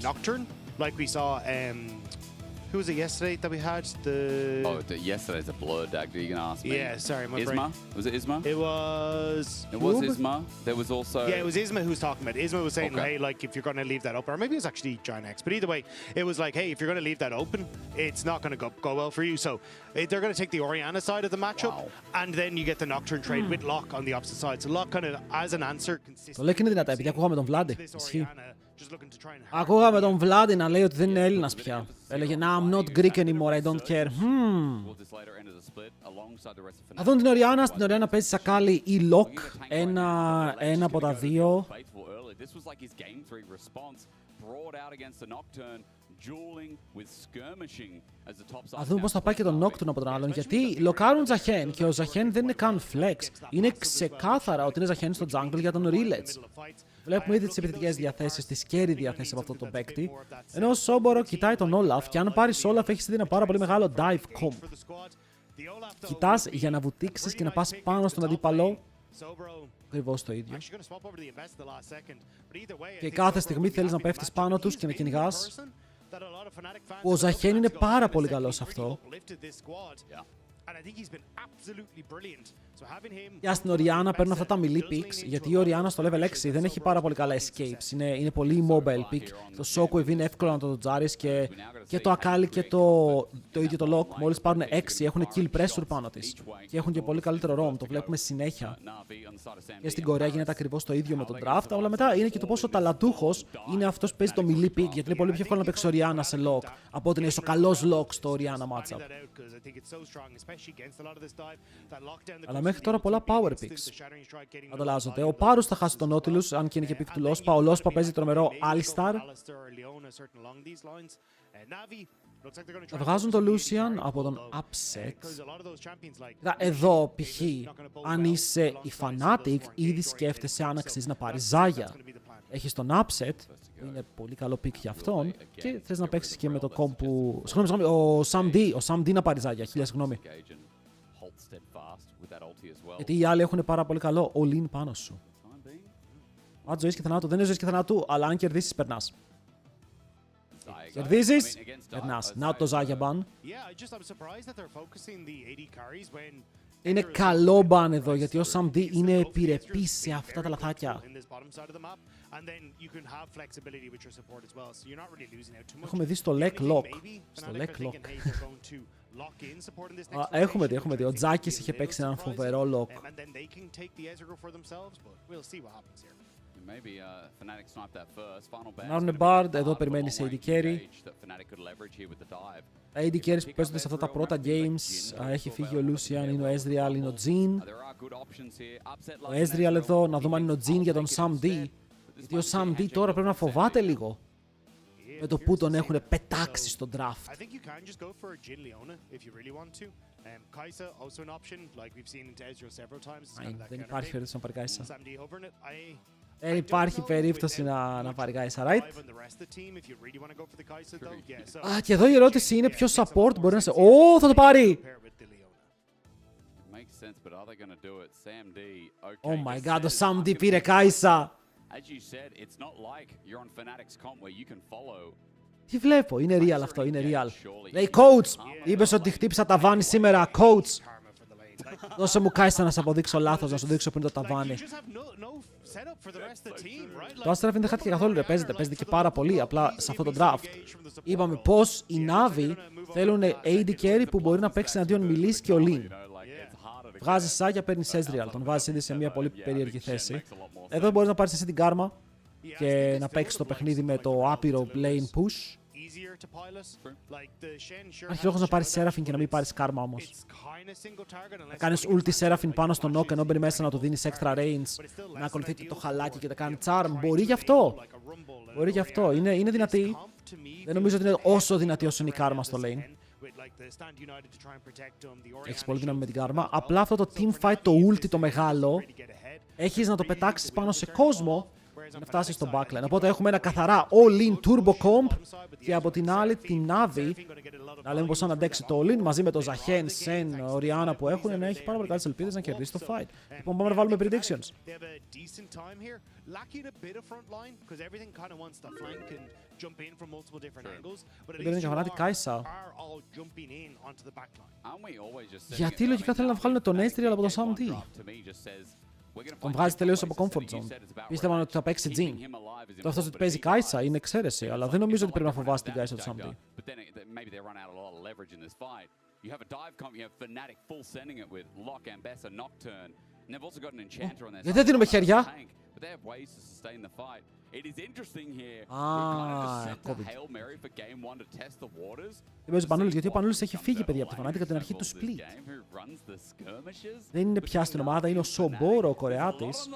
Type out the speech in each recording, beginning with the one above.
Nocturne, like we saw. Who was it yesterday that we had? Yesterday's a blurred deck. Are you gonna ask me? Yeah, sorry, my Isma? brain. Was it Isma? It was. It was Isma. There was also. Yeah, it was Isma who was talking about it. Isma was saying, Okay. hey, like if you're going to leave that open, or maybe it was actually Giant X, but either way, it was like, hey, if you're going to leave that open, it's not going to go well for you. So they're going to take the Orianna side of the matchup, and then you get the Nocturne trade with Lock on the opposite side. So Lock kind of as an answer. Το λέει και είναι δυνατά, επειδή ακούγαμε τον Βλάντι. Ισχύει. Ακούγαμε τον Βλάντι να λέει ότι δεν είναι Έλληνας πια. Έλεγε, nah, I'm not Greek anymore, I don't care. Θα δουν την Οριάννα, στην Οριάννα παίζει Σακάλι ή Λοκ, ένα από τα δύο. Θα δούμε πώς θα πάει και τον Nocturne από τον άλλον, γιατί λοκάρουν Ζαχέν και ο Ζαχέν δεν είναι καν flex. Είναι ξεκάθαρα ότι είναι Ζαχέν στο jungle για τον Rillets. Βλέπουμε ήδη τις επιθετικές διαθέσεις, τις scary διαθέσεις από αυτό το παίκτη. Ενώ ο Σόμπορο κοιτάει τον Όλαφ και αν πάρεις Όλαφ έχεις δει ένα πάρα πολύ μεγάλο dive comp. Κοιτάς για να βουτήξεις και να πας πάνω στον αντίπαλο. Ακριβώς το ίδιο. Και κάθε στιγμή θέλεις να πέφτεις πάνω τους και να κυνηγάς. Ο Ζαχέν είναι πάρα πολύ καλός σε αυτό. Για στην Οριάννα παίρνουν αυτά τα melee picks, γιατί η Οριάννα στο level 6 δεν έχει πάρα πολύ καλά escapes. Είναι πολύ mobile pick. Το Shockwave είναι εύκολο να το dodge'άρεις και το Akali και το ίδιο το Lock. Μόλις πάρουν 6 έχουν kill pressure πάνω της. Και έχουν και πολύ καλύτερο roam. Το βλέπουμε συνέχεια. Και στην Κορέα γίνεται ακριβώς το ίδιο με τον draft. Αλλά μετά είναι και το πόσο ταλαντούχος είναι αυτός που παίζει το melee pick. Γιατί είναι πολύ πιο εύκολο να παίξει Οριάννα σε Lock από ότι να είσαι ο καλός Lock στο Οριάννα matchup. Αλλά μέχρι τώρα πολλά power picks ανταλλάζονται. Ο Πάρους θα χάσει τον Nautilus, αν και είναι και pick του Λόσπα. Ο Λόσπα παίζει τρομερό Alistar. Θα βγάζουν τον Lucian από τον Upset. Εδώ π.χ. αν είσαι η Fnatic, ήδη σκέφτεσαι αν αξίζει να πάρει Ζάγια. Έχεις τον Upset, που είναι πολύ καλό pick για αυτόν, και θες να παίξεις και με το comp που... Συγγνώμη, ο Sam D να πάρει Ζάγια, χίλια συγγνώμη. Γιατί οι άλλοι έχουν πάρα πολύ καλό all-in πάνω σου. Αν ζωής και θανάτου, δεν είναι ζωής και θανάτου, αλλά αν κερδίσεις, περνάς. Κερδίζεις, περνάς. Να το Ζάγια μπαν. Είναι καλό μπαν εδώ, γιατί ο Sam D είναι επιρρεπής σε αυτά τα λαθάκια. Έχουμε δει στο Lek Lock. Στο Lek Lock. Έχουμε δει. Ο Τζάκης είχε παίξει έναν φοβερό Lock. Να είναι Bard, εδώ περιμένει σε AD Carry. Τα AD Carries που παίζονται σε αυτά τα πρώτα games, έχει φύγει ο Lucian, είναι ο Ezreal, είναι ο Jhin. Ο Ezreal εδώ, να δούμε αν είναι ο Jhin για τον Sam D. Γιατί ο Sam D τώρα πρέπει να φοβάται λίγο με το που τον έχουν πετάξει στο draft. Δεν υπάρχει περίπτωση να πάρει Κάισα. Δεν υπάρχει περίπτωση να πάρει Κάισα, right? Και εδώ η ερώτηση είναι ποιο support μπορεί να σε... Ω, θα το πάρει! Oh my god, ο Sam D πήρε Κάισα! Τι βλέπω, είναι real αυτό, είναι real. Λέει, coach, είπες ότι χτύπησα ταβάνι σήμερα, coach. Δώσε μου Κάισα να σε αποδείξω λάθος, να σου δείξω που είναι το ταβάνι. Το Astrafen δεν χάθηκε καθόλου, ρε, παίζεται και πάρα πολύ, απλά σε αυτό το draft. Είπαμε πως οι Navi θέλουν AD carry που μπορεί να παίξει εναντίον Μιλής και Ολίν. Βγάζεις Σάγια, παίρνεις Ezreal, τον βάζεις ήδη σε μια πολύ περίεργη θέση. Εδώ μπορείς να πάρεις εσύ την κάρμα και να παίξεις το παιχνίδι με το άπειρο lane push. Υπάρχει λόγος να πάρεις Seraphine και να μην πάρεις κάρμα όμως. Να κάνεις ulti Seraphine πάνω στο knock ενώ μπαίνει μέσα να του δίνεις extra range, να ακολουθείτε το χαλάκι και να κάνει charm. Μπορεί γι' αυτό. Μπορεί γι' αυτό. Είναι δυνατή. Δεν νομίζω ότι είναι όσο δυνατή όσο είναι η κάρμα στο lane. Έχεις πολύ δύναμη με την κάρμα. Απλά αυτό το team fight, το ulti το μεγάλο, έχεις να το πετάξεις πάνω σε κόσμο να φτάσεις στο backline. Οπότε έχουμε ένα καθαρά all-in turbo comp και από την άλλη την Navi να λέμε πως αν αντέξει το all-in μαζί με το Ζαχέν, Σεν, Οριάννα που έχουν να έχει πάρα πολύ καλές ελπίδες να κερδίσει το fight. Λοιπόν, πάμε να βάλουμε predictions. lacking a bit of front line because everything kind of wants to flank and jump in from multiple different angles. But at Δεν είναι least you και φανάτη Κάισα. are all jumping in onto the back line. Γιατί λογικά θέλουν να βγάλουν τον Ezreal από το Sam D. Τον βγάζει τελείως από comfort zone. Πίστευαν ότι θα παίξει Jhin. Το αυτός ότι παίζει Κάισα είναι εξαίρεση, αλλά δεν νομίζω ότι πρέπει να φοβάσει την Κάισα του Sam D. You have a dive comp, you have Fnatic full sending it with Lock, Ambessa, Nocturne, and they've also got an Enchanter on their Γιατί δεν δίνουμε χέρια. but they have ways to sustain the fight. It is interesting here. Ah, We've kind of just sent COVID. a Hail Mary for game 1 to test the waters. Δεν παίζει ο Πανούλης, γιατί ο Πανούλης έχει φύγει, παιδιά, από τη Fnatic από την αρχή του split. Δεν είναι πια στην ομάδα, είναι ο Σομπόρο, ο Κορεάτης.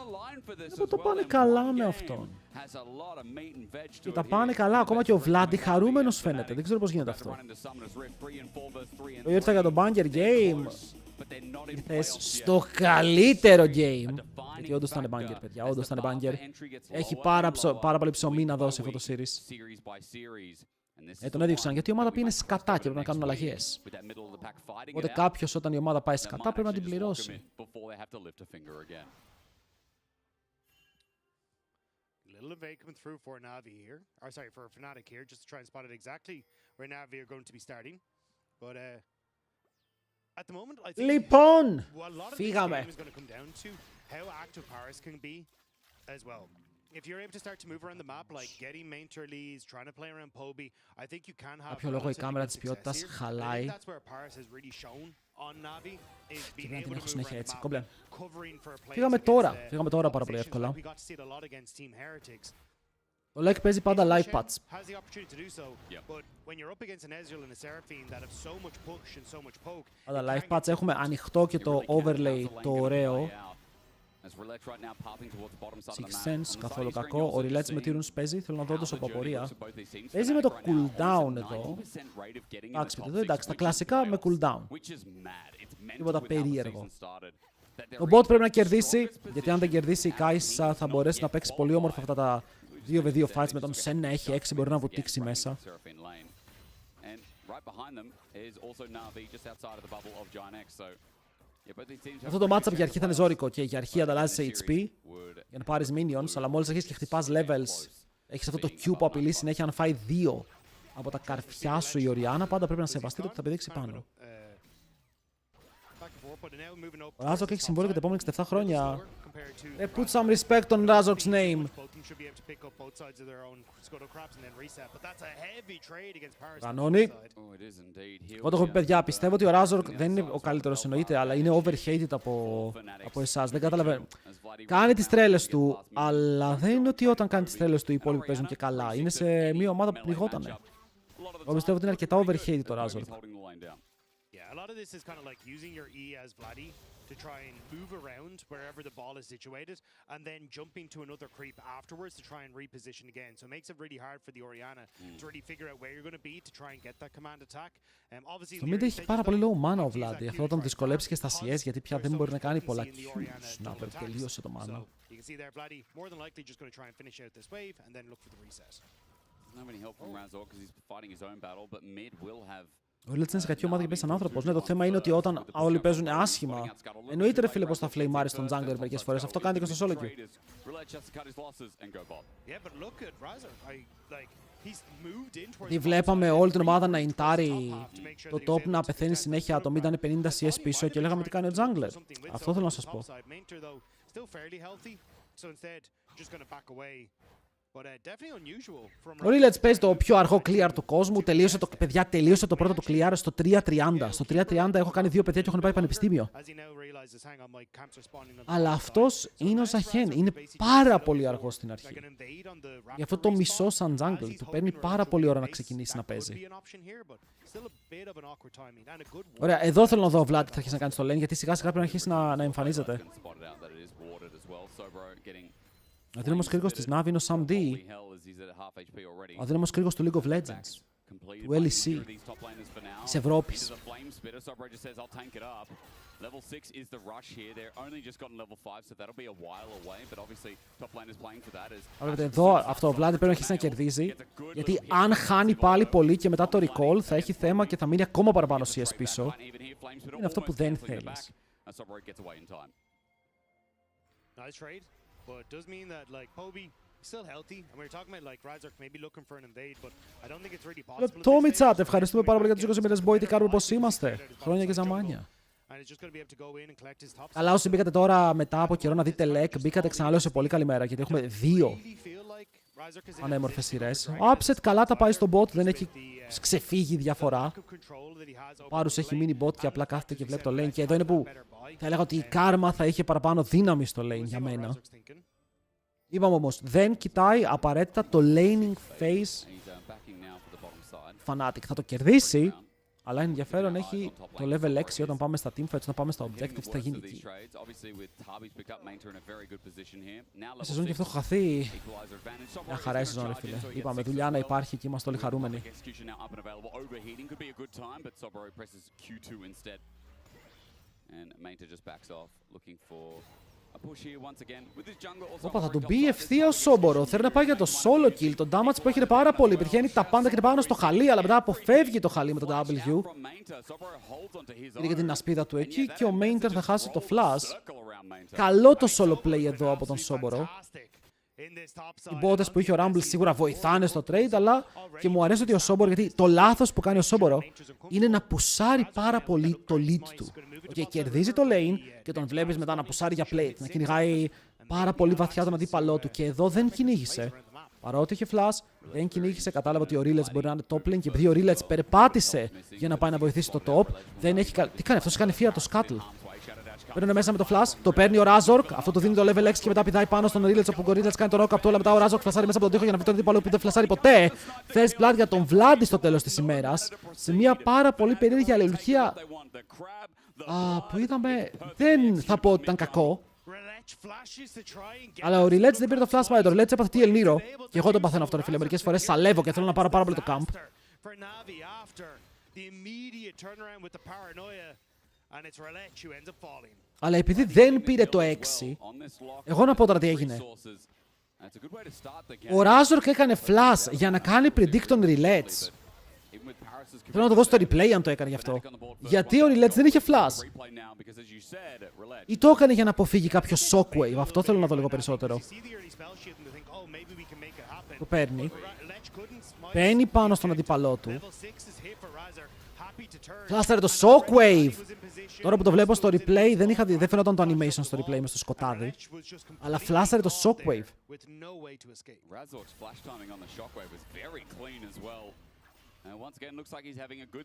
Δεν το πάνε καλά με αυτόν. Και τα πάνε καλά, ακόμα και ο Βλάντι χαρούμενος φαίνεται. Δεν ξέρω πώς γίνεται αυτό. Ήρθα για το banger game. Ήρθες στο καλύτερο game. Γιατί όντως ήταν banger, παιδιά, όντως ήταν banger. Έχει πάρα πολύ ψωμί να δώσει αυτό το series. Τον έδειξαν γιατί η ομάδα πήγαινε σκατά και πρέπει να κάνουν αλλαγές. Οπότε κάποιος όταν η ομάδα πάει σκατά πρέπει να την πληρώσει. Little evade coming through for Navi here, or sorry, for Fnatic here, just to try and spot it exactly where Navi are going to be starting. But at the moment, I think Λοιπόν, a lot of this φύγαμε. game is going to come down to how active Paris can be as well. If you're able to start to move around the map, like getting main tier leads, trying to play around Poby, I think you can have κάποιο λόγο η κάμερα της success ποιότητας here. I χαλάει. think that's where Paris has really shown on Navi is Και being να την able έχω to move συνέχεια around the έτσι. map, Κόμπλε. covering for plays Φύγαμε against, τώρα. Φύγαμε τώρα πάρα πολύ oppositions εύκολα. like we got to see it a lot against Team Heretics. Ο Lek παίζει πάντα live patch. Has the opportunity to do so, but when you're up against an Ezreal and a Seraphine that have so much push and so much poke, Πάντα live patch. Έχουμε ανοιχτό και το overlay το ωραίο. Six Sense, καθόλου κακό. Ο Relax με Tyrion παίζει. Θέλω να δω όντως από απορία. Παίζει με το cooldown εδώ. Εντάξει, παιδιά, εντάξει. Τα κλασικά με cooldown. Τίποτα περίεργο. Ο bot πρέπει να κερδίσει, γιατί αν δεν κερδίσει η Κάισα θα μπορέσει να παίξει πολύ όμορφα αυτά τα 2v2 fights με τον Sen να έχει 6, μπορεί να βουτήξει μέσα. Αυτό το matchup για αρχή θα είναι ζώρικο και για αρχή ανταλλάσσεις HP για να πάρεις minions, αλλά μόλις αρχίσεις και χτυπάς levels, έχεις αυτό το Q που απειλεί συνέχεια αν φάει 2 από τα καρφιά σου η Οριάννα, πάντα πρέπει να σεβαστεί το ότι θα πηδήξει πάνω. Ο Razork έχει συμβόλαιο για τα επόμενα 67 χρόνια. Put some respect on Razork's name. Κανόνι. Εγώ το έχω πει, παιδιά, πιστεύω ότι ο Razork δεν είναι ο καλύτερος εννοείται, αλλά είναι overhated από εσάς. Δεν καταλαβαίνω. Κάνει τις τρέλες του, αλλά δεν είναι ότι όταν κάνει τις τρέλες του οι υπόλοιποι παίζουν και καλά. Είναι σε μια ομάδα που πνιγότανε. Εγώ πιστεύω ότι είναι αρκετά overhated το Razork. A lot of this is kind of like using your E as Vladdy to try and move around wherever the ball is situated and then jumping to another creep afterwards to try and reposition again. So it makes it really hard for the Orianna to really figure out where you're going to be to try and get that command attack. Στο mid έχει πάρα πολύ low mana ο Vladdy. Αυτό θα τον δυσκολέψει και στα CS γιατί πια δεν μπορεί να κάνει πολλά Qs. Να τελείωσε το mana. You can see there Vladdy more than likely just going to try and finish out this wave and then look for the reset. There's not any help from Razork because he's fighting his own battle, but mid will have. Ο Relets είναι σε κακή ομάδα και παίζει σαν άνθρωπος. Ναι, το θέμα είναι ότι όταν όλοι παίζουν άσχημα, εννοείται ρε φίλε πως θα φλεϊμάρεις τον jungler μερικές φορές. Αυτό κάνετε και στο solo queue. Τι βλέπαμε όλη την ομάδα να ιντάρει το top να πεθαίνει συνέχεια, το mid είναι 50 CS πίσω και λέγαμε τι κάνει ο jungler. Αυτό θέλω να σας πω. Ο Relets παίζει το πιο αργό clear του κόσμου. Τελείωσε το πρώτο του clear στο 3.30. Στο 3.30 έχω κάνει 2 παιδιά και έχουν πάει πανεπιστήμιο. Αλλά αυτός είναι ο Ζαχέν. Είναι πάρα πολύ αργό στην αρχή. Γι' αυτό το μισό σαν jungle. Του παίρνει πάρα πολύ ώρα να ξεκινήσει να παίζει. Ωραία, εδώ θέλω να δω ο Vlad τι θα αρχίσει να κάνει στο lane, γιατί σιγά σιγά πρέπει να αρχίσει να εμφανίζεται. Ο αδύναμος κρίκος της Navi είναι ο Sam D. Ο αδύναμος κρίκος του League of Legends. Του LEC. Της Ευρώπης. Βλέπετε εδώ αυτό ο Vlad πρέπει να αρχίσει να κερδίζει. Γιατί αν χάνει πάλι πολύ και μετά το recall θα έχει θέμα και θα μείνει ακόμα παραπάνω CS πίσω. Είναι αυτό που δεν θέλεις. but it does mean that like Poby still healthy, and we were talking about like Razork maybe looking for an invade, but I don't think it's really possible. Το Μιτσάτ, ευχαριστούμε πάρα πολύ για τους 20 μήνες. Boy, τι κάνουμε, πώς είμαστε. Χρόνια και ζαμάνια. Αλλά όσοι μπήκατε τώρα μετά από καιρό να δείτε LEC, μπήκατε ξαναλέω σε πολύ καλή μέρα, γιατί έχουμε δύο ανέμορφες σειρές. Ο Upset καλά τα πάει στο bot, δεν έχει ξεφύγει διαφορά. Ο Πάρους έχει μείνει bot και απλά κάθεται και βλέπει το lane. Και εδώ είναι που θα έλεγα ότι η Karma θα είχε παραπάνω δύναμη στο lane για μένα. Είπαμε όμως, δεν κοιτάει απαραίτητα το laning phase Fnatic. Θα το κερδίσει, αλλά ενδιαφέρον έχει το level 6 όταν πάμε στα teamfights, όταν πάμε στα objectives, θα γίνει εκεί. Η σεζόν και αυτό έχω χαθεί. Μια χαρά η σεζόν, ρε φίλε. Είπαμε, δουλειά να υπάρχει και είμαστε όλοι χαρούμενοι. Όπα, θα του μπει ευθεία ο Σόμπορο. Θέλει να πάει για το solo kill. Το damage που έχει πάρα πολύ. Πετυχαίνει τα πάντα και πάνω στο χαλί, αλλά μετά αποφεύγει το χαλί με το W. Είναι για την ασπίδα του εκεί και ο Mainter θα χάσει το flash. Καλό το solo play εδώ από τον Σόμπορο. Οι μπότες που είχε ο Rumble σίγουρα βοηθάνε στο trade, αλλά και μου αρέσει ότι ο Σόμπορο, γιατί το λάθος που κάνει ο Σόμπορο είναι να πουσάρει πάρα πολύ το lead του. Και κερδίζει το lane και τον βλέπεις μετά να πουσάρει για plate, να κυνηγάει πάρα πολύ βαθιά τον αντίπαλό του. Και εδώ δεν κυνήγησε. Παρότι είχε flash, δεν κυνήγησε. Κατάλαβε ότι ο Rillets μπορεί να είναι top lane και επειδή ο Rillets περπάτησε για να πάει να βοηθήσει το top, δεν έχει. Τι κάνει αυτός, κάνει φία το Scuttle. Παίρνουν μέσα με το flash, το παίρνει ο Razork, αυτό του δίνει το level 6 και μετά πηδάει πάνω στον Rillets, όπου ο Rillets κάνει το rock up, αλλά μετά ο Razork φλασάρει μέσα από τον τοίχο για να βρει τον αντίπαλο που δεν φλασάρει ποτέ. First blood για τον Vladi στο τέλος της ημέρας, σε μια πάρα πολύ περίεργη αλληλουχία που είδαμε, δεν θα πω ότι ήταν κακό. Αλλά ο Rillets δεν πήρε το flash πάει, το Rillets έπαθε TL Nero και εγώ τον παθαίνω αυτό, ρε φίλε, μερικές φορές σαλεύω και θέλω να πάρω πάρα πολύ το camp. Αλλά επειδή δεν πήρε το 6, εγώ να πω τώρα τι έγινε. Ο Razork έκανε flash για να κάνει predict τον Rillets. Θέλω να το δώσω το replay αν το έκανε γι' αυτό. Γιατί ο Rillets δεν είχε flash. Ή το έκανε για να αποφύγει κάποιο shockwave. Αυτό θέλω να δω λίγο περισσότερο. Το παίρνει. Παίρνει πάνω στον αντίπαλό του. Φλάσταρε το shockwave. Τώρα που το βλέπω στο replay δεν φαινόταν το animation στο replay μες στο σκοτάδι. Αλλά φλάσταρε το shockwave.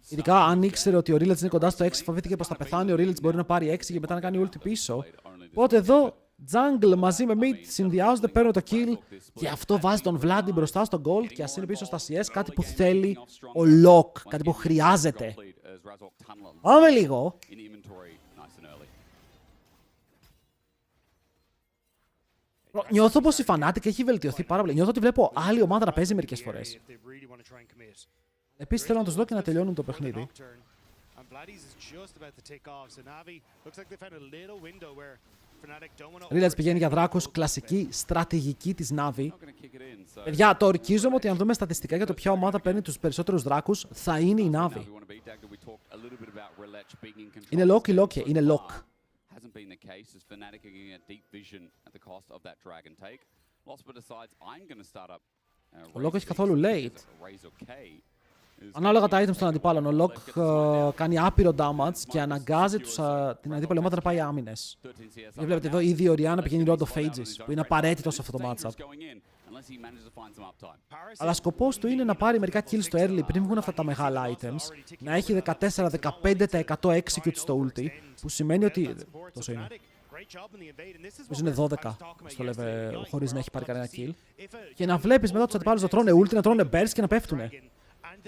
Ειδικά αν ήξερε ότι ο Rillets είναι κοντά στο 6, φοβήθηκε πως θα πεθάνει. Ο Rillets μπορεί να πάρει 6 και μετά να κάνει ulti πίσω. Οπότε εδώ jungle μαζί με mid συνδυάζονται, παίρνουν το kill και αυτό βάζει τον Vladi μπροστά στο gold και ας είναι πίσω στα CS, κάτι που θέλει ο Lock, κάτι που χρειάζεται. Πάμε λίγο. Νιώθω πως η Fnatic έχει βελτιωθεί πάρα πολύ. Νιώθω ότι βλέπω άλλη ομάδα να παίζει μερικές φορές. Επίσης θέλω να τους δω και να τελειώνουν το παιχνίδι. Rillets πηγαίνει για δράκους, κλασική στρατηγική της Navi. Παιδιά, το ορκίζομαι ότι αν δούμε στατιστικά για το ποια ομάδα παίρνει τους περισσότερους δράκους, θα είναι η Navi. Είναι lock ή lock? Είναι lock. Ο Lock έχει καθόλου late. Ανάλογα τα items των αντιπάλων, ο Lock κάνει άπειρο damage και αναγκάζει την αντίπαλη ομάδα να πάει άμυνες. Και βλέπετε εδώ ήδη ο Rihanna πηγαίνει Road of Ages, που είναι απαραίτητο σε αυτό το matchup. Αλλά σκοπός του είναι να πάρει μερικά kills στο early πριν βγουν αυτά τα μεγάλα items, να έχει 14-15% execute στο ulti, που σημαίνει ότι... Τόσο είναι. Νομίζω είναι 12 στο level χωρίς να έχει πάρει κανένα kill. Και να βλέπεις μετά τους αντιπάλους να τρώνε ulti, να τρώνε burst και να πέφτουνε.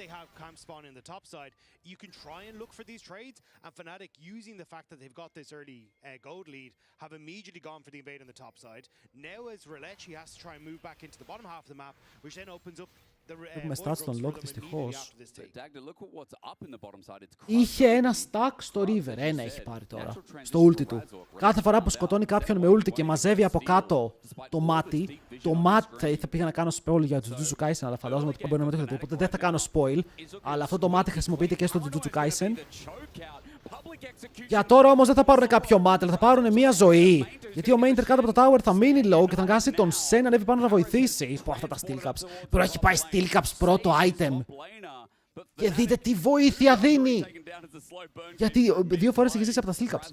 They have camp spawn in the top side. You can try and look for these trades, and Fnatic, using the fact that they've got this early gold lead, have immediately gone for the invade on the top side. Now as Relechi has to try and move back into the bottom half of the map, which then opens up. Έχουμε stats στον Lock δυστυχώς. Είχε ένα stack στο River, ένα έχει πάρει τώρα, στο ulti του. Κάθε φορά που σκοτώνει κάποιον με ulti και μαζεύει από κάτω το μάτι, θα πήγα να κάνω spoil για το Jujutsu Kaisen, αλλά φαντάζομαι ότι μπορεί να με το έχετε, οπότε δεν θα κάνω spoil, αλλά αυτό το μάτι χρησιμοποιείται και στο Jujutsu Kaisen. Για τώρα όμως δεν θα πάρουν κάποιο μάτελ, θα πάρουν μια ζωή. Γιατί ο Mainter κάτω από το tower θα μείνει low και θα αγκάσει τον Sen να ανέβει πάνω να βοηθήσει. Πω αυτά τα steel caps. Τώρα έχει πάει steel caps πρώτο item. Και δείτε τι βοήθεια δίνει. Γιατί 2 φορές έχει ζήσει από τα steel caps.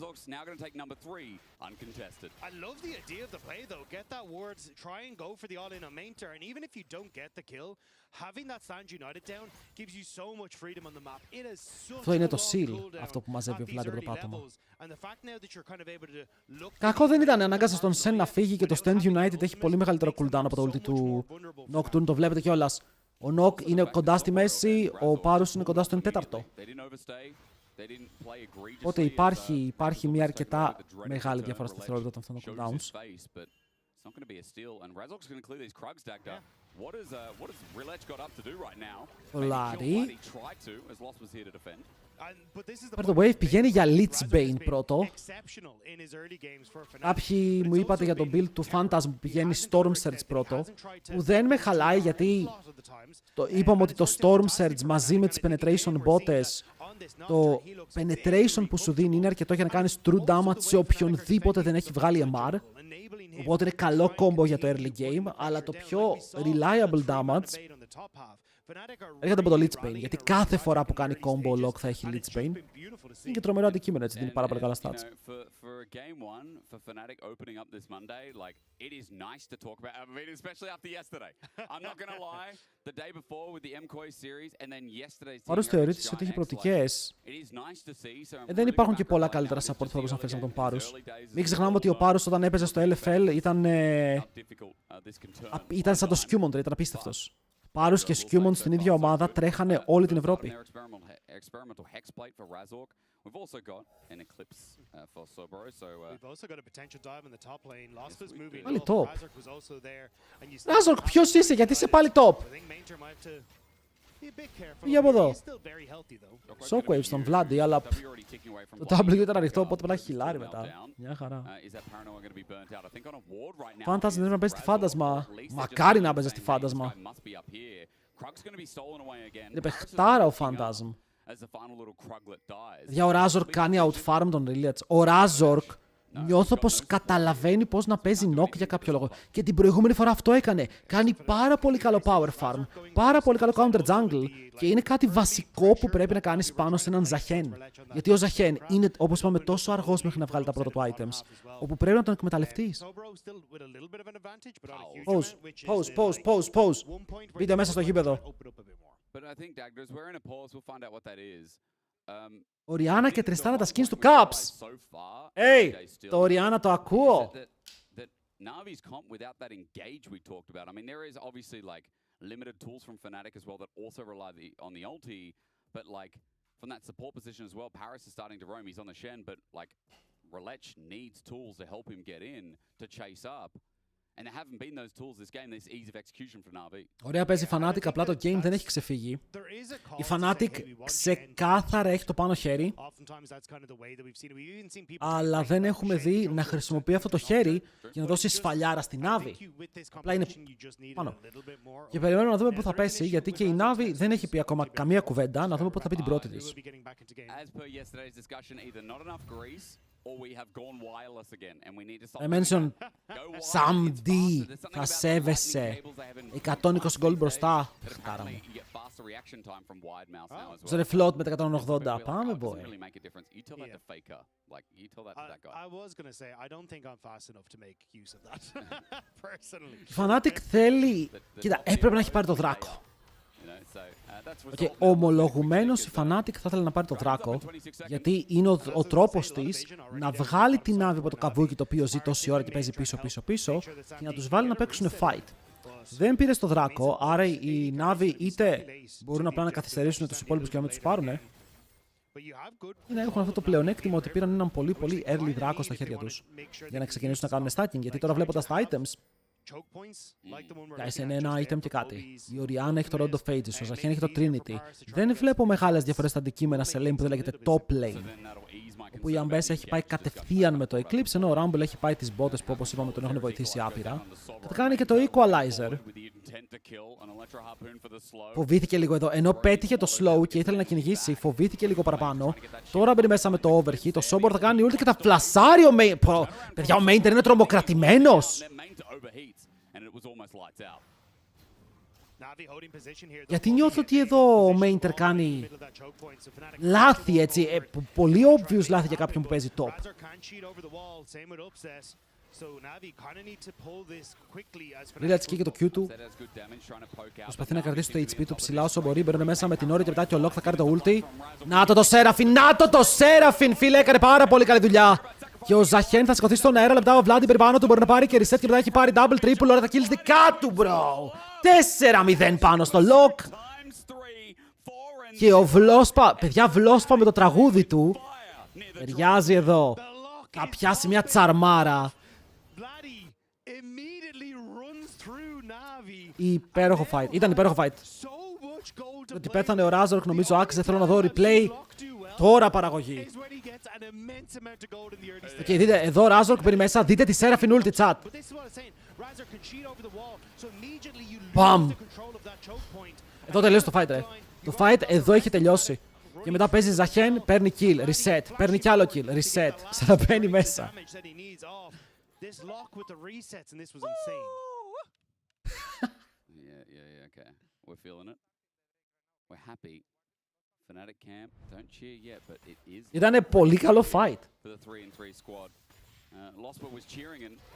I love the idea of the play though. Get that wards, try and go for the all-in on Mainter, and even if you don't get the kill, having that stand united down gives you so much freedom on the map. It is such Αυτό είναι a το long seal, cooldown αυτό που μαζεύει ο at these Vlad από το early πάτωμα. levels, and the fact now that you're kind of able to look. Κακό δεν ήταν, ανάγκασε τον Sen να φύγει και το Stand United έχει πολύ μεγαλύτερο cooldown από το ulti του Nocturne, το βλέπετε κιόλας. Ο Nock είναι κοντά στη μέση, ο Parus είναι κοντά στο 1/4. Οπότε υπάρχει μια αρκετά μεγάλη διαφορά σταθερότητα των αυτών των cooldowns. Ο Larry. By the way, πηγαίνει για Lich Bane πρώτο. Κάποιοι μου είπατε για τον build του Phantasm που πηγαίνει Storm Surge πρώτο, που δεν με χαλάει γιατί είπαμε ότι το Storm Surge μαζί με τις Penetration Bottes, το Penetration που σου δίνει είναι αρκετό για να κάνεις true damage σε οποιονδήποτε δεν έχει βγάλει MR. Οπότε είναι καλό combo για το early game, αλλά το πιο reliable damage έρχεται από το Lich Bane, γιατί κάθε φορά που κάνει combo ο Lock θα έχει Lich Bane. Είναι και τρομερό αντικείμενο, έτσι, δίνει πάρα πολύ καλά stats. Παρός θεωρείται ότι έχει προοπτικές. Δεν υπάρχουν και πολλά καλύτερα support που θα μπορούσε να φέρει από τον Parus. Μην ξεχνάμε ότι ο Parus όταν έπαιζε στο LFL ήταν σαν το Scumon, ήταν απίστευτος. Parus και Scumon στην ίδια ομάδα τρέχανε όλη την Ευρώπη. Πάλι top. Razork, ποιος είσαι, γιατί είσαι πάλι top. Πήγε από εδώ. Shockwave στον Vladi, αλλά το W ήταν ανοιχτό, οπότε πρέπει να έχει χιλάρι μετά. Μια χαρά. Phantasm δεν πρέπει να παίζει τη φάντασμα. Μακάρι να παίζει τη φάντασμα. Είναι παιχτάρα ο Phantasm. Για ο Razork κάνει outfarm τον Rilliats. Ο Razork νιώθω πως καταλαβαίνει πώς να παίζει knock για κάποιο λόγο. Και την προηγούμενη φορά αυτό έκανε. Κάνει πάρα πολύ καλό power farm, πάρα πολύ καλό counter jungle και είναι κάτι βασικό που πρέπει να κάνεις πάνω σε έναν Zahen. Γιατί ο Zahen είναι, όπως είπαμε, τόσο αργός μέχρι να βγάλει τα πρώτα του items, όπου πρέπει να τον εκμεταλλευτείς. Pause. Μπείτε μέσα στο γήπεδο. Οριάννα και Τριστάνα τα skins του Caps. Hey, το Οριάννα το ακούω. Navi's comp without that engage we talked about. I mean, there is obviously like limited tools from Fnatic as well that also rely on the ulti, but like from that support position as well, Paris is starting to roam. He's on the Shen, but like Relech needs tools to help him get in to chase up. And there haven't been those tools this game, this ease of execution for Navi. Ωραία παίζει η Fnatic, απλά το game δεν έχει ξεφύγει. Η Fnatic ξεκάθαρα έχει το πάνω χέρι, αλλά δεν έχουμε δει να χρησιμοποιεί αυτό το χέρι για να δώσει σφαλιάρα στη Navi. Απλά είναι πάνω. Και περιμένουμε να δούμε πού θα πέσει, γιατί και η Navi δεν έχει πει ακόμα καμία κουβέντα, να δούμε πού θα πει την πρώτη της. I mentioned Samdi, θα σέβεσαι 120 γκολ μπροστά. Χτάρα μου. Στο refloat με τα 180. Πάμε, boy. Η Fnatic θέλει... Κοίτα, έπρεπε να έχει πάρει το δράκο. Okay, ομολογουμένως η Fnatic θα ήθελε να πάρει το δράκο, γιατί είναι ο τρόπος της να βγάλει την Navi από το καβούκι το οποίο ζει τόση ώρα και παίζει πίσω και να τους βάλει να παίξουν fight. Δεν πήρε στο δράκο, άρα οι Navi είτε μπορούν απλά να καθυστερήσουν τους υπόλοιπους και να μην τους πάρουν, ή να έχουν αυτό το πλεονέκτημα ότι πήραν έναν πολύ early δράκο στα χέρια τους για να ξεκινήσουν να κάνουν stacking, γιατί τώρα βλέποντας τα items, είναι ένα item και κάτι. Η Orianna έχει το Rod of Ages, ο Zahen έχει το Trinity. Δεν βλέπω μεγάλες διαφορές στα αντικείμενα σε lane που δεν λέγεται top lane. που η Ambessa έχει πάει κατευθείαν με το Eclipse, ενώ ο Rumble έχει πάει τις μπότες που όπως είπαμε τον έχουν βοηθήσει άπειρα. Και θα κάνει και το Equalizer. Φοβήθηκε λίγο εδώ, ενώ πέτυχε το slow και ήθελε να κυνηγήσει, φοβήθηκε λίγο παραπάνω. Τώρα μπαίνει μέσα με το overheat, το Sobor θα κάνει ulti και θα φλασάρει ο Main. Παιδιά, ο Main είναι τρομοκρατημένος! Γιατί νιώθω ότι εδώ ο Main κάνει λάθη, έτσι, πολύ obvious λάθη για κάποιον που παίζει top. Ρίλα έτσι και το Q του. Προσπαθεί να κρατήσει το HP του ψηλά όσο μπορεί. Μπαίνουν μέσα με την όρη και μετά και ο Lock θα κάνει το ulti. Να το Seraphine! Να το Seraphine! Φίλε, έκανε πάρα πολύ καλή δουλειά. Και ο Ζαχέν θα σηκωθεί στον αέρα. Λεπτά ο Βλάντι περιπάνω του μπορεί να πάρει και reset και μετά έχει πάρει double, triple. Ωραία, τα kills δικά του, bro. 4-0 πάνω στο Lock. Και ο Βλόσπα. Παιδιά, Βλόσπα με το τραγούδι του. Ταιριάζει εδώ. Θα πιάσει μια τσαρμάρα. Υπέροχο fight. Ήταν υπέροχο fight. Ότι πέθανε ο Razork, νομίζω άξιζε. Θέλω να δω replay. Τώρα παραγωγή. Και δείτε, εδώ ο Razork μπαίνει μέσα. Δείτε τη Seraphine ulti chat. Μπαμ. Εδώ τελείωσε το fight, ρε. Το fight εδώ έχει τελειώσει. Και μετά παίζει Ζαχέν, παίρνει kill, reset. Παίρνει κι άλλο kill, reset. Ξαναμπαίνει μέσα. Ήτανε πολύ καλό fight.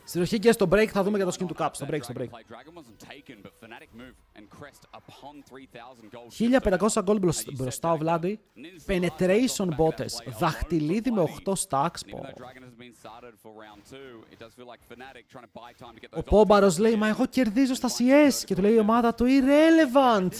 Στη ροχή και στο break θα δούμε για το skin του Cap. Στο break. 1500 gold μπροστά ο Βλάντι. Penetration μπότες. Δαχτυλίδι με 8 stacks. Ο Πόμπαρος λέει, μα εγώ κερδίζω στα CS. Και του λέει η ομάδα του, irrelevant.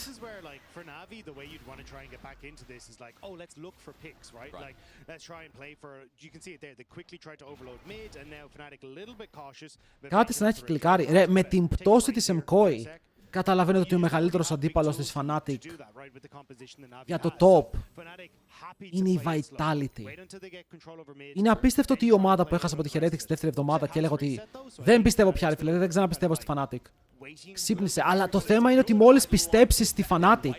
For Navi, the way you'd want to try and get back into this is like, oh, let's look for picks, right? Like, let's try and play for. You can see it there. They quickly tried to overload mid, and now Fnatic a little bit cautious. Κάτι σαν να έχει κλικάρει. Ρε, με την πτώση της MCOI, καταλαβαίνετε ότι ο μεγαλύτερος αντίπαλος της Fnatic για το top είναι η Vitality. Είναι απίστευτο ότι η ομάδα που έχασε από τη Heretics τη δεύτερη εβδομάδα και έλεγα ότι δεν πιστεύω πια, φίλε, δεν ξαναπιστεύω στη Fnatic. Ξύπνησε. Αλλά το θέμα είναι ότι μόλις πιστέψεις στη Fnatic,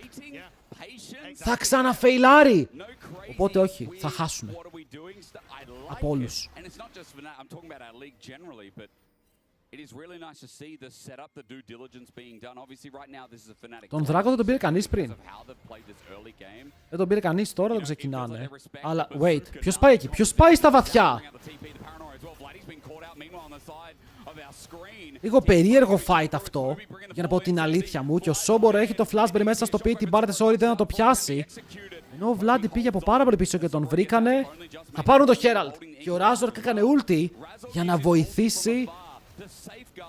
θα ξαναφεϊλάρει. Οπότε όχι, θα χάσουμε. Από όλους. Τον Δράκο δεν τον πήρε κανείς πριν. Δεν τον πήρε κανείς, τώρα τον ξεκινάνε. Αλλά, wait, ποιος πάει εκεί, ποιος πάει στα βαθιά. Λίγο περίεργο fight αυτό, για να πω την αλήθεια μου. Και ο Sobor έχει το flashback μέσα στο πι, την πάρτε sorry, δεν θα το πιάσει. Ενώ ο Βλάντι πήγε από πάρα πολύ πίσω και τον βρήκανε. Θα πάρουν το Herald. Και ο Razork έκανε ulti για να βοηθήσει.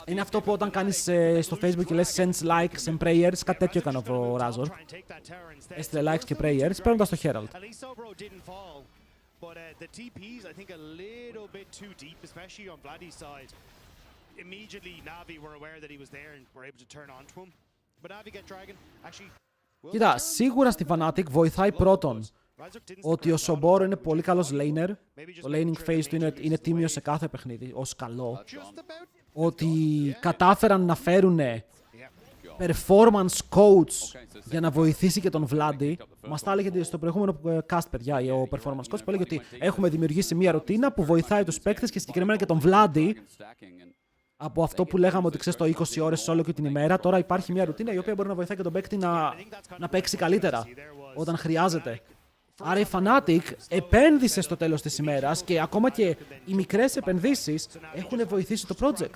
Είναι αυτό που όταν κάνεις στο Facebook και λες sends likes and prayers, κάτι τέτοιο έκανε ο Razork. Έστειλε likes και prayers, παίρνοντας το Herald. But the TPs, I think, a little bit too deep, especially on Vladdy's side. Immediately, Navi were aware that he was there and were able to turn on to him. But Navi get Dragon, actually... Κοίτα, σίγουρα στη Fnatic βοηθάει πρώτον ότι ο Sobor είναι πολύ καλός laner. Το laning phase του είναι τίμιο σε κάθε παιχνίδι, ως καλό. Ότι κατάφεραν να φέρουν performance coach για να βοηθήσει και τον Vladdy. Μας τα έλεγε στο προηγούμενο cast, παιδιά, ο performance coach, που έλεγε ότι έχουμε δημιουργήσει μια ρουτίνα που βοηθάει τους παίκτες και συγκεκριμένα και τον Vladdy. Από αυτό που λέγαμε ότι ξέρεις το 20 ώρες όλο και την ημέρα, τώρα υπάρχει μια ρουτίνα η οποία μπορεί να βοηθάει και τον παίκτη να παίξει καλύτερα όταν χρειάζεται. Άρα η Fnatic επένδυσε στο τέλος της ημέρας και ακόμα και οι μικρές επενδύσεις έχουν βοηθήσει το project.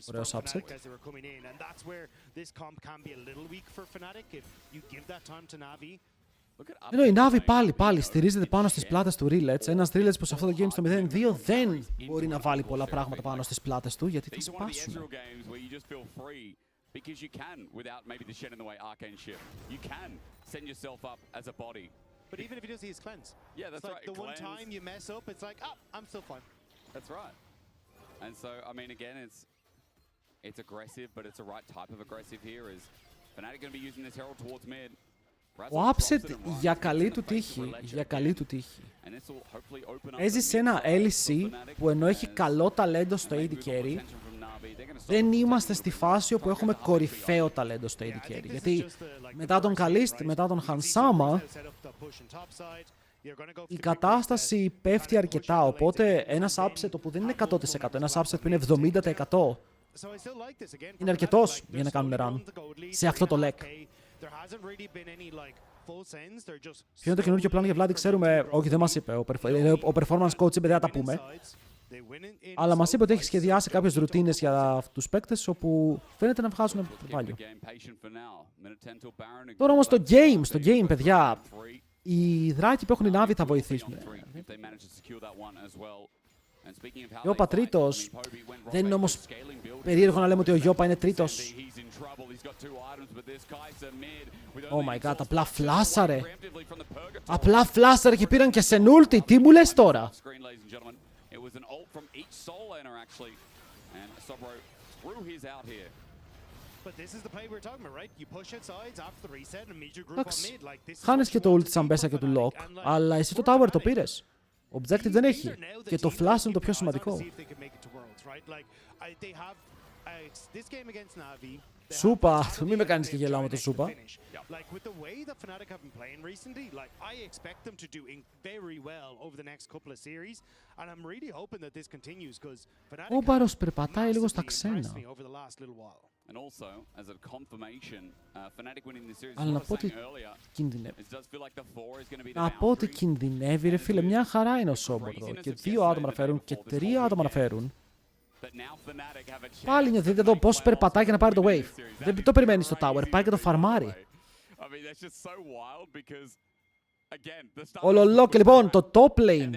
Ωραίος upset. Ενώ η Navi πάλι στηρίζεται πάνω στις πλάτες του Rillets. Ένας Rillets που σε αυτό το game στο 0-2 δεν μπορεί να βάλει πολλά πράγματα πάνω στις πλάτες του γιατί θα σπάσουν. Because you can, without maybe the shed in the way arcane shift, you can send yourself up as a body. But even if he does his cleanse, yeah, that's right. The one time you mess up, it's like, ah, I'm still fine. That's right. And so, I mean, again, it's aggressive, but it's the right type of aggressive here. Is Fnatic going to be using this Herald towards mid? Ο upset για καλή του τύχη. Έζησε ένα LEC που ενώ έχει καλό ταλέντο στο AD carry, δεν είμαστε στη φάση όπου έχουμε κορυφαίο ταλέντο στο AD carry. Γιατί μετά τον Kalist, μετά τον Hansama, η κατάσταση πέφτει αρκετά. Οπότε ένας upset που δεν είναι 100%, ένας upset που είναι 70%, είναι αρκετός για να κάνουμε run σε αυτό το leg. Ποιο είναι το καινούργιο πλάνο για Vlad, ξέρουμε. Όχι, δεν μας είπε. Ο performance coach είπε, δεν θα τα πούμε. Αλλά μας είπε ότι έχει σχεδιάσει κάποιες ρουτίνες για τους παίκτες όπου φαίνεται να βγάζουν value. Τώρα όμως στο game, παιδιά, οι δράκοι που έχουν οι Navi θα βοηθήσουν. Ιόπα τρίτος. Δεν είναι όμως περίεργο να λέμε ότι ο Ιόπα είναι τρίτος. Oh my god, απλά φλάσαρε. Απλά φλάσαρε και πήραν και σενούλτι. Τι μου λες τώρα? Εντάξει, χάνεις και το ult της Αμπέσα και του Lock, αλλά εσύ το tower το πήρες. Objective δεν έχει. Και το flash είναι το πιο σημαντικό. Σούπα, μην με κάνεις και γελάω με το Σούπα. Ο Μπάρος περπατάει λίγο στα ξένα. Αλλά να πω ότι κινδυνεύει. Να πω ότι κινδυνεύει, ρε φίλε, μια χαρά είναι ο Σόμπο εδώ. Και 2 άτομα να φέρουν και 3 άτομα να φέρουν. Πάλι δείτε εδώ πώς περπατάει για να πάρει το wave. Δεν το περιμένει στο tower, πάει και το φαρμάρει. Ολολόκ, λοιπόν, το top lane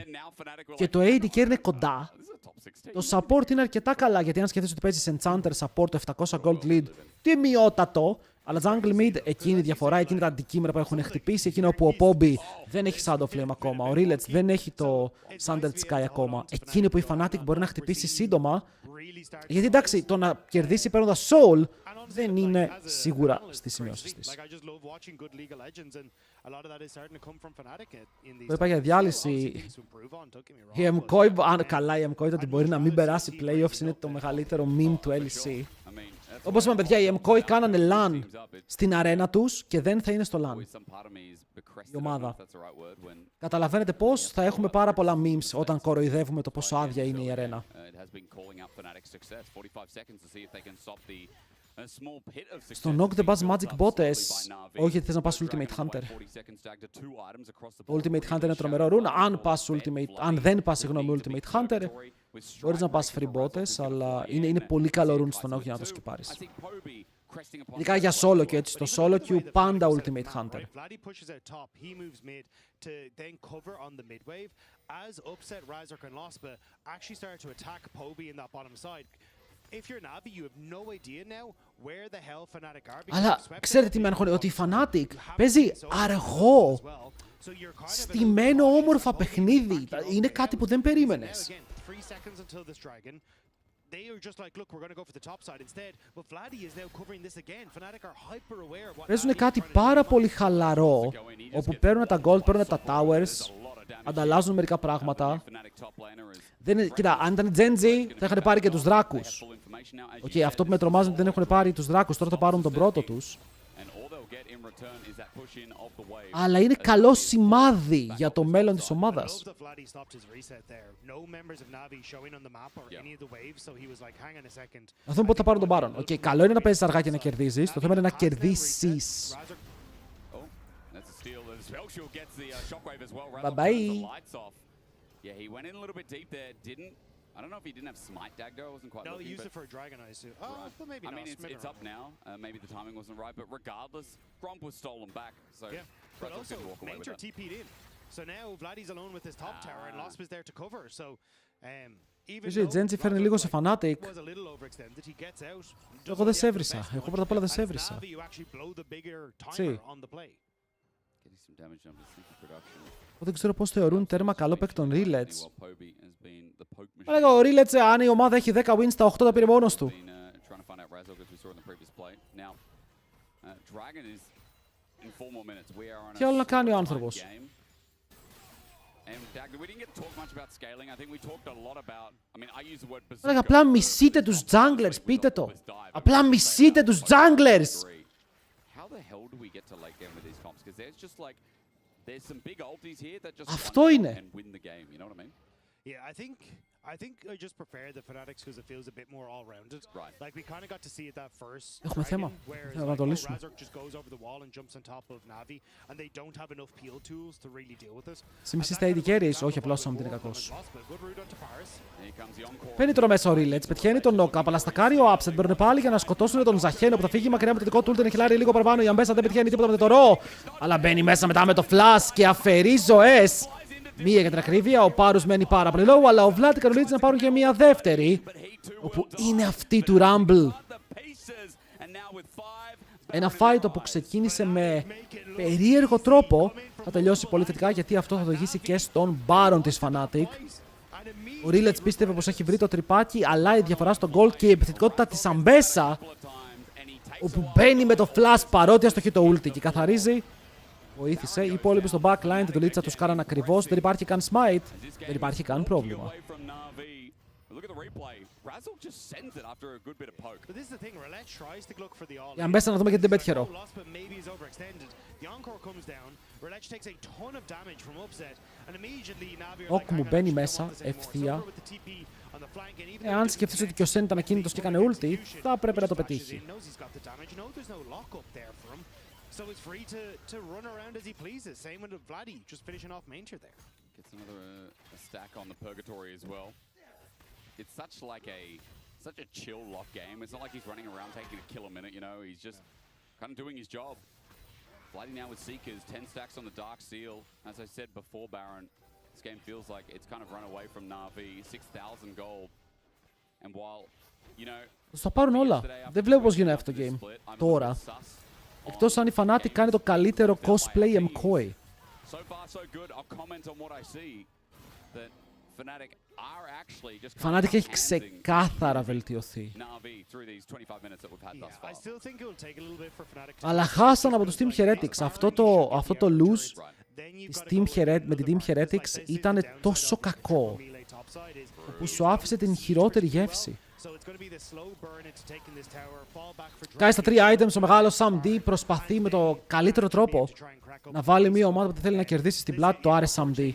και το AD carry είναι κοντά. Το support είναι αρκετά καλά, γιατί αν σκεφτείς ότι παίζεις Enchanter support το 700 gold lead, τιμιότατο. Αλλά jungle mid, εκείνη η διαφορά, εκείνη τα αντικείμενα που έχουν χτυπήσει, εκείνο που ο Poby δεν έχει Shadow Flame ακόμα, ο Rillets δεν έχει το Sundered Sky ακόμα. Εκείνη που η Fnatic μπορεί να χτυπήσει σύντομα, γιατί εντάξει, το να κερδίσει παίρνοντας Soul δεν είναι σίγουρα στις σημειώσεις της. Το είπα για διάλυση. Η MCOI, καλά η MCOI, ότι μπορεί να μην περάσει playoffs είναι το μεγαλύτερο meme του LEC. Όπως είπαμε, παιδιά, οι MCOI κάνανε LAN στην αρένα τους και δεν θα είναι στο LAN η ομάδα. Καταλαβαίνετε πώς θα έχουμε πάρα πολλά memes όταν κοροϊδεύουμε το πόσο άδεια είναι η αρένα. Στο Knock the Buzz Magic Botes, όχι γιατί θες να πας Ultimate Hunter. Το Ultimate Hunter είναι τρομερό rune. Αν δεν πας, συγγνώμη, Ultimate Hunter, μπορείς να πας free botes, αλλά είναι πολύ καλό rune στο Knock για να το σκυπάρεις. Ειδικά για solo queue, έτσι, στο solo queue πάντα Ultimate Hunter. Αλλά ξέρετε τι με αγχώνει, ότι η Fnatic παίζει αργό, στημένο όμορφα παιχνίδι. Είναι κάτι που δεν περίμενες. Παίζουν κάτι πάρα πολύ χαλαρό, όπου παίρνουν τα gold, παίρνουν τα towers, ανταλλάζουν μερικά πράγματα. Κοίτα, αν ήταν Genji θα είχαν πάρει και τους δράκους. Αυτό που με τρομάζει είναι ότι δεν έχουν πάρει τους δράκους, τώρα θα πάρουν τον πρώτο τους. Αλλά είναι καλό σημάδι για το μέλλον της ομάδας. Να δούμε πότε θα πάρουν τον Baron. Καλό είναι να παίζεις αργά και να κερδίζεις. Το θέμα είναι να κερδίσεις. Bye bye. I don't know if he didn't have Smite Dag there. I wasn't quite looking. No, he used it for a Dragon, I assume. Oh, but maybe not. I mean, it's up now. Maybe the timing wasn't right, but regardless, Gromp was stolen back. So yeah, but also Nature TP'd in. So now Vladdy's alone with his top tower and Losp is there to cover. So even though Genji φέρνει λίγο σε Fnatic. Εγώ δεν σε έβρισα. Εγώ πρώτα απ' όλα δεν σε έβρισα. Δεν ξέρω πώς θεωρούν τέρμα καλό παίκ των Rillets. Αλλά ο Rillets, αν η ομάδα έχει 10 wins, τα 8 τα πήρε μόνος του. Τι άλλο να κάνει ο άνθρωπος. Απλά μισείτε τους junglers, πείτε το. Απλά μισείτε τους junglers. Αυτό είναι. I think I just prefer the Fanatics because it feels a bit more all-rounded. Right. Like we kind of got to see it that first. Έχουμε θέμα. Whereas like, Razork just goes over the wall and jumps on top of Navi, and they don't have enough peel tools to really deal with this. Σε μισή στα AD carries, όχι απλά ο Samd είναι κακός. Παίρνει τώρα μέσα ο Rillets, πετυχαίνει τον knock-up, αλλά στακάρει ο Upset. Μπαίνουν πάλι για να σκοτώσουν τον Ζαχένο που θα φύγει μακριά με το δικό του ult, είναι χιλάρι λίγο παραπάνω. Η Αμπέσα δεν πετυχαίνει τίποτα με το ρο, αλλά μπαίνει μέσα μετά με το flash και αφαιρεί ζωές. Μία για την ακρίβεια, ο Πάρους μένει πάρα πολύ low, αλλά ο Vlad και ο Karolidis να πάρουν και μία δεύτερη, όπου είναι αυτή του Rumble. Ένα fight που ξεκίνησε με περίεργο τρόπο, θα τελειώσει πολύ θετικά γιατί αυτό θα οδηγήσει και στον Baron της Fnatic. Ο Rillets πίστευε πως έχει βρει το τρυπάκι, αλλά η διαφορά στο gold και η επιθετικότητα της Αμπέσα, όπου μπαίνει με το flash παρότι αστοχεί το ulti και καθαρίζει. Βοήθησε. Οι υπόλοιποι στο backline την δουλίτσα τους κάναν ακριβώς. Δεν υπάρχει καν smite. Δεν υπάρχει καν πρόβλημα. Η Αμπέσα να δούμε γιατί δεν πέτυχε ρο. Όκ μου μπαίνει μέσα ευθεία. Εάν σκεφτείς ότι και ο Σεν ήταν ακίνητος και έκανε ulti, θα πρέπει να το πετύχει. So it's free to run around as he pleases. Same with Vladdy, just finishing off main tier there. Gets another stack on the Purgatory as well. It's such a chill lock game. It's not like he's running around taking a kill a minute, you know. He's just kind of doing his job. Vladdy now with Seekers, 10 stacks on the Dark Seal. As I said before, Baron, this game feels like it's kind of run away from Na'Vi. 6,000 gold. And while, you know... Θα πάρουν όλα. Δεν βλέπω πώς γίνεται αυτό το game. Τώρα. Εκτός αν η Fnatic κάνει το καλύτερο cosplay MCOI. Η Fnatic έχει ξεκάθαρα βελτιωθεί. Αλλά χάσαν από τους Team Heretics. Αυτό το lose με την Team Heretics ήταν τόσο κακό που σου άφησε την χειρότερη γεύση. Κάνει στα 3 items, ο μεγάλος Samd προσπαθεί με το καλύτερο τρόπο να βάλει μια ομάδα που θέλει να κερδίσει στην πλάτη το Ares Samd.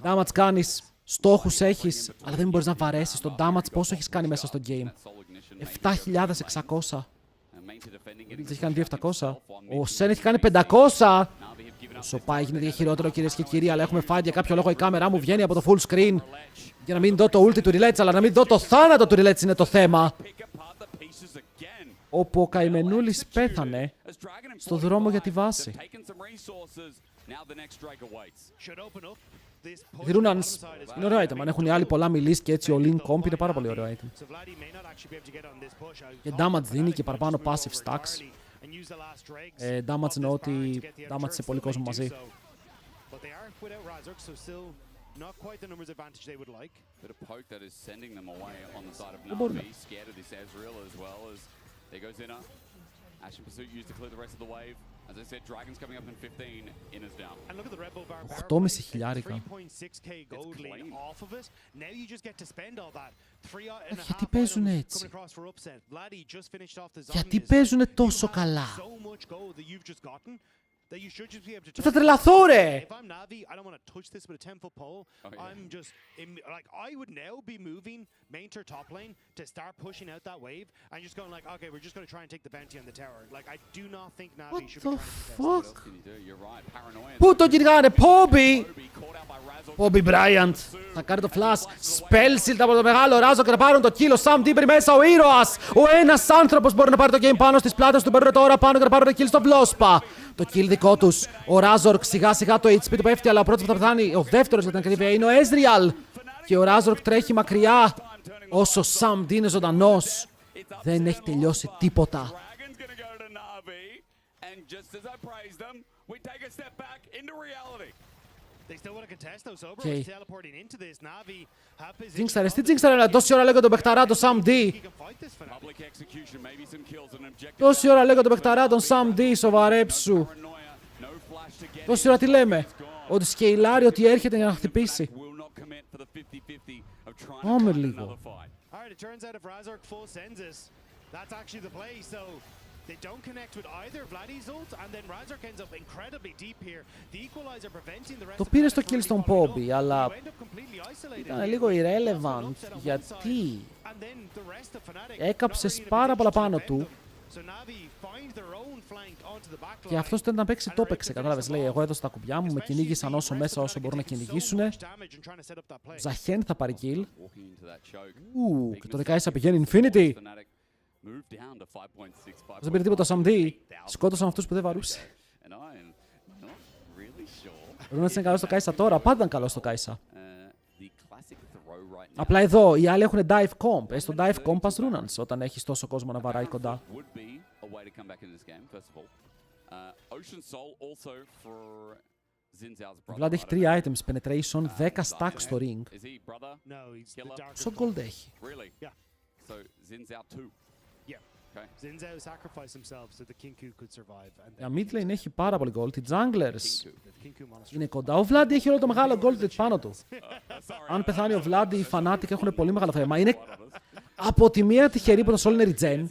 Damage κάνεις, στόχους έχεις, αλλά δεν μπορείς να βαρέσεις. Το damage πόσο έχεις κάνει μέσα στο game. 7.600. Έχει κάνει 2.700. Ο Σεν έχει κάνει 500. Όσο πάει γίνεται για χειρότερο, κυρίες και κύριοι, αλλά έχουμε φάει για κάποιο λόγο η κάμερά μου βγαίνει από το full screen για να μην δω το ulti του Rillets, αλλά να μην δω το θάνατο του Rillets είναι το θέμα. Όπου ο καημενούλης πέθανε στο δρόμο για τη βάση. Οι Runans είναι ωραίο item. Αν έχουν οι άλλοι πολλά μιλήσει και έτσι ο Link Comp είναι πάρα πολύ ωραίο item. Και damage δίνει και παραπάνω passive stacks. Damage εννοώ ότι damage σε πολύ κόσμο μαζί. Δεν μπορούμε. Action Pursuit used to clear the rest of the wave. As I said, Dragons coming up in 15. In is down. And look at the Red Bull Baron. 8,500 χιλιάρικα. 3.6k gold lead off of it. Now you just get to spend all that. 3.5 γιατί παίζουν έτσι? coming across for upset. Vladdy just finished off the zone. Γιατί παίζουν τόσο καλά? So much gold that you've just gotten. That you should just be able to. Θα τρελαθώ ρε! If I'm Navi, I don't want to touch this with a 10-foot pole. I'm just like I would now be moving main to top lane to start pushing out that wave and just going like, okay, we're just going to try and take the bounty on the tower. Like I do not think Navi should be trying to fuck? Πού τον κυνηγάνε, Poby! Poby Bryant θα κάνει το flash. Spellsilt από το μεγάλο Razork και να πάρουν το kill. Ο Sam Deeper μέσα, ο ήρωας. Ο ένας άνθρωπος μπορεί να πάρει το game πάνω στις πλάτες του. Μπαίνουν τώρα πάνω και να πάρουν το kill στο Vlospa. Το kill δικό τους. Ο Razork σιγά σιγά το HP του πέφτει, αλλά ο πρώτος που θα πεθάνει, ο δεύτερος για την ακρίβεια, είναι ο Ezreal. Και ο Razork τρέχει μακριά. Όσο ο Sam D είναι ζωντανός, δεν έχει τελειώσει τίποτα. Okay. Τζίνξαρες, τι τζίνξαρε, τόση ώρα λέγω τον παιχταρά τον Sam D. Τόση ώρα λέγω τον παιχταρά τον Sam D, σοβαρέψου. Τόση ώρα τι λέμε, ότι σκεϊλάρει, ότι έρχεται για να χτυπήσει. Πάμε λίγο. They don't connect with either Vladdy's ult, and then Razork ends up incredibly deep here. The equalizer preventing the rest Το of πήρε the στο kill στον Poppy, αλλά ήταν λίγο irrelevant, γιατί έκαψες πάρα πολλά πάνω του και αυτός ήταν να παίξει το έπαιξε, κατάλαβες, λέει εγώ έδωσα τα κουμπιά μου, με κυνήγησαν όσο μέσα όσο μπορούν να κυνηγήσουνε. Ζαχέν θα πάρει kill. Και το Δεκάησα πηγαίνει Infinity. Δεν πήρε τίποτα Sam D. Σκότωσαν αυτούς που δεν βαρούσε. Ρούνας είναι καλό στο Κάισα τώρα. Πάντα ήταν καλό στο Κάισα. Απλά εδώ οι άλλοι έχουν dive comp. Στο dive comp πας Ρούνας όταν έχεις τόσο κόσμο να βαράει κοντά. Ο Vlad έχει 3 items penetration, 10 stacks στο ring. Πόσο gold έχει? Για mid lane έχει πάρα πολύ gold. Οι junglers είναι κοντά. Ο Vlad έχει όλο το μεγάλο gold πάνω του. Αν πεθάνει ο Vlad, οι Fnatic έχουν πολύ μεγάλο θέμα. Είναι από τη μία τυχερή που το soul είναι regen,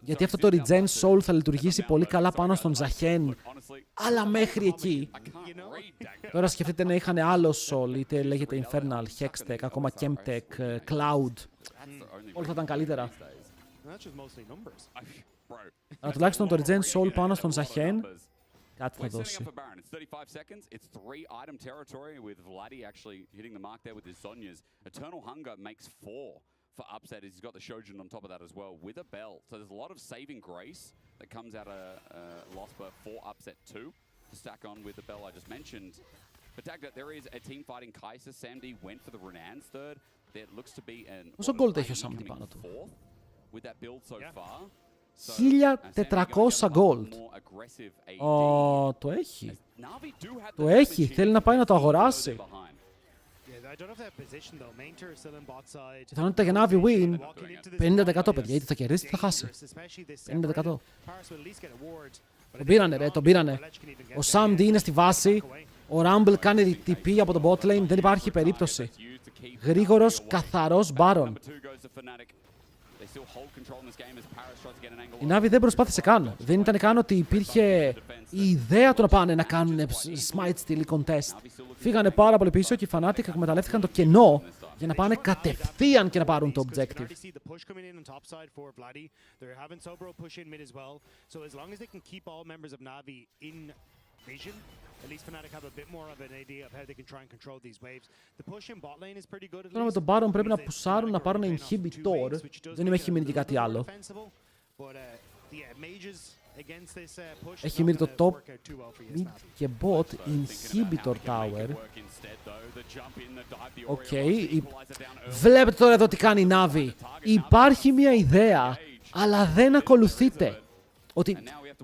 γιατί αυτό το regen soul θα λειτουργήσει πολύ καλά πάνω στον Ζαχέν, αλλά μέχρι εκεί. Τώρα σκεφτείτε να είχαν άλλο soul, είτε λέγεται Infernal, Hextech, ακόμα Chemtech, Cloud. Όλα θα ήταν καλύτερα. Αλλά τουλάχιστον το Regen Soul πάνω στον Ζαχέν κάτι θα δώσει. For upset is he's got the Shojin on top of that as well with a bell. So there's a lot of saving grace that comes out of Losper for upset 2 to stack on with the bell I just mentioned. But Dagda, there is a team fighting Kai'Sa. Sam D went for the Renan's third. There looks to be an πόσο gold έχει ο Sam D πάνω του? With that build so far. 1400 gold. Το έχει. Το έχει. Θέλει να πάει να το αγοράσει. Πιθανότητα για Navi win 50% παιδιά. Είτε θα κερδίσει είτε θα χάσει. 50%. Τον πήρανε ρε, τον πήρανε. Ο Sam D είναι στη βάση. Ο Rumble κάνει TP από το bot lane. Δεν υπάρχει περίπτωση. Γρήγορος, καθαρός Baron. Η Navi δεν προσπάθησε καν. Δεν ήταν καν ότι υπήρχε η ιδέα του να πάνε να κάνουν smite steal contest. Φύγανε πάρα πολύ πίσω και οι Fnatic εκμεταλλεύτηκαν το κενό για να πάνε κατευθείαν και να πάρουν το objective. Τώρα με τον Baron πρέπει να πουσάρουν να πάρουν inhibitor. Δεν έχει μείνει και κάτι άλλο. Έχει μείνει το top mid και bot inhibitor tower. Οκ. Βλέπετε τώρα εδώ τι κάνει η Navi. Υπάρχει μια ιδέα, αλλά δεν ακολουθείται. Ότι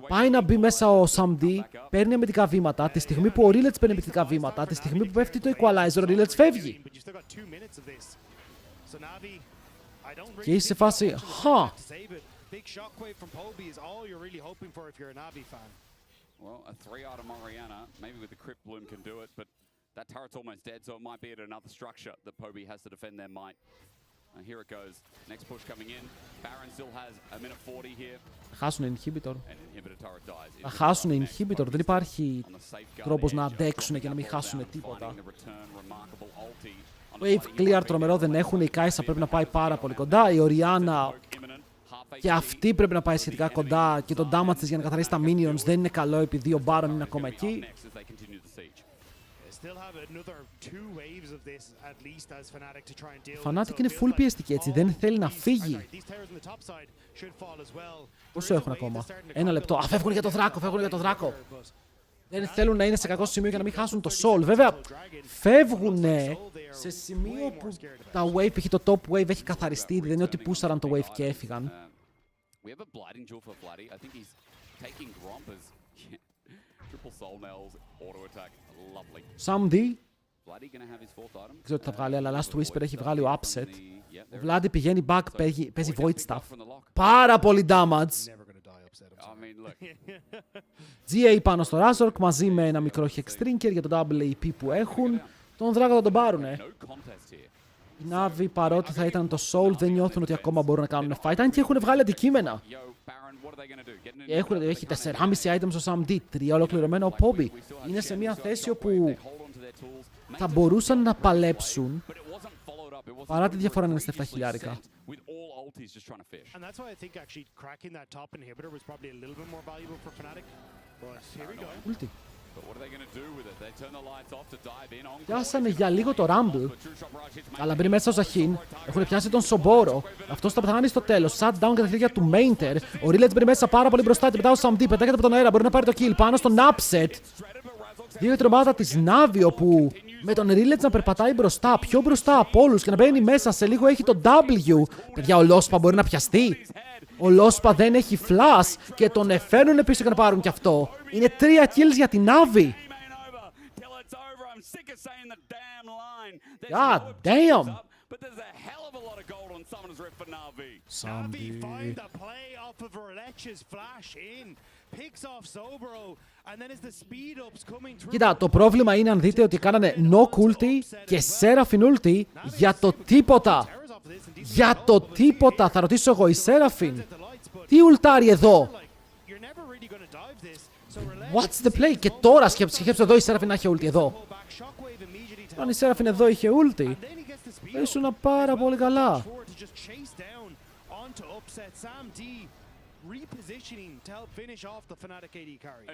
πάει να μπει μέσα ο Sam D, παίρνει αμυντικά βήματα, τη στιγμή που ο Rillets παίρνει αμυντικά βήματα, τη στιγμή που πέφτει το equalizer, ο Rillets φεύγει. Και είσαι σε φάση, Well, a 3-item Orianna, maybe with the Crypt Bloom can do it, but that turret's almost dead, so it might be at another structure that Poby has to defend their might. And here it goes. Next push coming in. Baron still has a minute 40 here. Χάσουν inhibitor. And inhibitor turret dies. Θα χάσουν inhibitor. Δεν υπάρχει τρόπος να αντέξουν και να μην χάσουν τίποτα. Wave clear τρομερό δεν έχουν. Η Κάισα πρέπει να πάει πάρα πολύ κοντά. Η Orianna και αυτή πρέπει να πάει σχετικά κοντά. Και το damage της για να καθαρίσει τα minions δεν είναι καλό επειδή ο Baron είναι ακόμα εκεί. Fnatic είναι full πιεστική έτσι, δεν θέλει να φύγει. Πόσο έχουν ακόμα? 1 λεπτό. Φεύγουν για το δράκο, φεύγουν για το δράκο. Δεν θέλουν να είναι σε κακό σημείο για να μην χάσουν το soul. Βέβαια, φεύγουν σε σημείο που τα wave, π.χ. το top wave έχει καθαριστεί. Δεν είναι ότι πούσαραν το wave και έφυγαν. Sam D Δεν ξέρω τι θα βγάλει, αλλά Last Whisper έχει βγάλει ο Upset. Ο Βλάντι πηγαίνει back, παίζει Void Staff. Πάρα πολύ damage. GA πάνω στο Razork μαζί με ένα μικρό Hexdrinker για το double AP που έχουν. Τον Dragon θα τον πάρουνε. Οι Navi, παρότι θα ήταν το Soul, δεν νιώθουν ότι ακόμα μπορούν να κάνουν fight. Αν και έχουν βγάλει αντικείμενα. Έχει 4,5 items ο Sam D, 3 ολοκληρωμένα ο Poby. Είναι σε μια θέση όπου θα μπορούσαν να παλέψουν παρά τη διαφορά να είναι στα 7 χιλιάρικα. Ulti. Πιάσανε για λίγο το Rumble, αλλά μπρει μέσα ο Ζαχίν. Έχουν πιάσει τον Σομπόρο. Αυτός θα πεθάνει στο τέλος. Shutdown κατά τη χέρια του Mainter. Ο Rillets μπρει μέσα πάρα πολύ μπροστά. Την πετάει ο Sam D, πετάγεται από τον αέρα. Μπορεί να πάρει το kill πάνω στον Upset. Δύο η τρομάδα της Navi, όπου με τον Rillets να περπατάει μπροστά, πιο μπροστά από όλους και να μπαίνει μέσα. Σε λίγο έχει το W. Παιδιά, ο Lospa μπορεί να πιαστεί. Ο Lospa δεν έχει flash και τον εφαίνουν πίσω για να πάρουν κι αυτό. Είναι 3 kills για την Navi. God damn. Κοίτα, το πρόβλημα είναι αν δείτε ότι κάνανε knock ulti και Seraphine ulti για το τίποτα. Για το τίποτα. Θα ρωτήσω εγώ, η Seraphine τι ουλτάρει εδώ? What's the play? Και τώρα σκέψτε εδώ η Seraphine να έχει ulti εδώ. Αν η Seraphine εδώ είχε ulti, θα ήσουν πάρα πολύ καλά.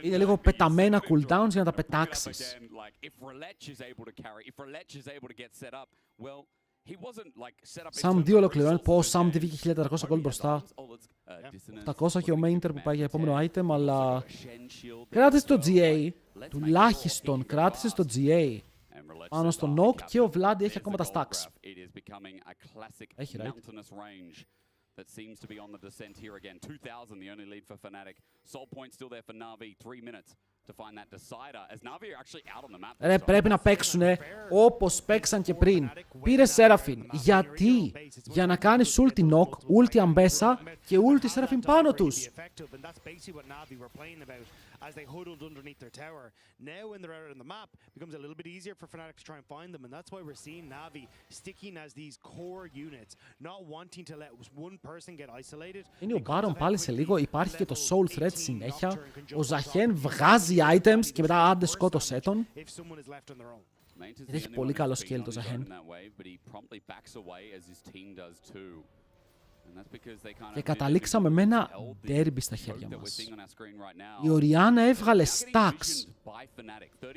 Είναι λίγο πεταμένα cooldowns για να τα πετάξεις. Sam D ολοκληρώνει. Πώς Sam D βγήκε 1400 gold μπροστά. 800 και ο Mainter που πάει για επόμενο item, αλλά κράτησε το GA. Τουλάχιστον κράτησε το GA πάνω στο Knock και ο Vlad έχει ακόμα τα stacks. Έχει, right? That seems to be on the descent here again. 2,000, the only lead for Fnatic. Soul point still there for Na'Vi. 3 minutes to find that decider. As Na'Vi are actually out on the map. Ρε, πρέπει να παίξουνε όπως παίξαν και πριν. Πήρε Seraphine. Γιατί? Για να κάνει ulti knock, ulti αμπέσα και ulti Seraphine πάνω τους. As they huddled underneath their tower. Now when they're out on the map, it becomes a little bit easier for Fnatic to try and find them, and that's why we're seeing Na'Vi sticking as these core units, not wanting to let one person get isolated. Είναι ο Baron πάλι σε λίγο, υπάρχει και το Soul Threat συνέχεια. Ο Ζαχέν βγάζει items και μετά άντε σκότωσέ τον. Έχει πολύ καλό skill το Ζαχέν. Και καταλήξαμε με ένα derby στα χέρια μας. Η Οριάννα έβγαλε stacks.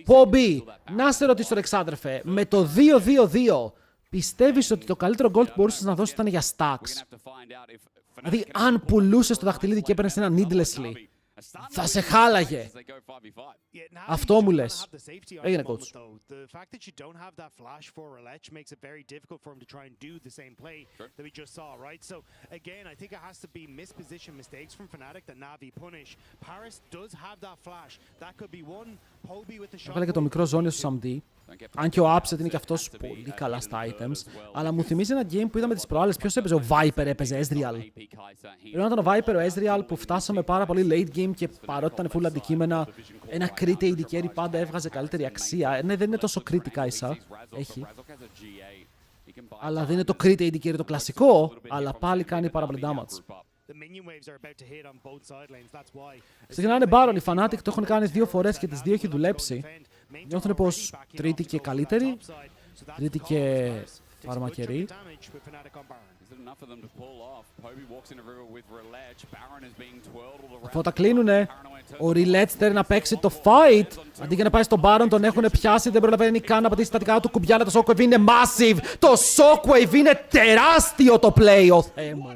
Πομπι, να σε ρωτήσω ρε εξάδερφε, με το 2-2-2 πιστεύεις ότι το καλύτερο gold που μπορούσες να δώσεις ήταν για stacks? Δηλαδή αν πουλούσες το δαχτυλίδι και έπαιρνες ένα needlessly, θα σε χάλαγε. Αυτό μου λες. Έγινε coach. Έβαλε και το μικρό ζώνιο στο Sam D. Αν και ο Upset είναι και αυτός πολύ καλά στα items. Αλλά μου θυμίζει ένα game που είδαμε τις προάλλες. Ποιος έπαιζε? Ο Viper έπαιζε, Ezreal. Ενώ ήταν ο Viper, ο Ezreal που φτάσαμε πάρα πολύ late game και παρότι ήταν full αντικείμενα, ένα crit AD carry πάντα έβγαζε καλύτερη αξία. Ναι, δεν είναι τόσο crit ίσα. Έχει. Αλλά δεν είναι το crit AD carry το κλασικό, αλλά πάλι κάνει πάρα πολύ damage. Ξεκινάνε Baron, οι Fnatic το έχουν κάνει 2 φορές και τις 2 έχει δουλέψει. Νιώθουν πως τρίτη και καλύτερη, τρίτη και φαρμακερή. Αφού τα κλείνουνε, ο Rillets θέλει να παίξει το fight. Αντί για να πάει στον Baron, τον έχουν πιάσει, δεν προλαβαίνει καν να πατήσει τα δικά του κουμπιά. Το Shockwave είναι massive, το Shockwave είναι τεράστιο το play, ο Θεέ μου.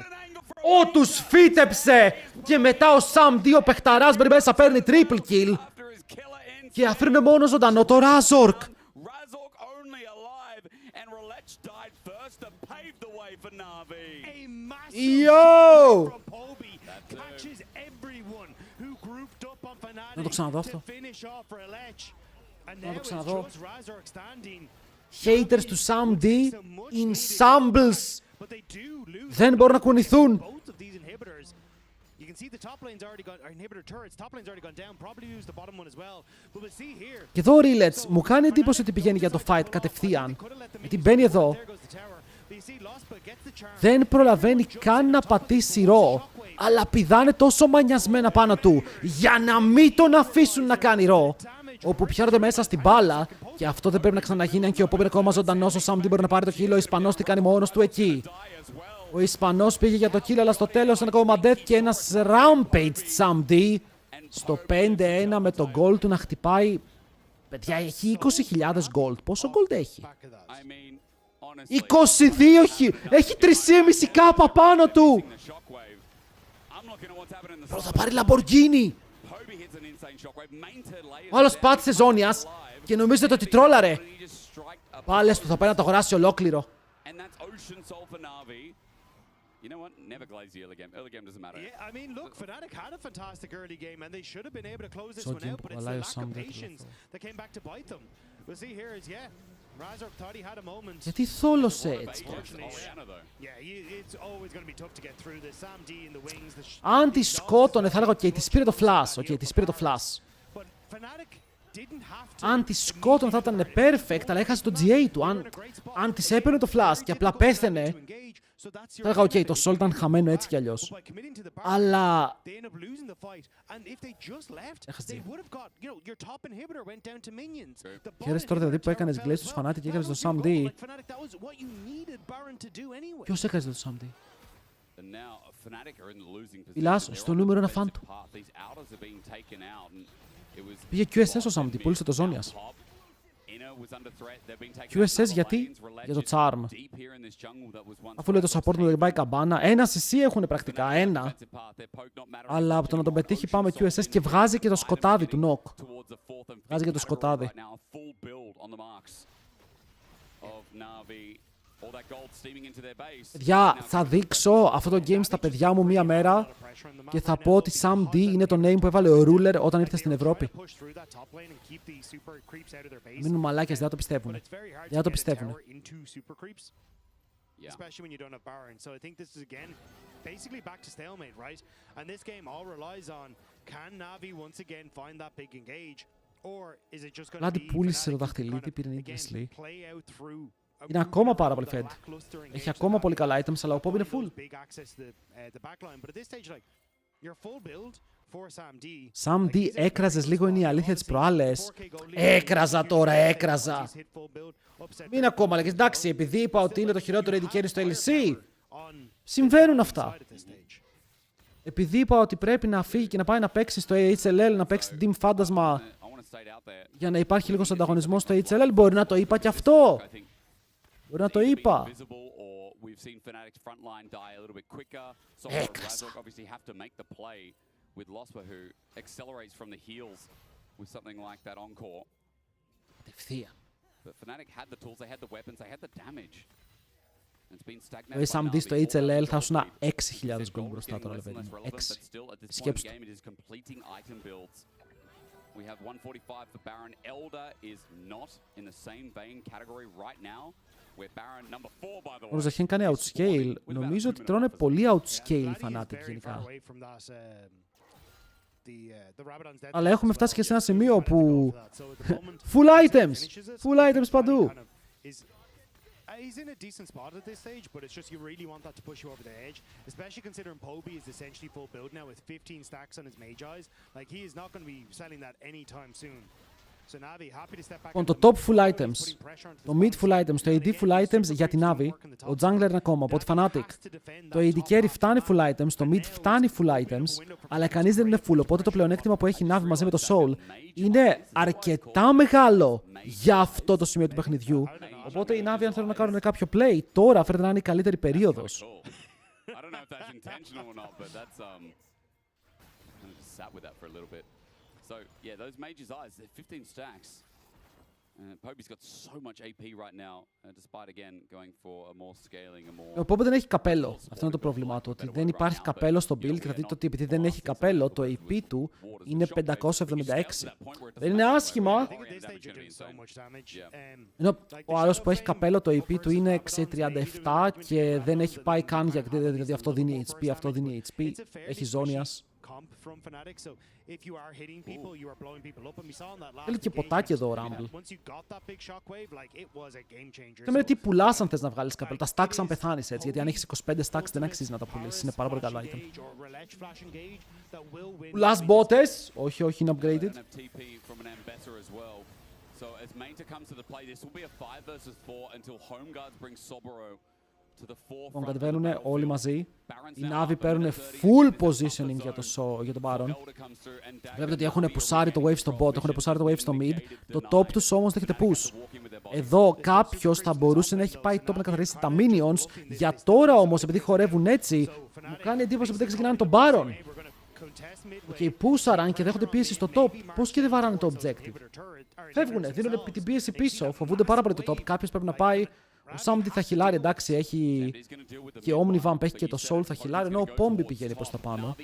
Τους φύτεψε και μετά ο Sam D, ο παιχταράς μέσα παίρνει triple kill και αφήνουμε μόνο ζωντανό το Razork. Yo! Να το ξαναδώ αυτό. Να το ξαναδώ. Haters του Sam D in shambles. Δεν μπορούν να κουνηθούν. You can see the top lane's already got inhibitor turrets. Top lane's already gone down. Probably use the bottom one as well. But we'll see here. Και εδώ ο Rillets μου κάνει εντύπωση ότι πηγαίνει για το fight κατευθείαν. Γιατί μπαίνει εδώ. Δεν προλαβαίνει καν να πατήσει ρο. Αλλά πηδάνε τόσο μανιασμένα πάνω του για να μην τον αφήσουν να κάνει ρο. Όπου πιάνονται μέσα στην μπάλα. Και αυτό δεν πρέπει να ξαναγίνει. Αν και ο Pop είναι ακόμα ζωντανός, ο Sam D μπορεί να πάρει το kill. Ο Ισπανός τι κάνει μόνος του εκεί. Ο Ισπανός πήγε για το kill, αλλά στο τέλος ένα ακόμα death και ένας rampage Sam D. Στο 5-1 με το gold του να χτυπάει. Παιδιά, έχει 20.000 gold. Πόσο gold έχει? 22! Έχει 3,5 κάπα πάνω του! Πρώτα πάρει Lamborghini! Ο άλλος πάτησε ζώνιας και νομίζετε ότι τρόλαρε. Πάλες του θα πάει να το αγοράσει ολόκληρο. You know what? Never glaze the early game. Early game doesn't matter. Yeah, I mean, look, Fnatic had a fantastic early game and they should have been able to close this one out, but it's the lack of patience that came back to bite them. We'll see here is, Razork thought he had a moment. Γιατί θόλωσε έτσι? Yeah, it's always going to be tough to get through this. Sam D in the wings. Αν τη σκότωνε θα έλεγα, οκ, τη πήρε το flash. Οκ, τη πήρε το flash. Αν τη σκότωνε θα ήταν perfect, αλλά έχασε το GA του. Αν της έπαιρνε το flash και απλά πέθαινε, θα έλεγα, οκ, το Sol ήταν χαμένο έτσι κι αλλιώς. Αλλά... έχασε. Χαίρεσαι τώρα δηλαδή που έκανες γκλές στους Fnatic και έκανες το Sam D. Ποιος έκανες το Sam D? Μιλάς στο νούμερο ένα φαν του. Πήγε QSS ο Sam D, πούλησε το Ζώνιας. QSS γιατί? Για το Charm. Αφού λέει το support να τον πάει καμπάνα. Ένα CC έχουν πρακτικά, ένα. Αλλά από το να τον πετύχει πάμε QSS και βγάζει και το σκοτάδι του Knock. Βγάζει και το σκοτάδι. Παιδιά, θα δείξω αυτό το game στα παιδιά μου μία μέρα και θα πω ότι Sam D είναι το name που έβαλε ο Ruler όταν ήρθε στην Ευρώπη. Μείνουν μαλάκες, δεν το πιστεύουν. Δεν το πιστεύουν. Especially when you don't have Baron. So I think this is again basically back to stalemate, right? And this game all relies on can Navi once again find that big engage or is it just going to be πούλησε το δαχτυλίδι, πήρε again play out through. Είναι ακόμα πάρα πολύ fed. Έχει ακόμα πολύ καλά items, αλλά ο Pop είναι full. Sam D, έκραζες λίγο, είναι η αλήθεια της προάλλες. Έκραζα τώρα, έκραζα. Μην ακόμα λέγες, εντάξει, επειδή είπα ότι είναι το χειρότερο AD carry στο LEC. Συμβαίνουν αυτά. Επειδή είπα ότι πρέπει να φύγει και να πάει να παίξει στο HLL, να παίξει την Team Φάντασμα για να υπάρχει λίγος ανταγωνισμός στο HLL, μπορεί να το είπα κι αυτό. Μπορεί να το είπα. Έκρασα. Κατευθείαν. Ο Sam D στο HLL θα ήσουν 6.000 gold μπροστά τώρα, παιδί μου. 6. Σκέψου το. We have 145 for Baron. Elder is not in the same vein category right now. Where Baron number 4 by the way. Ο Ζαχέν κάνει outscale. Νομίζω ότι τρώνε πολύ outscale οι Fnatic γενικά. Αλλά έχουμε φτάσει και σε ένα σημείο που full items! Full items παντού! He's in a decent spot at this stage, but it's just you really want that to push you over the edge, especially considering Poby is essentially full build now with 15 stacks on his mage eyes. Like he is not going to be selling that anytime soon. So Navi happy to step back. On το top full items, το mid full items, το AD full items για την Navi, ο jungler είναι ακόμα από τη Fnatic. Το AD carry φτάνει full items, το mid φτάνει full items, αλλά κανείς δεν είναι full, οπότε το πλεονέκτημα που έχει η Navi μαζί με το Soul είναι αρκετά μεγάλο για αυτό το σημείο του παιχνιδιού. Οπότε οι Navi αν θέλουν να κάνουν κάποιο play, τώρα φαίνεται να είναι η καλύτερη περίοδος. So, yeah, those mages eyes, they're 15 stacks. Ο Poby δεν έχει καπέλο. Αυτό είναι το πρόβλημά του. Ότι δεν υπάρχει καπέλο στο build και θα δείτε ότι επειδή δεν έχει καπέλο, το AP του είναι 576. Δεν είναι άσχημα. Ενώ ο άλλος που έχει καπέλο, το AP του είναι 637 και δεν έχει πάει καν γιατί δηλαδή αυτό δίνει HP, αυτό δίνει HP. Έχει ζώνιας. Θέλει και ποτάκι εδώ ο Rumble. Δεν με τι πουλάς αν θες να βγάλεις καπέλο. Τα stacks αν πεθάνεις έτσι, γιατί αν έχεις 25 stacks δεν αξίζει να τα πουλήσεις. Είναι πάρα πολύ καλά item. Πουλάς μπότες. Όχι, όχι, είναι upgraded. Λοιπόν, κατεβαίνουνε όλοι μαζί. Οι Navi παίρνουν full positioning για τον Baron. Βλέπετε ότι έχουν πουσάρει το wave στο bot, έχουν πουσάρει το wave στο mid. Το top τους όμως δέχεται push. Εδώ κάποιος θα μπορούσε να έχει πάει top να καθαρίσει τα minions. Για τώρα όμως, επειδή χορεύουν έτσι, μου κάνει εντύπωση ότι δεν ξεκινάνε τον Baron. Και πούσαραν και δέχονται πίεση στο top. Πώς και δεν βαράνε το objective. Φεύγουνε, δίνουν την πίεση πίσω. Φοβούνται πάρα πολύ το top. Κάποιος πρέπει να πάει. Ο Samdi θα χιλάρει, εντάξει, έχει και Omnivamp, έχει και το Soul θα χιλάρει, ενώ ο Poby πηγαίνει προς τα πάνω.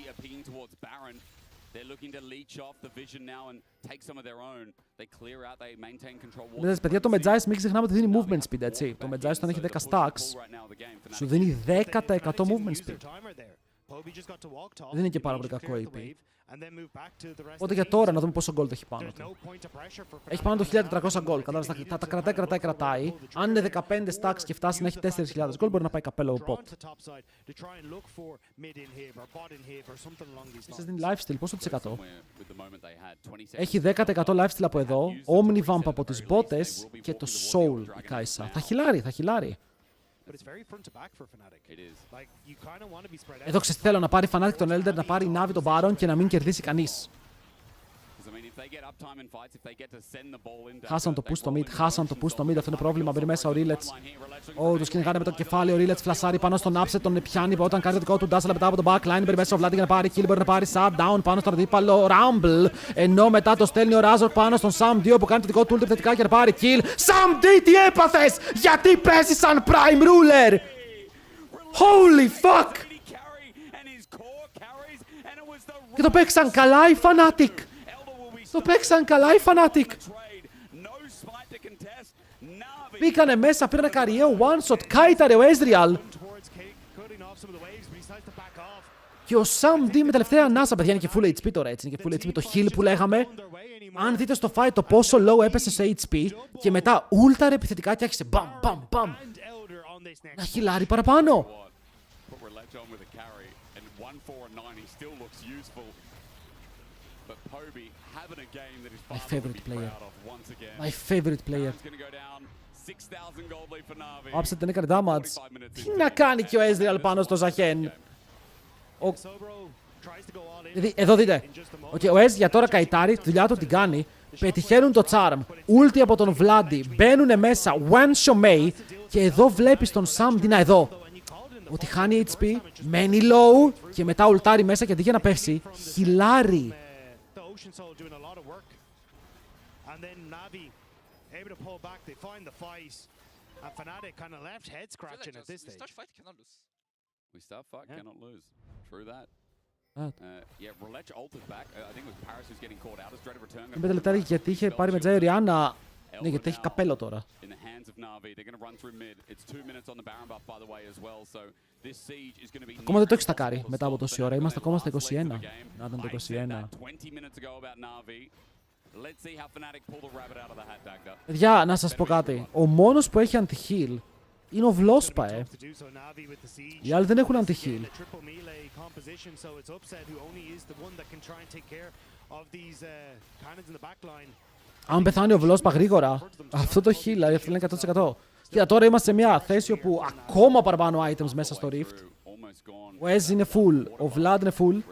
Δηλαδή, παιδιά, το Medjais μην ξεχνάμε ότι δίνει movement speed, έτσι. Το Medjais όταν έχει 10 stacks, σου δίνει 10% movement speed. Δεν είναι και πάρα πολύ κακό AP. Οπότε για τώρα να δούμε πόσο gold έχει πάνω του. Έχει πάνω το 1400 gold. Κατάλαβες, θα τα κρατάει. Αν είναι 15 stacks και φτάσει να έχει 4000 gold, μπορεί να πάει καπέλο από pot. Σας δίνει lifesteal, πόσο της 100. Έχει 10% lifesteal από εδώ, Omnivamp από τις μπότες και το Soul η Kai'Sa. Θα χιλάρει. Εδώ θέλω να πάρει Fnatic τον Elder, να πάρει Navi τον Baron και να μην κερδίσει κανείς. Χάσαν το push στο mid, αυτό είναι πρόβλημα. Μπαίνει μέσα ο Rillets. Τους κυνηγάνε με το κεφάλι. Ο Rillets φλασάρει πάνω στον upset, τον πιάνει όταν κάνει το δικό του dash, αλλά μετά από το backline. Μπαίνει μέσα ο Vlad για να πάρει kill, μπορεί να πάρει shutdown πάνω στον αντίπαλο Rumble. Ενώ μετά το στέλνει ο Razork πάνω στον Sam 2 που κάνει το δικό του επιθετικά για να πάρει kill. Sam D, τι έπαθες! Γιατί παίζεις σαν Prime Ruler! Holy fuck! Και το παίξαν καλά οι Fnatic! Το παίξαν καλά οι Fnatic! Μπήκανε μέσα, πήραν ένα καριαίο one shot, κάιταρε ο Ezreal. Και ο Sam D με τελευταία ανάσα, παιδιά, είναι και full HP τώρα, έτσι, είναι και full HP το heal που λέγαμε. Αν δείτε στο fight το πόσο low έπεσε σε HP και μετά ούλταρε επιθετικά και άρχισε μπαμ, μπαμ, μπαμ. Να χιλάρει παραπάνω. My favorite player. Ο Upset δεν έκανε damage. Τι να κάνει και ο Ezreal πάνω στο Zahen. Εδώ δείτε. Ο Ez για τώρα καητάρει, τη δουλειά του την κάνει. Πετυχαίνουν το Charm. Ulti από τον Vladi. Μπαίνουνε μέσα. One shot May. Και εδώ βλέπεις τον Sam Dina εδώ. Ότι χάνει HP. Μένει low. Και μετά ουλτάρει μέσα και αντί για να πέσει. Χιλάρει. And then Navi able to pull back, they find the fight. And Fnatic kind of left head scratching at this stage. We start fight, cannot lose. We start fight, cannot lose. True that. Yeah, Roulette ulted back. I think it was Paris who's getting caught out as Dread of Return. Δεν πέταλε γιατί είχε πάρει με Τζάι Ριάννα. Ναι, γιατί έχει καπέλο τώρα. Ακόμα δεν το έχει στακάρει μετά από τόση ώρα. Είμαστε ακόμα στα 21. Να ήταν το 21. Παιδιά, να σας πω κάτι. Ο μόνος που έχει anti-heal είναι ο Vlospa, Οι άλλοι δεν έχουν anti-heal. Αν πεθάνει ο Vlospa γρήγορα, αυτό το heal, αυτό είναι 100%. Και τώρα είμαστε σε μια θέση όπου ακόμα παραπάνω items μέσα στο Rift. Ο Ez είναι full, ο Vlad είναι full.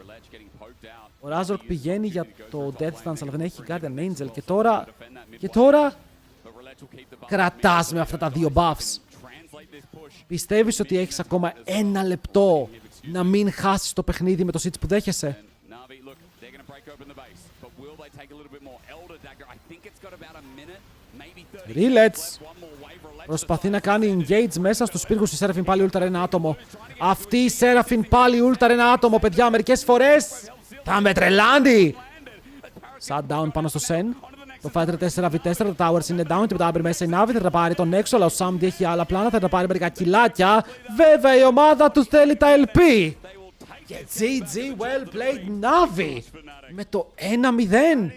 Ο Razork πηγαίνει για το Death Stance, αλλά δεν έχει Guardian Angel. Και τώρα κρατάς με αυτά τα δύο buffs. Πιστεύεις ότι έχεις ακόμα ένα λεπτό να μην χάσεις το παιχνίδι με το siege που δέχεσαι? Ρίλετς προσπαθεί να κάνει engage μέσα στους πύργους. Η Seraphine πάλι Ultra ένα άτομο. Αυτή η Seraphine πάλι Ultra ένα άτομο, παιδιά, μερικές φορές θα με τρελάνει. Shutdown πάνω στο Sen. Το Fighter 4v4, το Towers είναι down, την πετάμπρι μέσα η Navi, θα τα πάρει τον έξω, αλλά ο Samdi έχει άλλα πλάνα, θα τα πάρει μερικά κιλάκια. Βέβαια η ομάδα του θέλει τα LP. Και GG, well played Navi. Με το 1-0.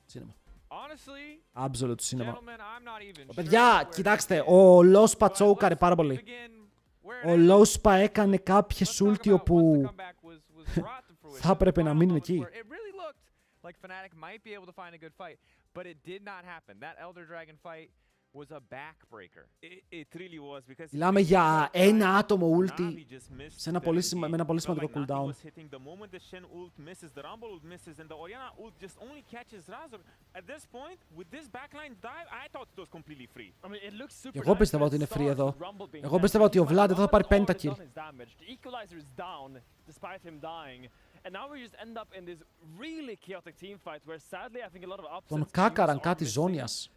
Σίνεμα. Absolute σίνεμα. Παιδιά, κοιτάξτε, ο Lospa τσόκαρε πάρα πολύ. Ο Lospa έκανε κάποιες ulti όπου θα έπρεπε να μείνει εκεί. Μιλάμε για ένα άτομο ulti με ένα πολύ σημαντικό cooldown. Εγώ πίστευα ότι είναι free εδώ. Εγώ πίστευα ότι ο Vlad εδώ θα πάρει pentakill. Τον κάκαραν κάτι ζώνιας.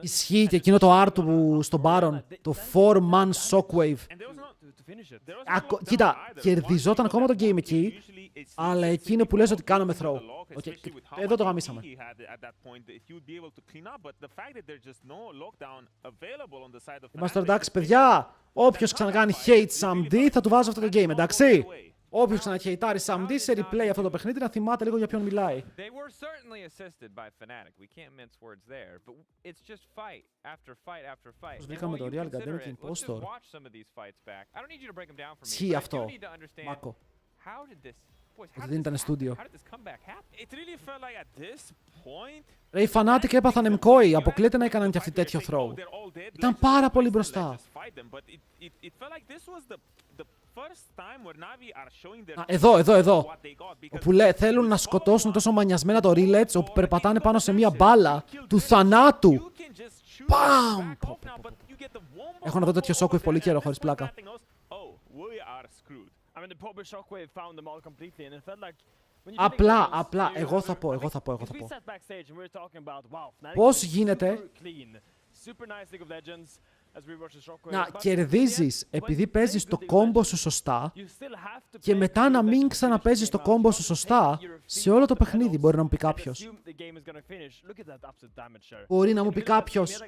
Ισχύει και εκείνο το R του στον Baron, το 4-man shockwave. Κοίτα, κερδιζόταν ακόμα το game εκεί, αλλά εκείνο που λες ότι κάναμε throw. Εδώ το γαμίσαμε. Είμαστε εντάξει, παιδιά. Όποιος ξανακάνει hate Samdi θα του βάζω αυτό το game, εντάξει. Όποιος ξαναχεϊτάρει Samdi σε replay αυτό το παιχνίδι να θυμάται λίγο για ποιον μιλάει. Πώς βρήκαμε το Real Garden και Impostor. Ισχύει αυτό, Μάκο. Ότι δεν ήταν στούντιο. Ρε, οι Fnatic έπαθαν MCOI. Αποκλείεται να έκαναν και αυτοί τέτοιο throw. Ήταν πάρα πολύ μπροστά. Εδώ. Όπου θέλουν να σκοτώσουν τόσο μανιασμένα το Rillets, όπου περπατάνε πάνω σε μια μπάλα του θανάτου. Παμ! Έχω να δω τέτοιο shockwave πολύ καιρό, χωρίς πλάκα. Απλά, εγώ θα πω. Πώς γίνεται να κερδίζεις επειδή παίζεις το κόμπο σου σωστά και μετά να μην ξαναπαίζεις το κόμπο σου σωστά σε όλο το παιχνίδι, μπορεί να μου πει κάποιος. Μπορεί να μου πει κάποιος.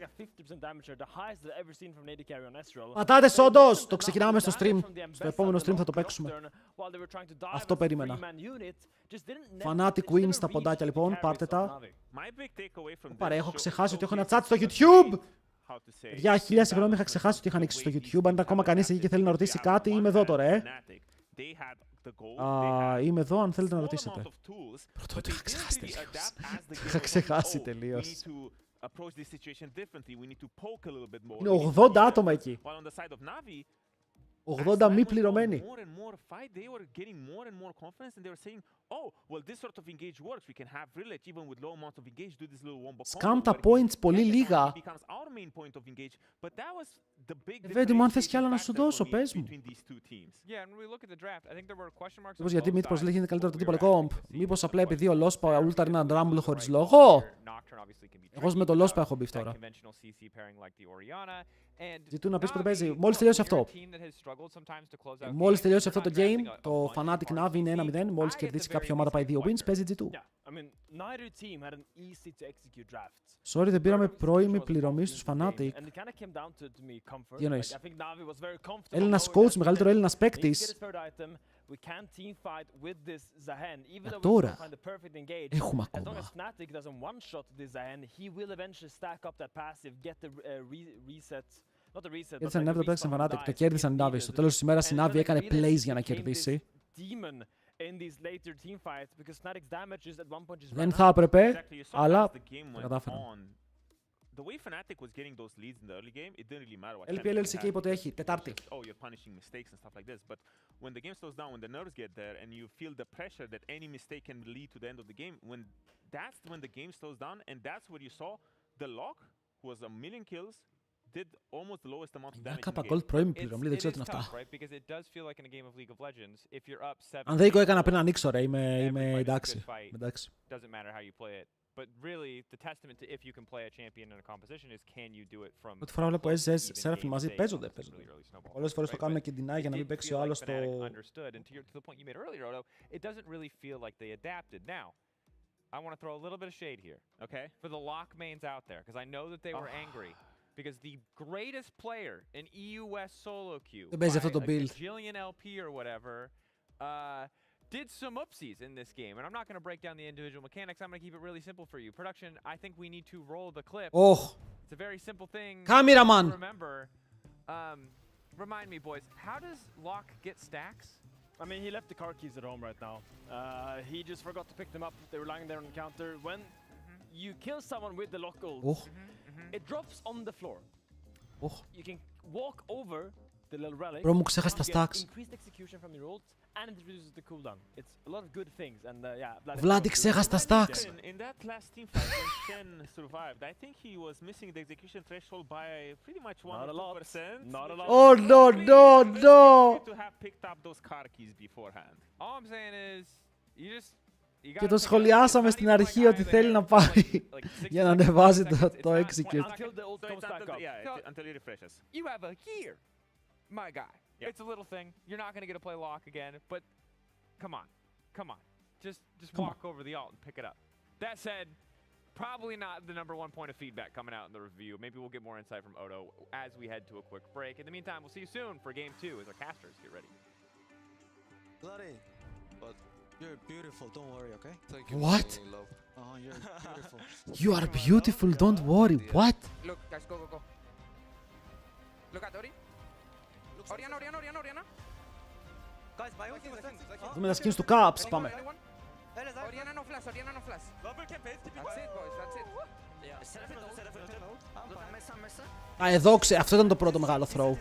Πατάτες όντως! Το ξεκινάμε στο stream. Στο επόμενο stream θα το παίξουμε. Αυτό περίμενα. Fnatic win στα ποντάκια λοιπόν, πάρτε τα. Έχω ξεχάσει ότι έχω ένα chat στο YouTube! Για 1000 συγγνώμη, είχα ξεχάσει ότι είχα ανοίξει στο YouTube. Αν είναι ακόμα κανείς εκεί και θέλει να ρωτήσει κάτι, είμαι εδώ τώρα, Είμαι εδώ αν θέλετε να ρωτήσετε. Πρώτο, το είχα ξεχάσει τελείως. Είναι 80 άτομα εκεί. 80 μη πληρωμένοι. Σκάμ τα points πολύ λίγα. Βέβαια, αν θες κι άλλα να σου δώσω, πες μου. Μήπως γιατί μήπως λέγεται καλύτερο το τίποτα κόμπ. Μήπως απλά επειδή ο Lospa Ultra είναι ένα Rumble χωρίς λόγο. Εγώ με το Lospa έχω μπει τώρα. Ζητούν να πεις πότε παίζει. Μόλις τελειώσει αυτό. Μόλις τελειώσει αυτό το game, το Fnatic Navi είναι 1-0. Μόλις κερδίσει κάποια ομάδα πάει 2 wins, παίζει G2. Sorry, δεν πήραμε πρώιμη πληρωμή στους Fnatic. Τι εννοείς? Έλληνας coach, μεγαλύτερο Έλληνας παίκτης. Τώρα έχουμε ακόμα. Κέρδισαν οι Navi το παίξαν Fnatic, το κέρδισαν οι Navi. Στο τέλος της ημέρας η Navi έκανε plays για να κερδίσει. Δεν θα έπρεπε, αλλά τα κατάφεραν. the way Fnatic was getting those leads in the early game, it didn't really matter what LPL LCK πότε έχει, Τετάρτη. Oh, you're punishing mistakes and stuff like this. But when the game slows down, when the nerves get there, and you feel the pressure that any mistake can lead to the end of the game, that's when the game slows down, and that's where you saw the Lock, who was 1 million kills, did almost the lowest amount of damage in the game. Gold πρώιμη πληρωμή, δεν ξέρω τι είναι αυτά. Αν δεν έκανα πριν να ανοίξω, ρε, είμαι εντάξει. Doesn't matter how you play it. But really, the testament to if you can play a champion in a composition is can you do it from. Πρώτη φορά βλέπω SSS Seraphim μαζί, παίζονται. Πολλές φορές το κάνουμε και deny για να μην παίξει ο άλλος το... Understood, and to the point you made earlier, Odo, it doesn't really feel like they adapted. Now, I want to throw a little bit of shade here, okay, for the Lock mains out there, because I know that they were angry. Because the greatest player in EU West solo queue, by a Jillian LP or whatever, did some oopsies in this game. And I'm not going to break down the individual mechanics. I'm going to keep it really simple for you. Production, I think we need to roll the clip. Oh. It's a very simple thing Cameraman. to remember. Remind me, boys, how does Lock get stacks? I mean, he left the car keys at home right now. He just forgot to pick them up. They were lying there on the counter. When you kill someone with the Lock ult, it drops on the floor. You can walk over the little relic. Bro, μου ξέχασε τα stacks. Increased execution from your ult, and it reduces the cooldown. It's a lot of good things, and yeah. Βλάντι, ξέχασε τα stacks. In that last team fight when Shen survived, I think he was missing the execution threshold by pretty much 1 or 2%. Not a lot. Oh no, no, no! To have picked up those car keys beforehand. All I'm saying is, you just. Και το σχολιάσαμε στην αρχή ότι θέλει να πάει για να ανεβάζει το execute. Until he refreshes. You have a gear, my guy. It's a little thing. You're not going to get to play Lock again, but come on. Just walk over the ult and pick it up. That said, probably not the #1 point of feedback coming out in the review. Maybe we'll get more insight from Odo as we head to a quick break. In the meantime, we'll see you soon for Game 2 as our casters get ready. Bloody. But you're beautiful, don't worry, okay? Thank you. What? Oh, you're beautiful. You are beautiful, don't worry. What? Look, guys, go. Look at Ori. Oriana. Guys, my ult was set. Δούμε τα skins του Caps, πάμε. Oriana no flash. That's it, boys, that's it. Α, εδώ αυτό ήταν το πρώτο μεγάλο throw.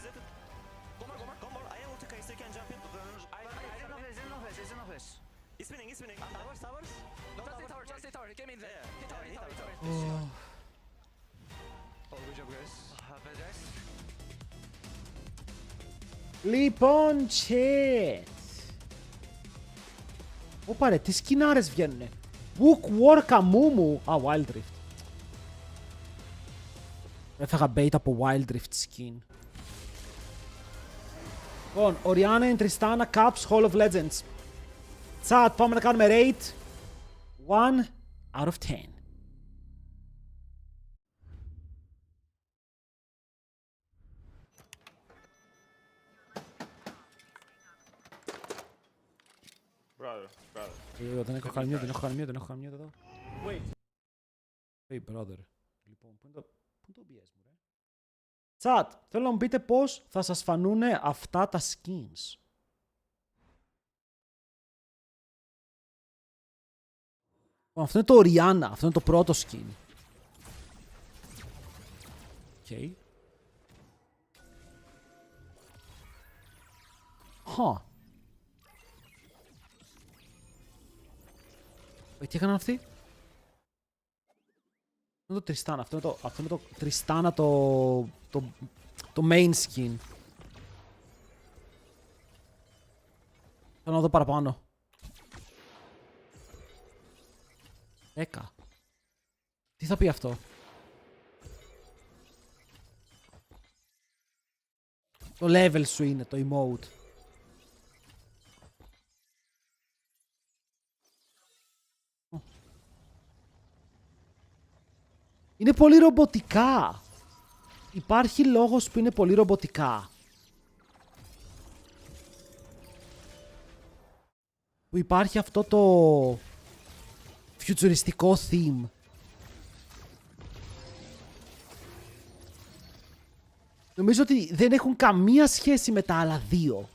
Λοιπόν, chat. Ωπα ρε, τι σκηνάρες βγαίνουνε. Book War Kamumu. Α, Wild Rift. Έφαγα bait από Wild Rift skin. Λοιπόν, Oriana, Tristana, Caps, Hall of Legends. Chat, πάμε να κάνουμε rate. 1 out of 10. Δεν έχω κάνει mute εδώ. Wait. Hey brother. Λοιπόν, πού είναι το OBS μου, ρε. Chat, θέλω να μου πείτε πώς θα σας φανούνε αυτά τα skins. Αυτό είναι το Oriana, αυτό είναι το πρώτο skin. Okay. Huh. Τι έκαναν αυτοί? Αυτό είναι το Tristana, αυτό είναι το Tristana το main skin. Θέλω να δω παραπάνω. 10. Τι θα πει αυτό? Το level σου είναι το emote. Είναι πολύ ρομποτικά. Υπάρχει λόγος που είναι πολύ ρομποτικά. Που υπάρχει αυτό το φιουτσουριστικό theme. Νομίζω ότι δεν έχουν καμία σχέση με τα άλλα δύο.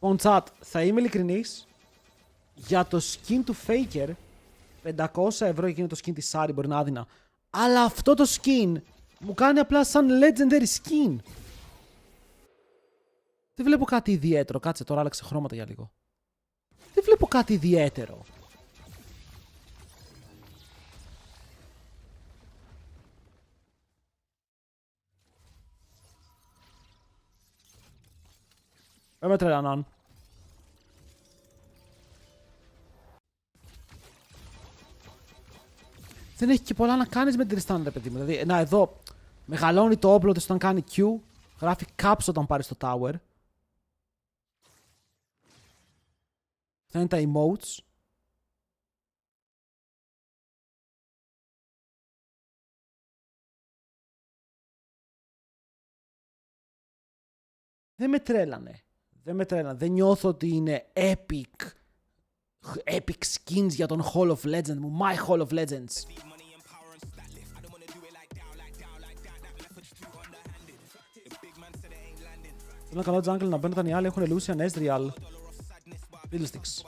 Λοιπόν, chat, θα είμαι ειλικρινής. Για το skin του Faker, 500 ευρώ εκείνο το skin της Sari μπορεί να άδινα. Αλλά αυτό το skin μου κάνει απλά σαν legendary skin. Δεν βλέπω κάτι ιδιαίτερο. Κάτσε, τώρα άλλαξε χρώματα για λίγο. Δεν βλέπω κάτι ιδιαίτερο. Δεν με τρελανάν. Δεν έχει και πολλά να κάνεις με την Tristana, ρε παιδί μου. Δηλαδή, να εδώ μεγαλώνει το όπλο της όταν κάνει Q. Γράφει caps όταν πάρει στο tower. Αυτά είναι τα emotes. Δεν με τρέλανε. Δεν νιώθω ότι είναι epic skins για τον Hall of Legends μου. My Hall of Legends. Ένα καλό jungle να μπαίνουν όταν οι άλλοι έχουν Lucian, Ezreal, Fiddlesticks.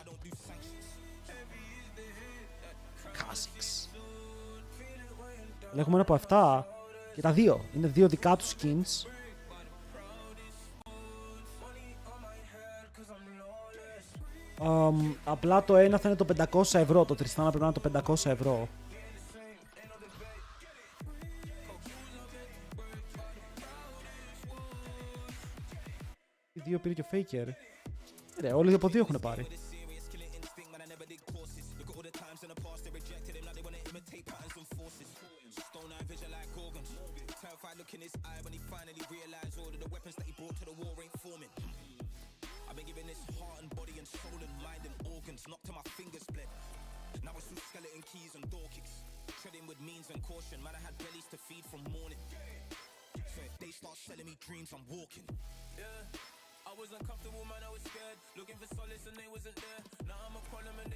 Kha'Zix. Έχουμε ένα από αυτά και τα δύο. Είναι δύο δικά του skins. Απλά το ένα θα είναι το 500 ευρώ. Το Tristana πρέπει να είναι το 500 ευρώ. Οι δύο πήρε και ο Faker. Ρε, όλοι από δύο έχουν πάρει.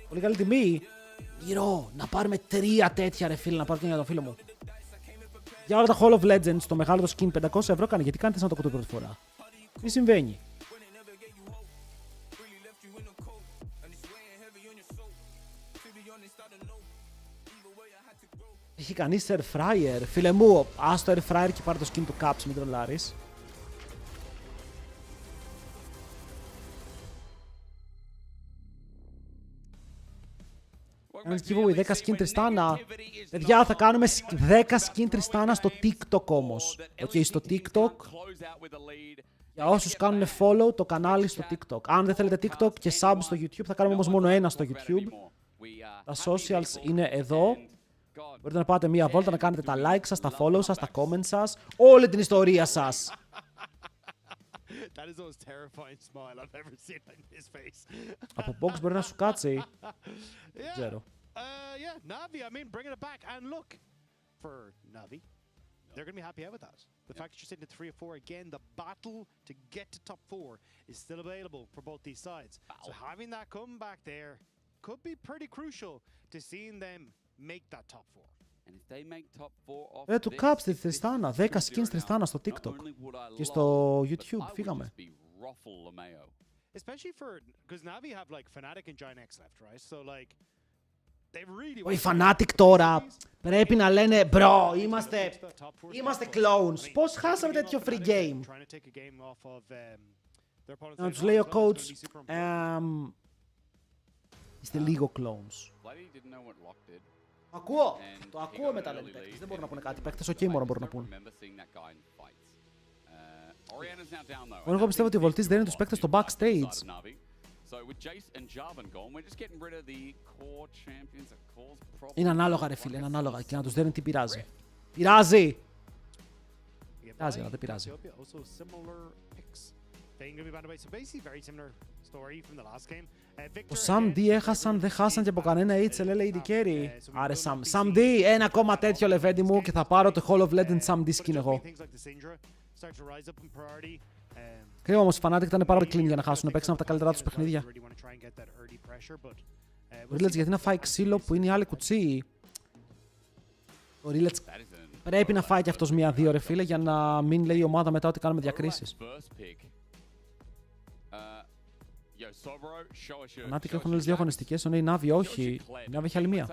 Πολύ καλή τιμή. Γύρω, να πάρουμε 3 τέτοια ρε φίλε, να πάρω και για τον φίλο μου. Για όλα τα Hall of Legends, το μεγάλο το skin 500 ευρώ κάνει, γιατί κάνετε σαν το κοντό πρώτη φορά. Τι συμβαίνει. Έχει κανείς air fryer. Φίλε μου, ας το air fryer και πάρε το skin του Caps, μην τρολάρεις. Κάνεις giveaway 10 skin Tristana. Παιδιά, θα κάνουμε 10 skin Tristana στο TikTok όμως. Ok, στο TikTok. Για όσους κάνουν follow το κανάλι στο TikTok. Αν δεν θέλετε TikTok και sub στο YouTube, θα κάνουμε όμως μόνο ένα στο YouTube. Τα socials είναι εδώ. Μπορείτε να πάτε μία βόλτα, να κάνετε τα like σας, τα follow σας, τα comment σας. Όλη την ιστορία σας. Από box μπορεί να σου κάτσει. Δεν ξέρω. Yeah, Navi, I mean, bringing it back. And look, for Navi, they're going to be happy out with that. The fact that you're sitting at 3 or 4, again, the battle to get to top 4 is still available for both these sides. So having that come back there could be pretty crucial to seeing them make that top 4. Ρε του Caps τη Tristana, 10 skins Tristana στο TikTok και στο YouTube, φύγαμε. Especially for, because Navi have like Fnatic and Giant X left, right? So like, they really. Οι Fnatic τώρα πρέπει να λένε bro, είμαστε clones. Πώς χάσαμε τέτοιο free game. Να τους λέει ο coach, είστε λίγο clones. Το ακούω μετά λένε παίκτες, δεν μπορούν να πούνε κάτι. Παίκτες ok μόνο μπορούν να πούνε. Εγώ πιστεύω ότι οι Voltis δεν είναι τους παίκτες στο backstage. Είναι ανάλογα ρε φίλε, είναι ανάλογα και να τους δένουν τι πειράζει. Πειράζει! Πειράζει, αλλά δεν πειράζει. Ο Sam D έχασαν, δεν χάσαν και από κανένα HLL AD Carry. Άρε Sam D, ένα ακόμα τέτοιο λεβέντι μου και θα πάρω το Hall of Legends Sam D skin εγώ. Κρίμα όμως οι Fnatic ήταν πάρα πολύ clean για να χάσουν, παίξαν από τα καλύτερά τους παιχνίδια. Ο Rillets γιατί να φάει ξύλο που είναι οι άλλοι κουτσί. Ο Rillets πρέπει να φάει κι αυτός 1-2 ρε φίλε για να μην λέει η ομάδα μετά ότι κάνουμε διακρίσεις. Fnatic έχουν όλες δύο αγωνιστικές, ενώ η Navi όχι. Η Navi έχει άλλη μία.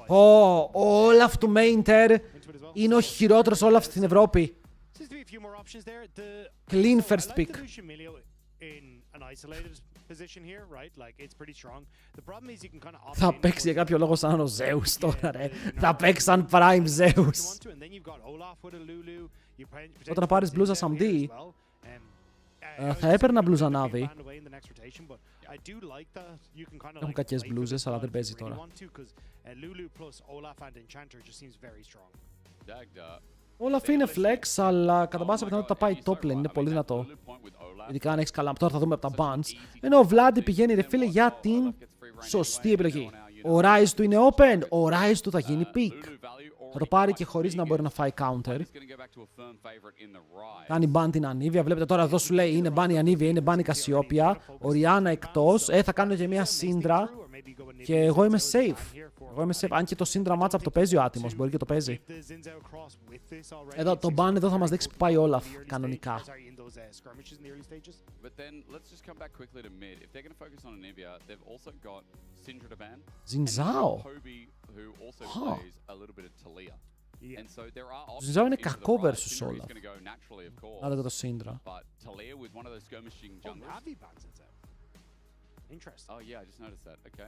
Ο Olaf του Mainter είναι ο χειρότερος Olaf στην Ευρώπη. Clean first pick. Θα παίξει για κάποιο λόγο σαν ο Zeus τώρα, ρε. Θα παίξει σαν Prime Zeus. Όταν πάρεις μπλούζα Samdi, θα έπαιρνα μπλούζα Navi. Έχουν κακές μπλούζες, αλλά δεν παίζει τώρα. Olaf είναι flex, αλλά κατά πάσα πιθανότητα πάει top lane, είναι πολύ δυνατό. Ειδικά αν έχεις καλά, τώρα θα δούμε από τα bans. Ενώ ο Vlad πηγαίνει, ρε φίλε, για την σωστή επιλογή. Ο Ryze του είναι open, ο Ryze του θα γίνει pick. Θα το πάρει και χωρίς να μπορεί να φάει counter. Κάνει ban την Anivia. Βλέπετε τώρα εδώ σου λέει είναι ban η Anivia, είναι ban η Cassiopeia. Ο Rihanna εκτός. Θα κάνω και μια Syndra. Και εγώ είμαι safe. Αν και το Syndra matchup το παίζει ο άτιμος, μπορεί και το παίζει. Εδώ το ban εδώ θα μας δείξει που πάει Olaf κανονικά. Ζινζάο. Το Ζινζάο είναι κακό versus Olaf. Άρα και το Syndra.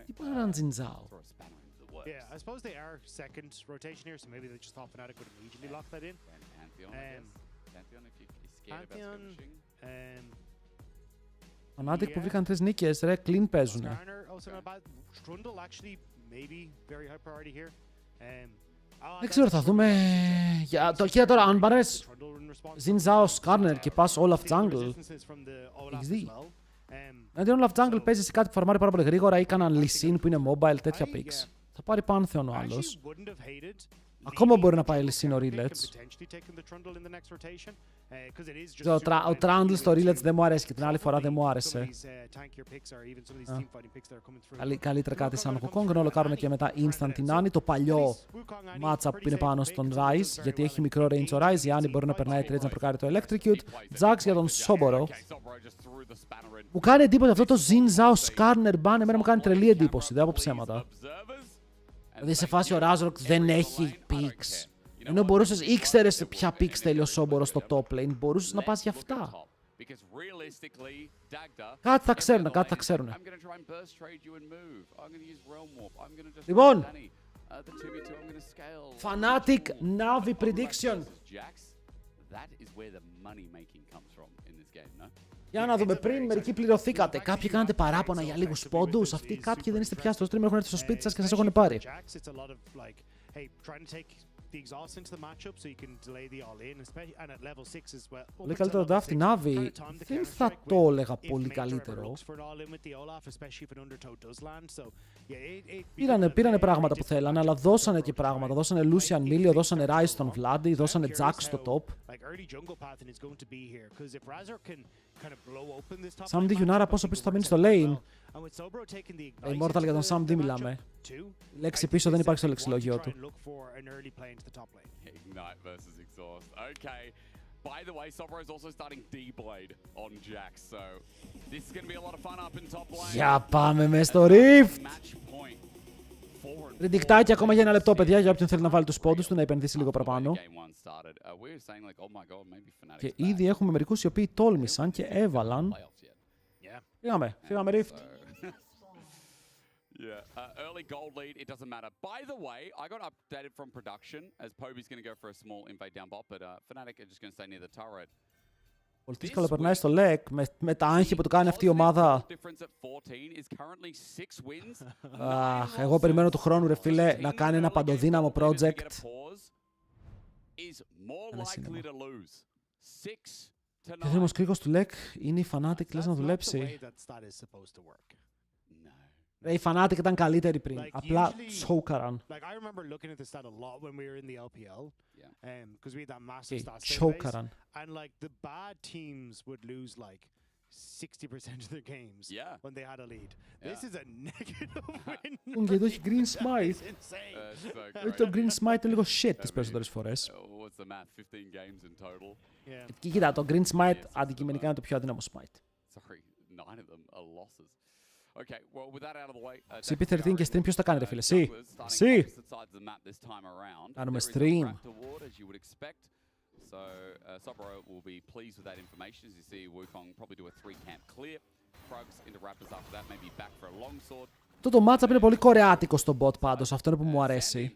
Τι πάει έναν Ζινζάο. Yeah, I suppose they are second rotation here, so maybe they just thought Fnatic would immediately lock that in. Pantheon, Fnatic που βρήκαν 3 νίκες, ρε, clean παίζουνε. Δεν ξέρω, θα δούμε... Κοίτα τώρα, αν πάρεις Ζινζάο Skarner και πας Olaf Jungle, έχεις δει. Δηλαδή Olaf Jungle παίζει σε κάτι που φαρμάρει πάρα πολύ γρήγορα ή κάναν Lee Sin που είναι mobile, τέτοια picks. Θα πάρει Pantheon ο άλλος. Ακόμα μπορεί να πάει Lee Sin ο Rillets. Ο Trundle στο Rillets δεν μου αρέσει και την άλλη φορά δεν μου άρεσε. Καλύτερα κάτι σαν Wukong, ενώ λοκάρουν και μετά instant την Annie. Το παλιό matchup που είναι πάνω στον Ryze, γιατί έχει μικρό range ο Ryze. Η Annie μπορεί να περνάει trades να προκάρει το Electrocute. Jax για τον Soboро. Μου κάνει εντύπωση αυτό το Xin Zhao Skarner ban, εμένα μου κάνει τρελή εντύπωση, δεν από ψέματα. Δηλαδή σε φάση ο Razork δεν έχει picks. Ενώ ήξερες ποια picks θέλει ο Soboro στο top lane, μπορούσες να πας για αυτά. Κάτι θα ξέρουν, Λοιπόν, Fnatic Navi prediction. Για να δούμε, πριν μερικοί πληρωθήκατε. Κάποιοι κάνατε παράπονα για λίγους πόντους. Αυτοί κάποιοι δεν είστε πια στο stream, έχουν έρθει στο σπίτι σας και σας έχουν πάρει. Πολύ καλύτερο draft η Navi. Δεν θα το έλεγα πολύ καλύτερο. Πήρανε πράγματα που θέλανε, αλλά δώσανε και πράγματα. Δώσανε Lucian Milio, δώσανε Ryze στον Vladi, δώσανε Jax στο top. Samdi Yunara πόσο πίσω θα μείνει στο lane. Immortal για τον Samdi μιλάμε. Λέξη πίσω δεν υπάρχει στο λεξιλόγιο του. By the way, Sobro is also starting D-Blade on Jax, so this is going to be a lot of fun up in top lane. Για πάμε μες στο Rift! Ριντικτάκι ακόμα για ένα λεπτό, παιδιά, για όποιον θέλει να βάλει τους πόντους του, να επενδύσει λίγο παραπάνω. Και ήδη έχουμε μερικούς οι οποίοι τόλμησαν και έβαλαν. Φύγαμε Rift. Yeah, early gold lead, it doesn't matter. By the way, I got updated from production as Poby's going to go for a small invade down bot, but Fnatic are just going to stay near the turret. Πολύ δύσκολο περνάει στο LEC με τα άγχη που του κάνει αυτή η ομάδα. Εγώ περιμένω του χρόνου, ρε φίλε, να κάνει ένα παντοδύναμο project. Και θέλει κρίκος του LEC είναι η Fnatic, λες να δουλέψει. Η Fnatic ήταν καλύτερη πριν. Απλά τσόκαραν. Τσόκαραν. 60% of their games when they had a lead. This is a negative win. Και εδώ έχει Green Smite. Το Green Smite είναι λίγο shit τις περισσότερες φορές. What's the math? 15 games in total. Και κοίτα, το Green Smite αντικειμενικά είναι το πιο αδύναμο Smite. CP13 και stream ποιος θα κάνει ρε φίλε, εσύ. Κάνουμε stream. So Sobro will be pleased with that information as you see Wukong probably do a 3-camp clear. Krugs into Raptors after that, maybe back for a longsword. Το matchup είναι πολύ κορεάτικο στο bot πάντως, αυτό είναι που μου αρέσει.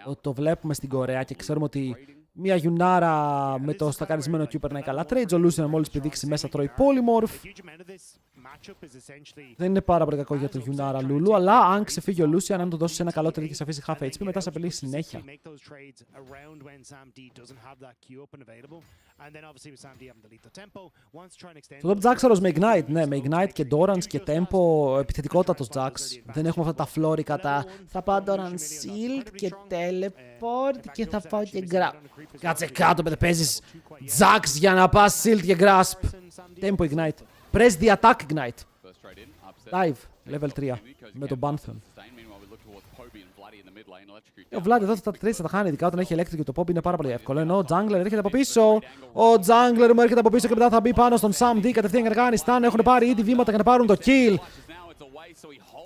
Ότι το βλέπουμε στην Κορέα και ξέρουμε ότι μια Γιουνάρα με το στακαρισμένο Q περνάει καλά. Trade ο Lucian μόλις πηδήξει μέσα τρώει Polymorph. Δεν είναι πάρα πολύ κακό για τον Γιουνάρα Λούλου, αλλά αν ξεφύγει ο Lucian, αν του δώσει ένα καλό trade και σε αφήσει half HP, μετά σε απειλεί συνέχεια. Το top Jaxaros με Ignite, ναι, με Ignite και Dorans και Tempo, επιθετικότατος Jax. Δεν έχουμε αυτά τα φλόρικα, θα πάω Doran Shield και Teleport και θα πάω και Grasp. Κάτσε κάτω, παιδί, παίζεις Jax για να πας Shield και Grasp. Tempo Ignite. Press the attack Ignite. Live, level 3, με τον Bantheon. Ο Vlad εδώ τα trades θα τα χάνει, ειδικά όταν έχει electric και το pop είναι πάρα πολύ εύκολο. Ενώ ο Jungler έρχεται από πίσω. Ο Jungler μου έρχεται από πίσω και μετά θα μπει πάνω στον Sam D. Κατευθείαν για να κάνει stun. Έχουν πάρει ήδη βήματα για να πάρουν το kill.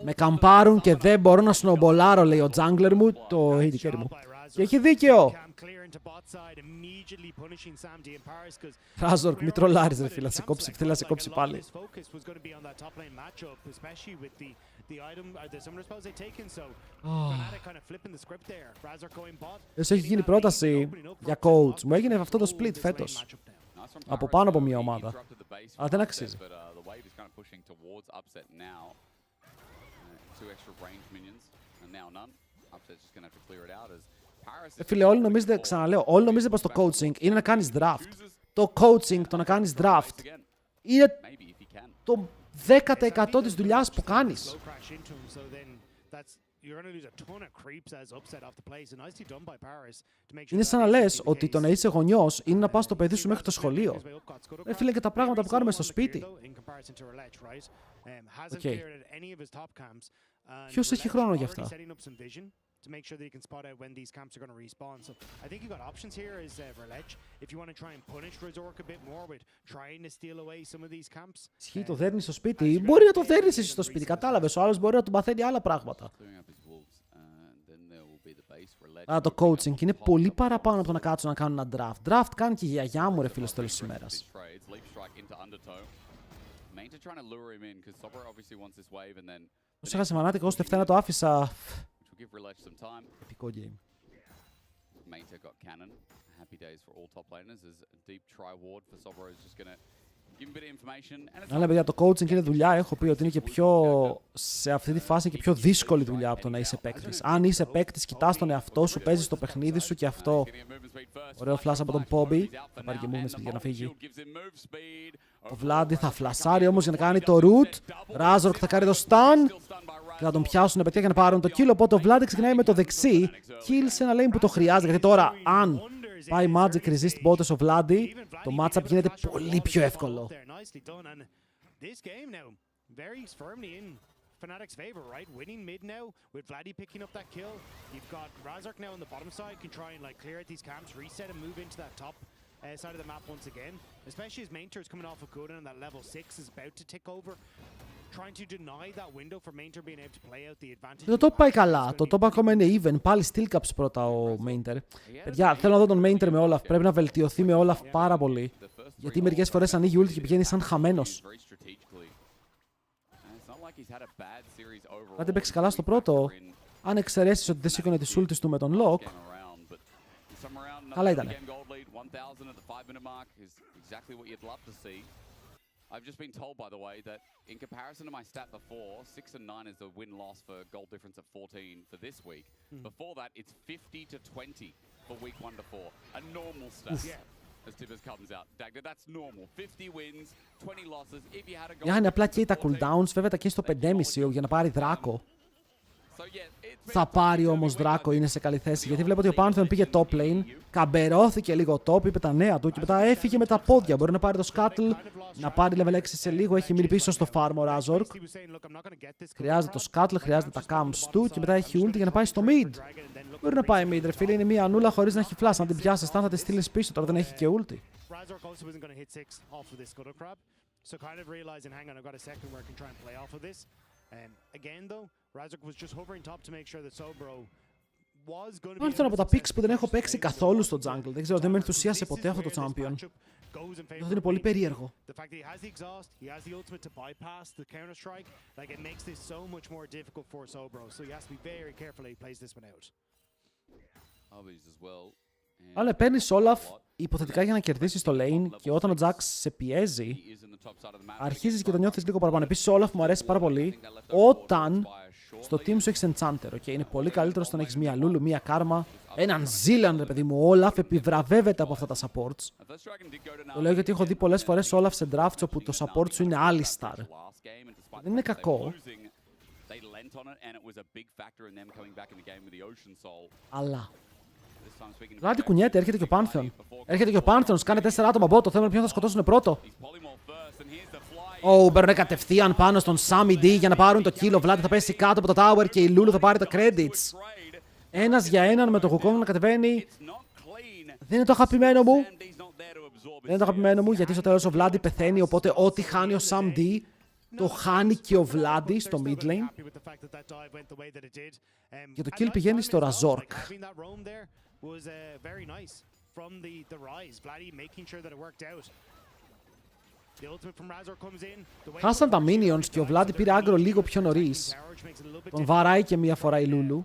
Με καμπάρουν και δεν μπορώ να σνομπολάρω, λέει ο Jungler μου, το AD carry μου. Και έχει δίκαιο. Razork, μη τρολάρεις ρε φίλε, θέλει να σε κόψει πάλι. Έσου έχει γίνει πρόταση για coach. Μου έγινε αυτό το split φέτος. Από πάνω από μια ομάδα. Αλλά δεν αξίζει. Φίλε, όλοι νομίζετε, ξαναλέω, όλοι νομίζετε πως το coaching είναι να κάνεις draft. Το coaching, το να κάνεις draft, είναι το 10% της δουλειάς που κάνεις. Είναι σαν να λες ότι το να είσαι γονιός είναι να πας το παιδί σου μέχρι το σχολείο. Φίλε, και τα πράγματα που κάνουμε στο σπίτι. Okay. Ποιος έχει χρόνο για αυτά? To make sure that you can spot out when these camps are going to respawn. So I think you got options here is Verlech. If you want to try and punish Razork a bit more with trying to steal away some of these camps. Ισχύει, το δέρνεις στο σπίτι. Μπορεί να το δέρνεις εσύ στο σπίτι, κατάλαβες. Ο άλλος μπορεί να του μαθαίνει άλλα πράγματα. Αλλά το coaching είναι πολύ παραπάνω από το να κάτσουν να κάνουν ένα draft. Draft κάνει και η γιαγιά μου ρε φίλε στο τέλος της ημέρας. Όσο έχασε μανάτικα, όσο τευτένα το άφησα. Επικό game. Αλλά παιδιά, το coaching είναι δουλειά. Έχω πει ότι είναι και πιο, σε αυτή τη φάση, και πιο δύσκολη δουλειά από το να είσαι παίκτης. Αν είσαι παίκτης, κοιτάς τον εαυτό σου, παίζεις το παιχνίδι σου και αυτό. Ωραίο flash από τον Poby. Θα πάρει και movement για να φύγει. Ο Vladi θα φλασάρει όμως για να κάνει το root. Razork θα κάνει το stun. Και θα τον πιάσουν παιδιά για να πάρουν το kill. Οπότε ο Vladi ξεκινάει με το δεξί. Kill σε ένα lane που το χρειάζεται. Γιατί τώρα, αν πάει Magic Resist bot ο Vladi, το matchup γίνεται πολύ πιο εύκολο. Fnatic's favor, right? Winning mid now with Vladi picking up that kill. You've got Razork now on the bottom side, can try and like clear out these camps, reset and move into that top side of the map once again. Especially as Mainter is coming off of Gooden and that level 6 is about to tick over. Trying to deny that window for Mainter being able to play out the advantage. Το top πάει καλά. Το top ακόμα είναι even. Πάλι steel caps πρώτα ο Mainter. Παιδιά, θέλω να δω τον Mainter με Olaf. Πρέπει να βελτιωθεί με Olaf πάρα πολύ. Γιατί μερικές φορές ανοίγει ult και πηγαίνει σαν χαμένος. Κάτι παίξει καλά στο πρώτο. Αν εξαιρέσεις ότι δεν σήκωνε τις ultis του με τον Lock. Καλά ήτανε. I've just been told, by the way, that in comparison to my stat before, 6 and 9 is the win-loss for goal difference of 14 for this week. Before that, it's 50 to 20 for week 1 to 4. A normal stat. As Tibbers comes out. Dagda, that's normal. 50 wins, 20 losses. If you had a goal... Γιάννη, απλά και τα cooldowns, βέβαια τα και στο 5,5 για να πάρει δράκο. Θα πάρει όμως δράκο, είναι σε καλή θέση. Γιατί βλέπω ότι ο Pantheon πήγε top lane, καμπερώθηκε λίγο top, είπε τα νέα του και μετά έφυγε με τα πόδια. Μπορεί να πάρει το Scuttle, να πάρει level 6 σε λίγο. Έχει μείνει πίσω στο farm ο Razork. Χρειάζεται το Scuttle, χρειάζεται τα camps του και μετά έχει ult για να πάει στο mid. Μπορεί να πάει mid, ρε φίλε, είναι μια ανούλα χωρίς να έχει flash. Αν την πιάσει, θα τη στείλει πίσω. Τώρα δεν έχει και ulti. So kind of realizing, hang on, I've got a second where I can try and play off of this. Again though, Razork was just hovering top to make sure that Sobro was going to be... Μάλιστα από τα picks που δεν έχω παίξει καθόλου στο jungle. Δεν ξέρω, δεν με ενθουσίασε ποτέ αυτό το champion. Αυτό είναι πολύ περίεργο. The fact that he has the exhaust, he has the ultimate to bypass the counter strike, like it makes this so much more difficult for Sobro. So he has to be very careful he plays this one out. Αλλά παίρνει Olaf υποθετικά για να κερδίσει το lane και όταν ο Jax σε πιέζει, αρχίζει και το νιώθει λίγο παραπάνω. Επίσης, ο Olaf μου αρέσει πάρα πολύ όταν στο team σου έχει Enchanter. Okay? Είναι πολύ καλύτερο όταν έχει μία Lulu, μία Karma, έναν Zilan, ρε παιδί μου. Ο Olaf επιβραβεύεται από αυτά τα supports. Το λέω γιατί έχω δει πολλές φορές Olaf σε drafts όπου το support σου είναι Alistar. Δεν είναι κακό. Αλλά. Βλάντι κουνιέται, έρχεται και ο Pantheon. Έρχεται και ο Pantheon, σκάνε 4 άτομα bot. Το θέμα είναι ποιον θα σκοτώσουν πρώτο. Μπαίνουν κατευθείαν πάνω στον Sammy D για να πάρουν το kill. Ο Vlad θα πέσει κάτω από το tower και η Lulu θα πάρει τα credits. Ένας για έναν με το Wukong να κατεβαίνει. Δεν είναι το αγαπημένο μου. Δεν είναι το αγαπημένο μου γιατί στο τέλος ο Vlad πεθαίνει. Οπότε ό,τι χάνει ο Sam D το χάνει και ο Vlad στο mid lane. Και το kill πηγαίνει στο Razork. Χάσαν τα minions και ο Vlad πήρε άγκρο λίγο πιο νωρίς. Τον βαράει και μία φορά η Lulu.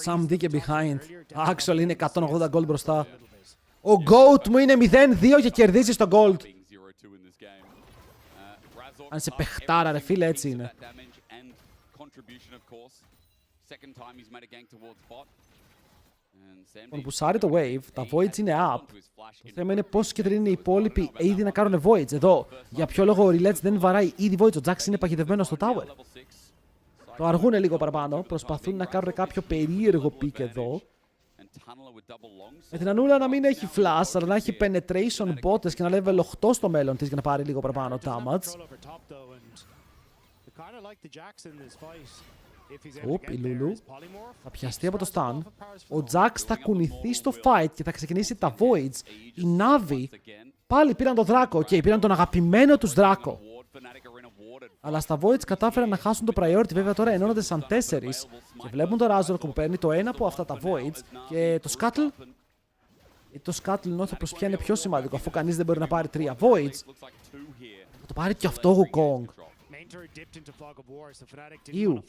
Sam D και behind. Actually είναι 180 gold μπροστά. Ο GOAT μου είναι 0-2 και κερδίζει στο gold. Αν σε παιχτάρα ρε φίλε, έτσι είναι. Όταν πουσάρει το wave, τα voids είναι up. Το θέμα είναι πόσο κεντροί είναι οι υπόλοιποι ήδη να κάνουν voids. Εδώ, για ποιο λόγο ο Rilets δεν βαράει ήδη voids. Ο Jax είναι παγιδευμένος στο tower. Το αργούνε λίγο παραπάνω. Προσπαθούν να κάνουν κάποιο περίεργο pick εδώ. Με την Ανούλα να μην έχει flash, αλλά να έχει penetration bots και να level 8 στο μέλλον της για να πάρει λίγο παραπάνω damage. Η Lulu θα πιαστεί από το stun. Ο Jax θα κουνηθεί στο fight και θα ξεκινήσει τα voids. Οι Navi πάλι πήραν τον Δράκο. Πήραν τον αγαπημένο τους Δράκο. Αλλά στα voids κατάφεραν να χάσουν το priority. Βέβαια τώρα ενώνονται σαν 4 και βλέπουν το Razork που παίρνει το ένα από αυτά τα voids και το Scuttle. Το Scuttle νιώθω πως πια είναι πιο σημαντικό αφού κανείς δεν μπορεί να πάρει 3 voids. Θα το πάρει και αυτό ο Wukong. Ew.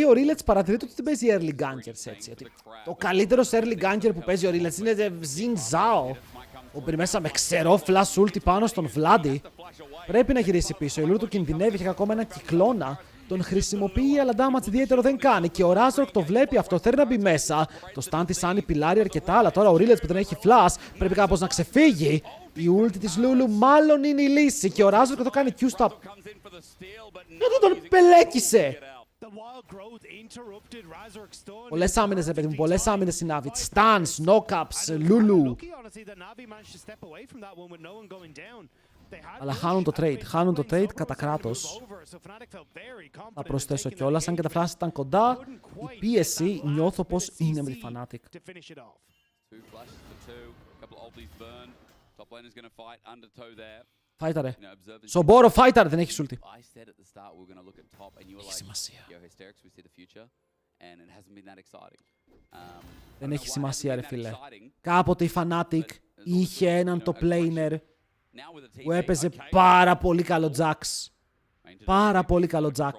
Ο Rilets παρατηρείται ότι δεν παίζει early gankers έτσι. Ο καλύτερος early ganker που παίζει ο Rilets είναι Xin Zhao. Ο μπει μέσα με ξερό flash ulti πάνω στον Vladi. Πρέπει να γυρίσει πίσω. Η Lulu του κινδυνεύει, έχει ακόμα ένα κυκλώνα. Τον χρησιμοποιεί, αλλά damage ιδιαίτερο δεν κάνει. Και ο Razork το βλέπει αυτό, θέλει να μπει μέσα. Το stun της Annie πιλάρει αρκετά, αλλά τώρα ο Rilets που δεν έχει flash πρέπει κάπως να ξεφύγει. Η ulti της Lulu μάλλον είναι η λύση. Και ο Razork εδώ κάνει Q-stop. Γιατί τον πελέκησε! Πολλές άμυνες, ρε παιδί μου, πολλές άμυνες η Navi. Stuns, knockups, Lulu. Αλλά χάνουν το trade κατά κράτος. Θα προσθέσω κιόλας, αν και τα flash ήταν κοντά, η πίεση νιώθω πως είναι με τη Fnatic. Φάιταρε. Σομπόρο, φάιταρε, δεν έχει ulti. Έχει σημασία. Δεν έχει σημασία ρε φίλε. Κάποτε η Fnatic είχε έναν top laner που έπαιζε πάρα πολύ καλό Jax. Πάρα πολύ καλό Jax.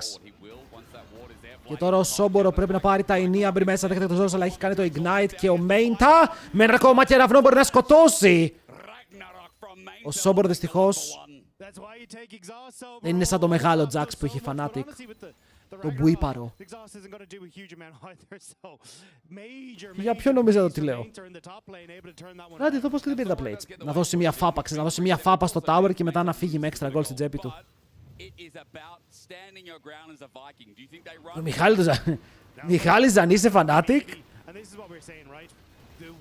Και τώρα ο Σόμπορο πρέπει να πάρει τα ενία μπρι μέσα, δέχεται το ζόρος, αλλά έχει κάνει το ignite και ο Μέιντα με ένα ακόμα κεραυνό μπορεί να σκοτώσει. Ο Σόμπορο δυστυχώς δεν είναι σαν το μεγάλο Jax που είχε η Fnatic. Το μπουίπαρο. Για ποιο νομίζετε ότι λέω? Άντε εδώ πώς και δεν πήρε τα plates. Να δώσει μια φάπα, να δώσει μια φάπα στο tower και μετά να φύγει με extra gold στην τσέπη του. It is about standing your ground as a Viking. Do you think they Ο run? Μιχάλης Ζανής σε fanatic. And this is what we're saying, right?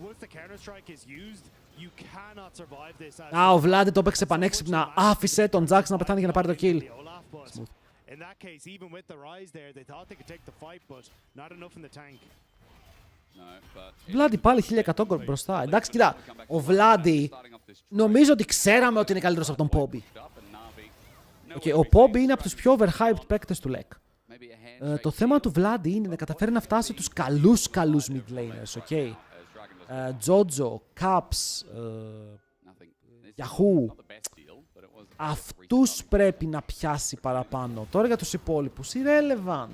Once the counter strike is used, you cannot survive this. Α, ο Βλάντι το έπαιξε πανέξυπνα. Άφησε τον Jax να πεθάνει για να πάρει το kill. In that case, even with the rise there, they thought they could take the fight, but not enough in the tank. Βλάντι πάλι 1100 μπροστά. Εντάξει, κοίτα, ο Βλάντι νομίζω ότι ξέραμε ότι είναι καλύτερος από τον Πόμπι. Okay, ο Πόμπι είναι από τους πιο overhyped παίκτες του LEC. Το θέμα του Βλάντι είναι να καταφέρει να φτάσει τους καλούς mid laners, okay. Τζότζο, Caps, Yahoo. Αυτούς πρέπει να πιάσει παραπάνω. Τώρα για τους υπόλοιπους, irrelevant.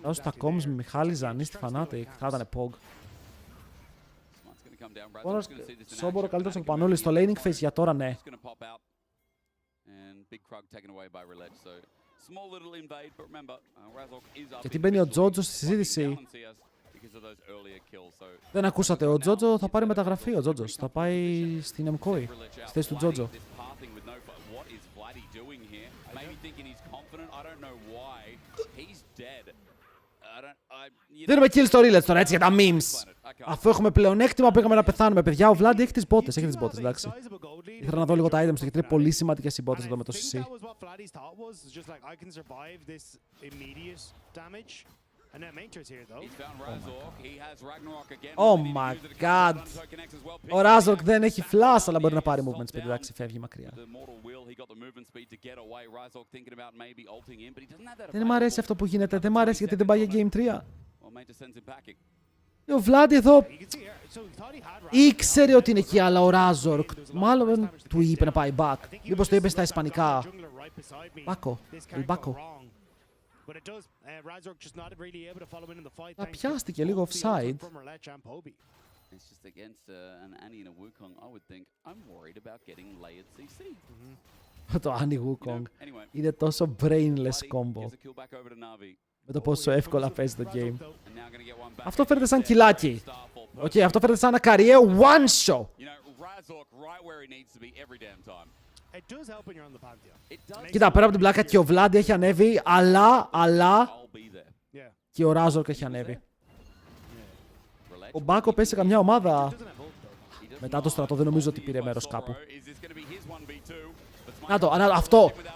Όσο τα comms με Μιχάλη Ζανή στη Fnatic, θα ήταν Pog. Σόμπορο καλύτερος από Πανόλη στο laning phase για τώρα, ναι. Γιατί μπαίνει ο Τζότζο στη συζήτηση. Δεν ακούσατε, ο Τζότζο θα πάρει μεταγραφή, ο Τζότζος. Θα πάει στην MCOI, στη θέση του Τζότζο. Δίνουμε kill στο Relets τώρα, έτσι, για τα memes. Αφού έχουμε πλεονέκτημα, πήγαμε να πεθάνουμε. Παιδιά, ο Vlad έχει τις μπότες, εντάξει. Ήθελα να δω λίγο τα items, γιατί είναι πολύ σημαντικές οι μπότες εδώ με το CC. Oh my god. Ο Razork δεν έχει flash, αλλά μπορεί να πάρει movement speed, εντάξει, φεύγει μακριά. Δεν μ' αρέσει αυτό που γίνεται, δεν μ' αρέσει γιατί δεν πάει για Game 3. Ο Vlad εδώ ήξερε ότι είναι εκεί, αλλά ο Razork μάλλον του είπε να πάει back. Μήπως το είπε στα ισπανικά. Μπάκο, Μπάκο. Πιάστηκε λίγο offside. Το Annie Wukong είναι τόσο brainless combo. Με το πόσο εύκολα παίζει το game. Αυτό φαίνεται σαν κιλάκι. Okay, αυτό φαίνεται σαν ένα career one shot. Κοίτα, πέρα από την πλάκα και ο Vlad έχει ανέβει, αλλά και ο Razork έχει ανέβει. Ο Μπάκο παίζει σε καμιά ομάδα. Μετά το στρατό δεν νομίζω ότι πήρε μέρος κάπου. Να το,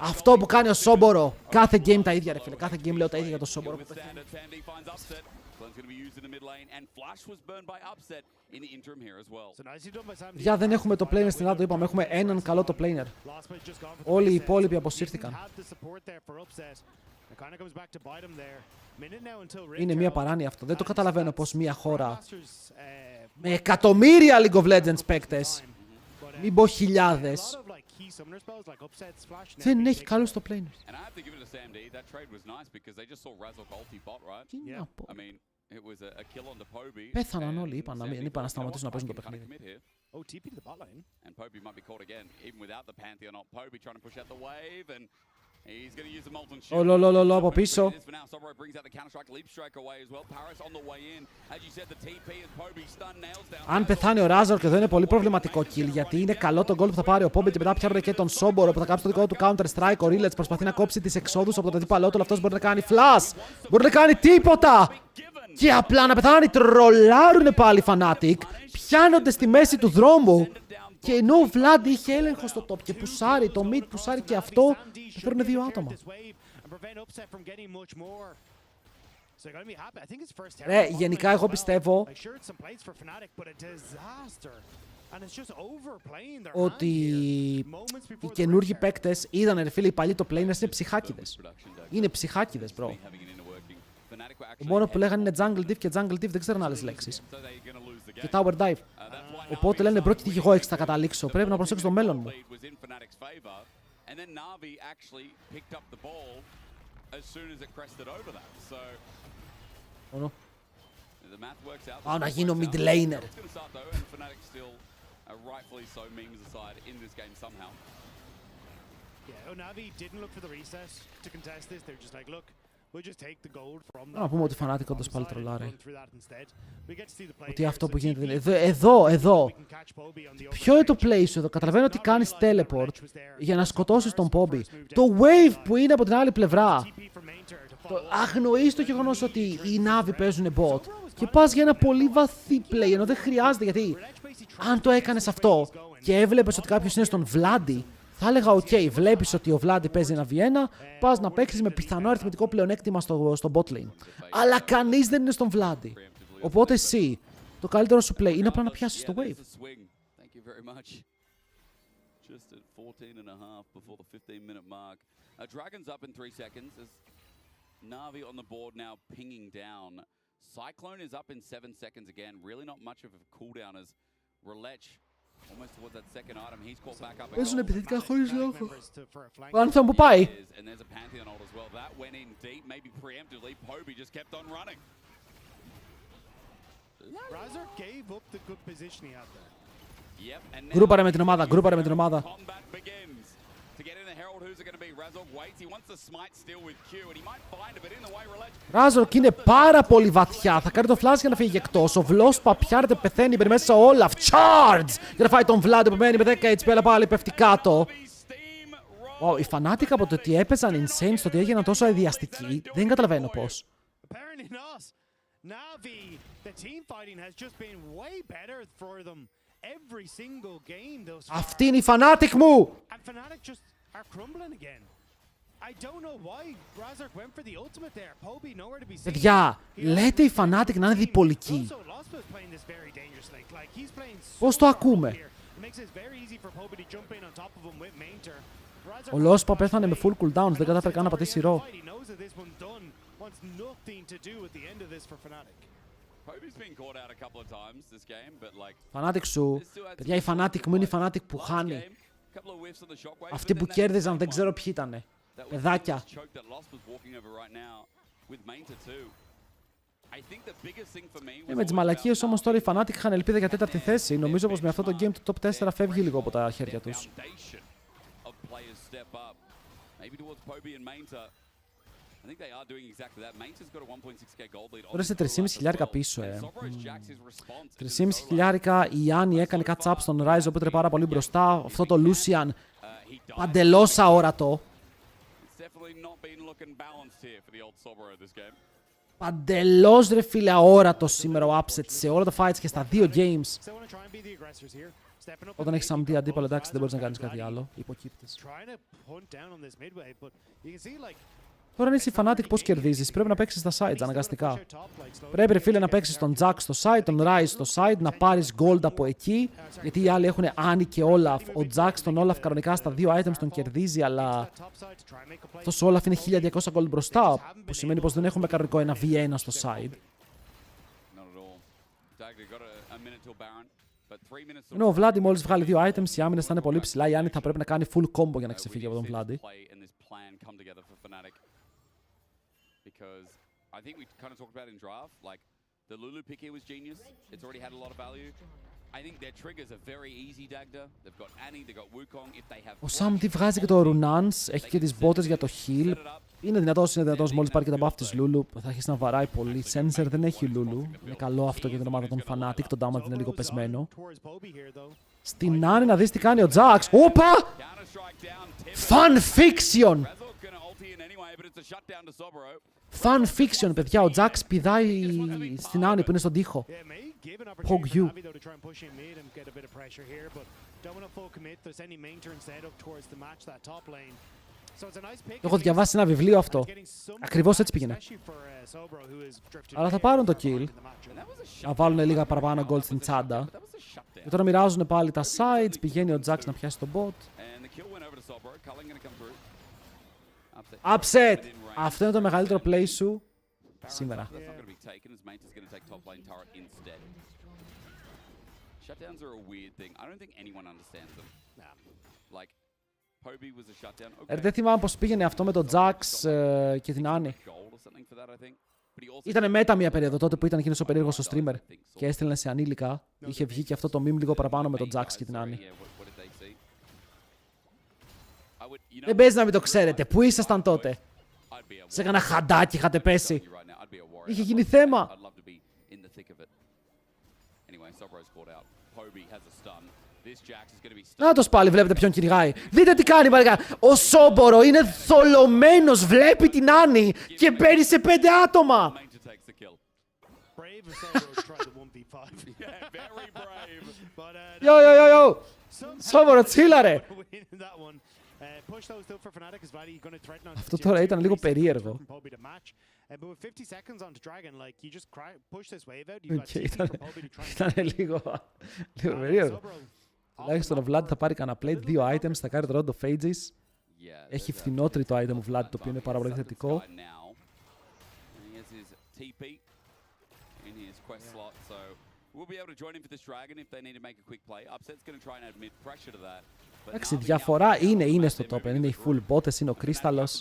αυτό που κάνει ο Σόμπορο. Κάθε game τα ίδια, ρε φίλε. Κάθε game λέω τα ίδια για το Σόμπορο. Για δεν έχουμε το planer στην Ελλάδα, το είπαμε. Έχουμε έναν καλό το planer. Όλοι οι υπόλοιποι αποσύρθηκαν. Είναι μια παράνοια αυτό. Δεν το καταλαβαίνω πως μια χώρα με εκατομμύρια League of Legends παίκτες, μην πω χιλιάδες, δεν έχει καλούς στο planer. Τι να πω. Πέθαναν όλοι, είπαν να σταματήσουν να παίζουν το παιχνίδι. Ολολολολο από πίσω. Αν πεθάνει ο Razork και δεν είναι πολύ προβληματικό kill, γιατί είναι καλό το goal που θα πάρει ο Poby και μετά πιάνονται και τον Σόμπορο που θα κάψει το δικό του counter strike. Ο Relets προσπαθεί να κόψει τις εξόδους από τον αντίπαλό του, αλλά αυτός μπορεί να κάνει flash. Μπορεί να κάνει τίποτα. Και απλά να πεθάνει, τρολάρουνε πάλι Fnatic, πιάνονται στη μέση του δρόμου. Και ενώ ο Vlad είχε έλεγχο στο top και πουσάρει, το mid πουσάρει και αυτό, θα φέρουν δύο άτομα. Ρε, γενικά εγώ πιστεύω ότι οι καινούργοι παίκτες είδαν, ρε φίλε, οι παλιοί το planers είναι ψυχάκιδες. Είναι ψυχάκιδες, bro. Το μόνο που λέγανε είναι jungle div και jungle div, δεν ξέρουν άλλες λέξεις. Και tower dive. Οπότε λένε πρώτη τι εγώ έξι θα καταλήξω. Πρέπει να προσέξω το μέλλον μου. Πάω να γίνω mid laner. Να πούμε ότι Fnatic όντως πάλι τρολάρει. Ότι αυτό που γίνεται γίνεται. Εδώ. Ποιο είναι το play σου εδώ? Καταλαβαίνω ότι κάνεις teleport για να σκοτώσεις τον Poby. Το wave που είναι από την άλλη πλευρά. Αγνοείς το γεγονός ότι οι Navi παίζουν bot. Και πας για ένα πολύ βαθύ play, ενώ δεν χρειάζεται, γιατί αν το έκανες αυτό και έβλεπες ότι κάποιος είναι στον Vladi, θα έλεγα OK, βλέπεις ότι ο Vladi παίζει ένα V1, πας να παίξεις με πιθανό αριθμητικό πλεονέκτημα στο bot lane. Αλλά κανείς δεν είναι στον Vladi. Οπότε εσύ, το καλύτερο σου play είναι απλά να πιάσεις το wave. Na'Vi on the board now pinging down. Cyclone is up in 7 seconds again. Really not much of a cooldown as Relech almost towards that second item. He's caught back up. Παίζουν επιθετικά χωρίς λόγο. Ο Anthem που πάει. And there's a Pantheon ult as well. That went in deep, maybe preemptively. Poby just kept on running. Razor gave up the good position he had there. Yep, and now Γκρούπαρε με την ομάδα, γκρούπαρε με την ομάδα. combat begins. To get in the Herald, who's it going to be? Razor waits. He wants the smite still with Q, and he might find it, but in the way Relech. Razor είναι πάρα πολύ βαθιά. Θα κάνει το flash για να φύγει εκτός. Ο Βλός παπιάρεται, πεθαίνει, μπαίνει μέσα ο Olaf. Charge! Για να φάει τον Vlad που μένει με 10 HP, αλλά πάλι πέφτει κάτω. Wow, οι Fnatic από το ότι έπαιζαν insane στο ότι έγιναν τόσο αειδιαστικοί, δεν καταλαβαίνω πώς. Apparently not. Na'Vi, the team fighting has just been way better for them every single game thus far. Αυτή είναι η Fnatic μου! And Fnatic just are crumbling again. I don't know why Razor went for the ultimate there. Poby nowhere to be seen. Παιδιά, λέτε η Fnatic να είναι διπολική. Also, Lospo is playing this very dangerously. Like he's playing so Πώς το ακούμε? here. It makes it very easy for Poby to jump in on top of him with Mainter. Ο Lospa πέθανε με full cooldown, δεν κατάφερε καν να πατήσει ρο. He knows that this one's done. Wants nothing to do with the end of this for Fnatic. Poby's been caught out a couple of times this game, but like Fnatic σου. Παιδιά, η Fnatic μου είναι η Fnatic που χάνει. couple of whiffs on the shockwave. Αυτοί που κέρδιζαν δεν ξέρω ποιοι ήτανε. Παιδάκια. Με τις μαλακίες όμως τώρα οι Fnatic είχαν ελπίδα για τέταρτη θέση. Νομίζω πως με αυτό το game το top 4 φεύγει λίγο από τα χέρια τους. Τώρα είσαι 3.500 πίσω, 3.500. Η Άννη έκανε catch-up στον Ryze, οπότε είναι πάρα πολύ μπροστά. Αυτό το Lucian παντελώς αόρατο. Παντελώς ρε φίλε αόρατο σήμερα ο Upset σε όλα τα fights και στα δύο games. Όταν έχεις αμυντή αντίπαλο, εντάξει, δεν μπορείς να κάνεις κάτι άλλο. Υποκύπτεις. Τώρα αν είσαι Fnatic πώς κερδίζεις? Πρέπει να παίξεις στα sides αναγκαστικά. Πρέπει ρε φίλε να παίξεις τον Jack στο side, τον Ryze στο side, να πάρεις gold από εκεί. Γιατί οι άλλοι έχουν Annie και Olaf. Ο Jack στον Olaf κανονικά στα δύο items τον κερδίζει, αλλά αυτός ο Olaf είναι 1200 gold μπροστά, που σημαίνει πως δεν έχουμε κανονικό ένα V1 στο side. Ενώ ο Vladi μόλις βγάλει δύο items, οι άμυνες θα είναι πολύ ψηλά. Η Annie θα πρέπει να κάνει full combo για να ξεφύγει από τον Vladi. Because I think we kind of talked about in draft, like the Lulu pick here was genius. It's already had a lot of value. I think their triggers are very easy, Dagda. They've got Annie, they've got Wukong. If they have. Ο Sam τι βγάζει και το Runans, έχει και τις μπότες για το heal. Είναι δυνατός μόλις πάρει και τα buff της Lulu. Θα αρχίσει να βαράει πολύ. Sensor δεν έχει Lulu. Είναι καλό αυτό για την ομάδα των Fnatic. Το damage είναι λίγο πεσμένο. Στην Annie να δεις τι κάνει ο Jax. Όπα! Fun fiction! Fun fiction, παιδιά. Ο Jax πηδάει στην Annie που είναι στον τοίχο. Pog you. Έχω διαβάσει ένα βιβλίο αυτό. Ακριβώς έτσι πήγαινε. Αλλά θα πάρουν το kill. Να βάλουν λίγα παραπάνω gold στην τσάντα. Και τώρα μοιράζουν πάλι τα sides. Πηγαίνει ο Jax να πιάσει τον bot. Upset! Αυτό είναι το μεγαλύτερο play σου σήμερα. Δεν θυμάμαι πως πήγαινε αυτό με τον Jax και την Annie. Ήτανε μέτα μια περίοδο τότε που ήταν εκείνος ο περίεργος στο streamer και έστελνε σε ανήλικα. Είχε βγει και αυτό το meme λίγο παραπάνω με τον Jax και την Annie. Δεν παίζει να μην το ξέρετε. Πού ήσασταν τότε? Σε έκανα χαντάκι, είχατε πέσει. Είχε γίνει θέμα. Νάτος πάλι, βλέπετε ποιον κυνηγάει. Δείτε τι κάνει, μαλάκα. Ο Σόμπορο είναι θολωμένος, βλέπει την Άννη και μπαίνει σε 5 άτομα. Yo. Σόμπορο, τσίλα ρε. Αυτό τώρα ήταν λίγο περίεργο. Ήταν λίγο περίεργο. Τουλάχιστον ο Vlad θα πάρει κανένα plate, 2 items, θα κάνει το round of ages. Έχει φθηνότερη το item ο Vlad, το οποίο είναι πάρα πολύ θετικό. Εντάξει, διαφορά είναι στο top, είναι οι full bots, είναι ο Κρίσταλος.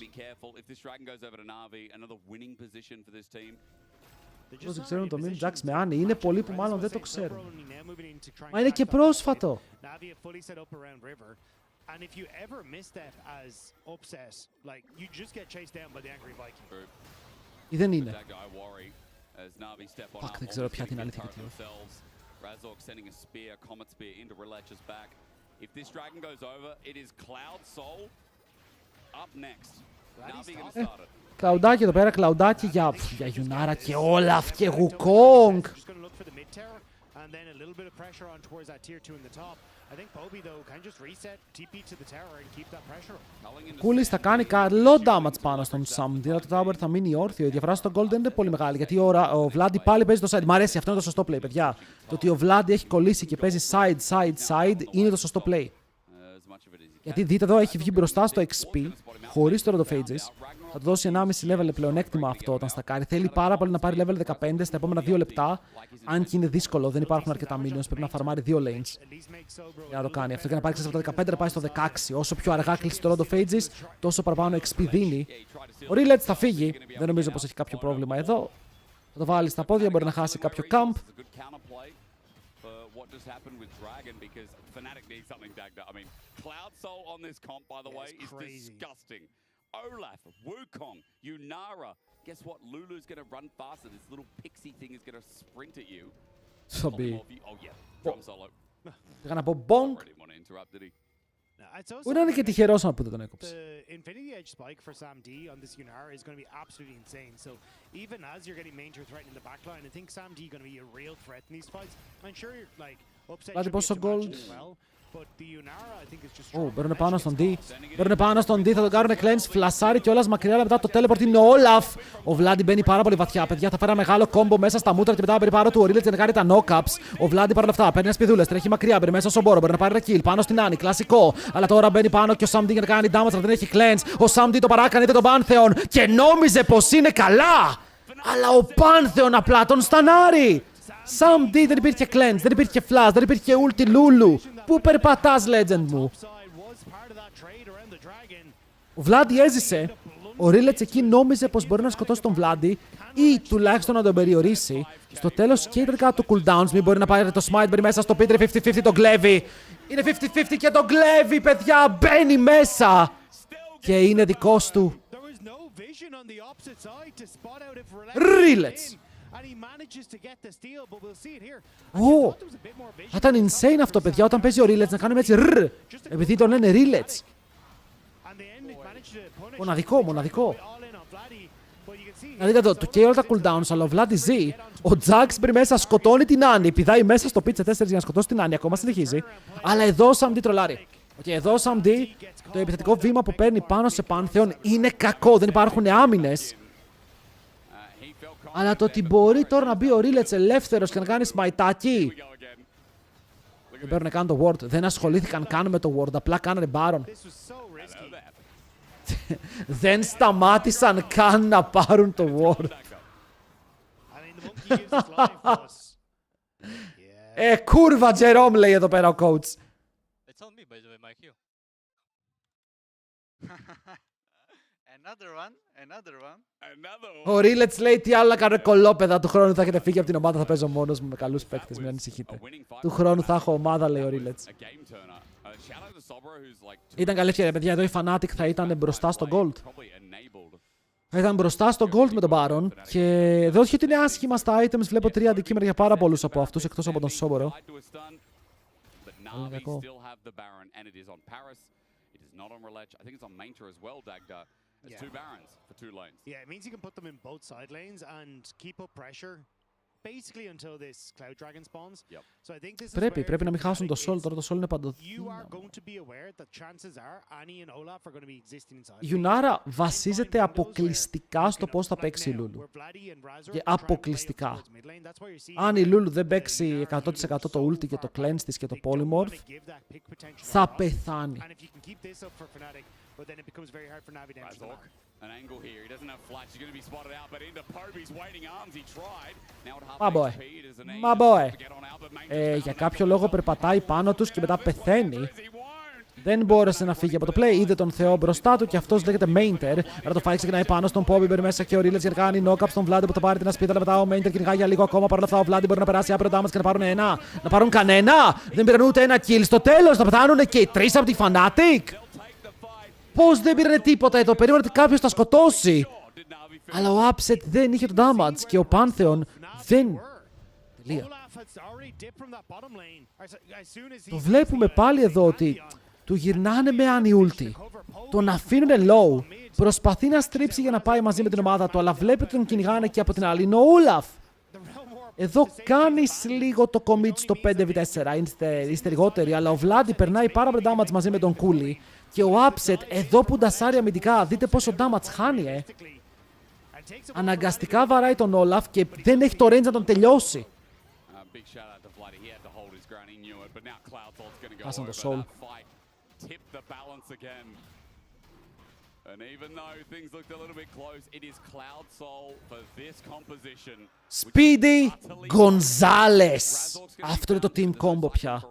Όσοι ξέρουν το Meme Jax με Άννη, είναι πολλοί που μάλλον δεν το ξέρουν. Μα είναι και πρόσφατο. Ή δεν είναι. Πακ, δεν ξέρω ποια την αλήθεια και τι όχι. If this dragon goes over, it is Cloud Soul up next. Navi gonna start it. Κλαουδάκι εδώ πέρα, κλαουδάκι για Γιουνάρα και Όλαφ και Γουκόγκ. Κούλης θα κάνει καλό damage πάνω στον Samdi, αλλά το Tower θα μείνει όρθιο. Η διαφορά στο Gold δεν είναι πολύ μεγάλη, γιατί ο Vladi πάλι παίζει το side. Μ' αρέσει, αυτό είναι το σωστό play, παιδιά. Το ότι ο Vladi έχει κολλήσει και παίζει side είναι το σωστό play. Γιατί δείτε εδώ, έχει βγει μπροστά στο XP, χωρίς το Road of Ages. Θα του δώσει 1,5 level πλεονέκτημα αυτό όταν στακάρει. Θέλει πάρα πολύ να πάρει level 15 στα επόμενα 2 λεπτά. Αν και είναι δύσκολο, δεν υπάρχουν αρκετά minions. Πρέπει να φαρμάρει 2 lanes για να το κάνει αυτό. Και να πάρει από το 15 να πάει στο 16. Όσο πιο αργά κλείσει το Road of Ages, τόσο παραπάνω XP δίνει. Ο Rilets θα φύγει. Δεν νομίζω πως έχει κάποιο πρόβλημα εδώ. Θα το βάλει στα πόδια, μπορεί να χάσει κάποιο camp. Cloud Soul on this comp, by the way, is disgusting. Olaf, Wukong, Yunara. Guess what? Lulu's going to run faster. This little pixie thing is going to sprint at you. Oh, yeah. Drum solo. Έκανα από bonk. Που είναι και τυχερός να που δεν τον έκοψε. The Infinity Edge spike for Sam D on this Yunara is going to be absolutely insane. So even as you're getting major threat in the backline, I think Sam D is going to be a real threat in these fights. I'm sure you're like upset should be able to match as well. Μπαίνουνε πάνω στον D. Μπαίνουνε πάνω στον D, θα τον κάρουνε cleanse. Φλασάρει κιόλας μακριά, μετά το teleport είναι ο Όλαφ. Ο Vladi μπαίνει πάρα πολύ βαθιά, παιδιά. Θα φέρει μεγάλο κόμπο μέσα στα μούτρα και μετά μπαίνει πάνω του ο Rilets για να κάνει τα knock-ups. Ο Vladi παρόλα αυτά παίρνει σπιδούλες, τρέχει μακριά, μπαίνει μέσα στον Μπόρο. Μπορεί να πάρει ένα kill πάνω στην Άννη, κλασικό. Αλλά τώρα μπαίνει πάνω και ο Samdi για να κάνει damage, αλλά δεν έχει cleanse. Ο Samdi το παράκανε, είδε τον Pantheon και νόμιζε πως είναι καλά. Αλλά ο Pantheon απλά τον στανάρει. Sam D, δεν υπήρχε cleanse, δεν υπήρχε flash, δεν υπήρχε ulti Lulu. Πού περπατάς, legend μου? Ο Vladi έζησε. Ο Rilets εκεί νόμιζε πως μπορεί να σκοτώσει τον Vladi ή τουλάχιστον να τον περιορίσει. Στο τέλος και ήταν κάτω το cooldowns. Μην μπορεί να πάρει το smite, μπαίνει μέσα στο Peter 50-50, τον κλέβει. Είναι 50-50 και τον κλέβει, παιδιά. Μπαίνει μέσα και είναι δικός του. Rilets. Θα ήταν insane αυτό, παιδιά, όταν παίζει ο Rilets να κάνουμε έτσι ρρρ, επειδή τον λένε Rilets. Μοναδικό. Να δείτε εδώ, του καίει όλα τα cooldowns, αλλά ο Vladi ζει. Ο Jax μπει μέσα, σκοτώνει την Άννη, πηδάει μέσα στο pitch 4 για να σκοτώσει την Άννη, ακόμα συνεχίζει. Αλλά εδώ ο Sam D τρολάρει. Και εδώ ο Sam D, το επιθετικό βήμα που παίρνει πάνω σε Pantheon είναι κακό, δεν υπάρχουν άμυνες. Αλλά το ότι μπορεί τώρα να μπει ο Rilets ελεύθερος και να κάνει σμαϊτάκι. Δεν παίρνουν καν το ward, δεν ασχολήθηκαν καν με το ward, απλά κάνανε Baron. Δεν σταμάτησαν καν να πάρουν το ward. Κούρβα Τζερόμ, λέει εδώ πέρα ο coach. Ο Rilets λέει τι άλλα κάνω κολόπεδα. Του χρόνου θα έχετε φύγει από την ομάδα, θα παίζω μόνος μου με καλούς παίκτες, μην ανησυχείτε. Του χρόνου θα έχω ομάδα, λέει ο Rilets. Ήταν καλή ευκαιρία, παιδιά, εδώ η Fnatic θα ήταν μπροστά στο Gold. Ήταν μπροστά στο gold με τον Baron και δεν όχι ότι είναι άσχημα στα items. Βλέπω 3 αντικείμενα για πάρα πολλούς από αυτούς εκτός από τον Σόμπορο. Navi still have the Baron, and it is on Paris. It is not on Relech. I think it's on Mainter as well, Dagda. There's 2 Barons for 2 lanes. Yeah, it means you can put them in both side lanes and keep up pressure basically until this Cloud Dragon spawns. Yep. So I think this is Πρέπει να μην χάσουν το Sol. Τώρα το Sol είναι παντού. You are going to be aware that chances are Annie and Olaf are going to be existing inside. Η Yunara βασίζεται αποκλειστικά στο πώς θα παίξει η Lulu. Και αποκλειστικά. Αν η Lulu δεν παίξει 100% το ulti και το cleanse της και το polymorph, θα πεθάνει. But then it becomes very hard for Navi to enter the map. An angle here. He doesn't have flash. He's going to be spotted out, but into Poby's waiting arms. He tried. Now at half HP, it is an Μα boy. Για κάποιο λόγο περπατάει πάνω τους και μετά πεθαίνει. Δεν μπόρεσε να φύγει από το play. Είδε τον Θεό μπροστά του και αυτός λέγεται Mainter. Άρα το fight ξεκινάει πάνω στον Poby μέσα και ο Ρίλες για να κάνει knock-up στον Vlad που θα πάρει την ασπίδα. Αλλά μετά ο Mainter κυνηγάει για λίγο ακόμα. Παρ' όλα αυτά ο Vlad μπορεί να περάσει άπειρο damage και να πάρουν ένα. Να πάρουν κανένα. Δεν πήραν ούτε ένα kill στο τέλος. Να πεθάνουν και οι 3 από τη Fnatic. Πώς δεν πήρανε τίποτα εδώ, περίμενε ότι κάποιος θα σκοτώσει. Αλλά ο Upset δεν είχε το damage και ο Pantheon δεν. Τελεία. Το βλέπουμε πάλι εδώ ότι του γυρνάνε με ανιούλτη. Τον αφήνουνε low. Προσπαθεί να στρίψει για να πάει μαζί με την ομάδα του, αλλά βλέπει ότι τον κυνηγάνε και από την άλλη είναι ο Olaf. Εδώ κάνεις λίγο το commit στο 5v4, είστε λιγότεροι, αλλά ο Vladi περνάει πάρα πολύ damage μαζί με τον Cooley. Και ο Upset εδώ που ντασάρει αμυντικά, δείτε πόσο damage χάνει, Αναγκαστικά βαράει τον Olaf και δεν έχει το range να τον τελειώσει. Χάσαν το Soul. And even though things looked a little bit close, it is Cloud Soul for this composition. Speedy Gonzalez. Αυτό είναι το team combo πια.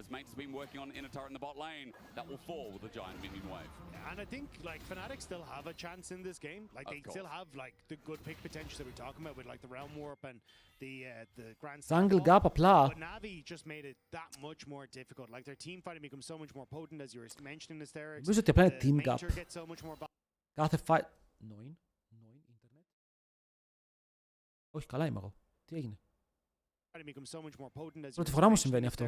As Mate's been working on inner turret in the bot lane, that will fall with the giant minion wave. And I think like Fnatic still have a chance in this game. Like they still have like the good pick potential that we're talking about with like the realm warp and the grand Jungle gap απλά. But Navi just made it that much more difficult. Like their team fighting becomes so much more potent as you were mentioning this there. Νομίζω ότι απλά είναι team gap. Κάθε fight. Noin internet. Όχι, καλά είμαι εγώ. Τι έγινε? Πρώτη φορά μου συμβαίνει αυτό.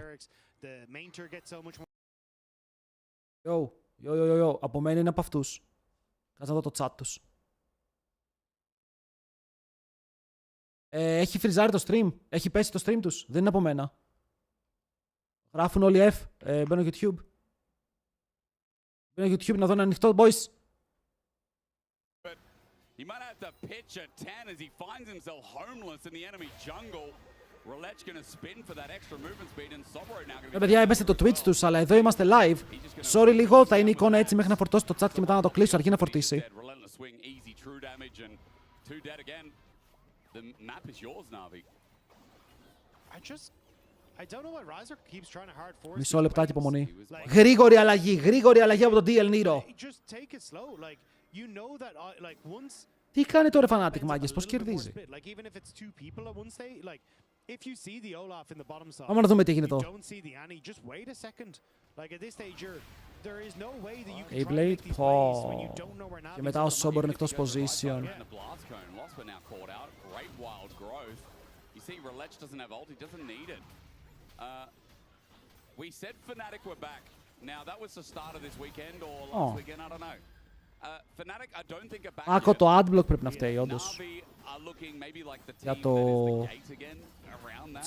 Yo, από μένα είναι από αυτούς. Κάτσε να δω το chat τους. Έχει φριζάρει το stream. Έχει πέσει το stream τους. Δεν είναι από μένα. Γράφουν όλοι F. Μπαίνω YouTube. Μπαίνω YouTube να δω ένα ανοιχτό, boys. He might have to pitch a 10 as he finds himself homeless in the enemy jungle. Relech gonna spin for that extra movement speed and Sobro now gonna be... Παιδιά, έμπεσε το Twitch τους, αλλά εδώ είμαστε live. Sorry λίγο, θα είναι η εικόνα έτσι μέχρι να φορτώσει το chat και μετά να το κλείσω, αρκεί να φορτίσει. Μισό λεπτάκι υπομονή. Γρήγορη αλλαγή από τον DL Nero. Τι κάνει τώρα Fnatic, μάγκες, πώς κερδίζει? Πάμε να δούμε τι έγινε εδώ. Keyblade, πω. Και μετά ο Sobor είναι εκτός position. Άκω το adblock πρέπει να φταίει, όντως. Για το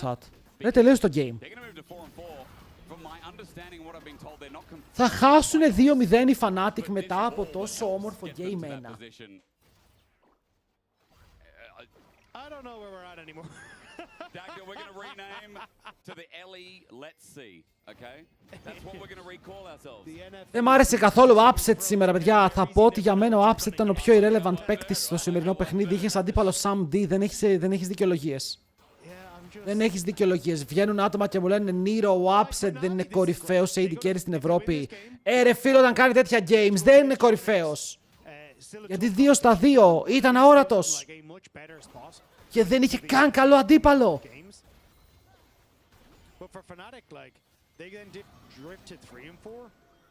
chat. Δεν τελείωσε το game. Θα χάσουν 2-0 οι Fnatic μετά από τόσο όμορφο game 1. We're going to rename to the LE Let's See, okay? That's what we're going to recall ourselves. Δεν μ' άρεσε καθόλου ο Upset σήμερα, παιδιά. Θα πω ότι για μένα ο Upset ήταν ο πιο irrelevant παίκτης στο σημερινό παιχνίδι. Είχες αντίπαλο Sam D, δεν έχεις δικαιολογίες. Δεν έχεις δικαιολογίες. Βγαίνουν άτομα και μου λένε Nero, ο Upset δεν είναι κορυφαίος σε AD carry στην Ευρώπη. Ρε φίλο, όταν κάνει τέτοια games δεν είναι κορυφαίος. Γιατί 2 στα 2 ήταν αόρατος. Και δεν είχε καν καλό αντίπαλο.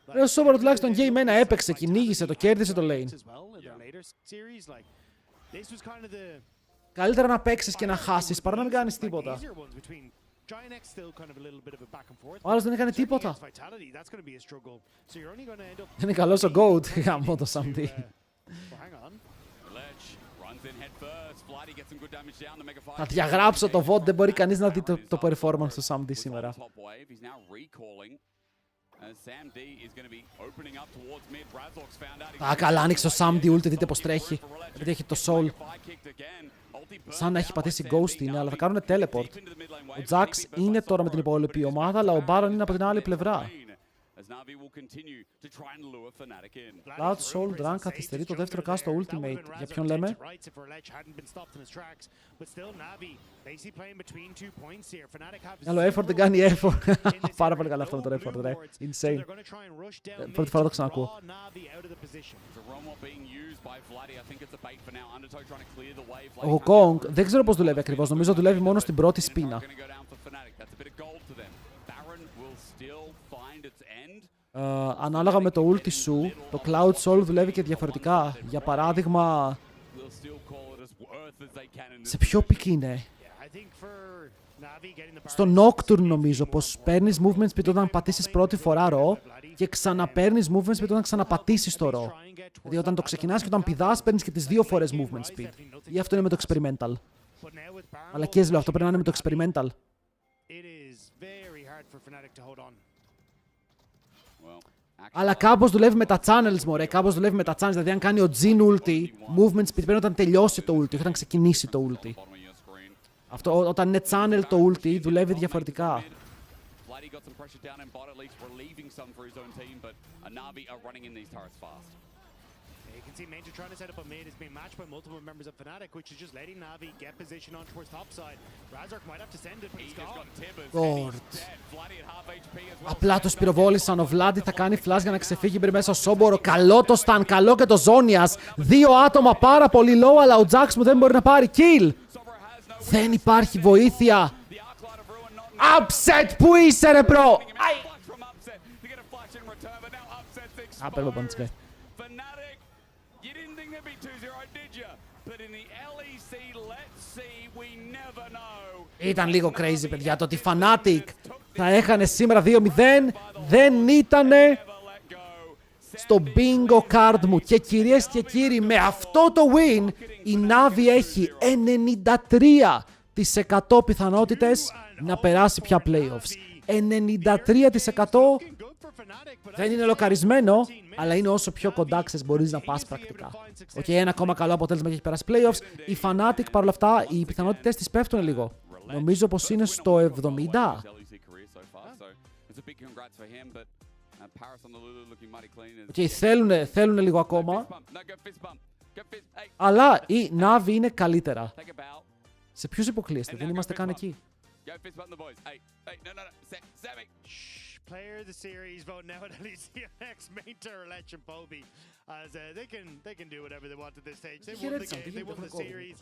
Ο Sobor τουλάχιστον game 1 έπαιξε, κυνήγησε, το κέρδισε το lane. later series. Like this was kind of the Καλύτερα να παίξεις και να χάσεις παρά να μην κάνεις τίποτα. easier ones between Giant X still kind of a little bit of a back and forth. Ο άλλος δεν έκανε Certainly τίποτα. against Vitality, that's going to be a struggle. So you're only going to end up. Είναι καλός ο Goat. Γαμώ το Samdi. Well, hang on. Θα διαγράψω το VOD, δεν μπορεί κανείς να δει το performance του Samdi σήμερα. Α, καλά, άνοιξε το Samdi ult, δείτε πως τρέχει. Γιατί έχει το soul. Σαν να έχει πατήσει ghost είναι, αλλά θα κάνουν teleport. Ο Jax είναι τώρα με την υπόλοιπη ομάδα, αλλά ο Baron είναι από την άλλη πλευρά. Cloud Soul Drunk καθυστερεί το δεύτερο cast στο Ultimate. Για ποιον λέμε? Καλό effort, δεν κάνει effort. Πάρα πολύ καλό αυτό με το effort, ρε. Insane. Πρώτη φορά το ξανακούω. Ο Kong δεν ξέρω πώς δουλεύει ακριβώς. Νομίζω δουλεύει μόνο στην πρώτη σπίνα. Ανάλογα με το ulti σου, το Cloud Soul δουλεύει και διαφορετικά. Για παράδειγμα, σε ποιο pick είναι? Στο Nocturne νομίζω, πως παίρνεις movement speed όταν πατήσεις πρώτη φορά ρο και ξαναπαίρνεις movement speed όταν ξαναπατήσεις το ρο. Δηλαδή όταν το ξεκινάς και όταν πηδάς παίρνεις και τις δύο φορές movement speed. Ή αυτό είναι με το experimental. Αλλά και λέω, αυτό πρέπει να είναι με το experimental. Αλλά κάπως δουλεύει με τα channels, μωρέ. Κάπως δουλεύει με τα channels. Δηλαδή, αν κάνει ο Jhin ulti, movement speed παίρνει όταν τελειώσει το ulti, όχι όταν ξεκινήσει το ulti. Αυτό, όταν είναι channel το ulti, δουλεύει διαφορετικά. You can see Major trying to set up a mid is being matched by multiple members of Fnatic, which is just letting Navi get position on towards top side. Razork might have to send it, but he's gone. Gord. Απλά το πυροβόλησαν. Ο Vladi θα κάνει flash για να ξεφύγει πριν μέσα στο Σόμπορο. Καλό το stun, καλό και το Zonias. Δύο άτομα πάρα πολύ low, αλλά ο Jax μου δεν μπορεί να πάρει kill. Δεν υπάρχει βοήθεια. Upset, πού είσαι ρε bro? Α, πρέπει να πάνε. Ήταν λίγο crazy, παιδιά. Το ότι Fnatic θα έχανε σήμερα 2-0 δεν ήτανε στο bingo card μου. Και κυρίες και κύριοι, με αυτό το win η Navi έχει 93% πιθανότητες να περάσει πια playoffs. 93% δεν είναι λοκαρισμένο, αλλά είναι όσο πιο κοντά ξέρεις μπορείς να πας πρακτικά. Ένα ακόμα καλό αποτέλεσμα και έχει περάσει playoffs. Η Fnatic παρόλα αυτά οι πιθανότητες της πέφτουν λίγο. Νομίζω πως είναι στο 70. Θέλουν λίγο ακόμα. Αλλά η Navi είναι καλύτερα. Σε ποιους υποκλείεστε? Δεν είμαστε καν εκεί. Player of the series vote now at LECX, Mater, Lech and Poby, as they can do whatever they want at this stage. They won the game, they won the series,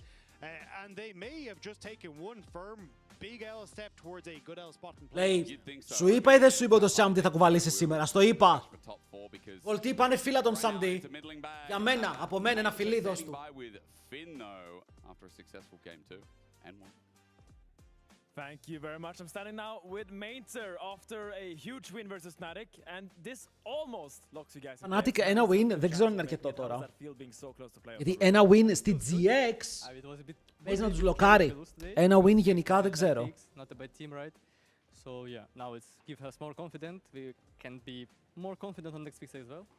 and they may have just taken one firm big L step towards a good L spot. Λέει, σου είπα ή δεν σου είπα το Samdi θα κουβαλήσει σήμερα? Στο είπα. Βολτί πάνε φύλλα τον Samdi. Για μένα, από μένα ένα φιλί δώσ' του. Thank you very much. I'm standing now with Mainzer after a huge win versus Fnatic, and this almost locks you guys in. Fnatic ένα win δεν ξέρω αν είναι αρκετό τώρα. Γιατί ένα win στη GX παίζει να τους λοκάρει. Ένα win γενικά δεν ξέρω.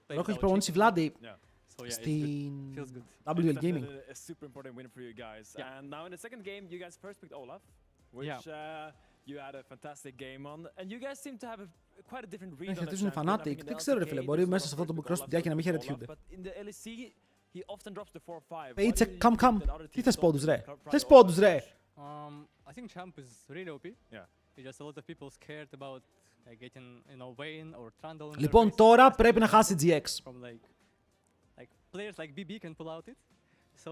Ρόκ έχει προπονήσει Vladi στην WL Gaming. Super important win for you guys. And now in the second game, you guys first picked Olaf, which you had a fantastic game on, and you guys seem to have quite a different read on the χαιρετίζουν champion. Fnatic. Δεν ξέρω ρε φίλε, μπορεί μέσα σε αυτό το μικρό σπιτιάκι να μην χαιρετιούνται. Paycheck, come. Τι θες πόντους ρε? Θες πόντους ρε? I think Champ is really OP. Yeah. Just a lot of people scared about getting, Vayne or Trundle. Λοιπόν, τώρα πρέπει να χάσει GX. Players like BB can pull out it. So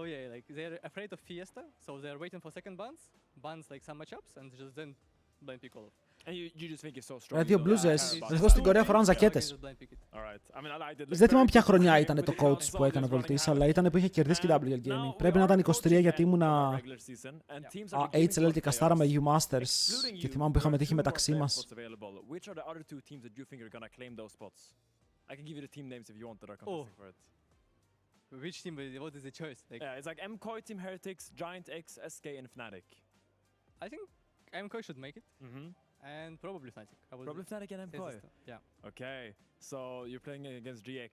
they're afraid of Fiesta, so they're waiting for second bans some matchups, and just then blind pick Olaf. Δηλαδή δύο μπλούζες, εδώ στην Κορέα φοράνε ζακέτες. Δεν θυμάμαι ποια χρονιά ήταν το coach που έκανε βολτής, αλλά ήταν που είχε κερδίσει και WL Gaming. Πρέπει να ήταν 23 γιατί ήμουνα HLL και καστάρα με U Masters και θυμάμαι που είχαμε τύχει μεταξύ μας. I can give you the team names if you want that are competing for it. Which team? What is the choice? Like, Yeah, it's like MKOI, Team Heretics, Giant X, SK, and Fnatic. I think MKOI should make it. And probably Fnatic. Probably Fnatic and MKOI. Yeah. Okay, so you're playing against GX.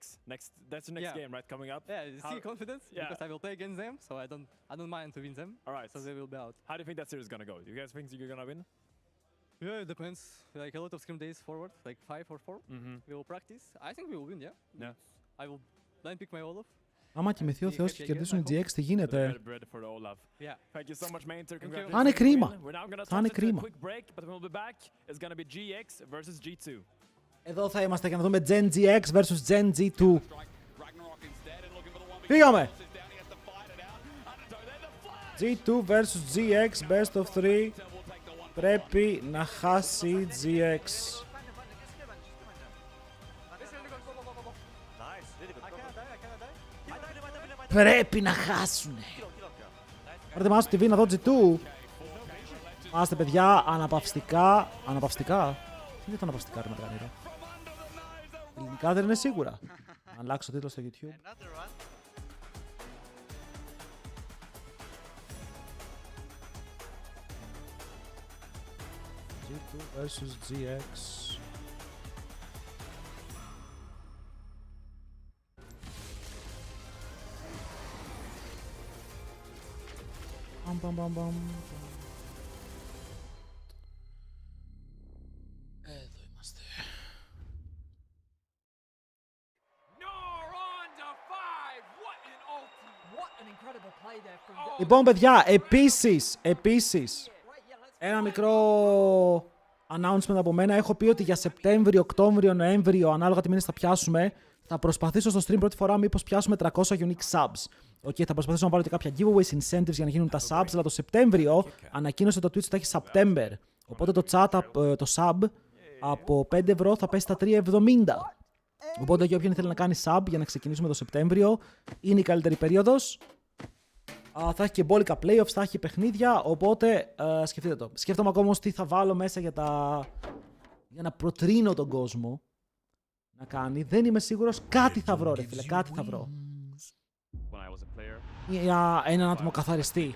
That's the next game, right? Coming up. Yeah, see confidence because I will play against them, so I don't mind to win them. All right. So they will be out. How do you think that series is gonna go? Do you guys think you're gonna win? Yeah, it depends. Like a lot of scrim days forward, like 5 or 4. We will practice. I think we will win, yeah. I will blind pick my Olaf. Άμα κοιμηθεί ο Θεός και κερδίσουν οι GX, τι γίνεται? Yeah. Θα είναι κρίμα. Θα είναι κρίμα. Εδώ θα είμαστε για να δούμε Gen GX vs Gen G2. Πήγαμε! G2 vs GX, best of 3. Πρέπει να χάσει GX. Πρέπει να χάσουνε. Πάρτε μας στο TV να δω G2. Άστε παιδιά, αναπαυστικά. Αναπαυστικά. Τι είναι το αναπαυστικά ρε Μαργανίρο? Ελληνικά δεν είναι σίγουρα. Να αλλάξω τίτλο στο YouTube. G2 vs GX. Μπαμ. Εδώ είμαστε. Λοιπόν παιδιά, επίσης ένα μικρό announcement από μένα. Έχω πει ότι για Σεπτέμβριο, Οκτώβριο, Νοέμβριο, ανάλογα τι μήνες θα πιάσουμε, θα προσπαθήσω στο stream πρώτη φορά μήπως πιάσουμε 300 unique subs. Okay, θα προσπαθήσω να πάρω και κάποια giveaways, incentives για να γίνουν τα subs, αλλά το Σεπτέμβριο ανακοίνωσε το Twitch ότι θα έχει September. Οπότε το chat, το sub από 5 ευρώ θα πέσει στα 3,70. Οπότε για όποιον θέλει να κάνει sub για να ξεκινήσουμε το Σεπτέμβριο, είναι η καλύτερη περίοδος. Θα έχει και μπόλικα playoffs, θα έχει παιχνίδια, οπότε σκεφτείτε το. Σκέφτομαι ακόμα όμως τι θα βάλω μέσα για να προτρύνω τον κόσμο να κάνει. Δεν είμαι σίγουρος, κάτι θα βρω ρε φίλε, κάτι θα βρω. Για έναν άτομο καθαριστή.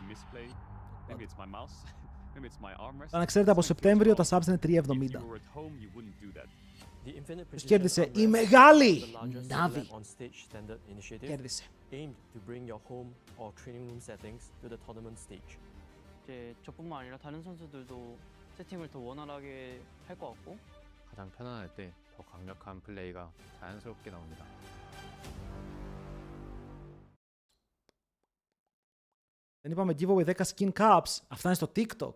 Να ξέρετε, από Σεπτέμβριο τα subs είναι 3,70. Ποιος κέρδισε? Η μεγάλη Νάβη. Κέρδισε. 저뿐만 아니라 다른 선수들도 세팅을 더 원활하게 할 것 같고 가장 편안할 때 더 강력한 플레이가 자연스럽게 나옵니다. Δεν είπαμε giveaway 10 skin caps. Αυτά είναι στο TikTok.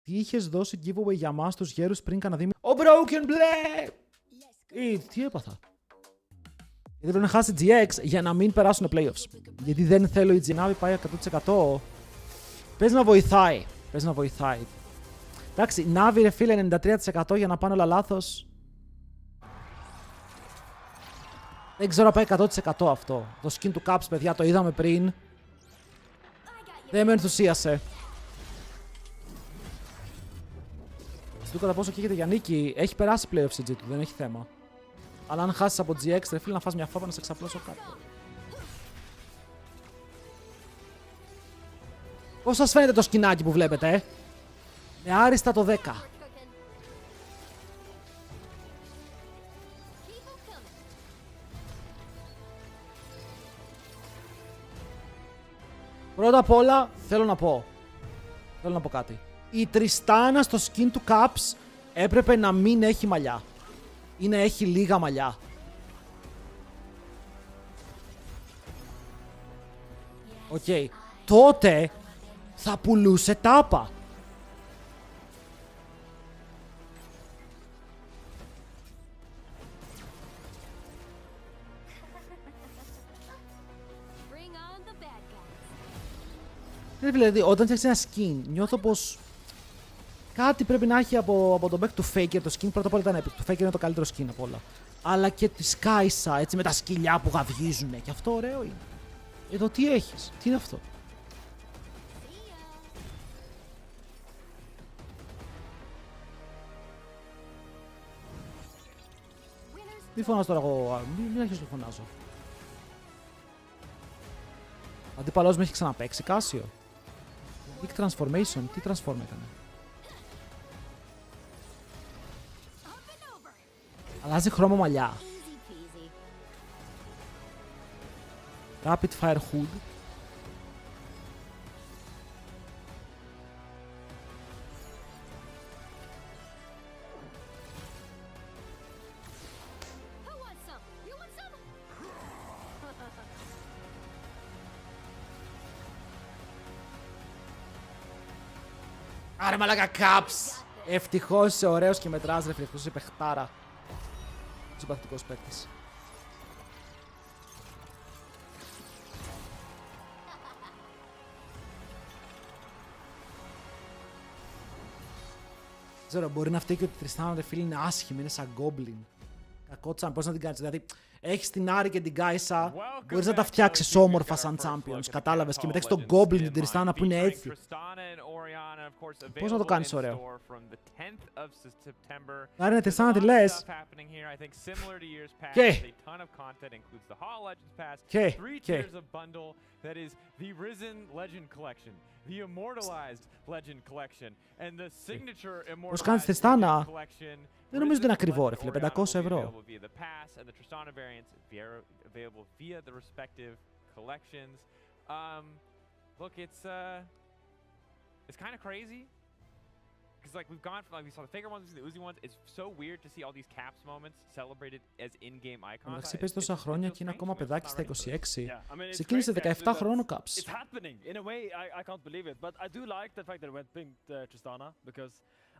Τι είχες δώσει giveaway για μας τους γέρους πριν κανένα δίμηνο? Ο Broken Blade! Τι έπαθα? Γιατί πρέπει να χάσει GX για να μην περάσουν playoffs. Γιατί δεν θέλω η G να πάει 100%. Πες να βοηθάει. Εντάξει, Navi ρε φίλε 93% για να πάνε όλα λάθος. Δεν ξέρω να πάει 100% αυτό. Το skin του Caps, παιδιά, το είδαμε πριν. Δεν με ενθουσίασε. Στο κατά πόσο καίγεται για νίκη, έχει περάσει playoffs η G του, δεν έχει θέμα. Αλλά αν χάσεις από GX, ρε φίλε, να φας μια φάπα να σε ξαπλώσω κάτω. Πώς σας φαίνεται το σκηνάκι που βλέπετε, με άριστα το 10. Πρώτα απ' όλα, θέλω να πω κάτι. Η Τριστάνα στο skin του Caps έπρεπε να μην έχει μαλλιά. Ή να έχει λίγα μαλλιά. Οκ. Τότε θα πουλούσε τάπα. Δηλαδή, όταν φτιάξει ένα skin, νιώθω πως Κάτι πρέπει να έχει από τον back του Faker. Το skin πρώτα απ' όλα ήταν epic. Το Faker είναι το καλύτερο skin από όλα. Αλλά και τη Skysa, έτσι με τα σκυλιά που γαυγίζουνε. Και αυτό ωραίο είναι. Εδώ τι έχεις, τι είναι αυτό. Μη φωνάζω τώρα εγώ, μην αρχίσω να φωνάζω. Αντίπαλός με έχει ξαναπαίξει, Κάσιο. Big transformation, τι transform έκανε. Αλλάζει χρώμα μαλλιά. Rapid Fire Hood. Άρα μαλάκα Caps! Ευτυχώς είσαι ωραίος και μετράς ρε φίλε, ευτυχώς είσαι παιχτάρα. Συμπαθητικός παίκτης. Ξέρω, μπορεί να φταίει και ότι η Τριστάνα ρε φίλε είναι άσχημη, είναι σαν Goblin. Κακότσαν, πώς να την κάνεις, δηλαδή έχεις την Άρη και την Κάισα, μπορείς να τα φτιάξεις όμορφα σαν champions, κατάλαβες, και μετά έχεις τον Goblin την Τριστάνα που είναι έτσι. Πώς να το κάνεις ωραίο. Άρα είναι Τριστάνα τη λες. Και. The Immortalized Legend Collection and the Signature Πώς κάνεις Immortalized Τριστάνα. Collection. Δεν νομίζω ότι είναι ακριβό ρε φίλε, 500 ευρώ. Look, it's kind of crazy. Because like we've gone from like we saw the Faker ones, the Uzi ones. It's so weird to see all these Caps moments celebrated as in-game icons. Εντάξει, παίζει τόσα χρόνια και είναι ακόμα παιδάκι στα 26. Ξεκίνησε 17 χρόνων Caps. It's happening. In a way, I can't believe it. But I do like the fact that it went pink Tristana, because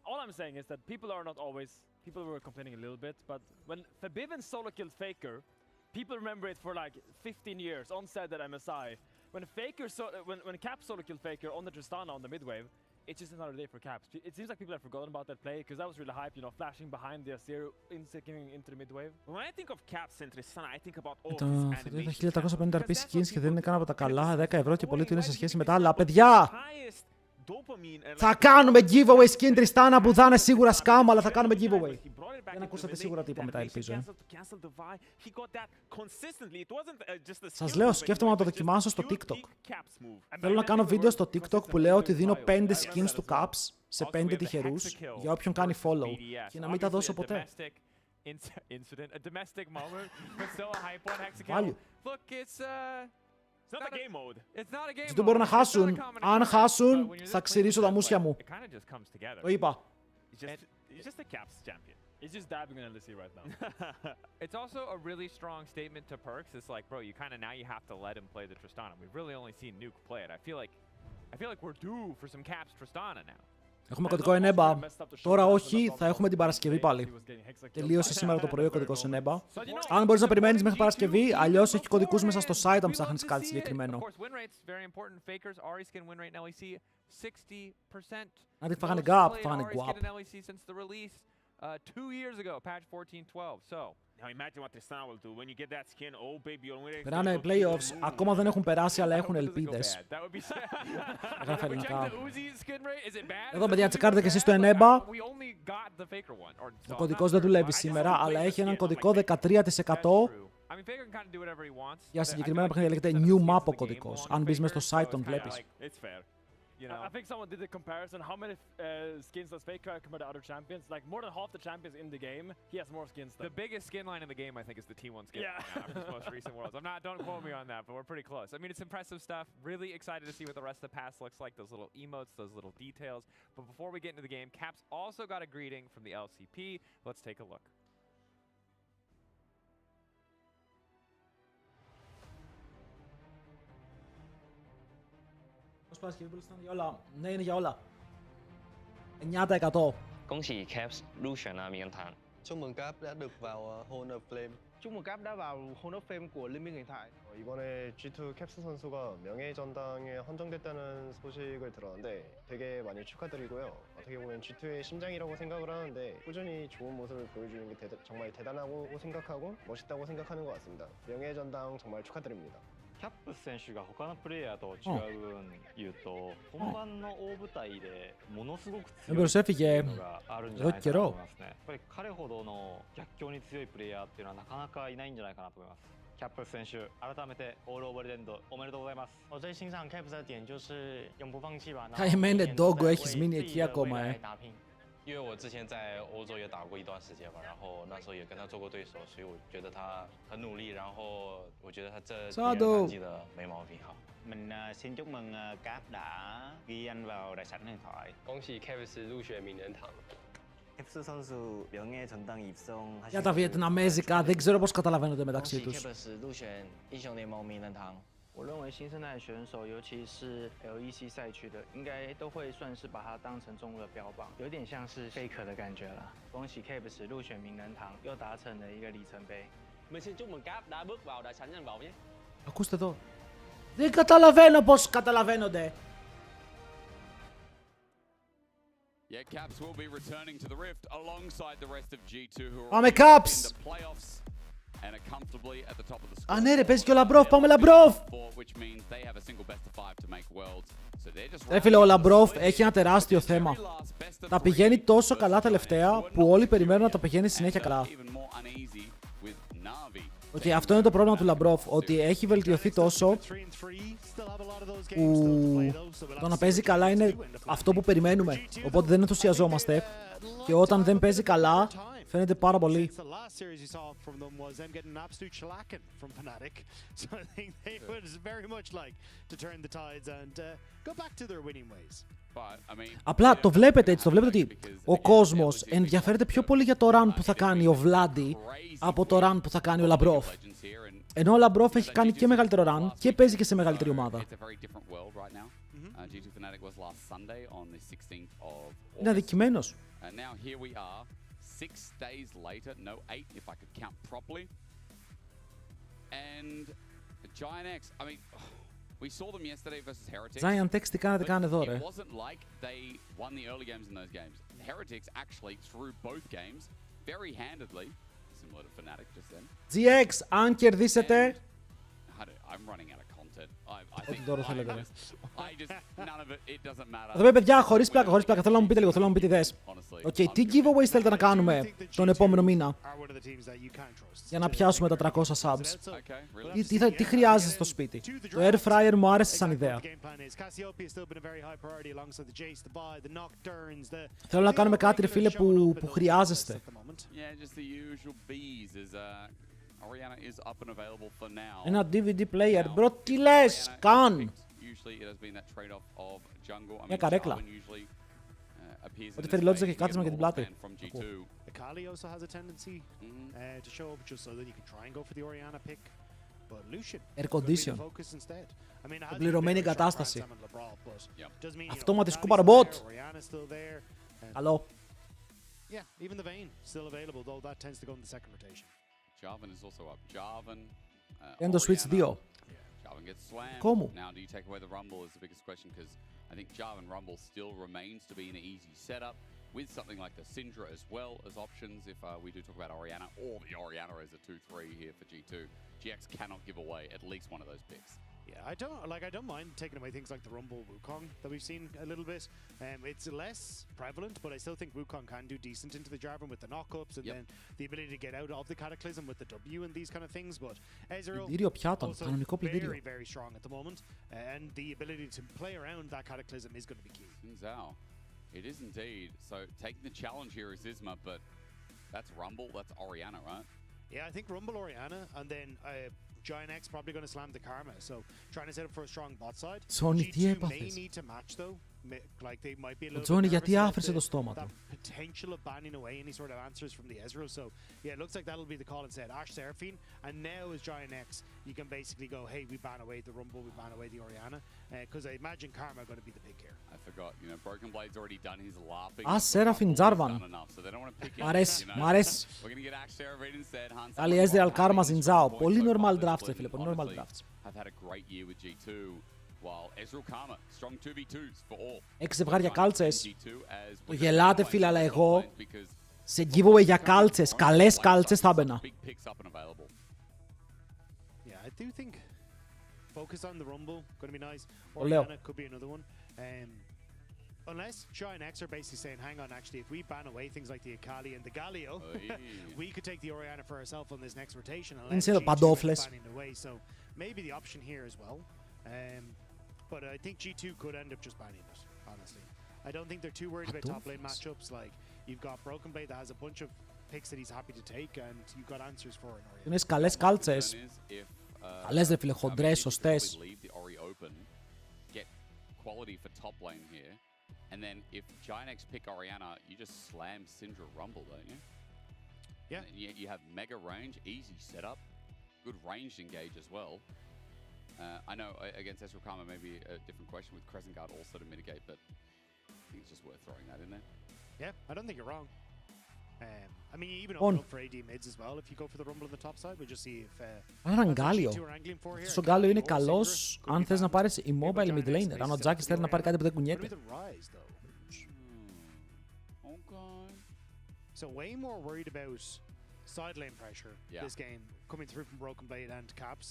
all I'm saying is that people are not always. People were complaining a little bit, but when Fabiven solo killed Faker, people remember it for like 15 years. On said that MSI. When when Caps solo killed Faker on the Tristana on the midwave. It's just another day for Caps. It seems like people have forgotten about that play because that was really hype, you know, flashing behind the Azir into the midwave. When I think of Caps and Tristana, I think about all his animations. Τα 1350 RP skins και δεν είναι καν από τα καλά, 10 ευρώ και πολύ του είναι σε σχέση με τα άλλα. Παιδιά! Θα κάνουμε giveaway skin Tristana που θα είναι σίγουρα scam, αλλά θα κάνουμε giveaway. Δεν ακούσατε σίγουρα τι είπα μετά, ελπίζω. Σας λέω, σκέφτομαι να το δοκιμάσω στο TikTok. Θέλω να κάνω βίντεο στο TikTok που λέω ότι δίνω 5 skins του Caps σε 5 τυχερούς για όποιον κάνει follow και να μην τα δώσω ποτέ. Value. Δεν μπορούν να χάσουν. Αν χάσουν, θα ξυρίσω τα μουσια μου. Το είπα. He's just dabbing on LEC right now. It's also a really strong statement to Perks. It's like, bro, you kind of now you have to let him play the Tristana. We've really only seen Nuke play it. I feel like we're due for some Caps Tristana now. Έχουμε κωδικό Ενέμπα. Τώρα όχι, θα έχουμε την Παρασκευή πάλι. Τελείωσε σήμερα το πρωί ο κωδικός Ενέμπα. Αν μπορείς να περιμένεις μέχρι Παρασκευή, αλλιώς έχει κωδικούς μέσα στο site αν ψάχνεις κάτι συγκεκριμένο. Να τη φάγανε gap, φάγανε guap. 2 years ago, patch 14.12. So now imagine what Tristana will do when you get that skin. Oh baby, you're winning. Περάνε playoffs, ακόμα δεν έχουν περάσει, αλλά έχουν ελπίδες. Γράφει ελληνικά. Εδώ παιδιά, τσεκάρετε και εσείς το Ενέμπα. Ο κωδικός δεν δουλεύει σήμερα, αλλά έχει έναν κωδικό 13% για συγκεκριμένα παιχνίδια. Λέγεται New Map ο κωδικός. Αν μπεις μέσα στο site τον βλέπεις. I think someone did the comparison. How many skins does Faker compare to other champions? Like more than half the champions in the game, he has more skins. The biggest skin line in the game, I think, is the T1 skin. Yeah. From his most recent worlds. Don't quote me on that, but we're pretty close. I mean, it's impressive stuff. Really excited to see what the rest of the pass looks like. Those little emotes, those little details. But before we get into the game, Caps also got a greeting from the LCP. Let's take a look. Για όλα. Ναι, είναι για όλα. 9%. 恭喜 Caps 入选了名人堂。Chúc mừng Cap đã được vào Hall of Flame. Chúc mừng Cap đã vào Hall of Fame của Liên minh huyền thoại. 이번에 G2 캡스 선수가 명예전당에 헌정됐다는 소식을 들었는데 되게 많이 축하드리고요. 어떻게 보면 G2의 심장이라고 생각을 하는데 꾸준히 좋은 모습을 보여주는 게 정말 대단하고 생각하고 멋있다고 생각하는 것 같습니다. 명예전당 정말 축하드립니다. キャップス選手が他のプレイヤーと違う部分言うと、本番の大舞台でものすごく強いっていうのがあるんじゃないかなと思いますね。やっぱり彼ほどの逆境に強いプレイヤーっていうのはなかなかいないんじゃないかなと思います。キャップス選手、改めてオールオーバーレンドおめでとうございます。我最欣赏 Caps 的点就是永不放弃吧。他μένε Dogo έχεις μείνει εκεί ακόμα, 因为我之前在欧洲也打过一段时间嘛，然后那时候也跟他做过对手，所以我觉得他很努力，然后我觉得他这第二战绩的没毛病哈。Mình xin chúc mừng Cap đã ghi anh vào đại sảnh huyền thoại. 恭喜 Caps 入选名人堂。Caps 선수 명예 전당 입성하신. Για τα βιετναμέζικα δεν ξέρω πώς καταλαβαίνονται μεταξύ τους. Caps 入选英雄联盟名人堂。我认为新生代选手，尤其是 LEC 赛区的，应该都会算是把它当成中路的标榜，有点像是 Faker 的感觉了。恭喜 Caps 入选名人堂，又达成了一个里程碑。Mình xin chúc mừng Cap đã bước vào đại sảnh danh vọng nhé. Ακούστε εδώ. Δεν καταλαβαίνω πώς καταλαβαίνονται. Yeah, Caps will be returning to the Rift alongside the rest of G2 who are Πάμε in Caps! the playoffs and are comfortably at the top of the score. Α, ναι ρε, παίζει και ο Λαμπρόφ, πάμε Λαμπρόφ! Which means they have a single best of 5 to make worlds. So they're just Ρε φίλε, ο Λαμπρόφ έχει ένα τεράστιο θέμα. Τα πηγαίνει τόσο καλά τελευταία που όλοι περιμένουν να τα πηγαίνει συνέχεια καλά. Οκ, αυτό είναι το πρόβλημα του Λαμπρόφ, ότι έχει βελτιωθεί τόσο που το να παίζει καλά είναι αυτό που περιμένουμε, οπότε δεν ενθουσιαζόμαστε και όταν δεν παίζει καλά φαίνεται πάρα πολύ. Απλά το βλέπετε έτσι, το βλέπετε ότι ο κόσμος ενδιαφέρεται πιο πολύ για το run που θα κάνει ο Βλάντι από το run που θα κάνει ο Λαμπρόφ. Ενώ ο Λαμπρόφ έχει κάνει και μεγαλύτερο run και παίζει και σε μεγαλύτερη ομάδα. Είναι αδικημένος. We saw them yesterday versus Heretics. Giant X, τι κάνετε εδώ, ρε. It wasn't like they won the early games in those games. Heretics actually threw both games very handedly, similar to Fnatic just then. GX, αν κερδίσετε... I'm running out of content. Ό,τι τώρα θέλετε, ρε. None of it doesn't matter. Εδώ παιδιά, χωρίς πλάκα, θέλω να μου πείτε λίγο, θέλω να μου πείτε ιδέες. Οκ, τι giveaways θέλετε να κάνουμε τον επόμενο μήνα για να πιάσουμε τα 300 subs. Τι χρειάζεσαι στο σπίτι. Το air fryer μου άρεσε σαν ιδέα. Θέλω να κάνουμε κάτι, ρε φίλε, που χρειάζεστε. Ένα DVD player, bro, τι λες, καν. Μια καρέκλα. Ότι φέρει Logic και κάθισμα για την πλάτη. Akali also has a tendency to show up just so that you can try and go for the Orianna pick. But Lucian Air condition. focus instead. I mean, Πληρωμένη εγκατάσταση. Αυτόματη σκούπα ρομπότ. Καλό. Yeah, even the Vayne still available, though that tends to go in the second rotation. Jarvan is also up. Jarvan. Είναι το Switch 2. Jarvan gets slammed. Κόμου. Now, do you take away the Rumble is the biggest question because I think Jarvan Rumble still remains to be an easy setup with something like the Syndra as well as options if we do talk about Orianna or the Orianna as a 2-3 here for G2. GX cannot give away at least one of those picks. Yeah, I don't mind taking away things like the Rumble Wukong that we've seen a little bit. It's less prevalent, but I still think Wukong can do decent into the Jarvan with the knockups and then the ability to get out of the Cataclysm with the W and these kind of things. But Ezreal also very, very strong at the moment, and the ability to play around that Cataclysm is going to be key. It is indeed. So taking the challenge here is Isma, but that's Rumble, that's Orianna, right? Yeah, I think Rumble Orianna, and then Giant X probably going to slam the Karma. So trying to set up for a strong bot side. Sony, G2 may need to match though like they might be a Ο little Τζόνι bit γιατί nervous about άφησε το στόμα that του. potential of banning away any sort of answers from the Ezreal. So yeah, it looks like that'll be the call instead. Ash Seraphine, and now as Giant X, you can basically go, hey, we ban away the Rumble, we ban away the Orianna, because I imagine Karma are going to be the pick here. I forgot, you know, Broken Blade's already done his LARPing. Ash Seraphine Jarvan. So they don't want to pick Μ' αρέσει, μ' αρέσει. We're going to get Ash Seraphine instead. Καλή Ezreal Karma Zinzao. Πολύ normal drafts, φίλε, πολύ normal drafts. Have had a great year with G2. While Ezreal Karma, strong 2v2s for all. 6 ζευγάρια κάλτσες. Το γελάτε, φίλε, αλλά εγώ σε giveaway για κάλτσες, καλές κάλτσες θα έμπαινα. Yeah, I do think focus on the Rumble, going to be nice. Orianna could be another one. Unless Giant X are basically saying, hang on, actually, if we ban away things like the Akali and the Galio, we could take the Orianna for ourselves on this next rotation. Unless G2 is banning away, so maybe the option here as well. But I think G2 could end up just banning it, honestly. I don't think they're too worried about top lane matchups. Like, you've got Broken Blade that has a bunch of picks that he's happy to take, and you've got answers for it. Είναι καλές κάλτσες. Καλές δε φίλε, χοντρές, σωστές. Get quality for top lane here. And then if Giant X pick Orianna, you just slam Syndra Rumble, don't you? Yeah. You have mega range, easy setup, good ranged engage as well. I know against Ezreal Karma maybe a different question with Crescent Guard also to mitigate, but I think it's just worth throwing that in there. Yeah, I don't think you're wrong. I mean, you even open up for AD mids as well if you go for the Rumble on the top side. We'll just see if... Έναν Γκάλιο. Αυτός ο Γκάλιο είναι καλός αν θες να πάρεις immobile mid laner. Αν ο Τζάκης θέλει να πάρει κάτι που δεν κουνιέται. So way more worried about side lane pressure this game coming through from Broken Blade and Caps.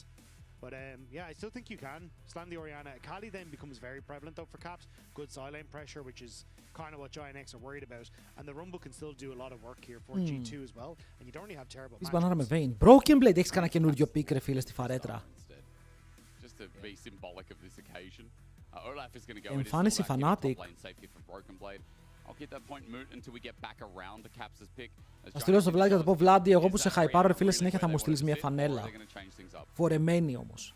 But yeah, I still think you can slam the Orianna. Akali then becomes very prevalent though for Caps. Good side lane pressure, which is kind of what Giant X are worried about. And the Rumble can still do a lot of work here for G2 as well. And you don't really have terrible matchups. Μπανάρα με Vayne. Broken Blade, έχεις κανένα καινούριο pick ρε φίλε στη φαρέτρα. Just to be symbolic of this occasion. Olaf is going to go Εμφάνιση Fnatic. I'll keep that point moot until we get back around the Caps' pick. Θα στείλω στο Βλάδι και θα το πω Βλάδι, εγώ που σε χαϊπάρω ρε φίλε συνέχεια θα μου στείλεις μια φανέλα. Φορεμένη όμως.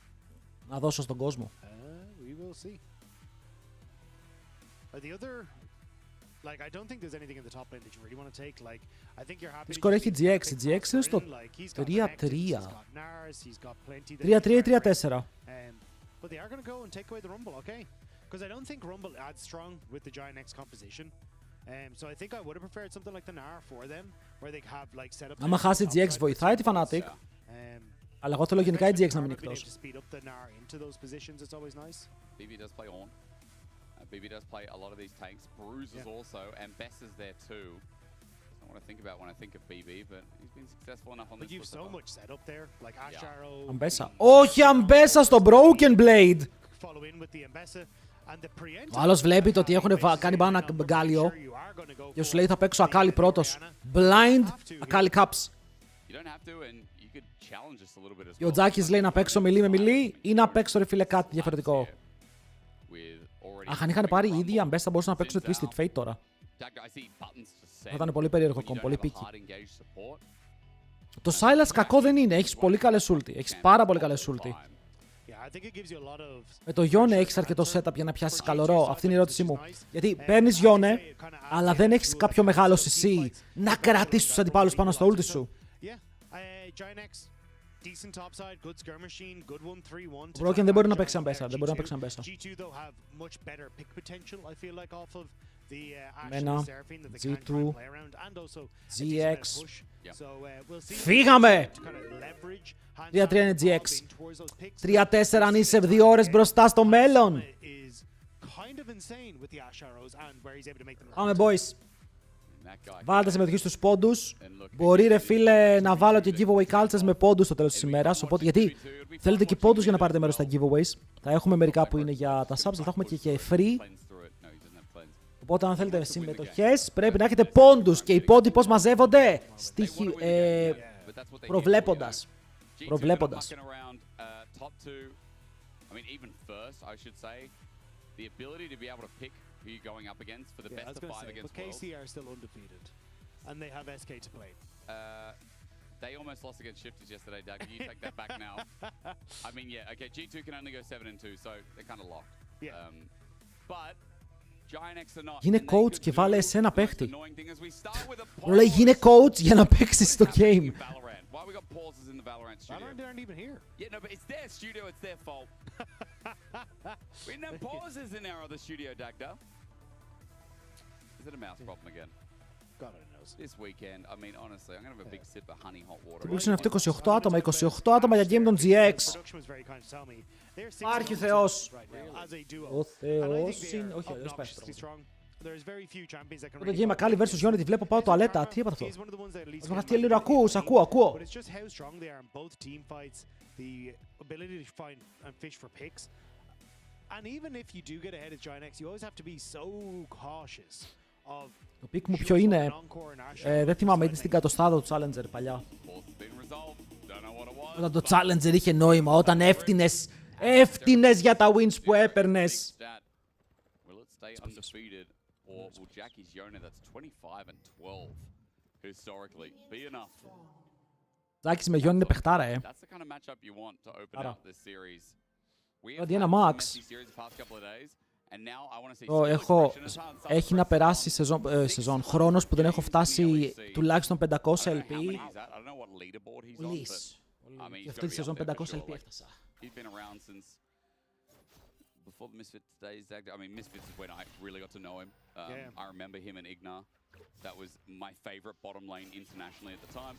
Να δώσω στον κόσμο. We will see. The other, like, I don't think there's anything in the top lane that you really want to take. Like, I think you're happy. Σκορ έχει GX. GX είναι στο 3-3. 3-3 ή 3-4. But they are going to go and take away the Rumble, okay? Because I don't think Rumble adds strong with the Giant X composition. So I think I would have preferred something like the Gnar for them, where they have like set up. Άμα χάσει GX βοηθάει τη Fnatic. Αλλά εγώ θέλω γενικά η GX να μείνει εκτός. BB does play on. BB does play a lot of these tanks. Bruise is also, and Bess is there too. I want to think about when I think of BB, but he's been successful enough on this. But you've so much set up there, like Ash Arrow. Αμπέσα. Όχι Αμπέσα στο Broken Blade. Follow in with the Ambessa. Ο άλλος βλέπει το ότι έχουν κάνει πάνω ένα Γκάλιο και σου λέει θα παίξω Ακάλι πρώτος. Blind, Ακάλι Caps. Και ο Τζάκης λέει να παίξω μιλή με μιλή ή να παίξω ρε φίλε κάτι διαφορετικό. Αχ, αν είχαν πάρει ήδη Αμπές θα μπορούσαν να παίξουν Twisted Fate τώρα. Θα ήταν πολύ περίεργο κόμμα, πολύ πίκι. Το Silas κακό δεν είναι, έχεις πολύ καλές ulti, έχεις πάρα πολύ καλές ulti. Με το Γιόνε έχεις αρκετό setup για να πιάσεις καλωρό. Αυτή είναι η ερώτησή μου. Γιατί παίρνεις Γιόνε, αλλά δεν έχεις κάποιο μεγάλο CC να κρατήσεις τους αντιπάλους πάνω στο ulti σου. Ο Broken δεν μπορεί να παίξει Αμπέσα. Δεν μπορεί να παίξει Αμπέσα. Μένα, G2, GX. Φύγαμε! 3-3 είναι GX. 3-4 αν είσαι 2 ώρες μπροστά στο μέλλον. Πάμε boys. Βάλτε συμμετοχή στους πόντους. Μπορεί ρε φίλε να βάλω και giveaway κάλτσες με πόντους στο τέλος της ημέρας. Οπότε, γιατί θέλετε και πόντους για να πάρετε μέρος στα giveaways. Θα έχουμε μερικά που είναι για τα subs, θα έχουμε και free. Οπότε αν θέλετε συμμετοχές πρέπει να έχετε πόντους. Και οι πόντοι πώς μαζεύονται? Προβλέποντας. Προβλέποντας. The ability to be able to pick who you're going up against for the best of 5 against But KC are still undefeated, and they have SK to play. They almost lost against Shifters yesterday, Doug. You take that back now. I mean, yeah, okay, G2 can only go 7-2, so they're kind of locked. Yeah. But Γίνε coach και βάλε εσένα παίχτη. Μου λέει γίνε coach για να παίξεις στο game. Why we got pauses in the Valorant studio? Valorant aren't even here. Yeah, no, but it's their studio, it's their fault. We didn't have pauses in our other studio, Dagda. Is it a mouse problem again? God only knows. This weekend, I mean, honestly, I'm gonna have a big sip of honey hot water. Τι μπορούσε να αυτό 28 άτομα, 28 άτομα για game των GX. Υπάρχει Θεός. Ο Θεός είναι... Όχι, αλλιώς πάει στο το game Akali vs Unity, βλέπω πάω τουαλέτα. Τι είπα αυτό. Ας μου χαστεί λίγο, ακούω. Το pick μου ποιο είναι, δεν θυμάμαι, ήταν στην κατοστάδα του Challenger παλιά. Όταν το Challenger είχε νόημα, όταν έφτινες για τα wins που έπαιρνες. Or will Jackie's Yona, that's 25 and 12 historically, be enough? Jackie's με Yona είναι παιχτάρα, That's the kind of matchup you want to open out this series. We have ένα had Max. this series the past couple of days, and now I want to see έχει να περάσει σεζόν, χρόνος που δεν έχω φτάσει τουλάχιστον 500 LP. Λύς. Και αυτή τη σεζόν 500 LP έφτασα. Before the Misfits days, I mean, Misfits is when I really got to know him. I remember him and Ignar. That was my favorite bottom lane internationally at the time.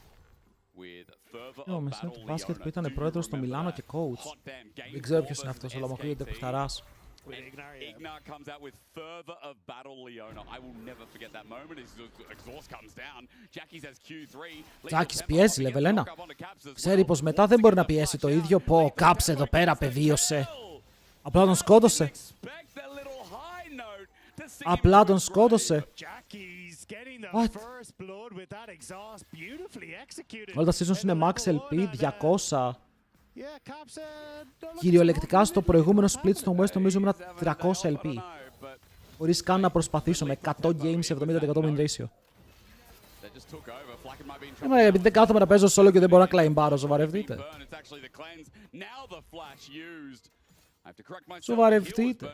With Fervor of Μέσα Battle του μπάσκετ που Leona. ήταν πρόεδρος στο Μιλάνο και coach. Δεν ξέρω ποιος είναι αυτός, αλλά μου ακούγεται παιχταράς. Ignar comes out with Fervor of Battle Leona. I will never forget that moment. His exhaust comes down. Jackie's has Q3. Jackie's πιέζει level 1. Ξέρει πως μετά δεν μπορεί να πιέσει το ίδιο. Πω, κάψε εδώ πέρα, πεδίωσε. Απλά τον σκότωσε. Απλά τον σκότωσε. What? Όλα τα seasons είναι max LP 200. Κυριολεκτικά στο προηγούμενο split στο West νομίζω ήμουν 300 LP. Χωρίς καν να προσπαθήσω με 100 games 70% win ratio. Επειδή δεν κάθομαι να παίζω solo και δεν μπορώ να κλαϊμπάρω, σοβαρευτείτε. Σοβαρευτείτε.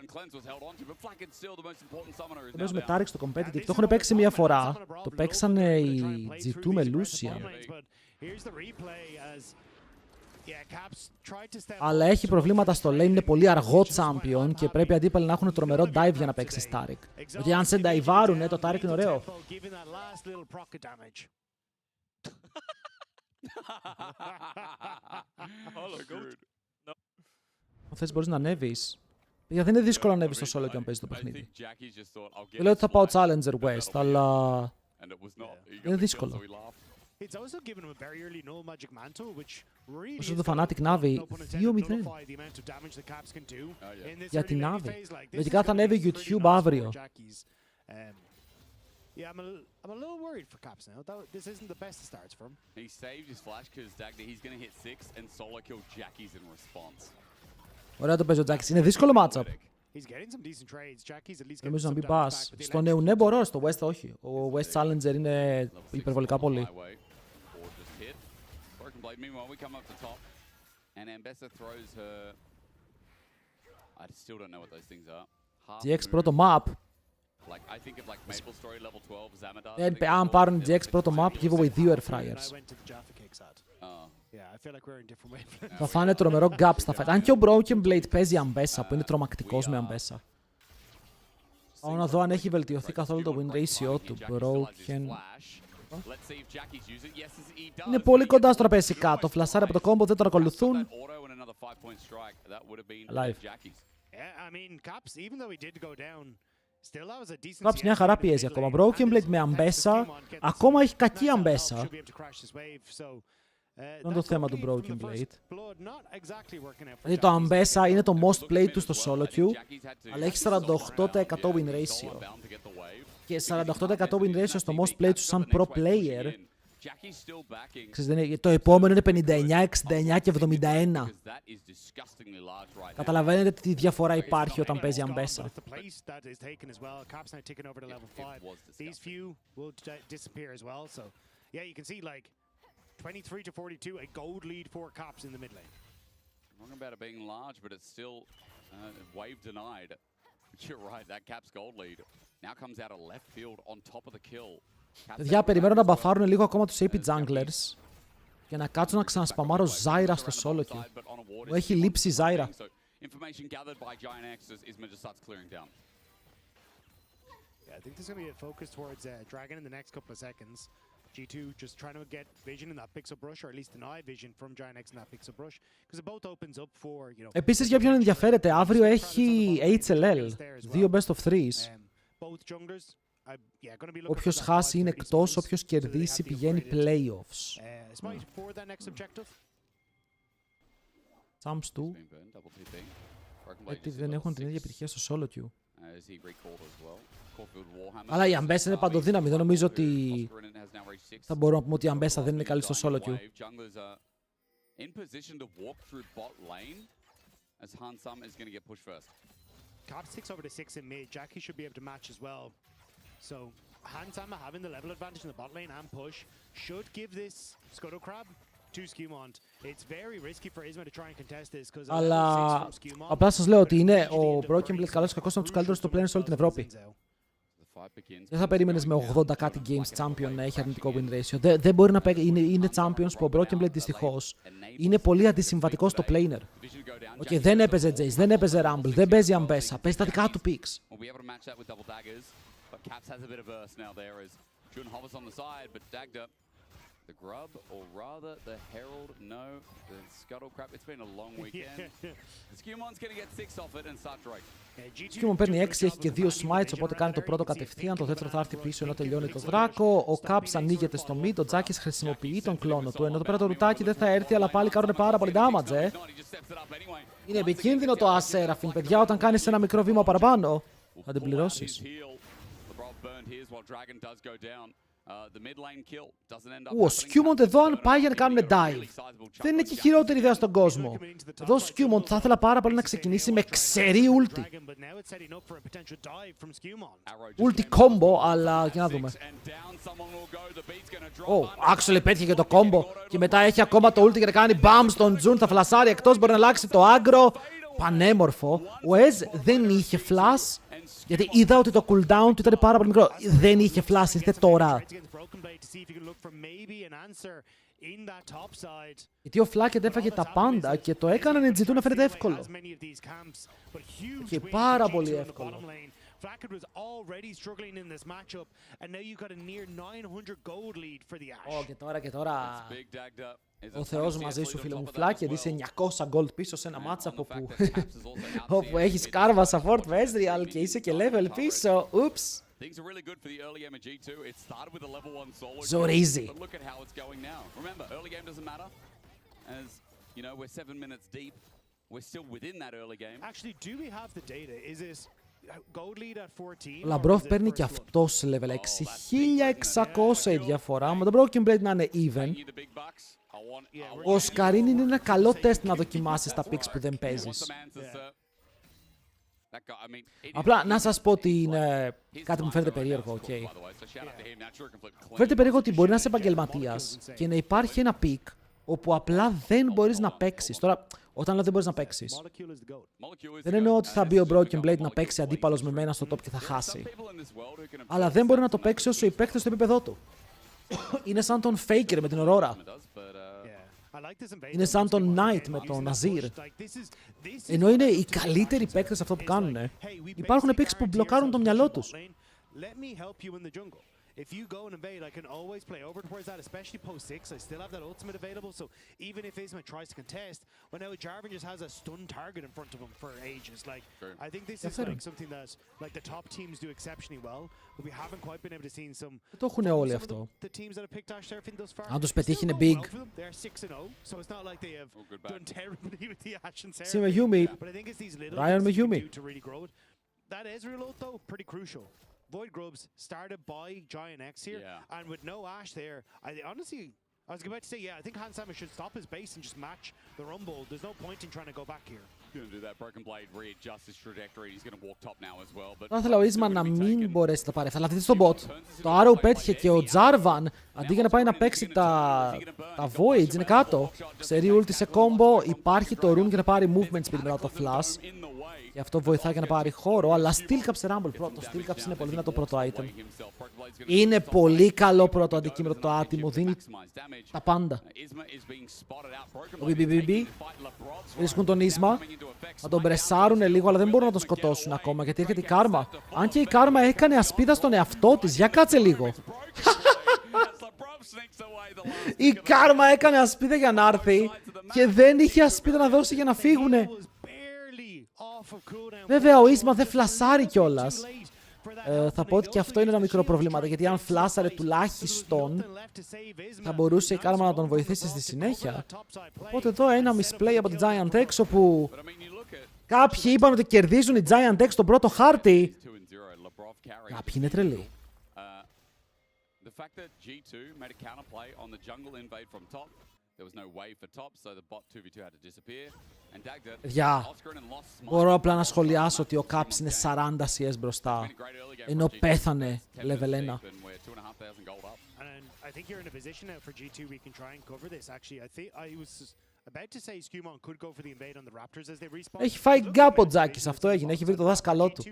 Παίζουμε Tarek στο competitive. Το έχουν παίξει μία φορά. Το παίξανε οι G2 με Lucian. Αλλά έχει προβλήματα στο lane, είναι πολύ αργό champion και πρέπει αντίπαλοι να έχουν τρομερό dive για να παίξει Tarek. Γιατί αν σε νταϊβάρουνε, το Tarek είναι ωραίο. Αν θες μπορείς να ανέβεις. Γιατί δεν είναι δύσκολο να ανέβεις στο solo και να παίζεις το παιχνίδι. Δεν λέω ότι θα πάω Challenger West, αλλά είναι δύσκολο. Όσο το Fnatic Navi 2-0. Για την Navi. Λογικά θα ανέβει YouTube αύριο. Yeah, I'm a little worried for Caps now. This isn't the best of starts for him. He saved his flash because he's going to hit 6 and solo kill Jackie's in response. Ωραία το παίζει ο Jackie's. Είναι δύσκολο matchup. Νομίζω να μπει pass. Στο νέο μπορώ, στο West όχι. Ο West Challenger είναι υπερβολικά πολύ. GX πρώτο map. Αν πάρουν GX πρώτο map, giveaway 2 air fryers. Θα φάνε τρομερό gap στα fight. Αν και ο Broken Blade παίζει αμπέσα, που είναι τρομακτικός με αμπέσα. Πάω να δω αν έχει βελτιωθεί καθόλου το win ratio του Broken. Είναι πολύ κοντά στο τραπέζι κάτω. Φλασάρει από το combo, δεν τον ακολουθούν. Live. Caps μια χαρά πιέζει ακόμα. Broken Blade με αμπέσα. Ακόμα έχει κακή αμπέσα. Αυτό είναι το θέμα του Broken Blade. Δηλαδή το αμπέσα είναι το most played του στο solo queue, αλλά έχει 48% win ratio. Και 48% win ratio στο most played του σαν pro player. Το επόμενο είναι 59, 69 και 71. Καταλαβαίνετε τι διαφορά υπάρχει όταν παίζει αμπέσα. a gold lead for Caps in the mid lane. Wrong about it being large, but it's still wave denied. you're right. That Caps gold lead now comes out of left field on top of the kill. Παιδιά, περιμένω να μπαφάρουν λίγο ακόμα τους AP Junglers και να κάτσω να ξανασπαμάρω Zyra στο solo queue. Μου έχει λείψει η Zyra. Information gathered by Giant X as Isma just starts clearing down. Yeah, I think there's going to be a focus towards Dragon in the next couple of seconds. G2 just trying to get vision in that pixel brush, or at least deny vision from Giant X in that pixel brush, because it both opens up for, you know... Επίσης, για ποιον ενδιαφέρεται, αύριο έχει HLL, 2 best of 3s. Όποιος χάσει είναι εκτός, όποιος κερδίσει πηγαίνει playoffs. Champs του, γιατί δεν έχουν την ίδια επιτυχία στο solo queue. Αλλά η Αμπέσα είναι παντοδύναμη, δεν νομίζω ότι θα μπορούμε να πούμε ότι η Αμπέσα δεν είναι καλή στο solo queue. So, Hansama having the level advantage in the bot lane and push should give this Scuttle Crab to Skewmont. It's very risky for Isma to try and contest this because Αλλά απλά σας λέω ότι είναι ο Broken Blade καλός και κακός από τους καλύτερους στο plane σε όλη την Ευρώπη. Δεν θα περίμενες με 80 κάτι games champion να έχει αρνητικό win ratio. Δεν μπορεί να παίξει. Είναι champions που ο Broken Blade δυστυχώς είναι πολύ αντισυμβατικός στο planer. Okay, δεν έπαιζε Jace, δεν έπαιζε Rumble, δεν παίζει Ambessa, παίζει τα δικά του picks. But Caps has a bit of burst now there as Jun hovers on the side, but Dagda, the Grub, or rather the Herald, no, the Scuttle Crab. It's been a long weekend. Skewmon's going to get 6 off it and start Drake. Skewmon παίρνει 6, έχει και 2 smites, οπότε κάνει το πρώτο κατευθείαν, το δεύτερο θα έρθει πίσω ενώ τελειώνει το δράκο. Ο Caps ανοίγεται στο mid, ο Τζάκης χρησιμοποιεί τον κλόνο του, ενώ εδώ πέρα το ρουτάκι δεν θα έρθει, αλλά πάλι κάνουν πάρα πολύ damage, Είναι επικίνδυνο το Aseraphine, παιδιά, όταν κάνεις ένα μικρό βήμα παραπάνω, θα την πληρώσεις. Ο Skewmont εδώ αν πάει για να κάνουν dive. Δεν είναι και η χειρότερη ιδέα στον κόσμο. Εδώ ο Skewmont θα ήθελα πάρα πολύ να ξεκινήσει με ξερή ulti. Ulti combo, αλλά για να δούμε. Actually πέτυχε και το combo και μετά έχει ακόμα το ulti για να κάνει bam στον Jun. Θα φλασάρει εκτός, μπορεί να αλλάξει το aggro. Πανέμορφο. Ο Ez δεν είχε flash. Γιατί είδα ότι το cooldown του ήταν πάρα πολύ μικρό. Δεν είχε flash, ήρθε τώρα. Γιατί ο Flacket έφαγε τα πάντα και το έκαναν G2 να φαίνεται εύκολο. Και πάρα πολύ εύκολο. Flacket was already struggling in this matchup, and now you got a near 900 gold lead for the Ashe. Και τώρα ο Θεός μαζί σου, φίλε μου Flacket, είσαι 900 gold πίσω σε ένα μάτσα όπου έχεις κάρβα support με Ezreal και είσαι και level πίσω. Ούψ. Ζορίζει. Actually, do we have the data? Is this Ο Λαμπρόφ παίρνει και αυτός level 6. 1600 η διαφορά. Με τον Broken Blade να είναι even. Ο Σκαρίν είναι ένα καλό τεστ να δοκιμάσεις τα picks που δεν παίζεις. Απλά να σας πω ότι είναι κάτι που μου φαίνεται περίεργο, okay. Φαίνεται περίεργο ότι μπορεί να είσαι επαγγελματίας και να υπάρχει ένα pick όπου απλά δεν μπορείς να παίξεις. Τώρα, όταν λέω δεν μπορείς να παίξεις, δεν εννοώ ότι θα μπει ο Broken Blade να παίξει αντίπαλος με μένα στο top και θα χάσει. Αλλά δεν μπορεί να το παίξει όσο οι παίκτες στο επίπεδό του. Είναι σαν τον Faker με την Aurora. Είναι σαν τον Knight με τον Azir. Ενώ είναι οι καλύτεροι παίκτες αυτό που κάνουν. Υπάρχουν picks που μπλοκάρουν το μυαλό τους. If you go and invade, I can always play over towards that, especially post 6. I still have that ultimate available, so even if Isma tries to contest, well now Jarvan just has a stun target in front of him for ages. Like, I think this is like something that like the top teams do exceptionally well, but we haven't quite been able to see some. Το έχουν όλοι αυτό. The teams that have picked Ashe Seraphine thus far. Αν τους πετύχει είναι big. They're 6-0, so it's not like they have done terribly with the Ashe and Seraphine. See με Yumi. But I think it's these little Ryan με things Yumi. do to really grow it. That Ezreal ult though, pretty crucial. Void Grubs started by Giant X here, and with no Ashe there, honestly, I was about to say, yeah, I think Hansama should stop his base and just match the Rumble. There's no point in trying to go back here. He's going to do that. Broken Blade readjust his trajectory. He's going to walk top now as well. Θα ήθελα ο Isma να μην μπορέσει να το πάρει. Θα λαφθεί στον bot. Το Arrow πέτυχε και ο Jarvan, αντί για να πάει να παίξει τα Voids, είναι κάτω. Ξέρει ulti σε combo, υπάρχει το rune για να πάρει movement speed μετά το flash. Και αυτό βοηθάει για να πάρει χώρο, αλλά Steel Caps Rumble πρώτο. Steel Caps είναι πολύ δυνατό πρώτο item. Είναι πολύ καλό πρώτο αντικείμενο το άτιμο, δίνει τα πάντα. Ο BBBB βρίσκουν τον Ίσμα, θα τον μπρεσάρουν λίγο, αλλά δεν μπορούν να τον σκοτώσουν ακόμα γιατί έρχεται η Κάρμα. Αν και η Κάρμα έκανε ασπίδα στον εαυτό της, για κάτσε λίγο. Η Κάρμα έκανε ασπίδα για να έρθει και δεν είχε ασπίδα να δώσει για να φύγουνε. Βέβαια ο Ίσμα δεν φλασάρει κιόλας. Θα πω ότι και αυτό είναι ένα μικρό προβλήμα, γιατί αν φλάσαρε τουλάχιστον θα μπορούσε η Κάρμα να τον βοηθήσει στη συνέχεια. Οπότε εδώ ένα misplay από την Giant X, όπου κάποιοι είπαν ότι κερδίζουν οι Giant X στον πρώτο χάρτη. Κάποιοι είναι τρελοί. Παιδιά, μπορώ απλά να σχολιάσω ότι ο Caps είναι 40 CS μπροστά, ενώ πέθανε level 1. Έχει φάει γκάπ ο Τζάκης, αυτό έγινε, έχει βρει το δάσκαλό του.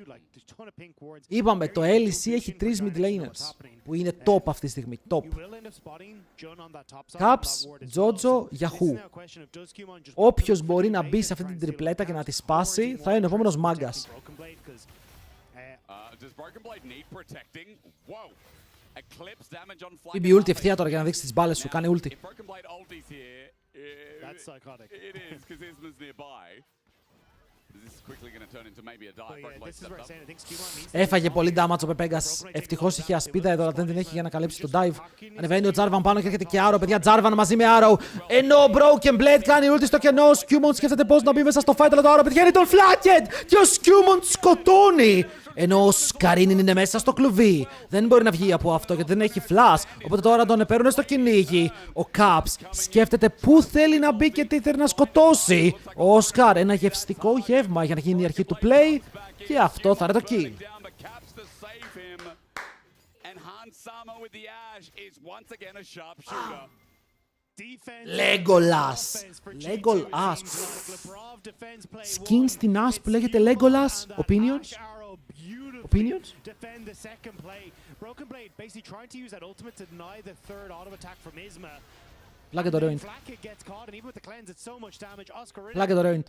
Είπαμε, το LEC έχει 3 mid laners, που είναι top αυτή τη στιγμή, top. Caps, Jojo, Yahoo. Όποιος μπορεί να μπει σε αυτή την τριπλέτα και να τη σπάσει, θα είναι ο επόμενος μάγκας. Ήμπη ulti ευθεία τώρα για να δείξει τις μπάλες σου, κάνει ulti. That's psychotic. It is, because Isma's nearby. This is quickly going to turn into maybe a dive. Έφαγε πολύ damage ο Πεπέγκας. Ευτυχώς είχε ασπίδα εδώ, αλλά δεν την έχει για να καλύψει το dive. Ανεβαίνει ο Jarvan πάνω και έρχεται και Arrow. Παιδιά, Jarvan μαζί με Arrow. Ενώ ο Broken Blade κάνει ulti στο κενό. Ο Skewmon σκέφτεται πώς να μπει μέσα στο fight, αλλά το Arrow πετυχαίνει τον Flacket. Και ο Skewmon σκοτώνει. Ενώ ο Σκαρίνιν είναι μέσα στο κλουβί. Δεν μπορεί να βγει από αυτό γιατί δεν έχει flash. Οπότε τώρα τον παίρνουν στο κυνήγι. Ο Caps σκέφτεται πού θέλει να μπει και τι θέλει να σκοτώσει. Ο Όσκαρ, ένα γευστικό γεύμα για να γίνει η αρχή του play. Και αυτό θα είναι το kill. Legolas. Legolas. Skin στην Ashe που λέγεται Legolas. Opinions? Opinions? Πλάκε το Ruined. Πλάκε το Ruined.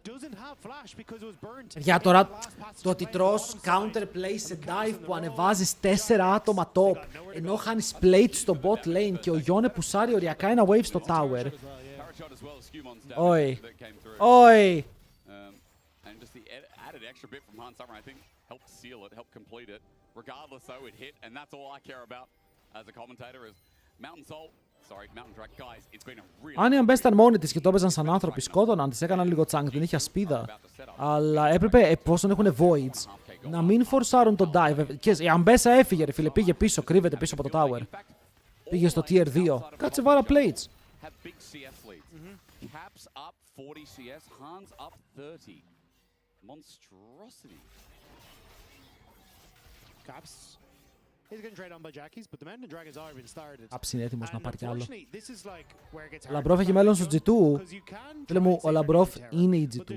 Για τώρα, το ότι τρως counter play σε dive που ανεβάζεις 4 άτομα top, ενώ χάνεις plate στο bot lane και ο Γιόνε πουσάρει οριακά ένα wave στο tower. Όι. Όι. Αν η Αμπέ ήταν μόνη της και το έπαιζαν σαν άνθρωποι, σκότωναν, της έκαναν λίγο τσάνγκ, την είχε ασπίδα. Αλλά έπρεπε, εφόσον έχουν voids, να μην φορσάρουν το dive. Και η Αμπέσα έφυγε, ρε φίλε, πήγε πίσω, κρύβεται πίσω από το tower. Πήγε στο tier 2. Κάτσε βάλα plates. Caps είναι έτοιμος να πάρει κι άλλο. Ο Λαμπρόφ έχει μέλλον στο G2. Φίλε μου, ο Λαμπρόφ είναι η G2.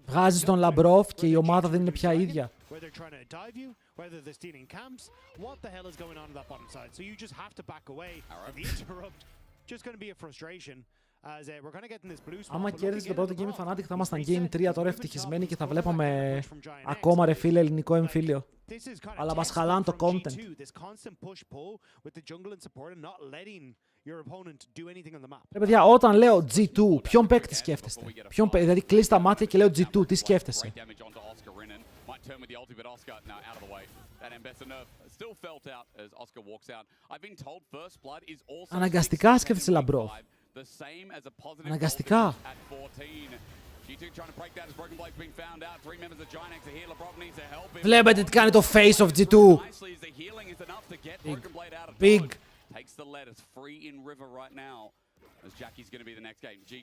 Βγάζεις τον Λαμπρόφ και η ομάδα δεν είναι πια ίδια. Άμα κέρδισε το πρώτο game Fnatic θα ήμασταν game 3 τώρα ευτυχισμένοι και θα βλέπαμε ακόμα ρε φίλε ελληνικό εμφύλιο. Αλλά μας χαλάνε το content. Ρε παιδιά, όταν λέω G2, ποιον παίκτη σκέφτεστε? Δηλαδή κλείς τα μάτια και λέω G2, τι σκέφτεσαι? Αναγκαστικά σκέφτεσαι Λαμπρόφ. Αναγκαστικά. Βλέπετε τι κάνει το face of G2. Big.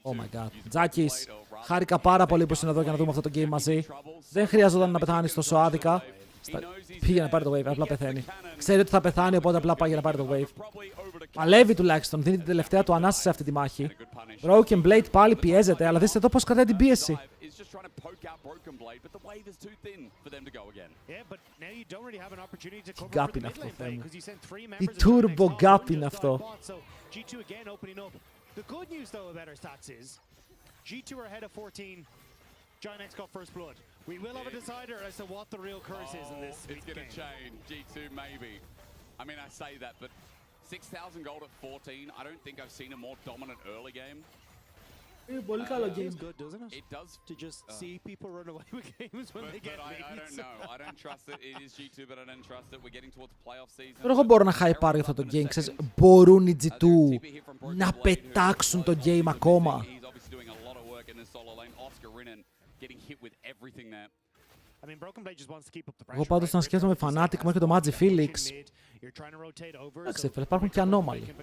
Oh my god. Τζάκης, χάρηκα πάρα πολύ που είσαι εδώ για να δούμε αυτό το game μαζί. Δεν χρειαζόταν να πεθάνεις τόσο άδικα. Πήγε να πάρει το wave, απλά πεθαίνει. Ξέρει ότι θα πεθάνει, οπότε απλά πάει για να πάρει το wave. Παλεύει τουλάχιστον, δίνει την τελευταία του ανάσταση σε αυτή τη μάχη. Broken Blade πάλι πιέζεται, αλλά δείτε εδώ πώς κρατάει την πίεση. but the wave is too thin for them to go again. Yeah, but now you don't really have an opportunity to cover gap for the είναι mid αυτό, lane Θεέ play μου. because you sent 3 Τι members of the turbo next gap one είναι just αυτό. dive bot. So G2 again opening up. The good news though about our stats is G2 are ahead of 14. Giant X got first blood. We will have a decider as to what the real curse is in this It's going to change. G2 maybe. I mean, I say that, but 6,000 gold at 14. I don't think I've seen a more dominant early game. Είναι πολύ καλό game. It's good, doesn't it? It does. To just see people run away with games when they get I leads. don't know. I don't trust it. It is G2, but I don't trust it. We're getting towards the playoff season. Τώρα εγώ μπορώ να hype για αυτό το game. Ξέρεις, μπορούν οι G2 να πετάξουν το game ακόμα. He's obviously doing a lot of work in this solo lane. Oscar Rinnan getting hit with everything there. I mean, Broken Blade just wants to keep up the pressure. Εγώ πάντως να σκέφτομαι Fnatic μέχρι το Magic Felix. Εντάξει, φίλε, υπάρχουν και ανώμαλοι.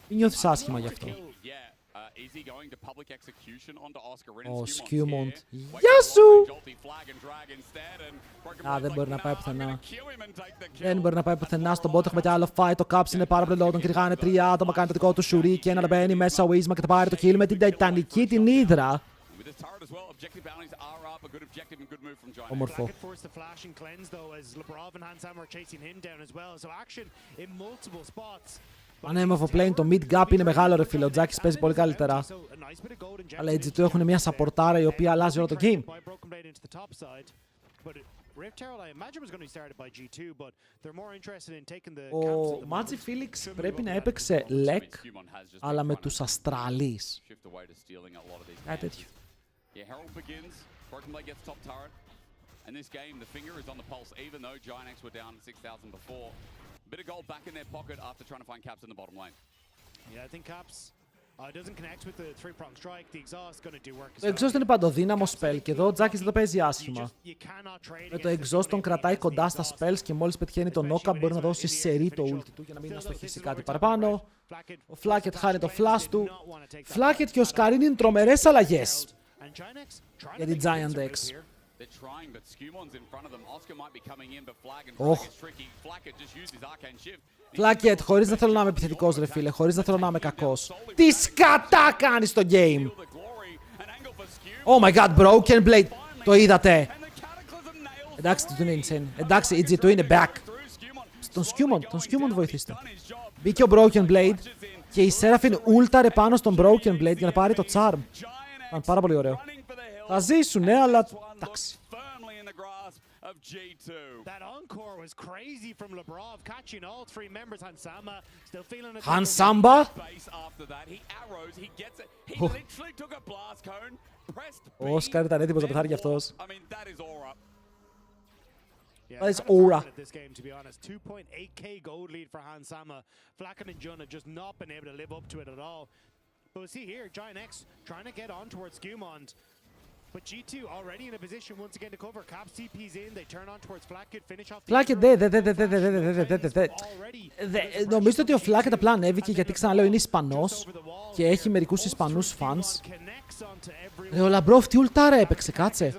Ή νιώθεις άσχημα γι' αυτό. Ο Skewmont. Γεια σου! Α, δεν μπορεί να πάει πουθενά. Δεν μπορεί να πάει πουθενά. Στον bot έχουμε κι άλλο fight. Το Caps είναι πάρα πολύ low. Τον κυνηγάνε 3 άτομα. Κάνει το δικό του σουρί και ένα μπαίνει μέσα ο Ίσμα και το πάρει το kill με την τιτανική την Ύδρα. Όμορφο. Ανέμορφο plane, το mid gap είναι μεγάλο ρε φίλε, ο Τζάκης παίζει πολύ καλύτερα. Αλλά οι G2 έχουν μια σαπορτάρα η οποία αλλάζει όλο το game. Ο Magic Felix πρέπει να έπαιξε LEC, αλλά με τους Αστραλείς. Κάτι τέτοιο. Yeah, Herald begins. Broken Blade gets top turret. And this game, the finger is on the pulse, even though Giant X were down 6,000 before. Bit of gold back in their pocket after trying to find Caps in the bottom lane. Yeah, I think Caps doesn't connect with the three-prong strike. The exhaust going to do work. Το exhaust είναι παντοδύναμο spell και εδώ ο Τζάκης δεν το παίζει άσχημα. Με το exhaust τον κρατάει κοντά στα spells και μόλις πετυχαίνει το knock-up μπορεί να δώσει σερί το ulti του για να μην αστοχίσει κάτι παραπάνω. Ο Flacket χάνει το flash του. Flacket και ο Scarin είναι τρομερές αλλαγές για την Giant X. Flacket, χωρίς να θέλω να είμαι επιθετικός ρε φίλε, χωρίς να θέλω να είμαι κακός. Τι σκατά κάνεις στο game! Oh my god, Broken Blade! Το είδατε! Εντάξει, το είναι insane. Εντάξει, η G2 είναι back. Τον Skewmont βοηθήστε. Μπήκε ο Broken Blade και η Seraphine ούλταρε πάνω στον Broken Blade για να πάρει το charm. Ήταν πάρα πολύ ωραίο. Θα ζήσουν, ναι, αλλά εντάξει. Hansamba? Ο Όσκαρ ήταν έτοιμος να πεθάνει κι αυτός. That is aura. This game, to be honest, 2.8k gold lead for Hansama. Flacken and Jun have just not been able to live up to it at all. But we'll see here, Giant X trying to get on towards Skewmont. But G2 already in a position once again to cover. Cap CP's in, they turn on towards Flacket, finish off the... Flacket, Νομίζετε ότι ο Flacket απλά ανέβηκε γιατί ξαναλέω είναι Ισπανός και έχει μερικούς Ισπανούς fans. Ο Λαμπρόφ τι ουλτάρα έπαιξε, κάτσε.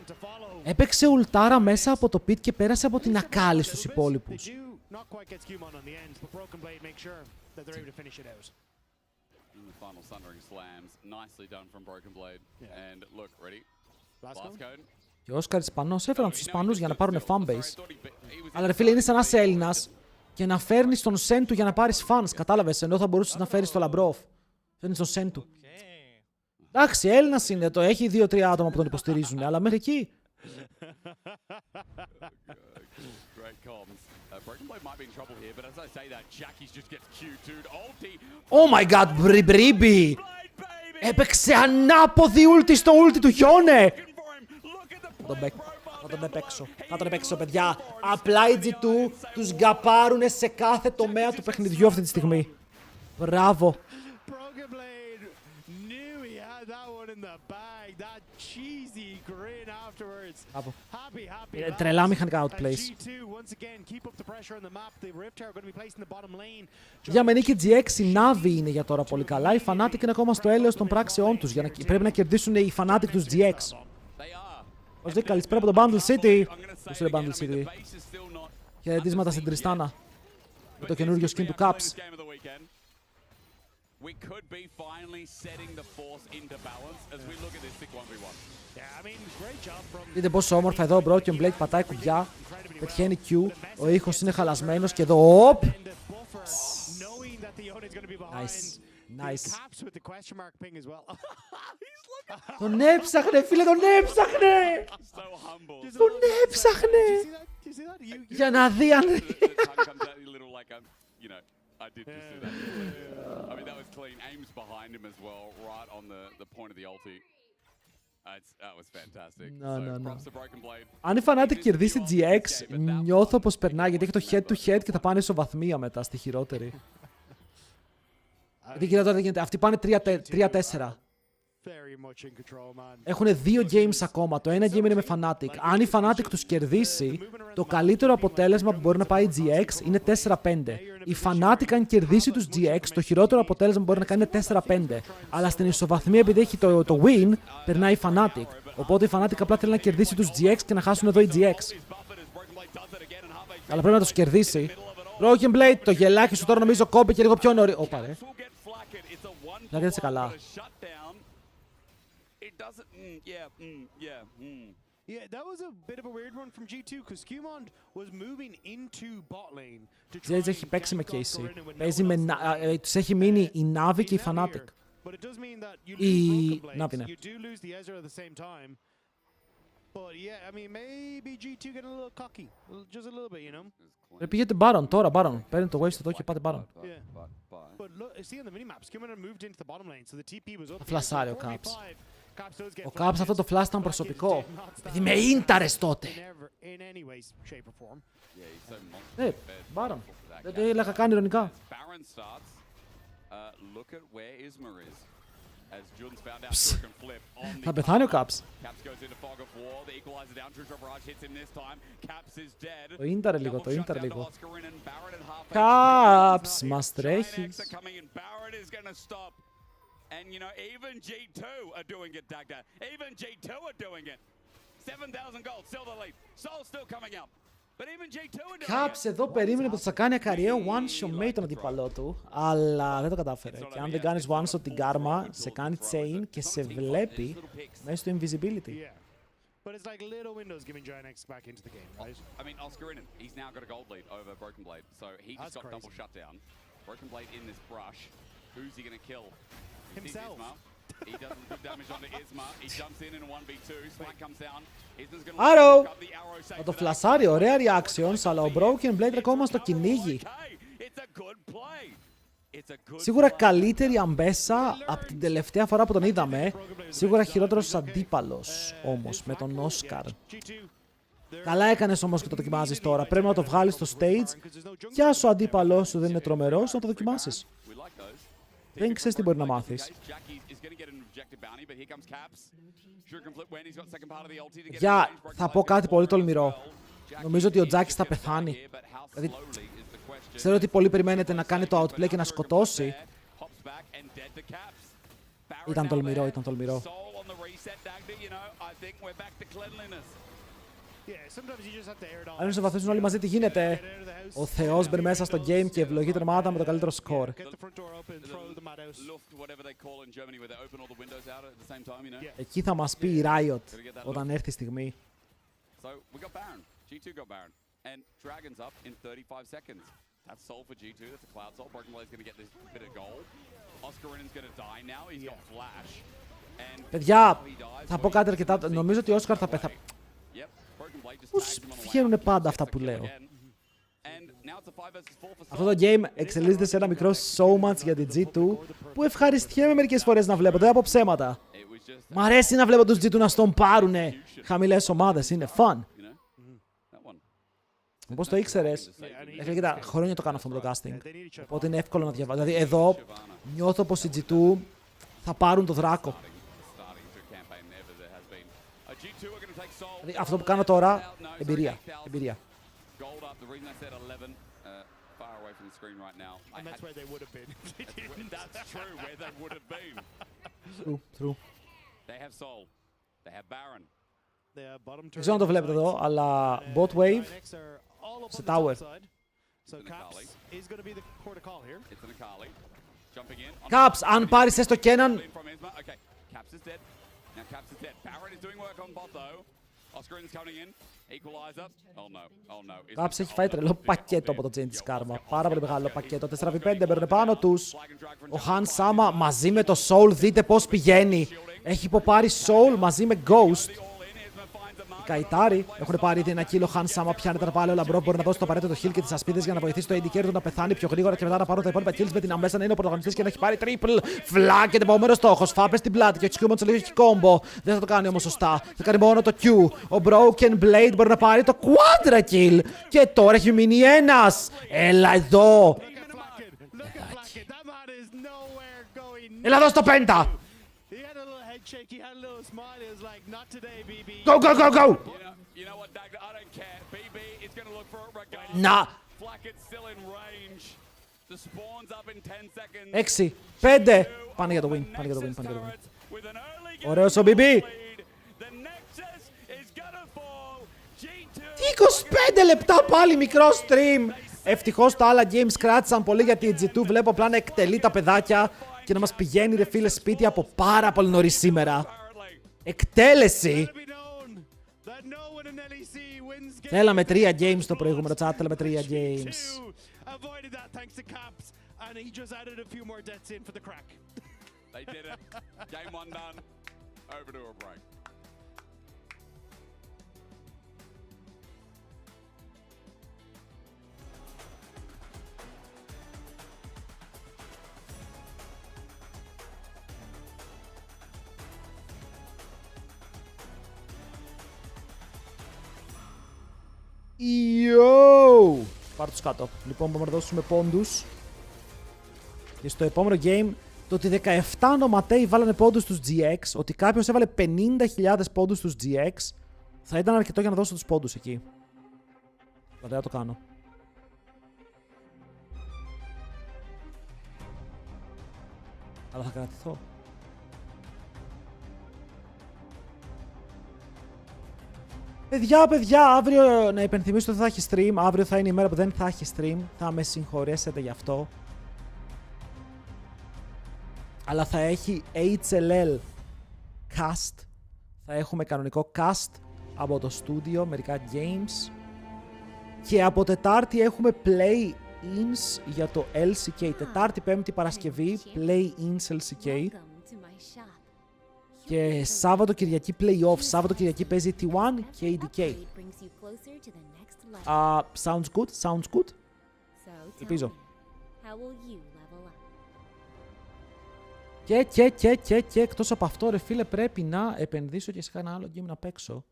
Έπαιξε ουλτάρα μέσα από το pit και πέρασε από την ακάλη στους υπόλοιπους. Και ο Όσκαρ Ισπανός έφεραν τους Ισπανούς για να πάρουν fanbase. Αλλά ρε φίλε, είναι σαν να είσαι Έλληνας και να φέρνεις τον Σεν του για να πάρεις fans, κατάλαβες, ενώ θα μπορούσες να φέρεις τον Λαμπρόφ. Φέρνεις τον Σεν του. Εντάξει, Έλληνας είναι, το έχει 2-3 άτομα που τον υποστηρίζουν, αλλά μέχρι εκεί. Oh my god, Μπριμπι! Έπαιξε ανάποδη ulti στο ulti του Χιόνε! Θα τον επέξω, παιδιά. Απλά οι G2 τους γκαπάρουνε σε κάθε τομέα του παιχνιδιού αυτή τη στιγμή. Μπράβο. Είναι τρελά μηχανικά outplays. Για με νίκη G6 η Navi είναι για τώρα πολύ καλά. Οι Fnatic είναι ακόμα στο έλεος των πράξεών τους. Πρέπει να κερδίσουν οι Fnatic τους G6. Ως δει καλησπέρα από το Bundle City. Πώς είναι Bundle City. Χαιρετίσματα στην Τριστάνα. Με το καινούργιο skin του Caps. we could be finally setting the force into balance as we look at this thick 1v1. Yeah, I mean, great job from... Δείτε πόσο όμορφα εδώ ο Broken Blade πατάει κουμπιά, πετυχαίνει Q, ο ήχος είναι χαλασμένος και εδώ, οπ! Nice. Nice. Τον έψαχνε, φίλε, τον έψαχνε! Τον έψαχνε! Για να δει αν... I did just see that. I mean, that was clean. Aim's behind him as well, right on the point of the ulti. That was fantastic. So, props to Broken Blade. Αν η Fnatic κερδίσει GX, νιώθω πως περνάει, γιατί έχει το head-to-head και θα πάνε ισοβαθμία μετά στη χειρότερη. Γιατί κοίτα τώρα τι γίνεται, αυτοί πάνε 3-4. Έχουν 2 games ακόμα. Το ένα game είναι με Fnatic. Αν η Fnatic τους κερδίσει, το καλύτερο αποτέλεσμα που μπορεί να πάει GX είναι 4-5. Η Fnatic αν κερδίσει τους GX, το χειρότερο αποτέλεσμα που μπορεί να κάνει είναι 4-5. Αλλά στην ισοβαθμία, επειδή έχει το win, περνάει η Fnatic. Οπότε η Fnatic απλά θέλει να κερδίσει τους GX και να χάσουν εδώ οι GX. Αλλά πρέπει να τους κερδίσει. Broken Blade, το γελάκι σου τώρα νομίζω κόμπε και λίγο πιο νωρί. Όπα ρε. Να δείτε καλά. Yeah, that was a bit of a weird one from G2 because Qmond was moving into bot lane to try Jay's έχει παίξει με Casey. Παίζει με... τους έχει μείνει η Navi και η Fnatic. Η Navi, ναι. You do lose the Ezra at the same time. But yeah, I mean, maybe G2 getting a little cocky. Just a little bit, you know. Πήγαινε Baron τώρα, Baron. Παίρνει το waste εδώ και πάτε Baron. But look, see on the minimaps, Qmond moved into the bottom lane, so the TP was up. Φλασάρει ο Caps. Ο Caps αυτό το flash ήταν προσωπικό. Παιδί με ίνταρες τότε. Ναι, Baron. Δεν το έλεγα καν ειρωνικά. Θα πεθάνει ο Caps. Το ίνταρε λίγο, το ίνταρε λίγο. Caps, μας τρέχεις. And you know, even G2 are doing it, Dagda. Even G2 are doing it. 7,000 gold, still the lead. Soul still coming out. But even G2 are doing it. Caps εδώ περίμενε πως θα κάνει ακαριαίο one-shot mate τον αντίπαλό του, αλλά δεν το κατάφερε. Και αν δεν κάνεις one-shot την Karma, σε κάνει chain και σε βλέπει μέσα στο invisibility. But it's like little windows giving GINX back into the game, right? I mean, Oscar in it. He's now got a gold lead over Broken Blade. So he just got double shutdown. Broken Blade in this brush. Who's he going to kill? Himself. He does good damage onto Isma. He jumps in a 1v2. Spike comes down. Isma's going to Arrow! up the arrow. Θα το φλασάρει, ωραία reactions, αλλά ο Broken Blade ακόμα στο κυνήγι. Σίγουρα καλύτερη αμπέσα από την τελευταία φορά που τον είδαμε. Σίγουρα χειρότερος αντίπαλος όμως με τον Όσκαρ. Καλά έκανες όμως και το δοκιμάζεις τώρα. Πρέπει να το βγάλεις στο stage. Κι ας ο αντίπαλος σου δεν είναι τρομερός, να το δοκιμάσεις. Δεν ξέρεις τι μπορεί να μάθεις. Για, θα πω κάτι πολύ τολμηρό. Νομίζω ότι ο Τζάκης θα πεθάνει. Δηλαδή, ξέρω ότι πολλοί περιμένετε να κάνει το outplay και να σκοτώσει. Ήταν τολμηρό, ήταν τολμηρό. Αν σε βαθίσουν όλοι μαζί τι γίνεται. Ο Θεός μπαίνει μέσα στο game και ευλογεί την ομάδα με το καλύτερο σκορ. Εκεί θα μας πει η Riot όταν έρθει η στιγμή. Παιδιά, θα πω κάτι αρκετά. Νομίζω ότι ο Όσκαρ θα πεθάνει. Πώς βγαίνουν πάντα αυτά που λέω. Αυτό το game εξελίσσεται σε ένα μικρό showmatch για την G2 που ευχαριστιέμαι μερικές φορές να βλέπω, δεν από ψέματα. Μ' αρέσει να βλέπω τους G2 να στον πάρουνε χαμηλές ομάδες, είναι fun. Πώς το ήξερες? Κοίτα, χρόνια το κάνω αυτό με το casting, οπότε είναι εύκολο να διαβάσω. Δηλαδή εδώ νιώθω πως οι G2 θα πάρουν το δράκο. Δηλαδή, αυτό που κάνω τώρα, εμπειρία. Εμπειρία. True. Δεν ξέρω αν το βλέπετε εδώ, αλλά bot wave σε tower. So Caps is going to be the port of call here. It's an Akali. Caps, αν πάρεις έστω και έναν... Caps έχει φάει τρελό πακέτο από το chain της Karma. Πάρα πολύ μεγάλο πακέτο. 4v5 μπαίνουν πάνω τους. Ο Han Sama μαζί με το Soul, δείτε πώς πηγαίνει. Έχει υποπάρει Soul μαζί με Ghost. Οι Καϊτάροι έχουν πάρει ήδη ένα κύλο. Han Sama πιάνεται να πάρει ο Λαμπρό. Μπορεί να δώσει το απαραίτητο heal και τις ασπίδες για να βοηθήσει το AD του να πεθάνει πιο γρήγορα και μετά να πάρουν τα υπόλοιπα kills με την αμέσα να είναι ο πρωταγωνιστής και να έχει πάρει triple. Φλάκεται επόμενο στόχο. Φάπε στην πλάτη και ο Xcumon λίγο έχει κόμπο. Δεν θα το κάνει όμως σωστά. Θα κάνει μόνο το Q. Ο Broken Blade μπορεί να πάρει το quadra kill. Και τώρα έχει μείνει ένας. Έλα εδώ. Έλα εδώ στο πέντα. Go, go, go, go! Να! 6, 5. Πάνε για το win, πάνε για το win, πάνε για το win. Ωραίος ο BB. 25 λεπτά πάλι μικρό stream. Ευτυχώς τα άλλα games κράτησαν πολύ γιατί η G2 βλέπω απλά να εκτελεί τα παιδάκια και να μας πηγαίνει ρε φίλε σπίτι από πάρα πολύ νωρίς σήμερα. Εκτέλεση! Θέλαμε 3 games το προηγούμενο chat, θέλαμε 3 games. Yo! Πάρ' τους κάτω. Λοιπόν, μπορούμε να δώσουμε πόντους. Και στο επόμενο game, το ότι 17 νοματέοι βάλανε πόντους στους GX, ότι κάποιος έβαλε 50.000 πόντους στους GX, θα ήταν αρκετό για να δώσω τους πόντους εκεί. Ωραία, το κάνω. Αλλά θα κρατηθώ. Παιδιά, αύριο να υπενθυμίσω ότι θα έχει stream. Αύριο θα είναι η μέρα που δεν θα έχει stream. Θα με συγχωρέσετε γι' αυτό. Αλλά θα έχει HLL cast. Θα έχουμε κανονικό cast από το studio, μερικά games. Και από Τετάρτη έχουμε play-ins για το LCK. Τετάρτη, Πέμπτη, Παρασκευή, play-ins LCK. Και Σάββατο Κυριακή play-off. Σάββατο Κυριακή παίζει T1 και ADK. Sounds good. Ελπίζω. Και εκτός από αυτό ρε φίλε πρέπει να επενδύσω και σε ένα άλλο game να παίξω.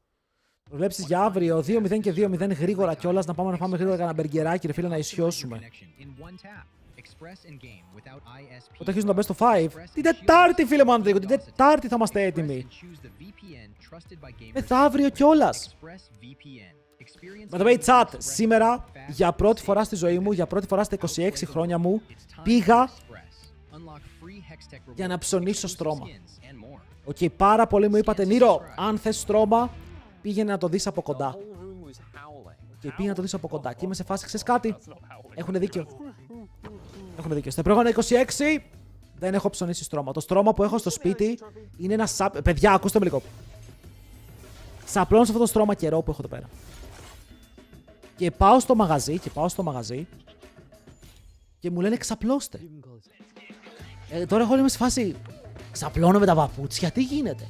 Προβλέψεις για αύριο 2-0 και 2-0 γρήγορα κιόλας, να πάμε να φάμε γρήγορα κανένα μπεργκεράκι ρε φίλε να ισιώσουμε. Όταν αρχίζουν τα best of 5, την Τετάρτη φίλε μου Ανδρίκο, την Τετάρτη θα είμαστε έτοιμοι. Μεθαύριο κιόλας. By the way, chat, σήμερα για πρώτη φορά στη ζωή μου, για πρώτη φορά στα 26 χρόνια μου, πήγα για να ψωνίσω στρώμα. Οκ, πάρα πολλοί μου είπατε, Νίρο, αν θες στρώμα, πήγαινε να το δεις από κοντά. Και πήγαινε να το δεις από κοντά. Και είμαι σε φάση, ξέρεις κάτι, έχουνε δίκιο. Στο επόμενο 26 δεν έχω ψωνίσει στρώμα. Το στρώμα που έχω στο σπίτι είναι ένα παιδιά, ακούστε με λίγο. Σαπλώνω σε αυτό το στρώμα καιρό που έχω εδώ πέρα. Και πάω στο μαγαζί και μου λένε ξαπλώστε. Τώρα εγώ είμαι σε φάση ξαπλώνω με τα παπούτσια, τι γίνεται.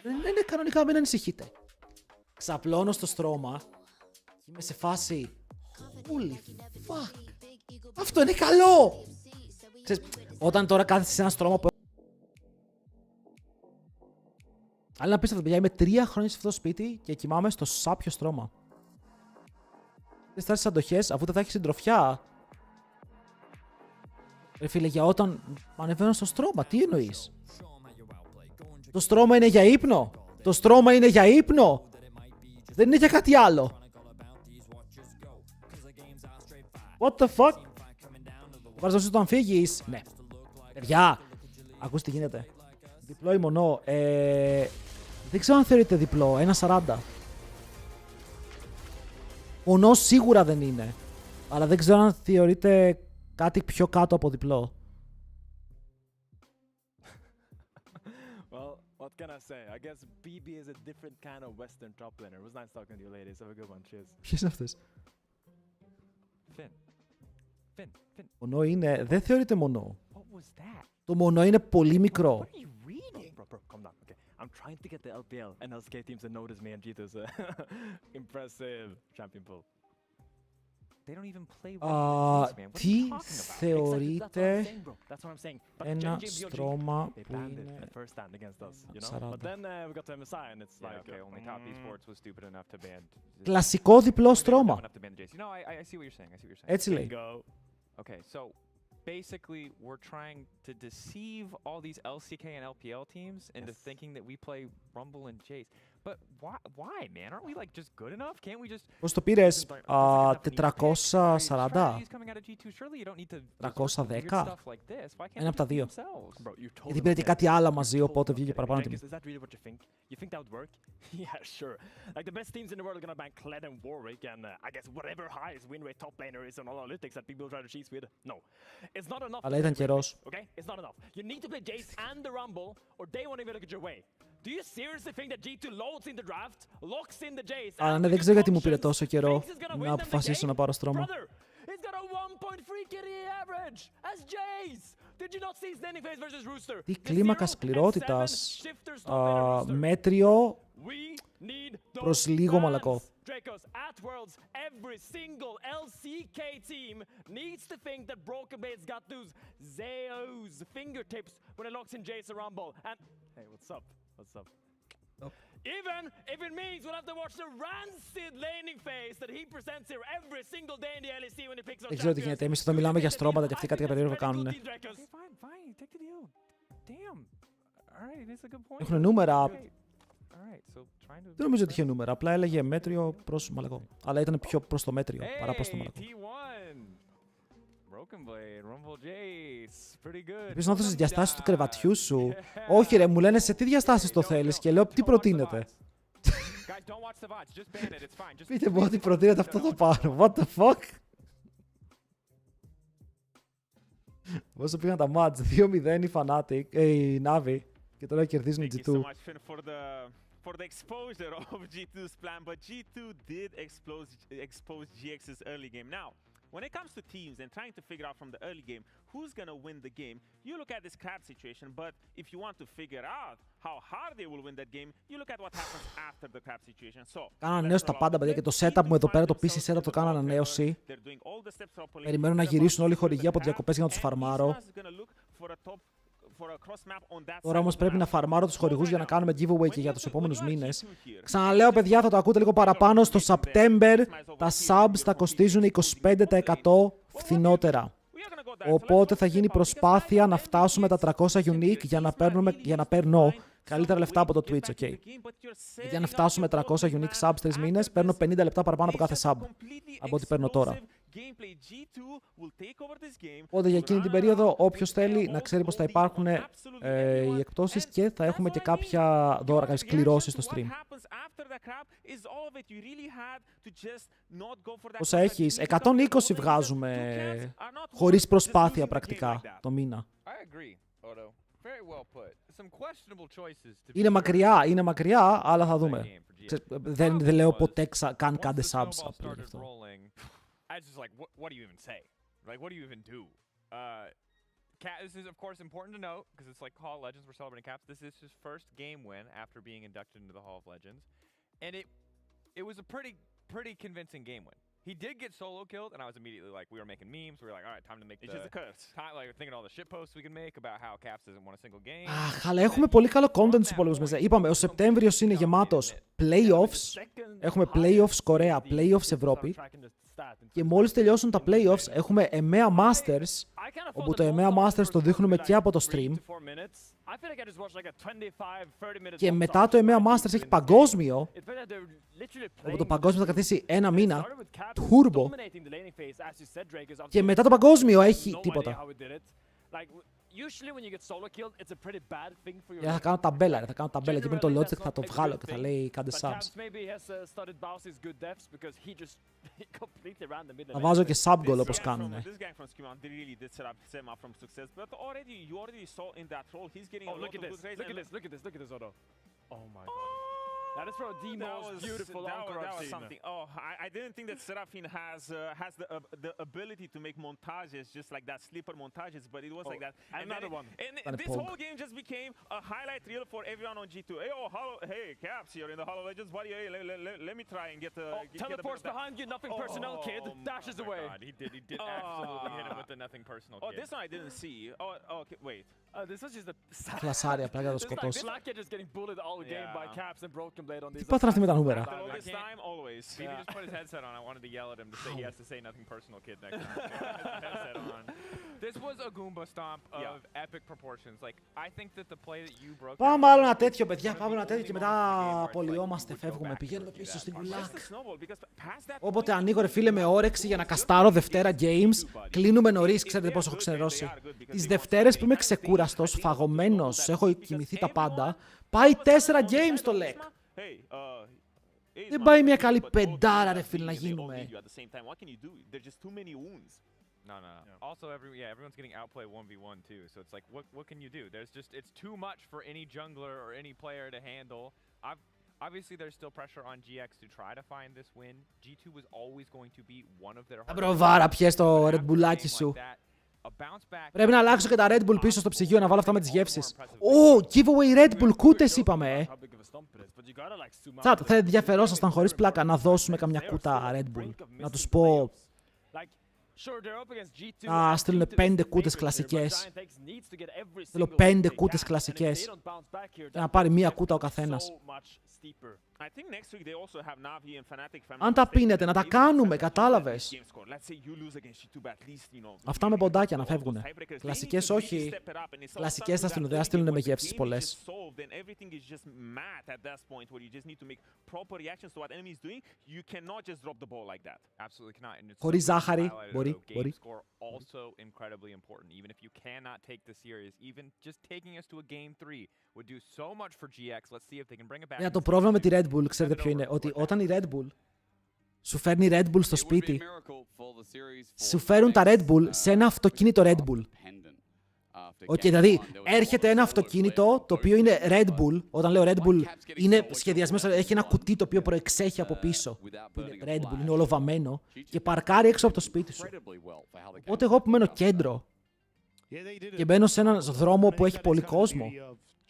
Είναι κανονικά, μην ανησυχείτε. Ξαπλώνω στο στρώμα και είμαι σε φάση holy fuck. Αυτό είναι καλό! Ξέρεις, όταν τώρα κάθεσαι σε ένα στρώμα που... Αλλά να πεις αυτό, παιδιά, είμαι 3 χρόνια σε αυτό το σπίτι και κοιμάμαι στο σάπιο στρώμα. Δεν στάσεις αντοχές αφού δεν θα έχεις συντροφιά. Ρε φίλε, για όταν ανεβαίνω στο στρώμα, τι εννοείς? Το στρώμα είναι για ύπνο! Το στρώμα είναι για ύπνο! Δεν είναι για κάτι άλλο! What the fuck? Βάζω να το αν φύγεις. Ναι. Παιδιά, ακούστε τι γίνεται. Διπλό ή μονό. Δεν ξέρω αν θεωρείται διπλό. 1.40. Μονό σίγουρα δεν είναι. Αλλά δεν ξέρω αν θεωρείται κάτι πιο κάτω από διπλό. Well, what can I say? I guess BB is a different kind of Western top laner. It was nice talking to you ladies. Have a good one. Cheers. Ποιες είναι αυτές? Finn. Μονό είναι... Δεν θεωρείται μονό. What was that? Το μονό είναι πολύ μικρό. What are you reading? Bro, calm down. Okay, I'm trying to get the LPL and LCK teams to notice me and G2's impressive champion pool. They don't even play well. Τι θεωρείται ένα στρώμα που είναι 40. Κλασικό διπλό στρώμα. Έτσι λέει. Okay, so basically we're trying to deceive all these LCK and LPL teams into thinking that we play Rumble and Jace. But why, man? Aren't we like just good enough? Can't we just... Πώς το πήρες? 440? 310? Ένα από τα δύο. Γιατί πήρε και κάτι άλλο μαζί, οπότε βγήκε παραπάνω τιμή. You think that would work? Yeah, sure. Like the best teams in the world are gonna bank Kled and Warwick and I guess whatever highest win rate top laner is on all analytics that people try to cheese with. No. It's not enough. Αλλά ήταν καιρός. Okay? It's not enough. You need to play Jace and the Rumble or they won't even look at your way. Do you seriously think that G2 loads in the draft, locks in the Jace? Αλλά ναι, δεν ξέρω γιατί μου πήρε τόσο καιρό να αποφασίσω να πάρω στρώμα. He's got a 1.3 KD average as Jace. Did you not see standing phase versus Rooster? Τι κλίμακα σκληρότητας, μέτριο προς λίγο μαλακό. Dracos at Worlds, every single LCK team needs to think that Broken Blade's got those Zeus fingertips when it locks in Jace Rumble. And hey, what's up? What's up? Even if it means we'll have to watch the rancid laning phase that he presents here every single day in the LEC when he picks up. Δεν ξέρω τι γίνεται. Εμείς εδώ μιλάμε για στρώματα και αυτοί κάτι περίεργο κάνουν. Έχουν νούμερα. Δεν νομίζω ότι είχε νούμερα. Απλά έλεγε μέτριο προς μαλακό. Αλλά ήταν πιο προς το μέτριο παρά προς το μαλακό. Επίσης να δώσεις διαστάσεις του κρεβατιού σου. Όχι ρε, μου λένε σε τι διαστάσεις το θέλεις και λέω τι προτείνετε. Πείτε μου ότι προτείνετε αυτό το πάρω. What the fuck? Όσο πήγαν τα match, 2-0 οι Fnatic, οι Navi και τώρα κερδίζουν οι G2. For the exposure of G2's plan, but G2 did expose GX's early game. Now, when it comes to teams and trying to figure out from the early game who's going to win the game, you look at this crab situation, but if you want to figure out how hard they will win that game, you look at what happens after the crab situation. So, κάνανε ανανέωση τα πάντα, παιδιά, και το setup μου εδώ πέρα, το PC setup το κάνω ανανέωση. Περιμένω να γυρίσουν όλοι οι χορηγοί από διακοπές για να τους φαρμάρω. Τώρα όμως πρέπει να φαρμάρω τους χορηγούς για να κάνουμε giveaway και για τους επόμενους μήνες. Ξαναλέω, παιδιά, θα το ακούτε λίγο παραπάνω. Στο September τα subs θα κοστίζουν 25% φθηνότερα. Οπότε θα γίνει προσπάθεια να φτάσουμε τα 300 unique για να παίρνω καλύτερα λεφτά από το Twitch, ok. Για να φτάσουμε 300 unique subs 3 μήνες, παίρνω 50 λεπτά παραπάνω από κάθε sub από ό,τι παίρνω τώρα. Οπότε για εκείνη την περίοδο, όποιος θέλει να ξέρει πως θα υπάρχουν οι εκπτώσεις και θα έχουμε και κάποια δώρα, κάποιες κληρώσεις στο stream. Όσα έχεις, 120 βγάζουμε χωρίς προσπάθεια πρακτικά το μήνα. Είναι μακριά, αλλά θα δούμε. Δεν λέω ποτέ καν κάντε subs. I just like, what do you even say? Like, what do you even do? This is, of course, important to note, because it's like Hall of Legends, we're celebrating Caps. This is his first game win after being inducted into the Hall of Legends. And it was a pretty convincing game win. He did get solo killed, and I was immediately like, we were making memes. We were like, all right, time to make the... It's just a curse. Like, thinking all the shit posts we can make about how Caps hasn't won a single game. Αχ, αλλά έχουμε πολύ καλό content στους πολέμους μέσα. Είπαμε, ο Σεπτέμβριος είναι γεμάτος playoffs. Έχουμε playoffs Κορέα, playoffs Ευρώπη. Και μόλις τελειώσουν τα playoffs, έχουμε EMEA Masters, όπου το EMEA Masters το δείχνουμε και από το stream. Και μετά το EMEA Masters έχει παγκόσμιο, όπου το παγκόσμιο θα καθίσει ένα μήνα, turbo. Και μετά το παγκόσμιο έχει τίποτα. Usually when you get solo killed, it's a pretty bad thing for your. Θα κάνω ταμπέλα, θα κάνω ταμπέλα και με το logic θα το βγάλω και θα λέει κάντε subs. Maybe he has studied Bowser's good deaths because he just completely ran the mid. Θα βάζω και sub goal όπως κάνουν. This guy from Skimon really did set him up from success, but you already saw in that role he's getting a lot of good trades. Look at this, Otto. Oh my god. That is from the most beautiful encore I've seen. Something. Oh, I didn't think that Seraphine has the ability to make montages just like that, sleeper montages, but it was like that. Another one. And this whole game just became a highlight reel for everyone on G2. Hey, Caps here in the Hollow Legends. Buddy, hey, let me try and get the. Teleports behind you, nothing personal, kid. Dashes away. God, he did absolutely hit him with the nothing personal, kid. Oh, this one I didn't see. Oh, okay, wait. This was just a. Φλασάρια, πλάκα το σκοτώσει. Black Kid just getting bullied all game by Caps and Broken Blade on these. Τι πάθανε αυτή με τα νούμερα. If he just put his headset on, I wanted to yell at him to say he has to say nothing personal, kid, next time. Headset on. This was a Goomba stomp of epic proportions. Like, I think that the play that you broke. Πάμε άλλο ένα τέτοιο, παιδιά. Πάμε ένα τέτοιο και μετά απολυόμαστε, φεύγουμε. Πηγαίνουμε πίσω στην κουλάκ. Όποτε ανοίγω, ρε φίλε, με όρεξη για να καστάρω Δευτέρα games, κλείνουμε νωρίς. Ξέρετε πόσο έχω ξενερώσει. Τις Δευτέρες που είμαι ξεκούραστος, φαγωμένος, έχω κοιμηθεί τα πάντα, πάει 4 games το lek. Δεν πάει μια καλή πεντάρα, ρε φίλε, να γίνουμε. No. Also, everyone's getting outplayed 1v1 too. So it's like, what can you do? It's too much for any jungler or any player to handle. Obviously, there's still pressure on GX to try to find this win. G2 was always going to be one of their. Μπροβάρα, πιες το Red Bullάκι σου. Πρέπει να αλλάξω και τα Red Bull πίσω στο ψυγείο να βάλω αυτά με τις γεύσεις. Giveaway Red Bull κούτες είπαμε. Τσάτ, θα ενδιαφερόσασταν χωρίς πλάκα να δώσουμε καμιά κούτα Red Bull. Να τους πω. Να στείλουν 5 κούτες κλασικές. Θέλω 5 κούτες κλασικές. Και να πάρει μία κούτα ο καθένας. Αν τα πίνετε, να τα κάνουμε, κατάλαβες. Αυτά με ποντάκια να φεύγουνε. Κλασικές όχι. Κλασικές θα στείλουν, δεν θα στείλουν με γεύσεις πολλές. Χωρίς ζάχαρη, μπορεί. Also incredibly important. Even if you cannot take this series, even just taking us to a game 3 would do so much for GX. Let's see if they can bring it back. Το πρόβλημα με τη Red Bull, ξέρετε ποιο είναι, ότι όταν η Red Bull σου φέρνει Red Bull στο σπίτι, σου φέρουν τα Red Bull σε ένα αυτοκίνητο Red Bull. Δηλαδή, έρχεται ένα αυτοκίνητο το οποίο είναι Red Bull. Όταν λέω Red Bull, είναι σχεδιασμένο, έχει ένα κουτί το οποίο προεξέχει από πίσω. Που είναι Red Bull, είναι όλο βαμμένο και παρκάρει έξω από το σπίτι σου. Οπότε εγώ που μένω κέντρο και μπαίνω σε έναν δρόμο που έχει πολύ κόσμο,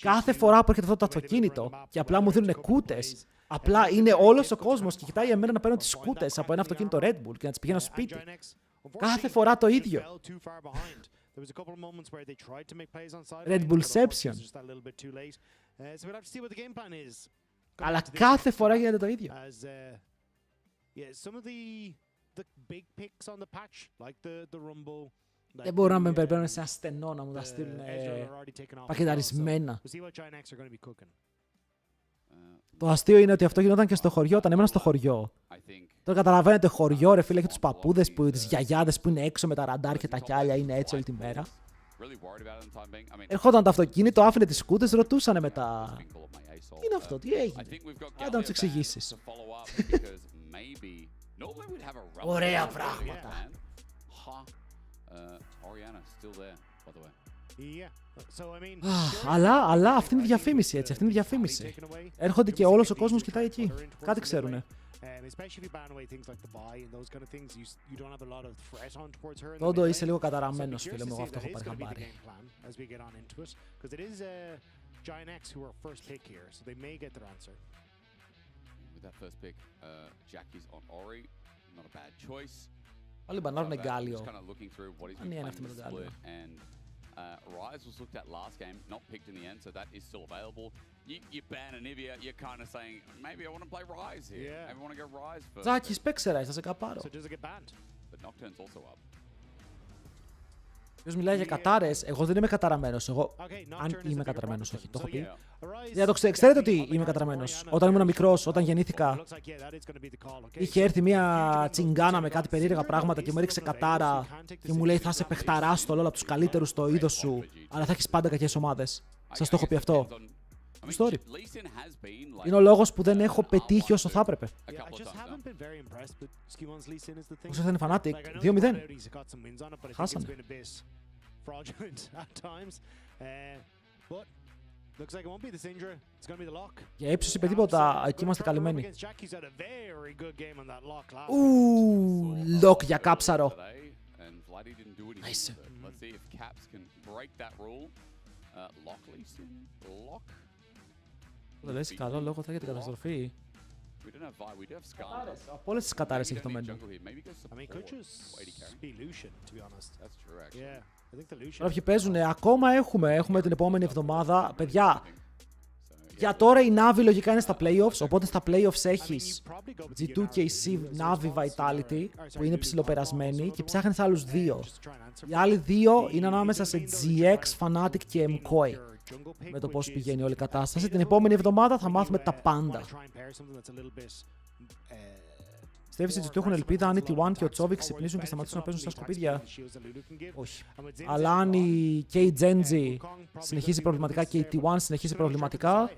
κάθε φορά που έρχεται αυτό το αυτοκίνητο και απλά μου δίνουν κούτες, απλά είναι όλος ο κόσμος και κοιτάει εμένα να παίρνω τις κούτες από ένα αυτοκίνητο Red Bull και να τις πηγαίνω στο σπίτι. Κάθε φορά το ίδιο. Red Bullception. Αλλά κάθε φορά γίνεται το ίδιο. Δεν μπορούν να με περιμένουν σε ασθενό να μου τα στείλουν πακεταρισμένα. Το αστείο είναι ότι αυτό γινόταν και στο χωριό, όταν έμενα στο χωριό. Τώρα καταλαβαίνετε, χωριό, ρε φίλε, έχει τους παππούδες, τις γιαγιάδες που είναι έξω με τα ραντάρ και τα κιάλια, είναι έτσι όλη τη μέρα. Ερχόταν το αυτοκίνητο, άφηνε τις σκούτες, ρωτούσανε μετά. Τι είναι αυτό, τι έγινε. Άντε να τους εξηγήσεις. Ωραία πράγματα. Αλλά αυτή είναι η διαφήμιση, έτσι, αυτή είναι η διαφήμιση. Έρχονται και όλος ο κόσμος κοιτάει εκεί. Κάτι ξέρουνε. Τόντο, είσαι λίγο καταραμένος, φίλε μου, εγώ αυτό έχω πάρει χαμπάρι. Πάλι μπανάρουν εγκάλιο. Αν είναι αυτή με τον εγκάλιο. Rise was looked at last game, not picked in the end, so that is still available. You ban Anivia, you're kind of saying, maybe I want to play Rise here. Yeah. Maybe I want to go Rise first. Ζάκης, παίξε Rise, θα σε καπάρω. But Nocturne's also up. Ποιος μιλάει για κατάρες, εγώ δεν είμαι καταραμένος. Εγώ, αν είμαι καταραμένος, όχι, το έχω πει. Για το ξέρετε ότι είμαι καταραμένος. Όταν ήμουν μικρός, όταν γεννήθηκα, είχε έρθει μια τσιγκάνα με κάτι περίεργα πράγματα και μου έριξε κατάρα και μου λέει θα είσαι παιχταράς στο LoL από τους καλύτερους στο είδος σου, αλλά θα έχεις πάντα κακές ομάδες. Σας το έχω πει αυτό. Story. Είναι ο λόγος που δεν έχω πετύχει όσο θα έπρεπε. Όσο θα είναι Fnatic, 2-0. Χάσανε. Για ύψος είπε τίποτα, εκεί είμαστε καλυμμένοι. Lock για κάψαρο. Nice. Το λες καλό λόγο θα για την καταστροφή. Από όλες τις κατάρες έχει το μένει. Τώρα ποιοι παίζουν, ακόμα έχουμε την επόμενη εβδομάδα. Παιδιά, για τώρα η Navi λογικά είναι στα playoffs, οπότε στα playoffs έχεις G2 και η C Navi Vitality που είναι ψιλοπερασμένοι και ψάχνεις άλλους δύο. Οι άλλοι δύο είναι ανάμεσα σε GX, Fnatic και MKOI. Με το πώς πηγαίνει όλη η κατάσταση. Την επόμενη εβδομάδα θα μάθουμε τα πάντα. Πιστεύεις ότι έχουν ελπίδα αν η T1 και ο Τσόβικ ξυπνήσουν και σταματήσουν να παίζουν στα σκουπίδια? Όχι. Αλλά αν και η Genji συνεχίζει προβληματικά και η T1 συνεχίζει προβληματικά,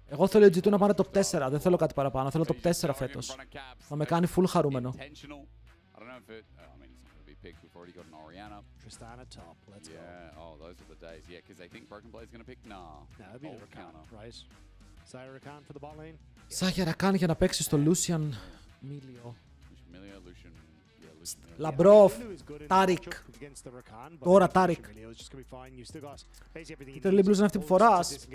εγώ θέλω η G2 να πάνε top 4. Δεν θέλω κάτι παραπάνω. Θέλω top 4 φέτος. Θα με κάνει full χαρούμενο. Tristana top, let's go. Yeah, oh, those are the days. Yeah, because they think Broken Blade's going to pick. Nah. No, it'd be the Rakan, right? Saya Rakan for the bot lane. Saya Rakan για να παίξει στο Lucian Milio. Λαμπρόφ, Τάρικ. Τώρα Τάρικ. Τι τρελή μπλούζα είναι αυτή που φοράς.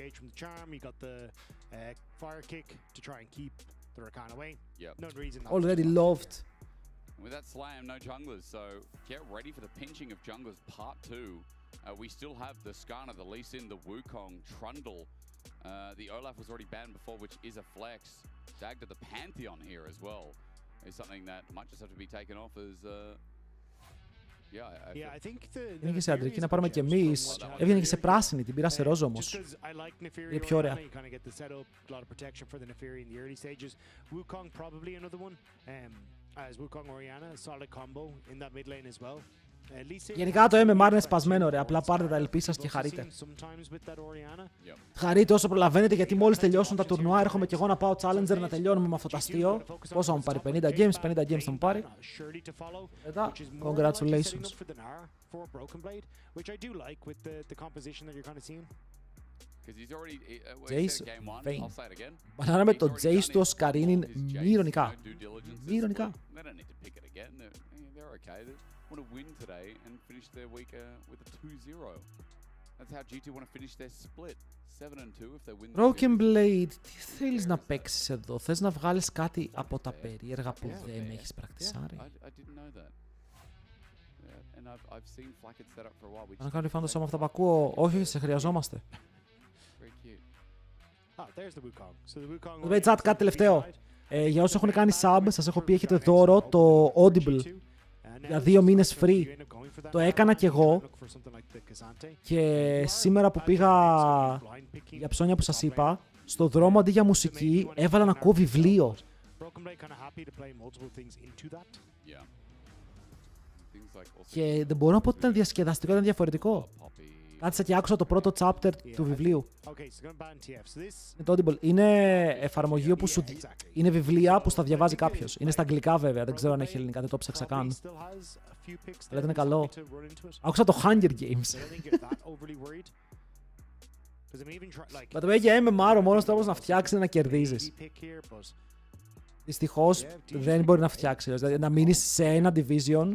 Already loved. With that slam, no junglers, so get ready for the pinching of junglers part 2. We still have the Skarner, the Lee Sin, the Wukong, Trundle. The Olaf was already banned before, which is a flex. Dagda the Pantheon here as well is something that might just have to be taken off as... Yeah, I think the... Είναι και σε αντρική να πάρουμε κι εμείς. Έβγαινε και σε πράσινη, την πήρα σε ρόζο όμως. Είναι πιο ωραία. As Wukong Orianna, solid combo in that mid lane as well. Γενικά το MMR είναι σπασμένο ρε, απλά πάρτε τα LP σας και χαρείτε. Χαρείτε όσο προλαβαίνετε γιατί μόλις τελειώσουν τα τουρνουά έρχομαι και εγώ να πάω Challenger να τελειώνουμε με αυτό το αστείο. Πόσο θα μου πάρει, 50 games, 50 games θα μου πάρει. Μετά, congratulations. Jace Vayne. Μπανάνα με το Jace του Οσκαρίνιν μη ηρωνικά. Μη ηρωνικά. Broken Blade, τι θέλεις να παίξεις εδώ? Θες να βγάλεις κάτι από τα περίεργα που δεν έχεις πρακτισάρει? Αν κάνω refund με αυτά που ακούω, όχι, σε χρειαζόμαστε. Το chat κάτι τελευταίο. Για όσους έχουν κάνει sub, σας έχω πει έχετε δώρο το Audible για 2 μήνες free. Το έκανα κι εγώ και σήμερα που πήγα για ψώνια που σας είπα, στο δρόμο αντί για μουσική έβαλα να ακούω βιβλίο. Και δεν μπορώ να πω ότι ήταν διασκεδαστικό, ήταν διαφορετικό. Κάτσα και άκουσα το πρώτο chapter του βιβλίου. Είναι εφαρμογή όπου σου... Είναι βιβλία που στα διαβάζει κάποιος. Είναι στα αγγλικά βέβαια, δεν ξέρω αν έχει ελληνικά, δεν το ψάξα καν. Αλλά είναι καλό. Άκουσα το Hunger Games. Μα το για MMR ο μόνος τρόπος να φτιάξει είναι να κερδίζεις. Δυστυχώς δεν μπορεί να φτιάξει. Δηλαδή να μείνεις σε ένα division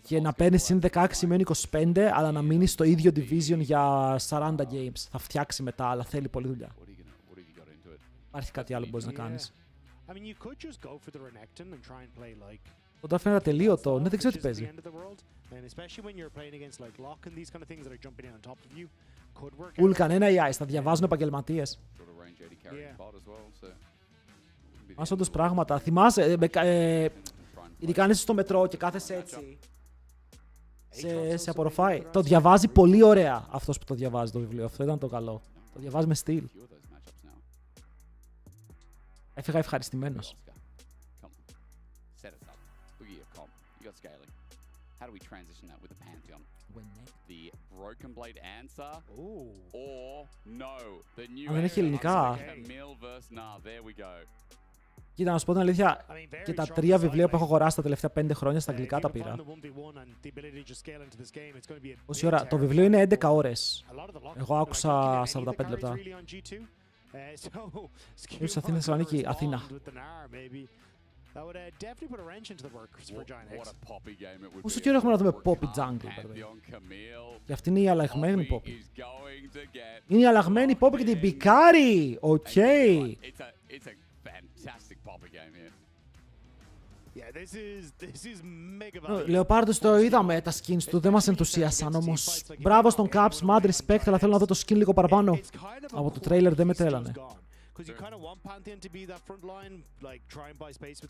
και να παίρνεις συν 16 με 25, αλλά να μείνεις στο ίδιο division για 40 games. Θα φτιάξει μετά, αλλά θέλει πολλή δουλειά. Υπάρχει κάτι άλλο που μπορείς να κάνεις. Το draft είναι ατελείωτο. Ναι, δεν ξέρω τι παίζει. Ουλ, κανένα AI, θα διαβάζουν επαγγελματίες. Μας όντως πράγματα. Θυμάσαι, ειδικά αν είσαι στο μετρό και κάθεσαι έτσι σε απορροφάει. Το διαβάζει πολύ ωραία αυτός που το διαβάζει το βιβλίο. Αυτό ήταν το καλό. Το διαβάζει με στυλ. Έφυγα ευχαριστημένος. Αν δεν έχει ελληνικά. Κοίτα, να σου πω την αλήθεια, και τα 3 βιβλία που έχω αγοράσει τα τελευταία 5 χρόνια στα αγγλικά τα πήρα. Πόση ώρα? Το βιβλίο είναι 11 ώρες. Εγώ άκουσα 45 λεπτά. Ήρθα στην Αθήνα, Θεσσαλονίκη, Αθήνα. Πόσο καιρό έχουμε να δούμε Poppy Jungle, και αυτή είναι η αλλαγμένη Poppy. Είναι η αλλαγμένη Poppy και την πικάρει! Οκ! Λεοπάρντος το είδαμε τα skins του, δεν μας ενθουσίασαν όμως. Μπράβο στον Caps, mad respect, αλλά θέλω να δω το skin λίγο παραπάνω. Από το trailer δεν με τρέλανε.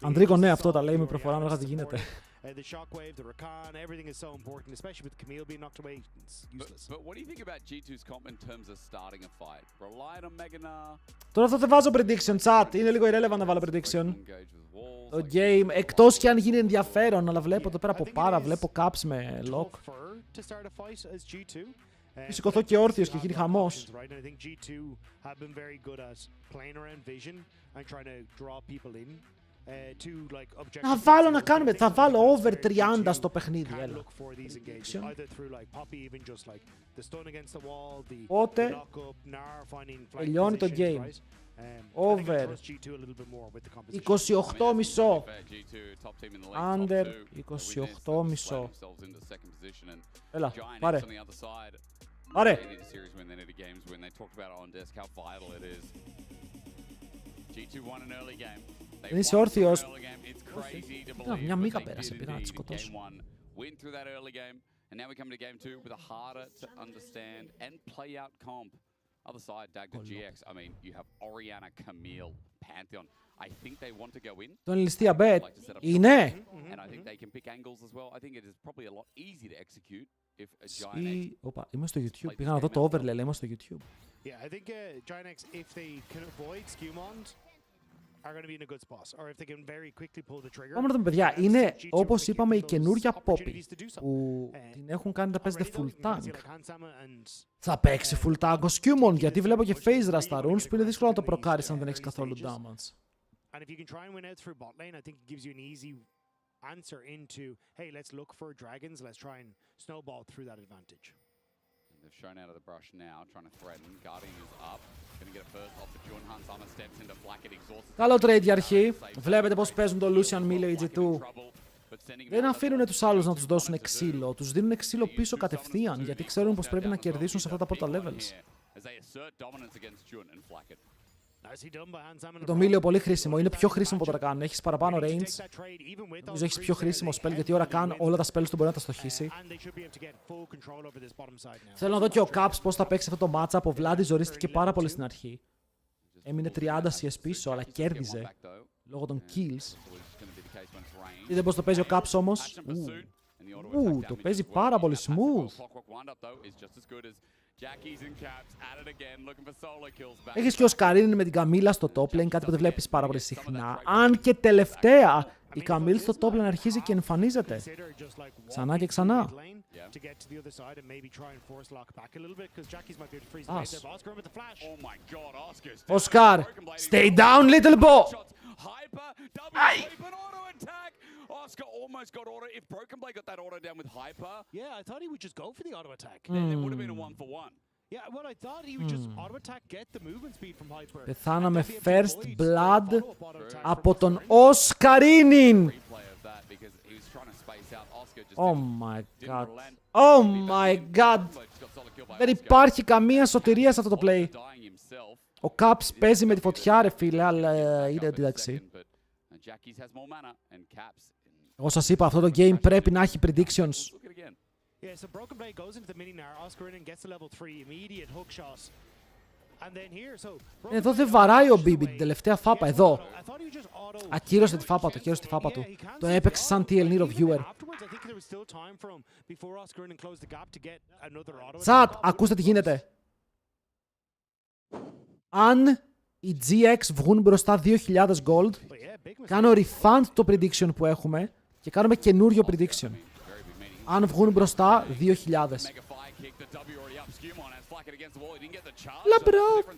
Ανδρίκο, ναι, αυτό τα λέει με προφορά, να τι γίνεται. Τώρα αυτό δεν βάζω prediction, chat. Είναι λίγο irrelevant να βάλω prediction. Το game, εκτός και αν γίνει ενδιαφέρον, αλλά βλέπω εδώ πέρα από πάρα, βλέπω caps με lock. Σηκωθώ και όρθιος και γίνει χαμός. Να βάλω να κάνουμε, θα βάλω over 30 στο παιχνίδι, έλα. Πότε τελειώνει το game. Over 28,5. Under 28,5. Έλα, πάρε. Πάρε. Δεν είσαι όρθιος. Μια μίγα πέρασε, πήγα να τη σκοτώσω. And now we come to game 2 with a harder to understand and play out comp. Other side, Dagda GX. I mean, you have Orianna, Camille, Pantheon. I think they want to go in. Το ενλιστία bet είναι. And I think they can pick angles as well. I think it is probably a lot easier to execute if a Giant X. Όπα, είμαι στο YouTube. Πήγα να δω το overlay, είμαι στο YouTube. Yeah, I think Giant X, if they can avoid Skewmond, are going to be in a good spot. Or if they can very quickly pull the trigger. Πάμε να δούμε, παιδιά. Είναι, όπως είπαμε, η καινούρια Poppy που την έχουν κάνει να παίζετε full tank. Θα παίξει full tank ο Skewmond, γιατί βλέπω και phase rush στα runes που είναι δύσκολο να το προκάρεις αν δεν έχεις καθόλου damage. And if you can try and win out through bot lane, I think it gives you an easy answer into, hey, let's look for dragons, let's try and snowball through that advantage. They've shown out of the brush now, trying to threaten. Guardian is up. Gonna get a first off the Jun Han. Sama steps into Blackett, exhausted. Καλό trade για αρχή. Βλέπετε πώς παίζουν το Lucian Mille EG2. Δεν αφήνουν τους άλλους να τους δώσουν ξύλο. Τους δίνουν ξύλο πίσω κατευθείαν, γιατί ξέρουν πως πρέπει να κερδίσουν σε αυτά τα πρώτα levels. Το Mille πολύ χρήσιμο. Είναι πιο χρήσιμο από το Rakan. Έχεις παραπάνω range. Νομίζω έχεις πιο χρήσιμο spell, γιατί ο Rakan όλα τα spells του μπορεί να τα στοχίσει. Θέλω να δω και ο Caps πώς θα παίξει αυτό το matchup. Ο Vladi ζορίστηκε πάρα πολύ στην αρχή. Έμεινε 30 CS πίσω, αλλά κέρδιζε λόγω των kills. Είδε πώς το παίζει ο Caps όμως. Το παίζει πάρα πολύ smooth. Έχεις και ο Σκαρίνιν με την Καμίλα στο top lane, κάτι που δεν βλέπεις πάρα πολύ συχνά. Αν και τελευταία η Καμίλ στο top lane αρχίζει και εμφανίζεται ξανά και ξανά. Οσκάρ, stay down little boy! Oscar almost got auto. If Broken Blade got that auto down with Hyper. Yeah, I thought he would just go for the auto attack. Then it would have been a 1-for-1. Yeah, well, I thought he would just auto attack, get the movement speed from Hyper. Πεθάναμε first blood από τον Οσκαρίνιν. Oh my god. Oh my god. Δεν υπάρχει καμία σωτηρία σε αυτό το play. Ο Caps παίζει με τη φωτιά, ρε φίλε, αλλά είναι εντάξει. Εγώ σας είπα, αυτό το game πρέπει να έχει predictions. Εδώ δεν βαράει ο Μπίμπι την τελευταία φάπα, εδώ. Ακύρωσε τη φάπα του, ακύρωσε τη φάπα του. Το έπαιξε σαν TL Nero viewer. Τσατ, ακούστε τι γίνεται. Αν οι GX βγουν μπροστά 2.000 gold, κάνω refund το prediction που έχουμε και κάνουμε καινούριο prediction. Αν βγουν μπροστά 2.000. Λαμπρό!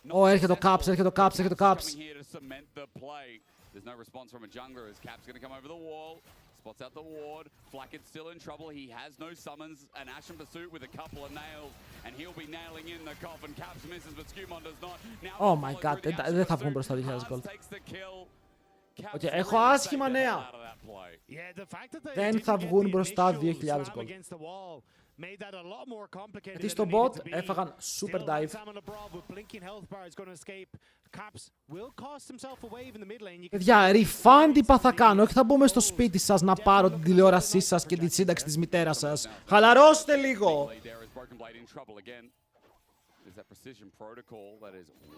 Ω, έρχεται το Caps, έρχεται το Caps, έρχεται το Caps. There's no response from a jungler as Cap's going to come over the wall. Spots out the ward. Flackett's still in trouble. He has no summons. An Ashen pursuit with a couple of nails. And he'll be nailing in the coffin. Caps misses, but Skewmon does not. Now Oh my god, δεν θα βγουν μπροστά 2.000 gold. Okay, έχω άσχημα νέα. Δεν θα βγουν μπροστά 2.000 gold. Γιατί στο bot έφαγαν super dive. Παιδιά, refund είπα θα κάνω, όχι θα μπούμε στο σπίτι σας να πάρω την τηλεόρασή σας και τη σύνταξη της μητέρας σας. Χαλαρώστε λίγο!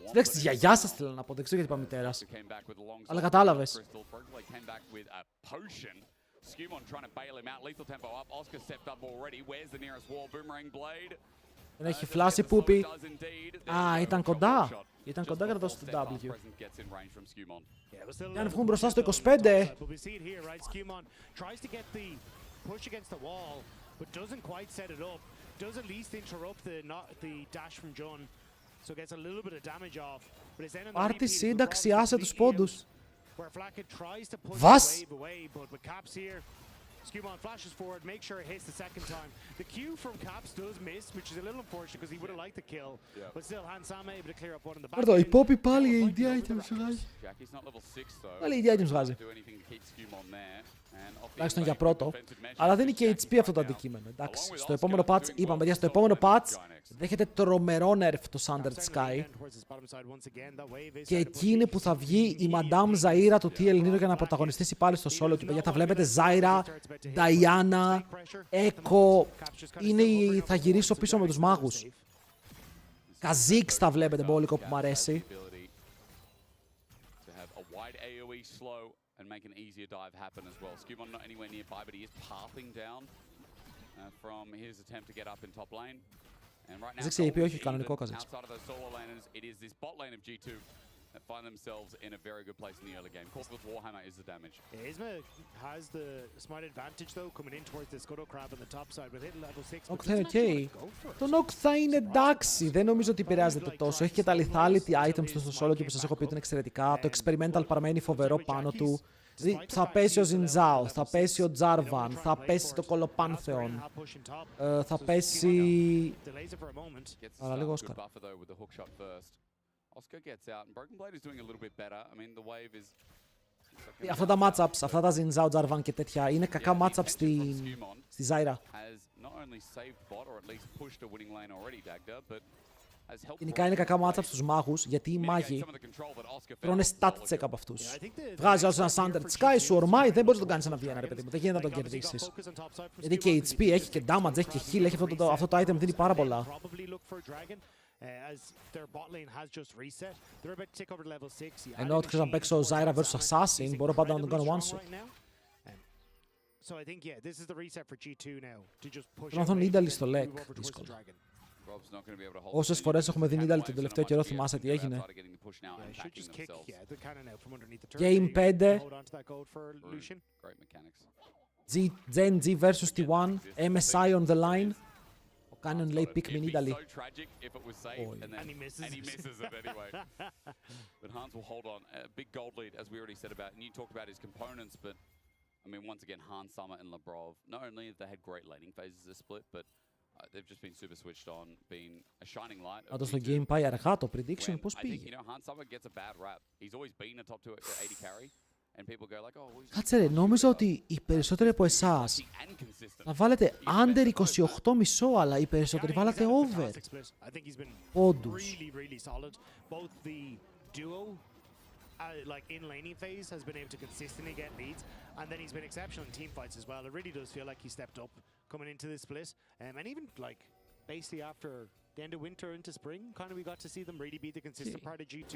Σύνταξη της γιαγιάς σας θέλω να πω, δεν ξέρω γιατί είπα μητέρας. Αλλά κατάλαβες. Skewmon trying to bail him out. Lethal tempo up. Oscar stepped up already. Where's the nearest wall? Boomerang blade. Δεν έχει φλάσει πούπι. Α, ήταν κοντά. Ήταν κοντά για να δώσει το W. Και αν βγουν μπροστά στο 25. Πάρ' τη σύνταξη, άσε τους πόντους. Βας! Skewmon flashes forward, make sure it hits the second time. The Q from Caps does miss, which is a little unfortunate because he would have liked the kill. But still, Hansama able to clear up one in the back. Εδώ, η Poppy πάλι AD items βγάζει. Πάλι AD items βγάζει. Τουλάχιστον για πρώτο. Αλλά δεν είναι και HP αυτό το αντικείμενο. Εντάξει, στο επόμενο patch, είπαμε παιδιά, στο επόμενο patch δέχεται τρομερό nerf το Sundered Sky. Και εκεί είναι που θα βγει η Madame Zaira του TL Nero για να πρωταγωνιστήσει πάλι στο solo. Και παιδιά θα βλέπετε Zaira, Diana, Echo. Θα γυρίσω πίσω με τους μάγους. Kha'Zix θα βλέπετε μπόλικο που μου αρέσει. And make an easier dive happen as well. Skewmon not anywhere nearby, but he is pathing down from his attempt to get up in top lane. And right now, outside of those solo laners, it is this bot lane of G2 that find themselves in a very good place in the early game. Corpus Warhammer is the damage. Isma has the smite advantage though, coming in towards the Scuttle Crab on the top side with hit level 6. Νοκ θα είναι ok. Το Νοκ θα είναι εντάξει, δεν νομίζω ότι επηρεάζεται τόσο. Έχει και τα lethality items του στο solo και που σας έχω πει ότι είναι εξαιρετικά. Το experimental παραμένει φοβερό πάνω του. Θα πέσει ο Zinzao, θα πέσει ο Jarvan, θα πέσει το Colopantheon, θα πέσει... Αλλά λίγο Oscar. Αυτά τα matchups, αυτά τα Zinzao, Jarvan και τέτοια είναι κακά matchups στη Zyra. Γενικά είναι κακά matchups στους μάγους, γιατί οι μάγοι τρώνε stat check από αυτούς. Βγάζει άλλος ένα Sundered Sky, σου ορμάει, δεν μπορείς να τον κάνεις ένα V1 ρε παιδί μου, δεν γίνεται να τον κερδίσεις. Γιατί και HP, έχει και damage, έχει και heal, έχει αυτό το item δίνει πάρα πολλά. Ενώ ότι ξέρω να παίξω Zyra vs Assassin, μπορώ πάντα να τον κάνω one shot. Θέλω να δω Nidalee στο leg, δύσκολα. Όσες φορές έχουμε δει Nidalee τον τελευταίο καιρό, θυμάσαι τι έγινε. Game 5. Gen G vs T1. MSI on the line. Ο Canyon λέει pick me Nidalee. And he misses it anyway. But Hans will hold on. A big gold lead, as we already said about. And you talked about his components, but I mean, once again, Hans, Summer, and Labrov. Not only have they had great laning phases this split, but they've just been super switched on, been a shining light. Πάντως στο game πάει αργά το prediction, πώς πήγε. You know, Hans Summer gets a bad rap. He's always been a top 2 80 carry. Κάτσε ρε, νόμιζα ότι οι περισσότεροι από εσάς θα βάλετε under 28,5, αλλά οι περισσότεροι βάλατε over. Πόντους. Like in laning phase has been able to consistently get leads, and then he's been exceptional in team fights as well. It really does feel like he stepped up coming into this split, and even like basically after the end of winter into spring, kind of we got to see them really be the consistent part of G2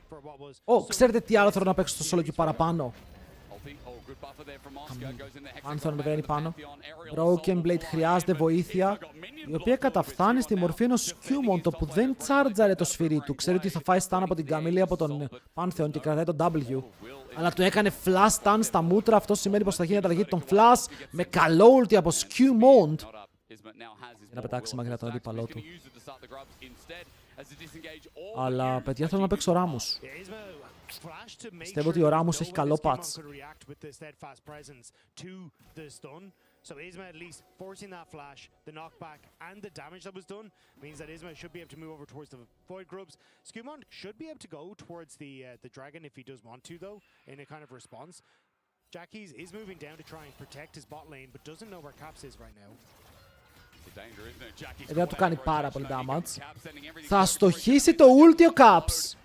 for what was. Ξέρετε τι άλλο θέλω να παίξω στο solo queue παραπάνω. Άνθον ανεβαίνει πάνω. Broken Blade χρειάζεται βοήθεια, η οποία καταφθάνει στη μορφή ενός Qmon, που δεν τσάρτζαρε το σφυρί του. Ξέρει ότι θα φάει stun από την Καμίλη από τον Pantheon και κρατάει τον W. Αλλά του έκανε flash stun στα μούτρα. Αυτό σημαίνει πως θα γίνει ανταλλαγή των flash με καλό ulti από Qmon για να πετάξει μακριά τον αντίπαλό του. Αλλά παιδιά θέλω να παίξω Ράμους. Πιστεύω ότι ο Ράμους έχει καλό patch. So Isma at least forcing that flash, the knockback, and the damage that was done means that Isma should be able to move over towards the Void Grubs. Skumon should be able to go towards the Dragon if he does want to, though, in a kind of response. Jackies is moving down to try and protect his bot lane, but doesn't know where Caps is right now. Δεν του κάνει πάρα πολύ damage. Θα στοχίσει το ulti ο Caps.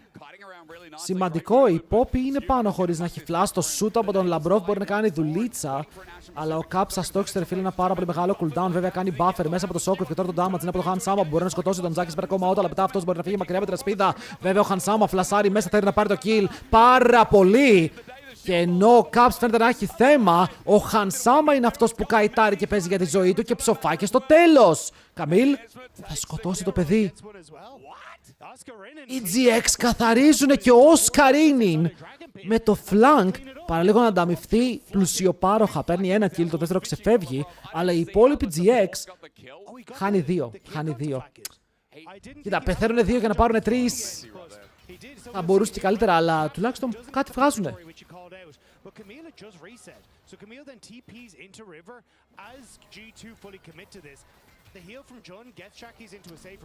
Σημαντικό, η Poppy είναι πάνω χωρίς να έχει flash. Το shoot από τον Labrov μπορεί να κάνει δουλίτσα. Αλλά ο Caps αστόχησε φίλε ένα πάρα πολύ μεγάλο cooldown. Βέβαια κάνει buffer μέσα από το Soccer και τώρα το damage είναι από το Hansama που μπορεί να σκοτώσει τον Jackies πέρα ακόμα όταν λεπτά αυτός μπορεί να φύγει μακριά με την ασπίδα. Βέβαια ο Hansama φλασάρει μέσα, θέλει να πάρει το kill πάρα πολύ. Και ενώ ο Caps φαίνεται να έχει θέμα, ο Hansama είναι αυτός που καητάρει και παίζει για τη ζωή του και ψοφάει και στο τέλος. Καμίλ θα σκοτώσει το παιδί. Οι GX καθαρίζουν και ο Oscarinin με το flank παραλίγο να ανταμυφθεί πλουσιοπάροχα. Παίρνει ένα kill, το δεύτερο ξεφεύγει, αλλά η υπόλοιπη GX χάνει δύο. Κοίτα, πεθαίνουν δύο για να πάρουν τρεις. Θα μπορούσε και καλύτερα, αλλά τουλάχιστον κάτι βγάζουνε.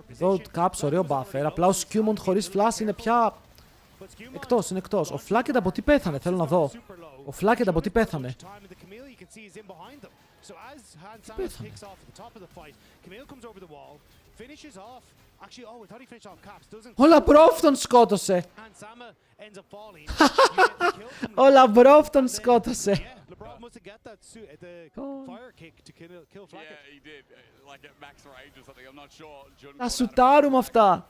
Εδώ ο Caps ωραίο buffer, απλά ο Qmon χωρίς flash είναι πια εκτός. Ο Flacket από τι πέθανε, θέλω να δω. Ο Flacket από τι πέθανε. Ο Labrov τον σκότωσε. Ο Labrov τον σκότωσε. Θα σουτάρουμε αυτά.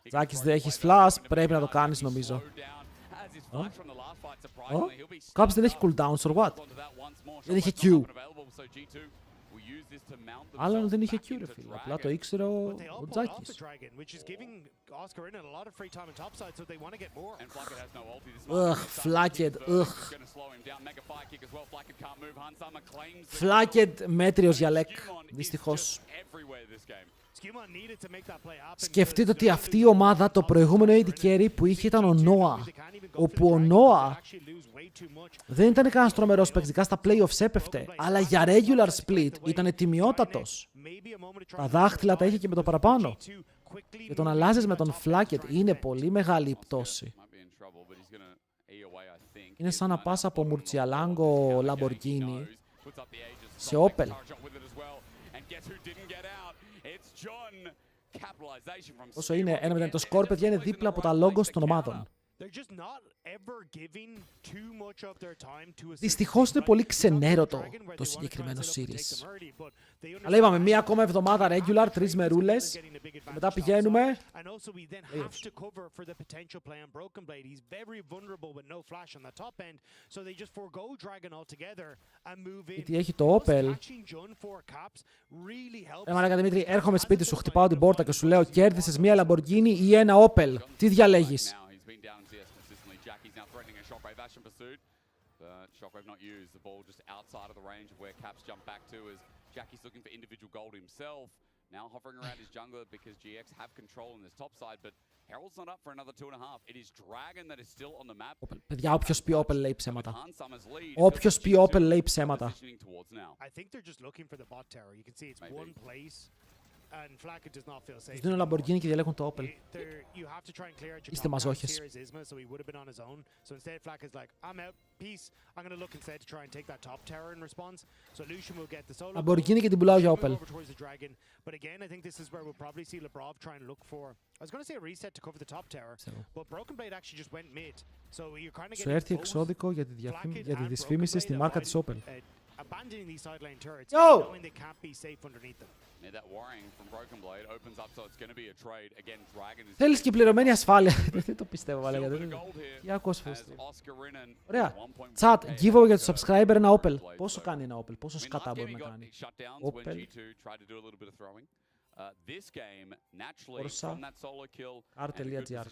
Τζάκης δεν έχεις flash, πρέπει να το κάνεις νομίζω. Caps δεν έχει cooldown, or what? Δεν είχε Q. Άλλον δεν είχε Q ρε φίλε, απλά το ήξερε ο Τζάκης. Flacket, Flacket μέτριος για λεκ, δυστυχώς. Σκεφτείτε ότι αυτή η ομάδα το προηγούμενο AD carry που είχε ήταν ο Noah, όπου ο Noah δεν ήταν κανένας τρομερός παίκτης, στα playoffs έπεφτε, αλλά για regular split ήταν τιμιότατος. Τα δάχτυλα τα είχε και με το παραπάνω. Και τον αλλάζεις με τον Flacket είναι πολύ μεγάλη η πτώση. Είναι σαν να πας από Μουρτσιαλάγκο Lamborghini σε Opel. Όσο είναι 1-0, το σκορ παιδιά είναι δίπλα από τα logos των ομάδων. Δυστυχώς είναι πολύ ξενέρωτο το συγκεκριμένο series. Αλλά είπαμε, μία ακόμα εβδομάδα regular, 3 μερούλες και μετά πηγαίνουμε. Γιατί έχει το Opel. Μαλάκα Δημήτρη, έρχομαι σπίτι σου, χτυπάω την πόρτα και σου λέω κέρδισες μία Lamborghini ή ένα Opel. Τι διαλέγεις? Shockwave not used. The ball just outside of the range of where Caps jumped back to as Jackie's looking for individual gold himself. Now hovering around his jungler because GX have control on this top side, but Herald's not up for another 2.5. It is Dragon that is still on the map. Παιδιά, όποιος πει Opel λέει ψέματα. Όποιος πει Opel λέει ψέματα. I think they're just looking for the bot tower. You can see it's one place. Τους δίνουν Lamborghini και διαλέγουν το Opel. Είστε μαζόχες. Lamborghini και την πουλάω για Opel. Σου έρθει εξώδικο για τη δυσφήμιση στη μάρκα της Opel. Yo! Θέλεις και πληρωμένη ασφάλεια. Δεν το πιστεύω, βαλέγα. Για ακούς. Ωραία. Chat, giveaway για το subscriber ένα Opel. Πόσο κάνει ένα Opel, πόσο σκατά μπορεί να κάνει. Opel. Corsa. R.gr.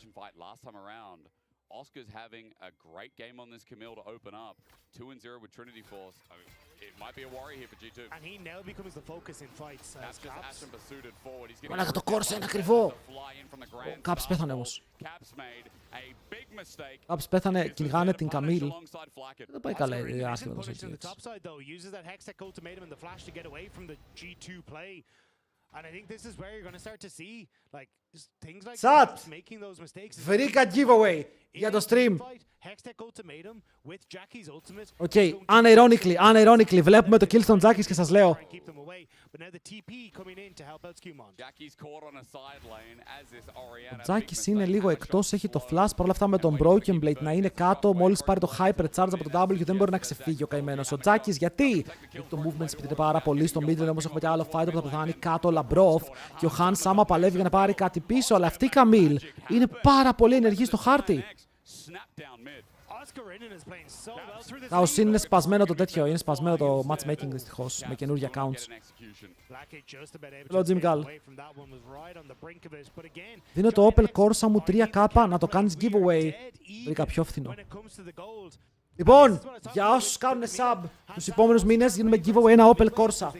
Oscar's having a great game on this Camille to open up. 2-0 with Trinity Force. I mean, it might be a worry here for G2. And he now becomes the focus in fights. That's just Ashton pursued forward. He's getting Μαλάκα το Corsa είναι ακριβό. Caps πέθανε όμως. Caps πέθανε, κυνηγάνε την Camille. Δεν πάει καλά η άσχημα τόσο έτσι. And I think this is where you're going to start to see like things like Chat! making those mistakes. Βρήκα giveaway για το stream. Οκ, unironically, βλέπουμε το kill των Jackis και σας λέω. Ο Jackis είναι λίγο εκτός, έχει το flash, παρόλα αυτά με τον Broken Blade να είναι κάτω, μόλις πάρει το hypercharge από το W δεν μπορεί να ξεφύγει ο καημένος. Ο Jackis γιατί το movement σπιτείται πάρα πολύ στο middle, όμως έχουμε και άλλο fighter που θα πεθάνει κάτω, ο Labrov και ο Hans Sama παλεύει για να πάρει κάτι πίσω, αλλά αυτή η Camille είναι πάρα πολύ ενεργή στο χάρτη. Καλώς είναι σπασμένο το τέτοιο, είναι σπασμένο το matchmaking δυστυχώς, με καινούργια accounts. Hello Jim Gal. Δίνω το Opel Corsa μου 3K να το κάνεις giveaway. Βρήκα πιο φθηνό. Λοιπόν, για όσους κάνουν sub, τους επόμενους μήνες γίνουμε giveaway ένα Opel Corsa.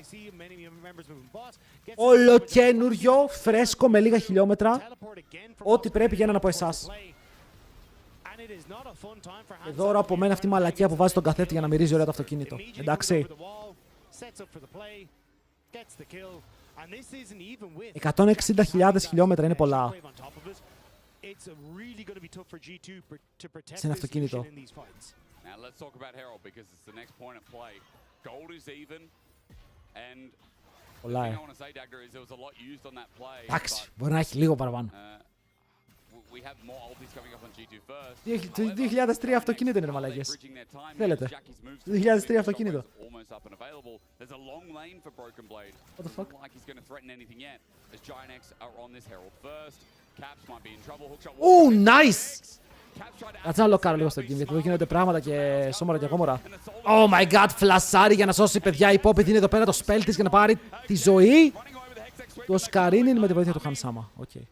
Ολοκένουριο, φρέσκο με λίγα χιλιόμετρα. Ό,τι πρέπει για έναν από εσάς. Και δώρο από μένα αυτή η μαλακία που βάζει τον καθρέφτη για να μυρίζει ωραία το αυτοκίνητο. Εντάξει. 160.000 χιλιόμετρα είναι πολλά. Σε ένα αυτοκίνητο. Πολλά, εντάξει, μπορεί να έχει λίγο παραπάνω. Το 2003 αυτοκίνητο είναι, μαλάκες. Θέλετε. Το 2003 αυτοκίνητο. What the fuck? Nice! Κάτσε να λοκάρω λίγο στο game, γιατί εδώ γίνονται πράγματα και σώμορα και ακόμορα. Oh my god, φλασάρι για να σώσει παιδιά. Η Poppy δίνει εδώ πέρα το spell της για να πάρει τη ζωή. Το Σκαρίνιν με τη βοήθεια του Χανσάμα. Okay.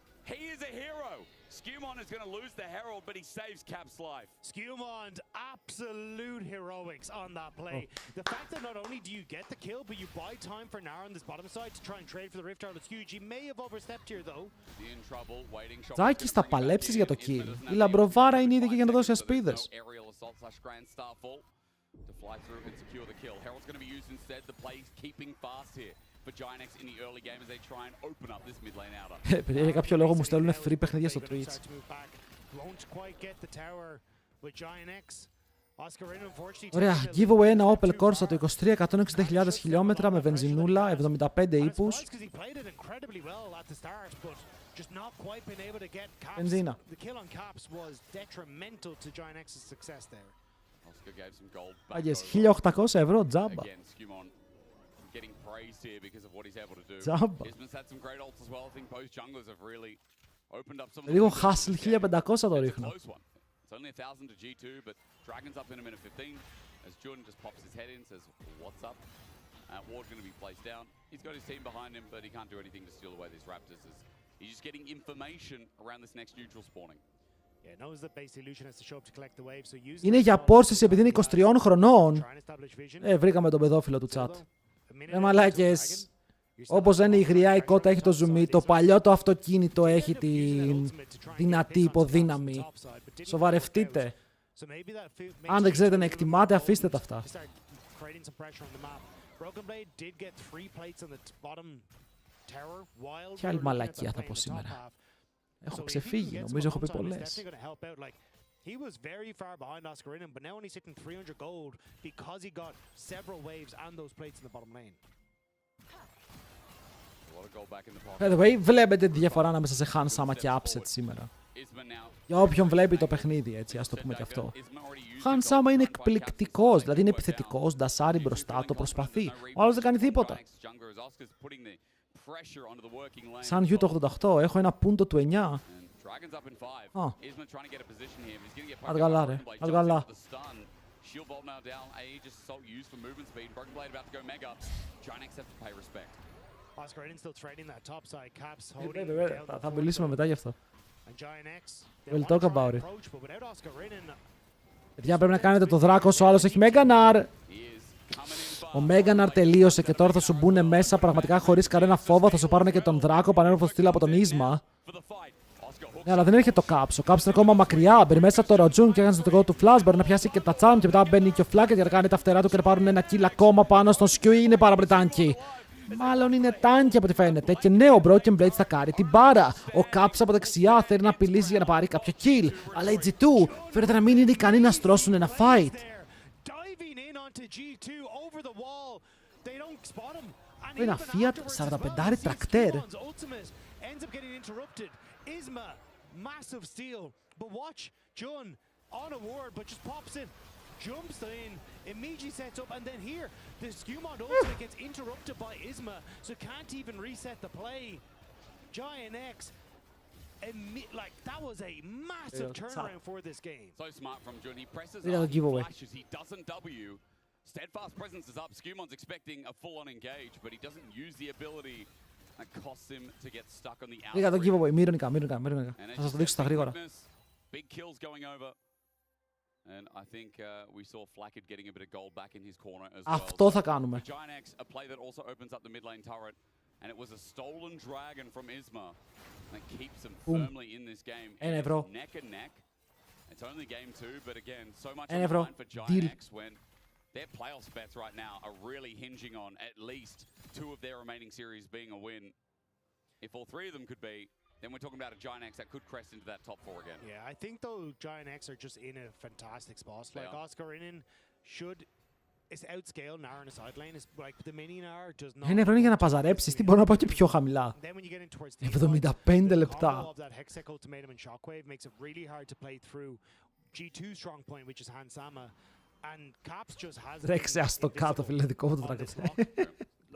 Going to lose the Herald, but he saves Cap's life. Skewmond, absolute heroics on that play. The fact that not only do you get the kill, but you buy time for Nara on this bottom side to try and trade for the Rift Arrow. He may have overstepped here though. In trouble, waiting shot. Ζάκης, θα παλέψεις για το kill. Η Λαμπροβάρα είναι ήδη και για να δώσει ασπίδες. To fly through and secure the kill. Herald's going to be used instead. The play keeping fast here for Ginex in the early game as they try and open up this mid lane outer. Παιδιά, για κάποιο λόγο μου στέλνουν free παιχνίδια στο Twitch. Ωραία, giveaway ένα Opel Corsa το 23, 160.000 χιλιόμετρα με βενζινούλα, 75 ύπους. Βενζίνα. Άγιες, 1.800 ευρώ τζάμπα. Τζάμπα. Λίγο hustle, 1.500 το ρίχνω. It's only 1,000 to G2, but Dragon's up in a minute 15 as Jordan just pops his head in, says, what's up? Ward's going to be placed down. He's got his team behind him, but he can't do anything to steal away these Raptors as he's just getting information around this next neutral spawning. Είναι για πόρσεις επειδή είναι 23 χρονών. Βρήκαμε τον παιδόφιλο του chat. Μαλάκες. Όπως λένε η γριά η κότα έχει το ζουμί, το παλιό το αυτοκίνητο έχει την δυνατή υποδύναμη. Σοβαρευτείτε. Αν δεν ξέρετε να εκτιμάτε, αφήστε τα αυτά. Τι άλλη μαλακία θα πω σήμερα. Έχω ξεφύγει, νομίζω έχω πει πολλές. He was very far behind Oscarinin, but now only sitting 300 gold because he got several waves and those plates in the bottom lane. By the way, βλέπετε τη διαφορά ανάμεσα σε Hansama και Upset σήμερα. Για όποιον βλέπει το παιχνίδι, έτσι, ας το πούμε και αυτό. Hansama είναι εκπληκτικός, δηλαδή είναι επιθετικός, ντασάρει μπροστά, το προσπαθεί. Ο άλλος δεν κάνει τίποτα. Σαν γιου το 88, έχω ένα πούντο του 9. Αργαλά ρε, αργαλά. Θα μιλήσουμε μετά γι' αυτό. We'll talk about it. Παιδιά, πρέπει να κάνετε το δράκο όσο ο άλλος έχει Μέγαναρ. Ο Μέγαναρ τελείωσε και τώρα θα σου μπουν μέσα πραγματικά χωρίς κανένα φόβο. Θα σου πάρουν και τον δράκο πανέμορφο στυλ από τον Ίσμα. Ναι, αλλά δεν έρχεται το Caps. Ο Caps είναι ακόμα μακριά. Μπαίνει μέσα το Ροτζούν και έκανε το go του Flash. Μπορεί να πιάσει και τα Charm και μετά μπαίνει και ο Flacket για να κάνει τα φτερά του και να πάρουν ένα kill ακόμα πάνω στον Skew. Είναι πάρα πολύ τάνκι. Μάλλον είναι τάνκι από ό,τι φαίνεται. Και ναι, ο Broken Blade θα κάνει την μπάρα. Ο Caps από δεξιά θέλει να απειλήσει για να πάρει κάποιο kill. Αλλά οι G2 φαίνεται να μην είναι ικανοί να στρώσουν ένα fight. Ένα Fiat 45 τρακτέρ. Massive steal, but watch Jun on a ward, but just pops in, jumps in, immediately sets up, and then here the Skewmon ultimate gets interrupted by Isma, so can't even reset the play. Giant X, like that was a massive turnaround for this game. So smart from Jun. He presses up, he flashes, he doesn't W. Steadfast presence is up. Skewmon's expecting a full-on engage, but he doesn't use the ability. That costs him to get stuck on the outside. Λίγα το giveaway, μη ειρωνικά. Θα σας το δείξω στα γρήγορα. Big kills going over. And I think we saw Flacket getting a bit of gold back in his corner as well. Αυτό θα κάνουμε. Giant X, a play that also opens up the mid lane turret. And it was a stolen dragon from Isma that keeps him firmly in this game. Neck and neck. It's only game 2, but again, so much on the line for Giant X when their playoff bets right now are really hinging on at least 2 of their remaining series being a win. If all 3 of them could be, then we're talking about a Giant X that could crest into that top 4 again. Yeah, I think though Giant X are just in a fantastic spot. Like Oscarinin should is outscale Nara in the side lane. Is like the mini Nara does not. Είναι ευρώνει για να παζαρέψεις. Τι μπορώ να πάω και πιο χαμηλά. 75 λεπτά. Τρέξε ας το κάτω, φίλε, δικό μου το τρακατέ.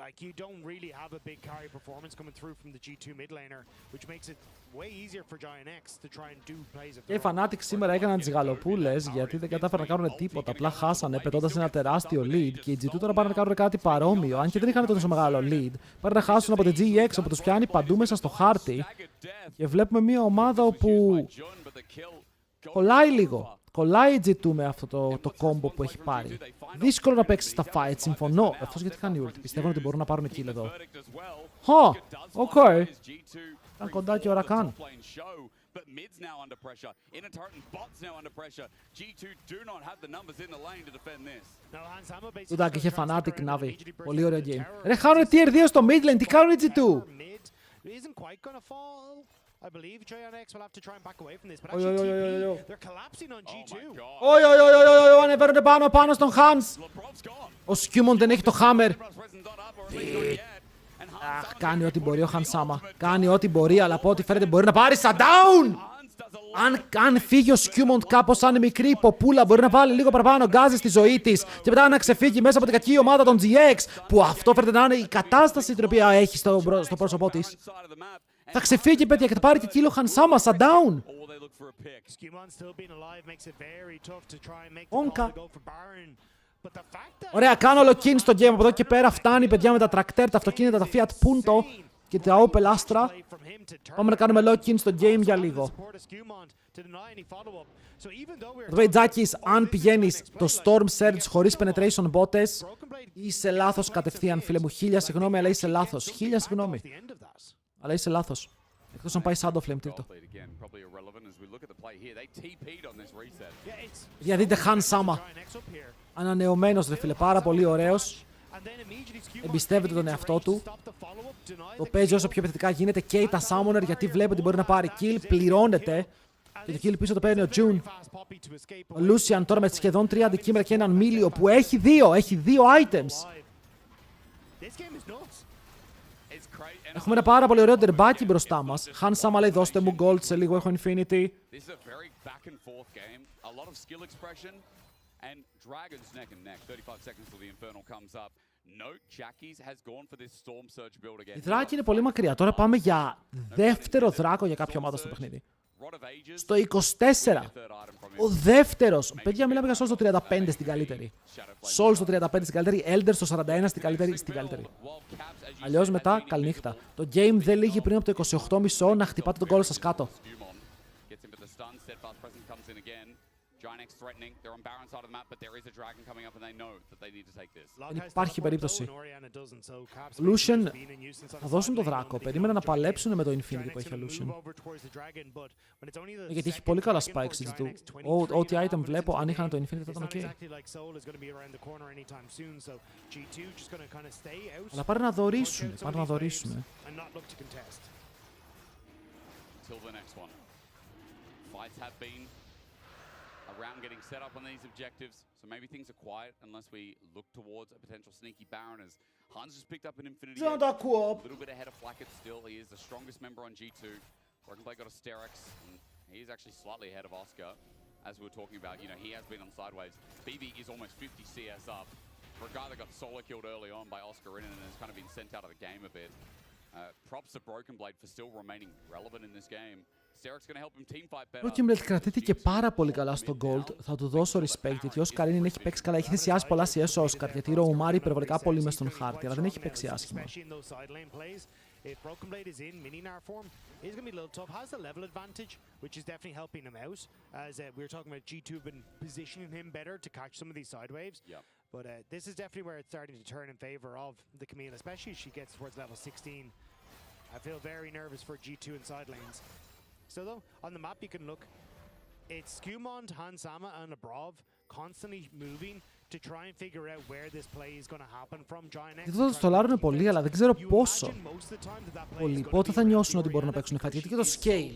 Like you don't really have a big carry performance coming through from the G2 mid laner, which makes it way easier for Giant X to try and do plays. Και οι Fnatic σήμερα έκαναν τις γαλοπούλες γιατί δεν κατάφεραν να κάνουν τίποτα. Απλά χάσανε πετώντας ένα τεράστιο lead και οι G2 τώρα πάνε να κάνουν κάτι παρόμοιο. Αν και δεν είχαν τόσο μεγάλο lead, πάνε να χάσουν από τη GEX όπου τους πιάνει παντού μέσα στο χάρτη. Και βλέπουμε μια ομάδα όπου κολλάει λίγο. Κολλάει η G2 με αυτό το κόμπο που έχει πάρει. Δύσκολο να παίξει στα fight, συμφωνώ. Αυτός γιατί κάνει ult. Πιστεύω ότι μπορούν να πάρουν kill εδώ. Οκ. Ήταν κοντά και ώρα καν. Τούτακ είχε Fnatic Navi. Πολύ ωραίο game. Ρε, χάνουνε tier 2 στο mid lane. Τι κάνουν οι G2. I believe Giant X will have to try and back away from this, but actually they're collapsing on G2. Ανεβαίνονται πάνω στον Hans. Ο Skewmon δεν έχει το Hammer. Αχ, κάνει ό,τι μπορεί ο Hansama. Κάνει ό,τι μπορεί, αλλά από ό,τι φαίνεται μπορεί να πάρει shutdown. Αν φύγει ο Skewmon κάπως σαν μικρή ποπούλα, μπορεί να βάλει λίγο παραπάνω γκάζι στη ζωή της και μετά να ξεφύγει μέσα από την κακή ομάδα των GX, που αυτό φαίνεται να είναι η κατάσταση την οποία έχει στο πρόσωπό της. Θα ξεφύγει, παιδιά, και θα πάρει και κύλο Hansama, shutdown. Όνκα. Ωραία, κάνω lock-in στο game. Από εδώ και πέρα φτάνει, παιδιά, με τα τρακτέρ, τα αυτοκίνητα, τα Fiat Punto και τα Opel Astra. Πάμε να κάνουμε lock-in στο game για λίγο. Το Τζάκης, αν πηγαίνεις το Storm Surge χωρίς penetration μπότες, είσαι λάθος κατευθείαν, φίλε μου. 1000 συγγνώμη, αλλά είσαι λάθος. 1000 συγγνώμη. Αλλά είσαι λάθος. Εκτός αν πάει Shadow Flame τρίτο. Για δείτε Hansama. Ανανεωμένος, ρε φίλε, πάρα πολύ ωραίος. Εμπιστεύεται τον εαυτό του. Το παίζει όσο πιο επιθετικά γίνεται. Καίει τα Summoner γιατί βλέπει ότι μπορεί να πάρει kill. Πληρώνεται. Και το kill πίσω το παίρνει ο June. Ο Lucian τώρα με σχεδόν 3 αντικείμενα και έναν μίλιο που έχει δύο items. Έχουμε ένα πάρα πολύ ωραίο τερμπάκι μπροστά μας. Han Sama λέει δώστε μου gold, σε λίγο έχω infinity. Η δράκη είναι πολύ μακριά. Τώρα πάμε για δεύτερο δράκο για κάποια ομάδα στο παιχνίδι. Στο 24. Ο δεύτερος. Παιδιά, μιλάμε για Soul στο 35 στην καλύτερη. Soul στο 35 στην καλύτερη. Elder στο 41 στην καλύτερη. Αλλιώς μετά, καληνύχτα. Το game δεν λύγει πριν από το 28,5 να χτυπάτε τον κόλλο σας κάτω. Δεν υπάρχει περίπτωση. Lucian θα δώσουν το δράκο. Περίμενα να παλέψουν με το Infinity που έχει ο Lucian. Γιατί έχει πολύ καλά spikes του. Ό,τι item βλέπω, αν είχαν το Infinity θα ήταν ok. Αλλά πάρε να δωρήσουν. Around getting set up on these objectives, so maybe things are quiet unless we look towards a potential sneaky Baron as Hans just picked up an Infinity. A little bit ahead of Flacket still. He is the strongest member on G2. Broken Blade got a Sterex, and he is actually slightly ahead of Oscar. As we were talking about, you know, he has been on sideways. BB is almost 50 CS up for a guy that got solo killed early on by Oscar in and has kind of been sent out of the game a bit. Props to Broken Blade for still remaining relevant in this game. Broken Blade κρατήθηκε πάρα πολύ καλά στο Gold. Θα του δώσω respect γιατί ο Oscar έχει παίξει καλά. Έχει θυσιάσει πολλά CS ο Oscar γιατί ροουμάρει υπερβολικά πολύ μες στον χάρτη, αλλά δεν έχει παίξει άσχημα. If Broken Blade is in mini-nar form, it's going to be a little tough. Has the level advantage, which is definitely helping him out. As we were talking about, G2 have been positioning him better to catch some of these side waves. Yep. But this is definitely where it's starting to turn in favor of the Camille, especially as she gets towards level 16. I feel very nervous for G2 in side lanes. So though, on the map you can look, it's Skumond, Han Sama and Abrov constantly moving to try and figure out where this play is going to happen from Giant X. Εδώ το στολάρουν πολύ, αλλά δεν ξέρω πόσο. Πολύ. Πότε θα νιώσουν ότι μπορούν να παίξουν fight, γιατί και το scale.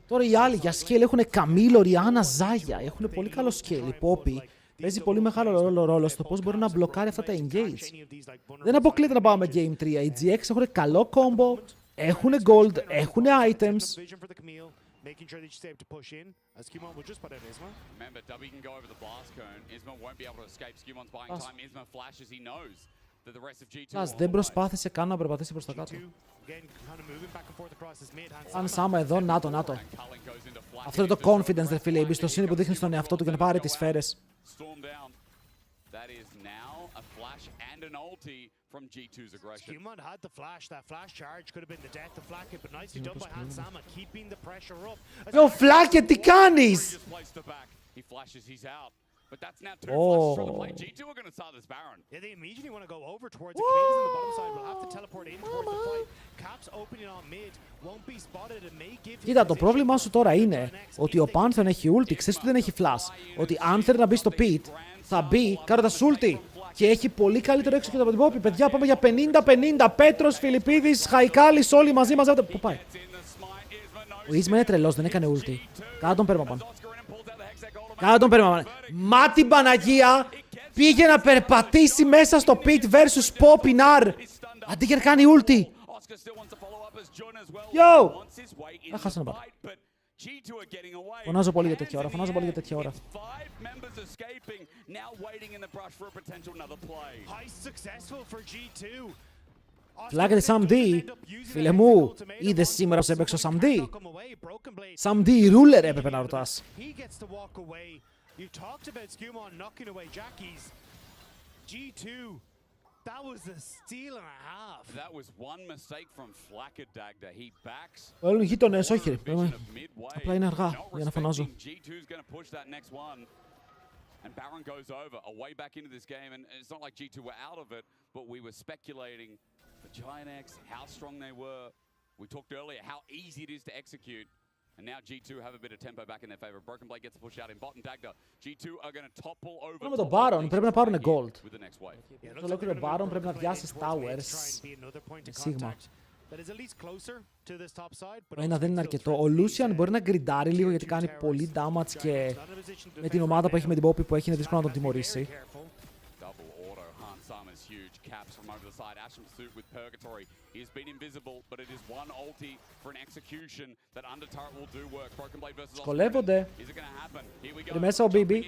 Τώρα οι άλλοι για scale έχουν Καμίλο, Ριάννα, Ζάγια. Έχουν πολύ καλό scale. Η Poppy παίζει πολύ μεγάλο ρόλο στο πώς μπορεί να μπλοκάρει αυτά τα engage. Δεν αποκλείεται να πάμε Game 3. Οι GX έχουν καλό combo, έχουν gold, έχουν items. Making sure that she's able to push in, as Skimon will just put out Isma. Remember, W can go over the blast cone. Isma won't be able to escape. Skimon's buying time. Isma flashes. He knows that the rest of G2. Δεν προσπάθησε καν να περπατήσει προς τα κάτω. Αν Σάμα εδώ, να το. Αυτό είναι το confidence, δε φίλε, η εμπιστοσύνη που δείχνει στον εαυτό του για να πάρει τις σφαίρες. And an ulti from G2's aggression. Skimon had the flash. That flash charge could have been the death of Flacket, but nicely done by Han Sama, keeping the pressure up. Yo, Flacket, τι κάνεις? He flashes, he's out. But that's now two flashes from the play. G2 are going to start this Baron. Yeah, they immediately want to go over towards the Canadians on the bottom side. Will have to teleport in towards the fight. Caps opening on mid. Won't be spotted and may give. Κοίτα, το πρόβλημά σου τώρα είναι ότι ο Pantheon έχει ulti, ξέρεις ότι δεν έχει flash. Ότι αν θέλει να μπει στο pit, θα μπει κάνοντας ulti. Και έχει πολύ καλύτερο έξω και από την Poppy. Παιδιά, πάμε για 50-50. Πέτρος, Φιλιππίδης, Χαϊκάλης, όλοι μαζί. Πού πάει? Ο Ισμ είναι τρελός, δεν έκανε ulti. Κάνα τον πέρμαπαν. Μα την Παναγία! Πήγε να περπατήσει μέσα στο pit versus Poppy Nar. Αντί για να κάνει ulti. Yo! Έχασα να πάω. Φωνάζω πολύ για τέτοια ώρα. Φλάκεται Sam D. Φίλε μου, είδες σήμερα πως έπαιξε ο Sam D? Sam D ruler έπρεπε να ρωτάς. That was a steal and a half. That was one mistake from Flackadagda. He backs. Well, γείτονες, όχι. Απλά είναι αργά για να φωνάζω. G2's going to push that next one. And Baron goes over, away back into this game, and it's not like G2 were out of it, but we were speculating for Giant X, how strong they were. We talked earlier how easy it is to execute. And now G2 have a bit of tempo back in their favor. Broken Blade gets a push out in bot and Dagda. G2 are going to topple over. Με τον Baron πρέπει να πάρουν gold. Το ολόκληρο Baron πρέπει να βιάσει towers. Σίγμα. Το ένα δεν είναι αρκετό. Ο Lucian μπορεί να γκριντάρει λίγο γιατί κάνει πολύ damage και με την ομάδα που έχει με την Poppy που έχει είναι δύσκολο να τον τιμωρήσει. Σκολεύονται. Είναι μέσα ο BB.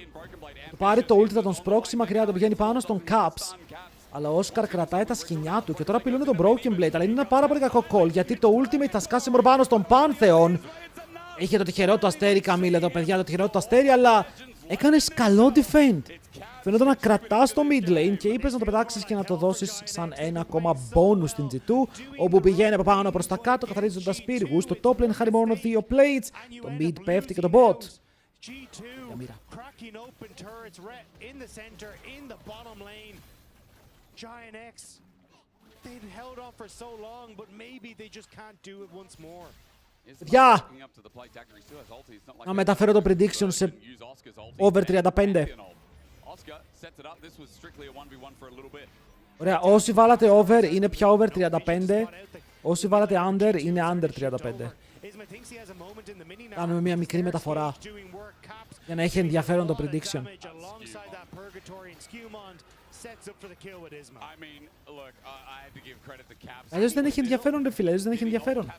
Το πάρει το ult, θα τον σπρώξει μακριά, τον πηγαίνει πάνω στον Caps. Αλλά ο Όσκαρ κρατάει τα σκοινιά του και τώρα απειλούν τον Broken Blade. Αλλά είναι ένα πάρα πολύ κακό call γιατί το ultimate θα σκάσει μόνο πάνω στον Pantheon. Είχε το τυχερό του αστέρι Καμίλ εδώ, παιδιά, το τυχερό του αστέρι, αλλά έκανε καλό defend. Φαίνεται να κρατά το mid lane και είπε να το πετάξει και να το δώσει σαν ένα ακόμα bonus στην G2. Όπου πηγαίνει από πάνω προ τα κάτω, καθαρίζοντα πύργου. Στο top lane χάρη μόνο 2 plates. Το mid πέφτει και το bot. Giant X, they'd held off for so long, but maybe they just can't do it once more. Παιδιά! Να μεταφέρω το prediction σε over 35. Ωραία, όσοι βάλατε over είναι πια over 35. Όσοι βάλατε under είναι under 35. Κάνουμε μια μικρή μεταφορά για να έχει ενδιαφέρον το prediction. Αλλιώς δεν έχει ενδιαφέρον, ρε φίλε, αλλιώς δεν έχει ενδιαφέρον.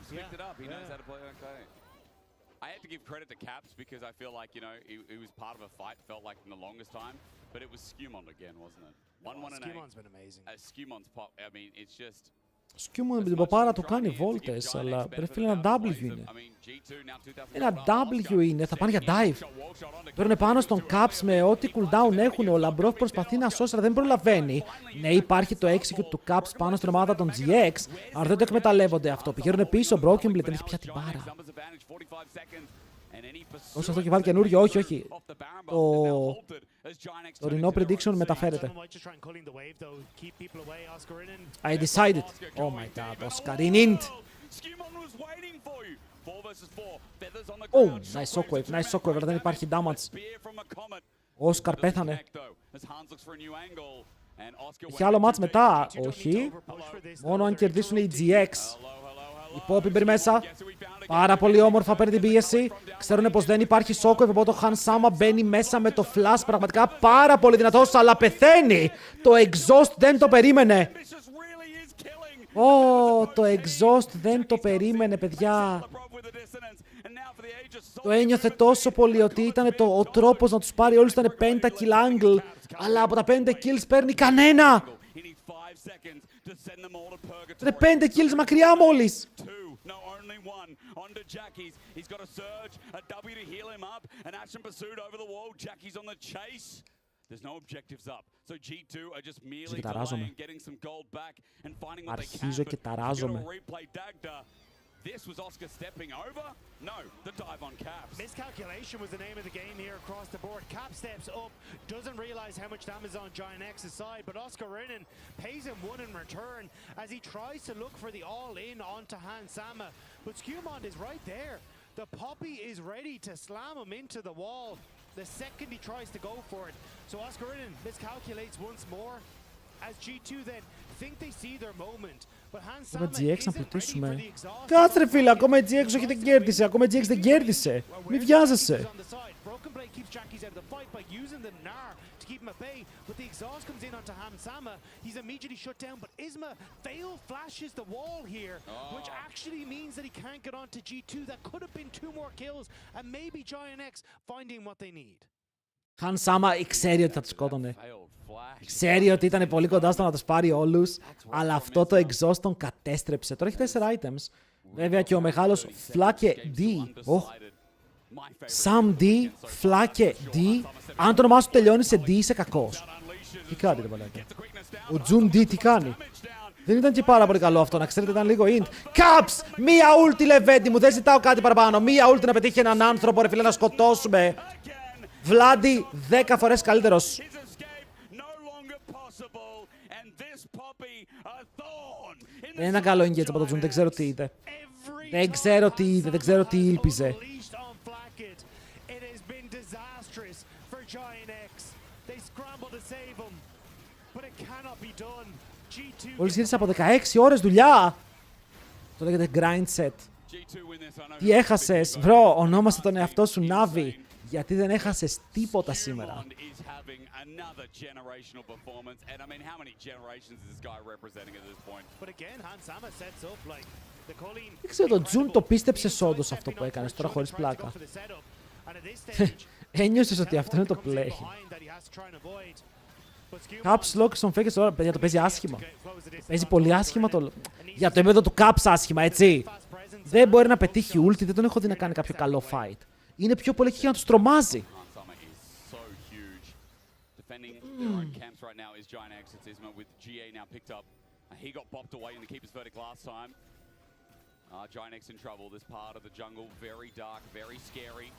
I had to give credit to Caps because I feel like, you know, he was part of a fight, felt like in the longest time, but it was Skewmon again, wasn't it? 1-1 Skewemon's been amazing. Skewemon's pop, I mean, it's just... Σκιούμον με την παπάρα του κάνει βόλτες, αλλά πρέπει φίλε ένα W είναι. Ένα W είναι, θα πάνε για dive. Παίρνουν πάνω στον Caps με ό,τι cooldown έχουν. Ο Λαμπρόφ προσπαθεί να σώσει, αλλά δεν προλαβαίνει. Ναι, υπάρχει το execute του Caps πάνω στην ομάδα των GX, αλλά δεν το εκμεταλλεύονται αυτό. Πηγαίνουν πίσω, Broken Blade δεν έχει πια την μπάρα. Όσο αυτό και βάλει καινούριο, όχι, όχι. Το ρινό prediction μεταφέρεται. I decided. Oh my god, Oscar in int. Oh, nice shockwave, nice shockwave, αλλά δεν υπάρχει damage. Ο Oscar πέθανε. Έχει άλλο match μετά, όχι. Μόνο αν κερδίσουν οι GX. Η Poppy μπαίνει μέσα. Πάρα πολύ όμορφα παίρνει την πίεση. Ξέρουν πως δεν υπάρχει shockwave, οπότε ο Hansama μπαίνει μέσα με το flash. Πραγματικά πάρα πολύ δυνατός, αλλά πεθαίνει. Το exhaust δεν το περίμενε. Το exhaust δεν το περίμενε, παιδιά. Το ένιωθε τόσο πολύ ότι ήταν ο τρόπος να τους πάρει όλους, ήταν 5 kill angle. Αλλά από τα 5 kills παίρνει κανένα. Είναι 5 kills μακριά μόλις. Onto Jackie's. He's got a surge, a W to heal him up, and Ashen pursued over the wall. Jackie's on the chase. There's no objectives up. So G2 are just merely delaying, getting some gold back and finding what they can. But replay Dagda. This was Oscar stepping over? No, the dive on Caps. Miscalculation was the name of the game here across the board. Cap steps up, doesn't realize how much damage is on Giant X's side, but Oscar Rinnan pays him one in return as he tries to look for the all-in onto Hansama. But Skewmond is right there. The Poppy is ready to slam him into the wall the second he tries to go for it. So Oscar Rinnan miscalculates once more as G2 then think they see their moment. Με GX να πλουτίσουμε. Κάτσε ρε φίλε, ακόμα η GX όχι δεν κέρδισε. Ακόμα η GX δεν κέρδισε. Μη βιάζεσαι. Hansama ξέρει ότι θα τους σκότωνε. Ξέρει ότι ήταν πολύ κοντά στο να τους πάρει όλους, αλλά αυτό το exhaust τον κατέστρεψε. Τώρα έχει 4 items. Βέβαια και ο μεγάλος Flake D. Sam D, Flake D. Αν το όνομά σου τελειώνει σε D είσαι κακός. Τι κάνει ρε παλάκια. Ο Jun D τι κάνει. Δεν ήταν και πάρα πολύ καλό αυτό, να ξέρετε, ήταν λίγο int. Caps! Μία ulti Λεβέντη μου, δεν ζητάω κάτι παραπάνω. Μία ulti να πετύχει έναν άνθρωπο ρε φίλε να σκοτώσουμε. Βλάντι 10 φορές καλύτερος. Δεν είναι ένα καλό engage από το Jun, δεν ξέρω τι είδε. Δεν ξέρω τι είδε, δεν ξέρω τι ήλπιζε. Μόλις γύρισε από 16 ώρες δουλειά. Το λέγεται grind set. Τι έχασες, βρω, ονόμασε τον εαυτό σου Νάβη. Γιατί δεν έχασες τίποτα σήμερα. Δεν ξέρω, το Τζουν το πίστεψε όντως αυτό που έκανες τώρα χωρίς πλάκα. Ένιωσες ότι αυτό είναι το play. Caps lock στον Fakers τώρα, παιδιά, το παίζει άσχημα. Παίζει πολύ άσχημα το... Για το επίπεδο του Caps άσχημα, έτσι. Δεν μπορεί να πετύχει ulti, δεν τον έχω δει να κάνει κάποιο καλό fight. Είναι πιο πολύ και να τους τρομάζει.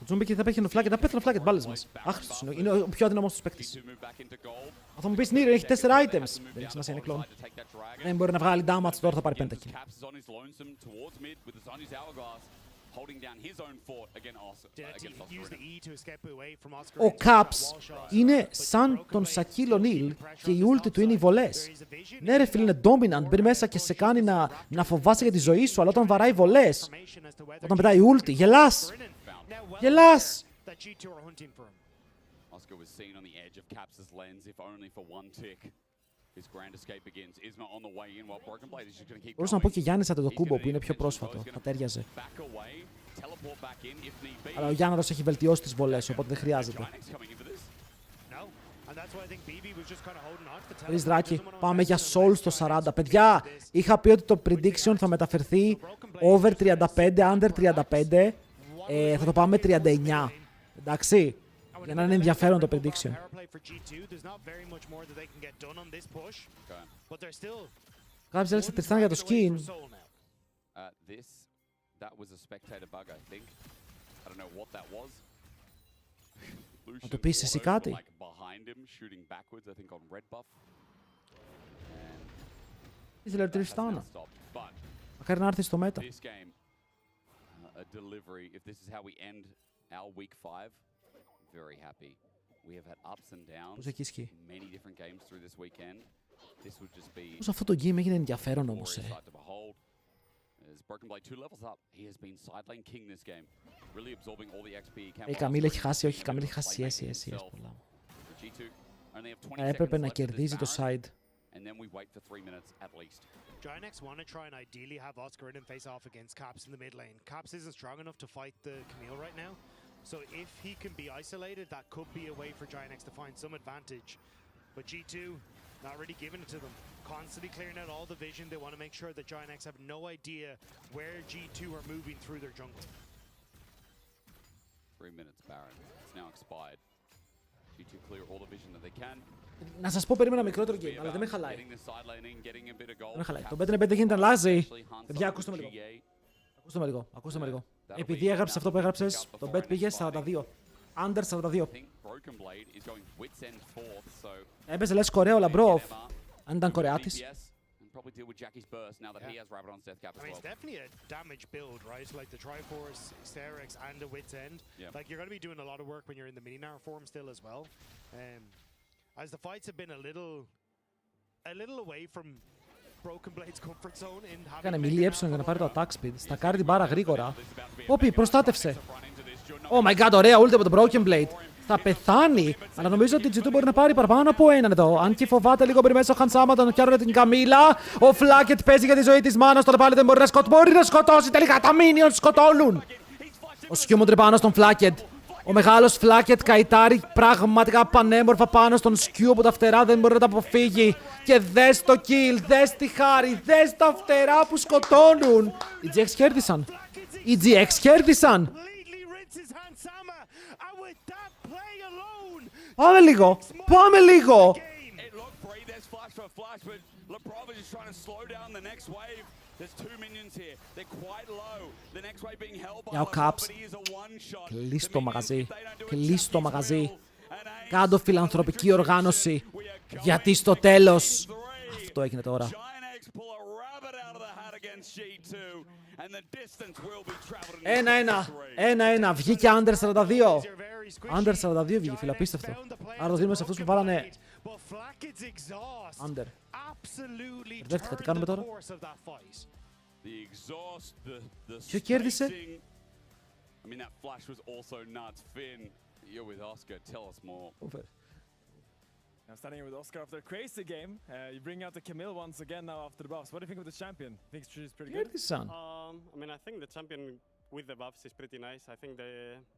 Ο Τζούμπι και θα πέχει φλάκετ, θα πέθανε φλάκετ μπάλες μας. Άχρηστος είναι ο πιο αδυναμός τους παίκτης. Θα μου πεις Νίρ, έχει 4 items. Δεν έχει σημασία, είναι κλόν. Δεν μπορεί να βγάλει damage, τώρα θα πάρει πέντακι. Ο Caps είναι σαν τον Shaquille O'Neal και η ulti του είναι οι βολές. Ναι ρε φίλε, είναι dominant, μπαίνει μέσα και σε κάνει να φοβάσαι για τη ζωή σου, αλλά όταν βαράει βολές, όταν πετάει ulti, γελάς! Γελάς! Μπορούσα να πω και Γιάννης Αντετοκούμπο που είναι πιο πρόσφατο, θα τέριαζε. Αλλά ο Γιάνναρος έχει βελτιώσει τις βολές, οπότε δεν χρειάζεται. Ριζδράκη, πάμε για Soul στο 40. Παιδιά, είχα πει ότι το prediction θα μεταφερθεί over 35, under 35. Θα το πάμε 39. Εντάξει, για να είναι ενδιαφέρον το prediction. Κάποιος έλεξε Τριστάν για το skin. Να το πεις εσύ κάτι. Ήθελε ο Τριστάνα. Μακάρι να έρθει στο μέτα. Πώς εκεί ισχύει. Πώς αυτό το game έγινε ενδιαφέρον όμως, Η Καμίλ έχει χάσει, όχι, η Καμίλ έχει χάσει SES πολλά. Έπρεπε να κερδίζει το side. Ginex want to try and ideally have Oscar in and face off against Caps in the mid lane. Caps isn't strong enough to fight the Camille right now. So if he can be isolated, that could be a way for Ginex to find some advantage. But G2, not really giving it to them. Constantly clearing out all the vision. They want to make sure that Ginex have no idea where G2 are moving through their jungle. 3 minutes, Baron. It's now expired. G2 clear all the vision that they can. Να σας πω, περίμενα μικρότερο game, αλλά δεν με χαλάει. Δεν με χαλάει. Το bet δεν γίνεται να αλλάζει. Παιδιά, ακούστε με λίγο. Ακούστε με λίγο. Επειδή έγραψες αυτό που έγραψες, το bet πήγε 42. Under 42. Έπαιζε λες Κορέο, λαμπρό. Αν ήταν Κορεάτης. Probably deal with Jackie's burst now that he has Rabadon's death cap as well. It's definitely a damage build, right? Like the Triforce, Sterex, and the Wit's End. Like you're going to be doing a lot of work when you're in the Mini-Nar form still as well. As the fights have been a little away from Broken Blade's comfort zone in having... Έκανε μιλή έψον για να πάρει το attack speed. Στακάρει την μπάρα γρήγορα. Όπι, προστάτευσε. Oh my god, ωραία ult από το Broken Blade. Θα πεθάνει, αλλά νομίζω ότι η G2 μπορεί να πάρει παραπάνω από έναν εδώ. Αν και φοβάται λίγο πριν μέσα ο Χανσάμα, τον πιάνουν την Καμίλα. Ο Φλάκετ παίζει για τη ζωή της μάνας. Τώρα πάλι δεν μπορεί να σκοτώσει. Τελικά τα minions σκοτώνουν. Ο Σκιούμοντρε πάνω στον Φλάκετ. Ο μεγάλος Φλάκετ καητάρει πραγματικά πανέμορφα πάνω στον Σκιού από τα φτερά. Δεν μπορεί να τα αποφύγει. Και δες το kill, δες τη χάρη, δες τα φτερά που σκοτώνουν. Οι GX κέρδισαν. Οι GX κέρδισαν. Πάμε λίγο! Πάμε λίγο! Για ο Caps. Κλείς το μαγαζί. Κλείς το μαγαζί. Κάντο φιλανθρωπική οργάνωση. Γιατί στο τέλος αυτό έγινε τώρα. 1-1. Βγήκε under 42. Under 42 βγήκε, φίλε, απίστευτο. Άρα το δίνουμε σε αυτούς που βάλανε But Flackett's exhaust Under. absolutely Μπερδεύτηκα, τι turned κάνουμε the τώρα? course of that fight. The exhaust, the Ποιο κέρδισε? spacing. I mean, that flash was also nuts. Finn, you're with Oscar. Tell us more. Over. I'm standing here with Oscar after a crazy game. You bring out the Camille once again now after the buffs. What do you think of this champion? Think she's pretty good? Κέρδισαν. I mean, I think the champion with the buffs is pretty nice. I think the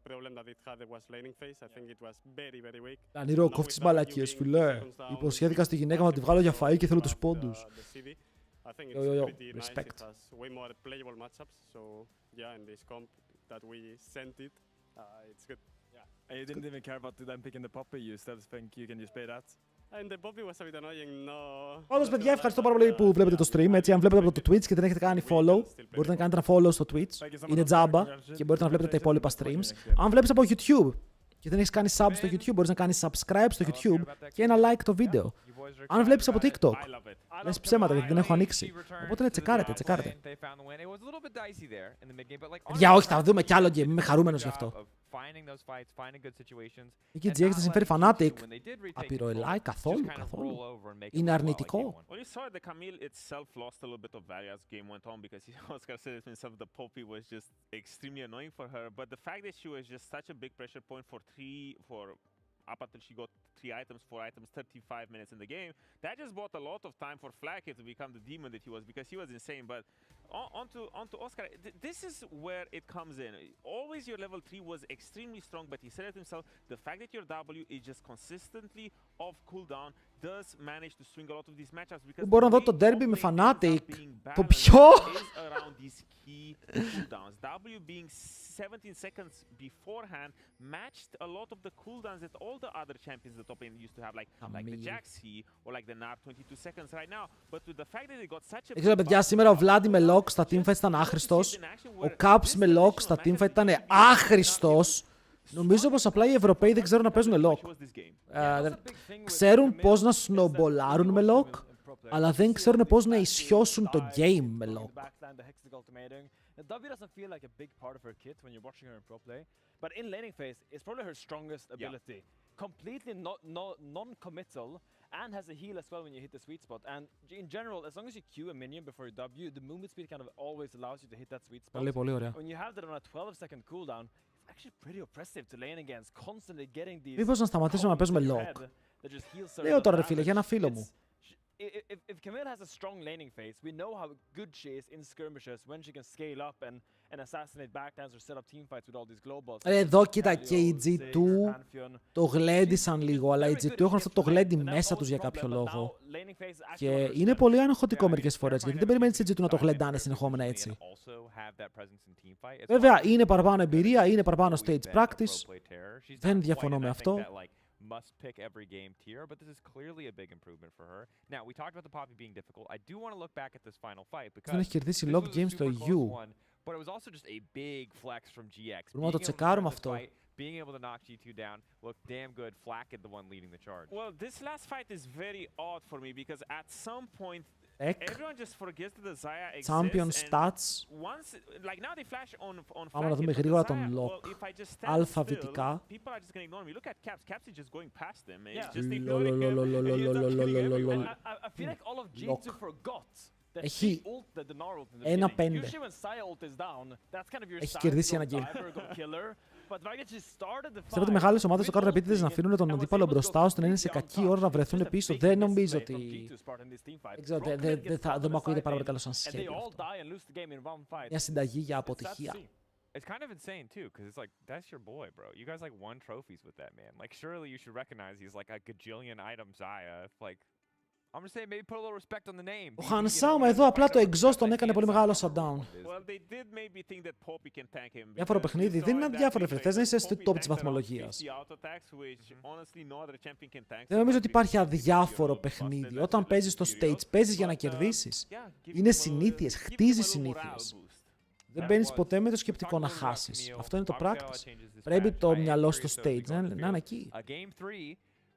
problem that it had was laning phase. I think it was very, very weak. Ανήρω, κόφτεις μαλακίες, φιλέ. Υποσχέθηκα στη γυναίκα μου να τη βγάλω για φαΐ και θέλω τους πόντους. I think it's pretty nice. It has way more playable matchups. So yeah, in this comp that we sent it, it's good. And you didn't even care about them picking the poppy. You still think you can just play that? And the poppy was a bit annoying. No. Όντως, παιδιά, ευχαριστώ πάρα πολύ που βλέπετε το stream. Έτσι, αν βλέπετε από το Twitch και δεν έχετε κάνει follow, μπορείτε να κάνετε ένα follow στο Twitch. Είναι τζάμπα και μπορείτε να βλέπετε τα υπόλοιπα streams. Αν βλέπεις από YouTube και δεν έχεις κάνει sub στο YouTube, μπορείς να κάνεις subscribe στο YouTube και ένα like το βίντεο. Αν βλέπεις από TikTok, λες ψέματα γιατί δεν έχω ανοίξει. Οπότε τσεκάρετε, τσεκάρετε. Για όχι, θα δούμε κι άλλο game, είμαι χαρούμενος γι' αυτό. Εκεί GX θα συμφέρει Fnatic. Απειροελάει καθόλου, καθόλου. Είναι αρνητικό. Well, you saw the Camille itself lost a little bit of value as game went on because Oscar said it himself, the Poppy was just extremely annoying for her. But the fact that she was just such a big pressure point up until she got 4 items, 35 minutes in the game, that just bought a lot of time for Flacket to become the demon that he was because he was insane. But onto Oscar, this is where it comes in. Always your level 3 was extremely strong, but he said it himself, the fact that your W is just consistently off cooldown does manage to swing a lot of these matchups because μπορώ να δω το derby με Fnatic. Το ποιο? Around these key cooldowns. W being 17 seconds beforehand matched a lot of the cooldowns that all the other champions the top end used to have, like the Jaxi or like the Nab 22 seconds right now. But with the fact that they got such a Δεν ξέρω, παιδιά, σήμερα ο Vladi με Lock στα teamfight ήταν άχρηστος. Ο Caps με Lock στα teamfight ήταν άχρηστος. Νομίζω πως απλά οι Ευρωπαίοι δεν ξέρουν να παίζουν lock. Ξέρουν πώς να snowballάρουν με lock, αλλά δεν ξέρουν πώς να ισιώσουν το game με lock. W doesn't feel like a big part of her kit when you're watching her in pro play, but in laning phase, it's probably her strongest ability. Completely non-committal, and has a heal as well when you hit the sweet spot. And in general, as long as you Q a minion before you W, the movement speed kind of always allows you to hit that sweet spot. When you have that on a 12-second cooldown, it's actually pretty oppressive to lane against, constantly getting these... Μήπως να σταματήσουμε να παίζουμε lock. Λέω τώρα ρε φίλε, για ένα φίλο μου. If Camille has a strong laning phase, we know how good she is in skirmishes when she can scale up and assassinate backlands or set up teamfights with all these globals. Εδώ κοίτα και οι G2 το γλέντισαν λίγο, αλλά οι G2 έχουν αυτό το γλέντι μέσα τους για κάποιο λόγο. Και είναι πολύ ανοχωτικό μερικές φορές, γιατί δεν περιμένεις οι G2 να το γλεντάνε συνεχόμενα έτσι. Βέβαια, είναι παραπάνω εμπειρία, είναι παραπάνω stage practice. Δεν διαφωνώ με αυτό. Must pick every game tier, but this is clearly a big improvement for her. Now, we talked about the Poppy being difficult. I do want to look back at this final fight because δεν έχει κερδίσει log games στο EU. But it was also just a big flex from GX. Μπορούμε να το τσεκάρουμε αυτό. Being able to knock G2 down looked damn good. Flacket the one leading the charge. Well, this last fight is very odd for me because at some point everyone just forgets that the Zaya exists. Champion stats. Once, like now they flash on Πάμε να δούμε γρήγορα τον Lock. Αλφαβητικά. People are just going to ignore me. Look at Caps. Caps is just going past them. He's just ignoring him. I feel like all of G2 forgot. Έχει 1-5. Έχει κερδίσει ένα game. Ξέρω ότι μεγάλες ομάδες το κάνουν επίτηδες να αφήνουν τον αντίπαλο μπροστά ώστε να είναι σε κακή ώρα να βρεθούν πίσω. Δεν νομίζω ότι... Δεν μου ακούγεται πάρα πολύ καλό σαν σχέδιο. Μια συνταγή για αποτυχία. It's kind of insane too, because it's like, that's your boy, bro. You guys like won trophies with that man. Like, surely you should recognize he's like a gajillion item Zaya. Like, I'm just saying, maybe put a little respect on the name. Ο Χανσάουμα εδώ απλά το exhaust τον έκανε πολύ μεγάλο shutdown. Διάφορο παιχνίδι. Δεν είναι διάφορο. Θες να είσαι στο top της βαθμολογίας. Δεν νομίζω ότι υπάρχει αδιάφορο παιχνίδι. Όταν παίζεις στο stage, παίζεις για να κερδίσεις. Είναι συνήθειες. Χτίζεις συνήθειες. Δεν μπαίνεις ποτέ με το σκεπτικό να χάσεις. Αυτό είναι το practice. Πρέπει το μυαλό στο stage να είναι εκεί.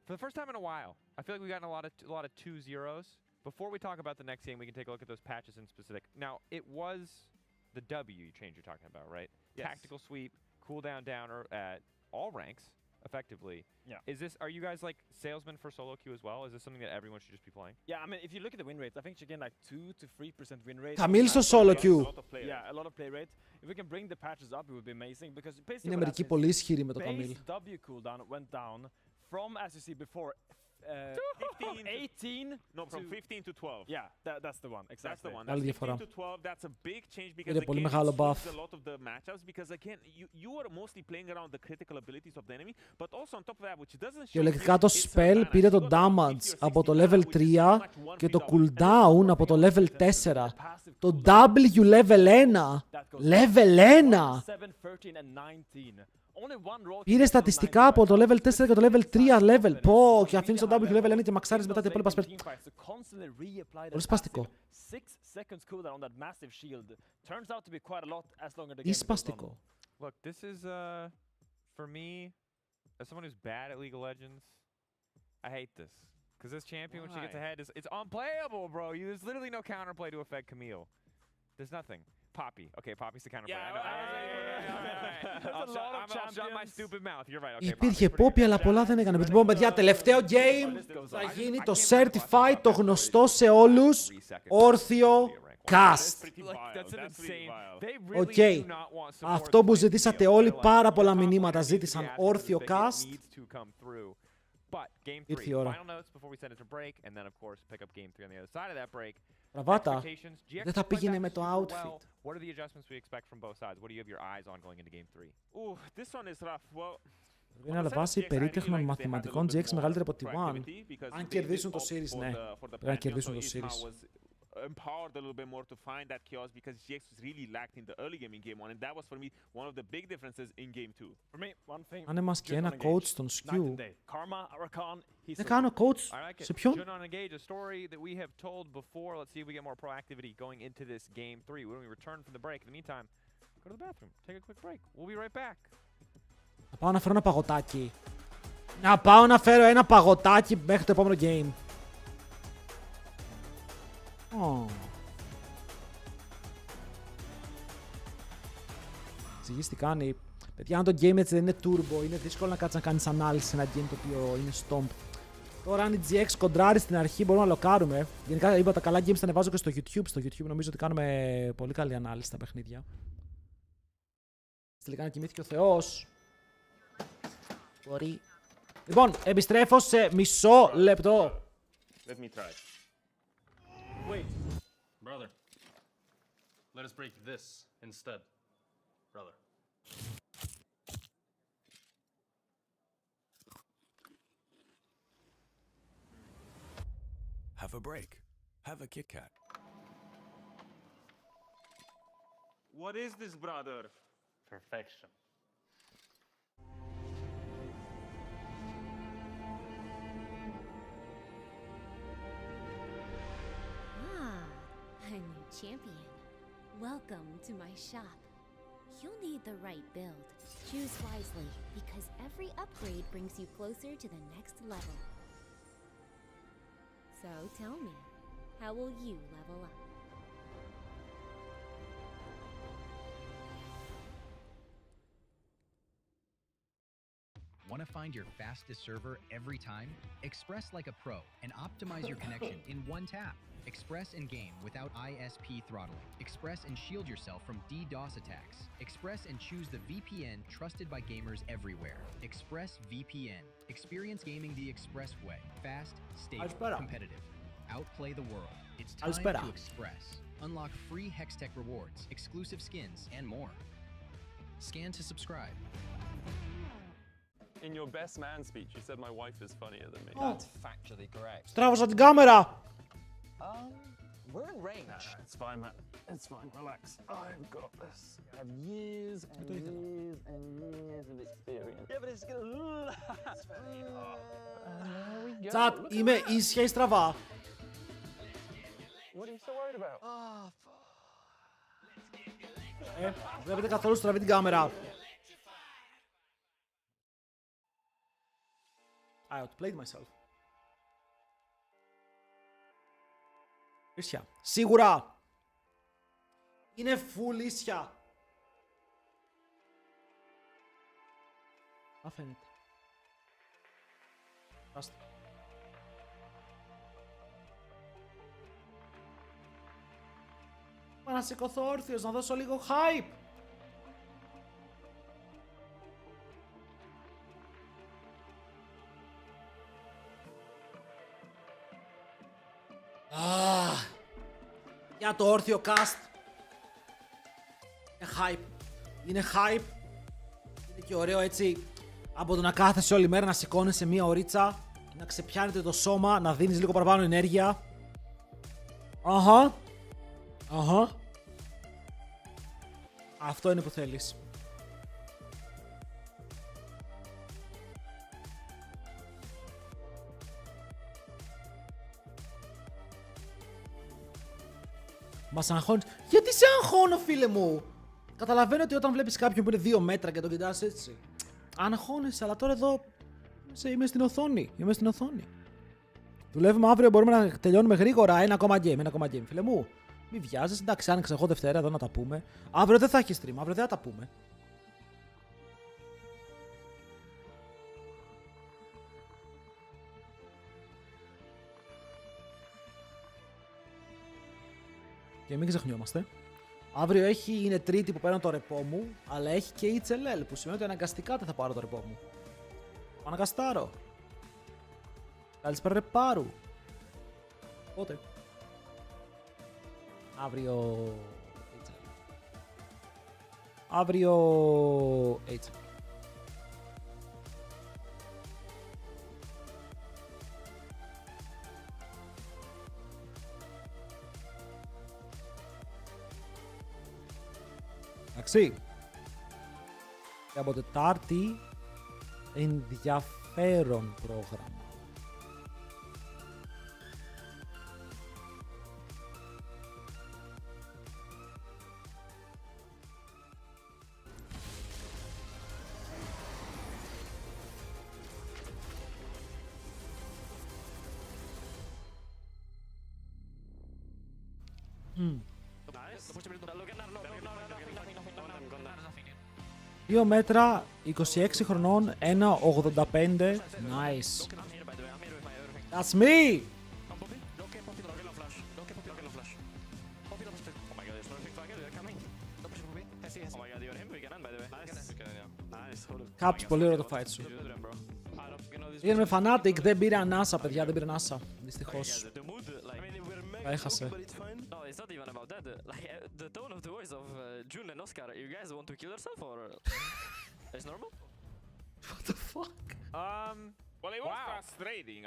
For the first time in a while, I feel like we've gotten a lot of 2-0s. Before we talk about the next game, we can take a look at those patches in specific. Now, it was the W change you're talking about, right? Yes. Tactical sweep, cooldown downer at all ranks. effectively. Yeah. Is this? Are you guys like salesmen for solo queue as well? Is this something that everyone should just be playing? Yeah, I mean, if you look at the win rates, I think you get like 2 to 3% win rate. Camille στο solo queue. Yeah, a lot of play rate. If we can bring the patches up, it would be amazing because basically Είναι μερικοί πολύ ισχυροί με το Camille. base W cooldown went down from, as you see before, 18 No, from 15 to 12. Yeah, that's the one. Exactly. That's the one. Άλλη That's διαφορά. 15 to 12. That's a big change because Είναι πολύ again, μεγάλο it buff. swings a lot of the matchups because again, you are mostly playing around the critical abilities of the enemy, but also on top of that, which doesn't show. Κυριολεκτικά το spell πήρε το damage από το level 3 και το cooldown από το level 4. Το W level 1. Level 1. Πήρε στατιστικά από το level 4 και το level 3 level. Πω, και αφήνεις το W level 1 και μαξάρεις μετά τα υπόλοιπα spell. Πολύ σπαστικό. Ή σπαστικό. Look, this is for me, as someone who's bad at League of Legends, I hate this. Because this champion, when she gets ahead, it's unplayable, bro. There's literally no counterplay to affect Camille. There's nothing. Poppy. Okay, Poppy's the counterplay. I'll shut my stupid mouth. You're right. Okay, Υπήρχε Poppy, αλλά πολλά δεν έκανε. Λοιπόν, παιδιά, τελευταίο game θα γίνει το Certified, το γνωστό σε όλους, όρθιο cast. Οκ. Αυτό που ζητήσατε όλοι, πάρα πολλά μηνύματα ζήτησαν όρθιο cast. Ήρθε η ώρα. Πραβάτα, δεν θα πήγαινε με το outfit. What are the adjustments we expect from both sides? What do you have your eyes on going into game 3? Ooh, this one is rough. Well, είναι αλλά βάση περίτεχνων μαθηματικών GX μεγαλύτερη από τη One. Αν κερδίσουν το series, ναι. Πρέπει να κερδίσουν το series. Empowered a little bit more to find that chaos because GX was really lacked in the early game in game 1 and that was for me one of the big differences in game 2. For me, one thing. Αν είμαστε και ένα coach στον Skew. Δεν κάνω coach. Σε ποιον? Should not engage a story that we have told before. Let's see if we get more proactivity going into this game 3. When we return from the break, in the meantime, go to the bathroom, take a quick break. We'll be right back. Να πάω να φέρω ένα παγωτάκι. Να πάω να φέρω ένα παγωτάκι μέχρι το επόμενο game. Εξηγείς τι κάνει. Παιδιά, αν το game έτσι δεν είναι turbo, είναι δύσκολο να κάτσεις να κάνεις ανάλυση σε ένα game το οποίο είναι stomp. Τώρα αν η GX κοντράρει στην αρχή μπορούμε να λοκάρουμε. Γενικά είπα τα καλά games τα ανεβάζω και στο YouTube. Στο YouTube νομίζω ότι κάνουμε πολύ καλή ανάλυση στα παιχνίδια. Τελικά να κοιμήθηκε ο Θεός. Μπορεί. Λοιπόν, επιστρέφω σε μισό λεπτό. Let me try. Wait, brother. Let us break this instead, brother. Have a break. Have a Kit Kat. What is this, brother? Perfection. A new champion. Welcome to my shop. You'll need the right build. Choose wisely, because every upgrade brings you closer to the next level. So tell me, how will you level up? Want to find your fastest server every time? Express like a pro and optimize your connection in one tap. Express in game without ISP throttling. Express and shield yourself from DDoS attacks. Express and choose the VPN trusted by gamers everywhere. Express VPN. Experience gaming the Express way. Fast, stable, competitive. Outplay the world. It's time to Express. Unlock free Hextech rewards, exclusive skins, and more. Scan to subscribe. In your best man speech, you said my wife is funnier than me. That's factually correct. Στράβωσα την κάμερα! We're in range. It's fine, man. It's fine. Relax. I've got this. I have years and years and years of experience. Yeah, but it's gonna... There we go. Τσάτ, είμαι ίσια ή στραβά. What are you so worried about? Βλέπετε καθόλου στραβή την κάμερα. I outplayed myself. Ίσια. Σίγουρα. Είναι full ίσια. Αφαίνεται. Μα να σηκωθώ όρθιος, να δώσω λίγο hype. Για το όρθιο cast. Είναι hype. Είναι hype. Είναι και ωραίο έτσι. Από το να κάθεσαι όλη μέρα να σηκώνεσαι μία ωρίτσα, να ξεπιάνετε το σώμα, να δίνεις λίγο παραπάνω ενέργεια. Αχα. Αυτό είναι που θέλεις. Μας αγχώνεις. Γιατί σε αγχώνω, φίλε μου? Καταλαβαίνω ότι όταν βλέπεις κάποιον που είναι 2 μέτρα και τον κοιτάς έτσι, αγχώνεσαι, αλλά τώρα εδώ είμαι στην οθόνη. Δουλεύουμε αύριο, μπορούμε να τελειώνουμε γρήγορα. Ένα ακόμα game, φίλε μου. Μη βιάζεσαι, εντάξει, άνοιξα εγώ Δευτέρα εδώ να τα πούμε. Αύριο δεν θα έχει stream, αύριο δεν θα τα πούμε. Και μην ξεχνιόμαστε. Αύριο είναι Τρίτη που παίρνω το ρεπό μου, αλλά έχει και HLL που σημαίνει ότι αναγκαστικά δεν θα πάρω το ρεπό μου. Αναγκαστάρω. Καλησπέρα ρεπάρου. Πότε? Αύριο HLL. Εντάξει. Και από Τετάρτη ενδιαφέρον πρόγραμμα. Δύο μέτρα, 26 χρονών, 1,85. Nice. That's me! Caps, πολύ ωραίο το fight σου. Πήγαινε με Fnatic, δεν πήρε ανάσα, παιδιά, δεν πήρε ανάσα. Δυστυχώς. Έχασε. It's not even about that. Like the tone of the voice of June and Oscar. You guys want to kill yourself or it's normal? What the fuck? Well, it was frustrating.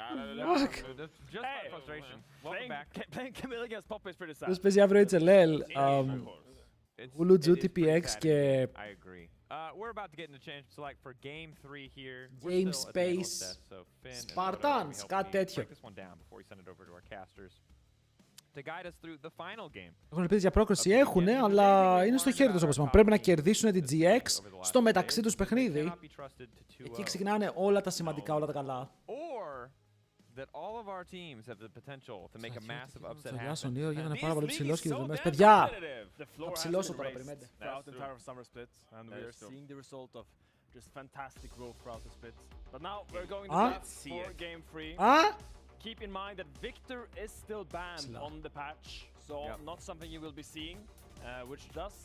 Just my frustration. Welcome back. Playing Camille against Pop is pretty sad. Ποιος παίζει αύριο HLL? Hulu, GTPX και... I agree. We're about to get into change. So like for game 3 here. Game Space. Spartans, κάτι τέτοιο. Break this one down before we send it over to our casters. To guide us through the final game. Έχουν ελπίδες για πρόκριση, έχουνε, αλλά είναι στο χέρι τους όπως είπαμε. Πρέπει να κερδίσουν την GX στο μεταξύ τους παιχνίδι. Εκεί ξεκινάνε όλα τα σημαντικά, όλα τα καλά. Or that all of our teams have the potential to make a massive upset happen. Ο Νίο γίνεται πάρα πολύ ψηλός και δεδομένος. Παιδιά! Θα ψηλώσω τώρα, περιμένετε. Throughout the entire summer split, and we are seeing the result of just fantastic growth throughout the split. But now we're going to that for game 3. Keep in mind that Victor is still banned on the patch, so not something you will be seeing, which does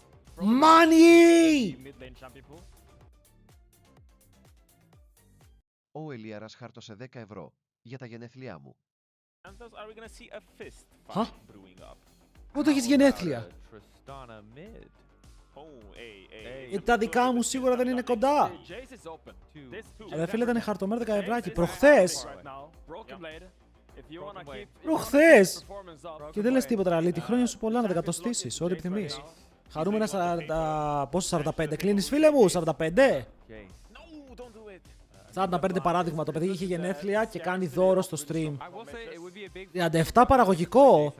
Money! mid lane champion pool. Ο Ελιάρας χάρτωσε 10 ευρώ για τα γενέθλιά μου. Πότε έχεις γενέθλια? Γιατί τα δικά μου σίγουρα δεν είναι κοντά. Αλλά φίλε ήταν χαρτωμένο 10 ευράκι. Προχθές. Προχθές. Και δεν λες τίποτα άλλη. Τη χρόνια σου πολλά να τα κατοστήσεις. Ό,τι επιθυμείς. Χαρούμενα 40... Πόσο 45? Κλείνεις φίλε μου 45? 45 παράδειγμα, το παιδί είχε γενέθλια και κάνει δώρο στο stream. 37 παραγωγικό.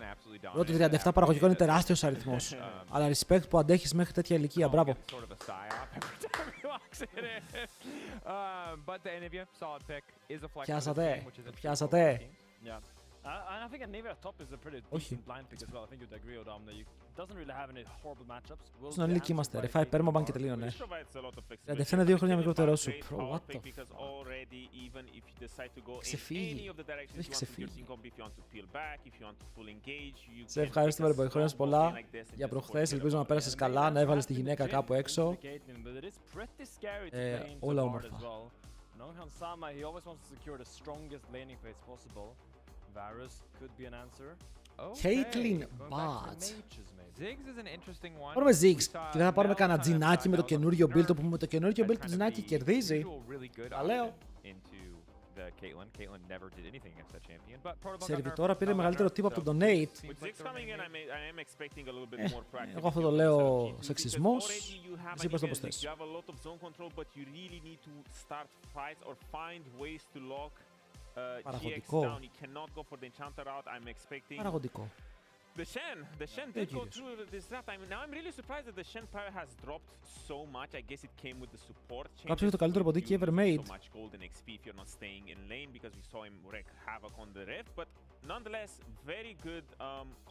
Ότι 37 παραγωγικό είναι τεράστιος αριθμός. Αλλά respect που αντέχεις μέχρι τέτοια ηλικία, μπράβο. Πιάσατε. And I think Nivea top is a pretty decent blind pick as well. I think you'd agree, Odom, that you doesn't really have any horrible matchups. Στον ανήλικοι είμαστε. Ρε, φάει πέρμαμπαν και τελείωνε. 37 είναι 2 χρόνια μικρότερό σου. What the fuck. Ξεφύγει. Έχει ξεφύγει. Σε ευχαριστούμε, ρε boy. Χρόνια πολλά για προχθές. Ελπίζω να πέρασες καλά, να έβαλες τη γυναίκα κάπου έξω. Όλα όμορφα. Nonghan Sama, he always wants to secure the strongest laning phase possible. Varus could be an answer. Caitlyn Bot. Ziggs is an interesting one. Πάρουμε Ziggs και δεν θα πάρουμε κανένα τζινάκι με το καινούριο build, όπου με το καινούριο build το τζινάκι κερδίζει. Τα λέω. Σερβιτόρα πήρε μεγαλύτερο τύπο από τον Donate. Εγώ αυτό το λέω σεξισμός. Εσύ είπες το πως θες. Παραγωγικό. Παραγωγικό. The Shen did go through this draft. Now I'm really surprised that the Shen power has dropped so much. I guess it came with the support changes. Κάποιος έχει το καλύτερο ποντίκι ever made. So much golden XP if you're not staying in lane because we saw him wreak havoc on the rift, but nonetheless very good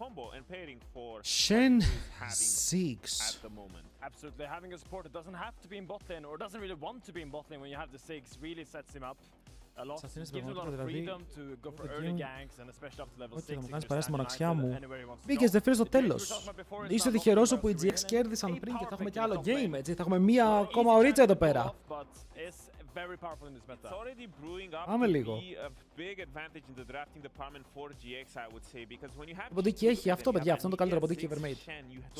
combo and pairing for Shen Ziggs at the moment. Absolutely, having a support that doesn't have to be in bot lane or doesn't really want to be in bot lane when you have the Ziggs really sets him up. Gives him a lot of freedom to go for early ganks and especially up to level 6. Θα μου κάνεις παρέα στη μοναξιά μου. Μπήκες δεύτερος στο τέλος. Είσαι τυχερός όπου οι GX κέρδισαν πριν και θα έχουμε κι άλλο game, έτσι. Θα έχουμε μία ακόμα ωρίτσα εδώ πέρα. Πάμε λίγο. Το ποντίκι έχει αυτό, παιδιά. Αυτό είναι το καλύτερο ποντίκι ever made.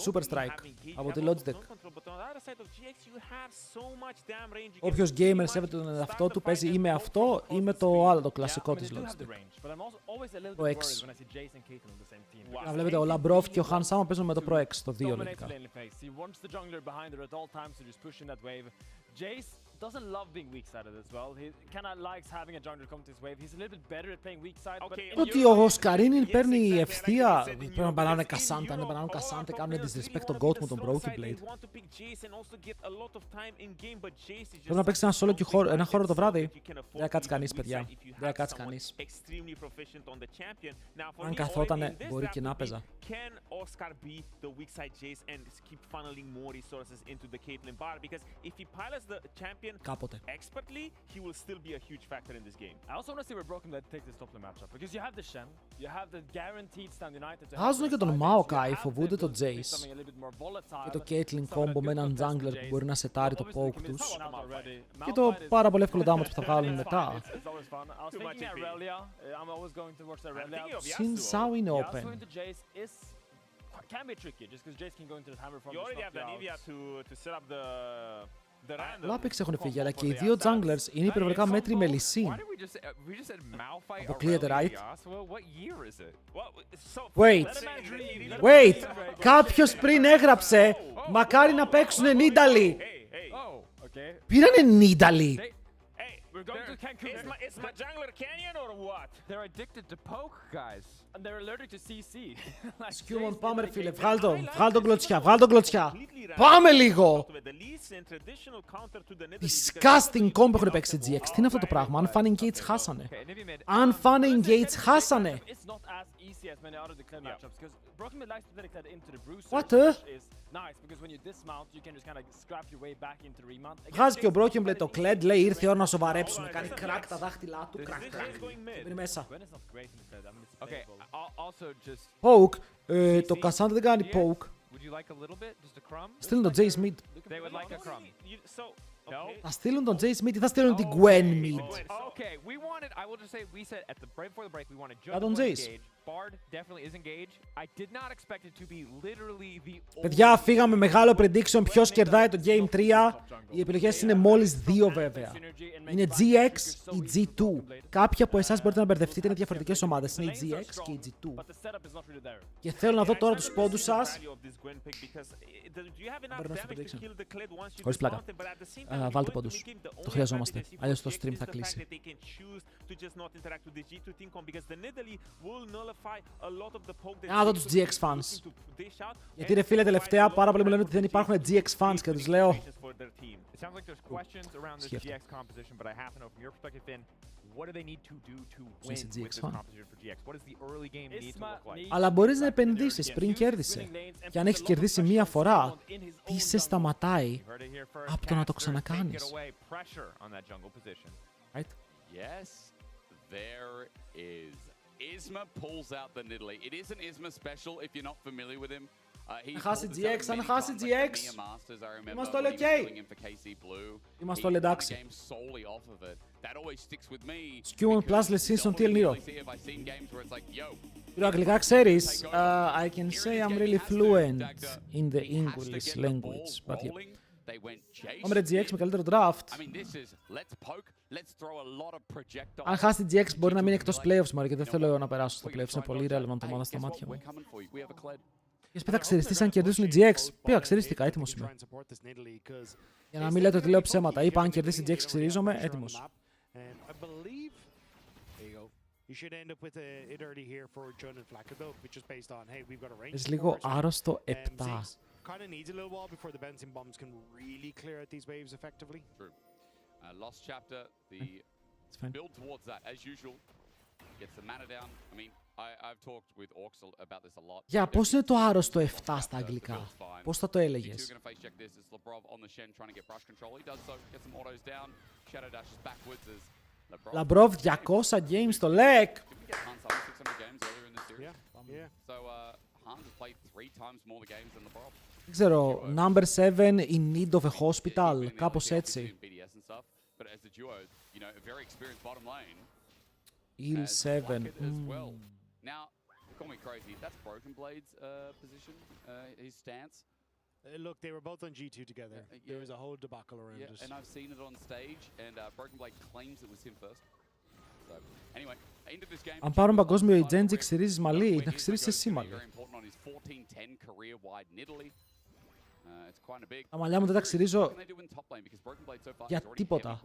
Super Strike από τη Logitech. Όποιος gamer σέβεται τον εαυτό του παίζει ή με αυτό ή με το άλλο, το κλασικό της Logitech. Το X. Να βλέπετε ο Labrov και ο Han Sama παίζουν με το Pro X, το 2 λογικά. Doesn't love being weak sided as well. He kind of likes having a jungler come to his wave. He's a little bit better at playing weak side. Ότι ο Σκαρίνιν παίρνει ευθεία. Πρέπει να μπανάνε Κασάντα. Αν μπανάνε Κασάντα, κάνουν disrespect τον GOAT μου, τον Broken Blade. Πρέπει να παίξει ένα χώρο το βράδυ. Δεν θα κάτσει κανείς, παιδιά. Δεν θα κάτσει κανείς. Αν καθότανε, μπορεί και να παίζα. Κάποτε. Expertly, he will still be a huge factor in this game. I also want to see where Broken Blade takes this top lane matchup because you have the Shen, you have the guaranteed stand United. Βάζουν και τον Maokai, φοβούνται τον Jace και το Caitlyn combo με έναν jungler που μπορεί να σετάρει το poke τους και το πάρα πολύ εύκολο damage που θα βγάλουν μετά. Sin Sao είναι open. Can be tricky just because Jace can go into the hammer from you already have the Nivea to set up the Λάπεξ έχουν φύγει, αλλά και οι δύο junglers είναι υπερβολικά μέτροι με λυσί. Αποκλείεται, right? Wait! Κάποιος πριν έγραψε μακάρι να παίξουνε Νίνταλι. Πήρανε Νίνταλι. Is my jungler canyon or what? They're addicted to poke, guys. And they're allergic to CC. Σκιούμον, πάμε ρε φίλε, βγάλ' τον κλωτσιά. Πάμε λίγο! Disgusting combo έχουν παίξει GX. Τι είναι αυτό το πράγμα, αν φάνε engage χάσανε. Αν φάνε engage χάσανε. What the? Βγάζει και ο Broken Blade το Kled, λέει ήρθε η ώρα να σοβαρέψουμε. Κάνει crack τα δάχτυλά του, crack. Μπαίνει μέσα. Poke, το Cassandra δεν κάνει poke. Στείλουν τον Jace mid. Θα στείλουν τον Jace mid ή θα στείλουν την Gwen mid. Για τον Jace. Παιδιά, φύγαμε μεγάλο prediction ποιος κερδάει το Game 3. Οι επιλογές είναι μόλις 2 βέβαια. Είναι GX ή G2. Κάποιοι από εσάς μπορείτε να μπερδευτείτε, είναι διαφορετικές ομάδες. Είναι η GX και η G2. Και θέλω να δω τώρα τους πόντους σας. Χωρίς πλάκα. Βάλτε πόντους. Το χρειαζόμαστε. Αλλιώς το stream θα κλείσει. Να δω τους GX fans. Γιατί ρε φίλε, τελευταία πάρα πολλοί μου λένε ότι δεν υπάρχουν GX fans και τους λέω. What do they need to do to win with this competition for GX? What does the early game need to look like? Αλλά μπορείς να επενδύσεις πριν κέρδισε. Και αν έχεις κερδίσει μία φορά, τι σε σταματάει από το να το ξανακάνεις. Right? Yes, there is. Isma pulls out the Nidalee. It isn't Isma special if you're not familiar with him. Αν χάσει GX, αν χάσει GX. Είμαστε όλοι ok. Είμαστε όλοι εντάξει. Skew plus Lessin στον TL Nero. Αγγλικά ξέρεις, I can say I'm really fluent in the English language. But yeah. Πάμε GX με καλύτερο draft. Αν χάσει GX μπορεί να μείνει εκτός playoffs, μωρέ, και δεν θέλω να περάσω στο playoffs. Είναι πολύ relevant ομάδα στα μάτια μου. Και πει θα ξεριστείς αν κερδίσουν οι GX. Πήγα ξεριστικά, έτοιμος είμαι. Για να μην λέτε ότι λέω ψέματα. Είπα αν κερδίσει οι GX ξερίζομαι, έτοιμος. Είσαι λίγο άρρωστο 7. Kind of needs a little while before the bouncing bombs can really clear out these waves effectively. True. Lost chapter, the build towards that, as usual, gets the mana down. I mean, I've talked with Orcs about this a lot. Για πώς είναι το άρρωστο 7 στα αγγλικά, πώς θα το έλεγες? Λαμπρόβ 200 games στο LEC. Δεν ξέρω, number 7 in need of a hospital, κάπως έτσι. Ill 7. Now, call me crazy. That's Broken Blade's position, his stance. Look, they were both on G2 together. There was a whole debacle around it. And I've seen it on stage, and Broken Blade claims it was him first. So, anyway, into this game. Αν πάρουν παγκόσμιο η Genji, ξυρίζεις μαλλί, να ξυρίζεις εσύ μαλλί. Τα μαλλιά μου δεν τα ξυρίζω για τίποτα.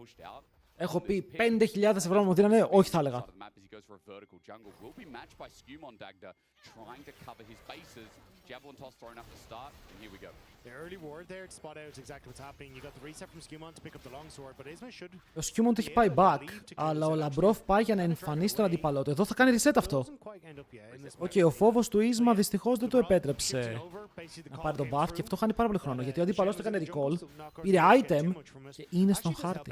Έχω πει 5.000 ευρώ μου δίνανε, όχι θα έλεγα. Ο Σκιούμον το έχει πάει back, αλλά ο Λαμπρόφ πάει για να εμφανίσει τον αντίπαλό του. Εδώ θα κάνει reset αυτό. Οκ, ο φόβος του Ίσμα δυστυχώς δεν του επέτρεψε να πάρει τον buff και αυτό χάνει πάρα πολύ χρόνο. Γιατί ο αντίπαλός του έκανε recall, πήρε item και είναι στον χάρτη.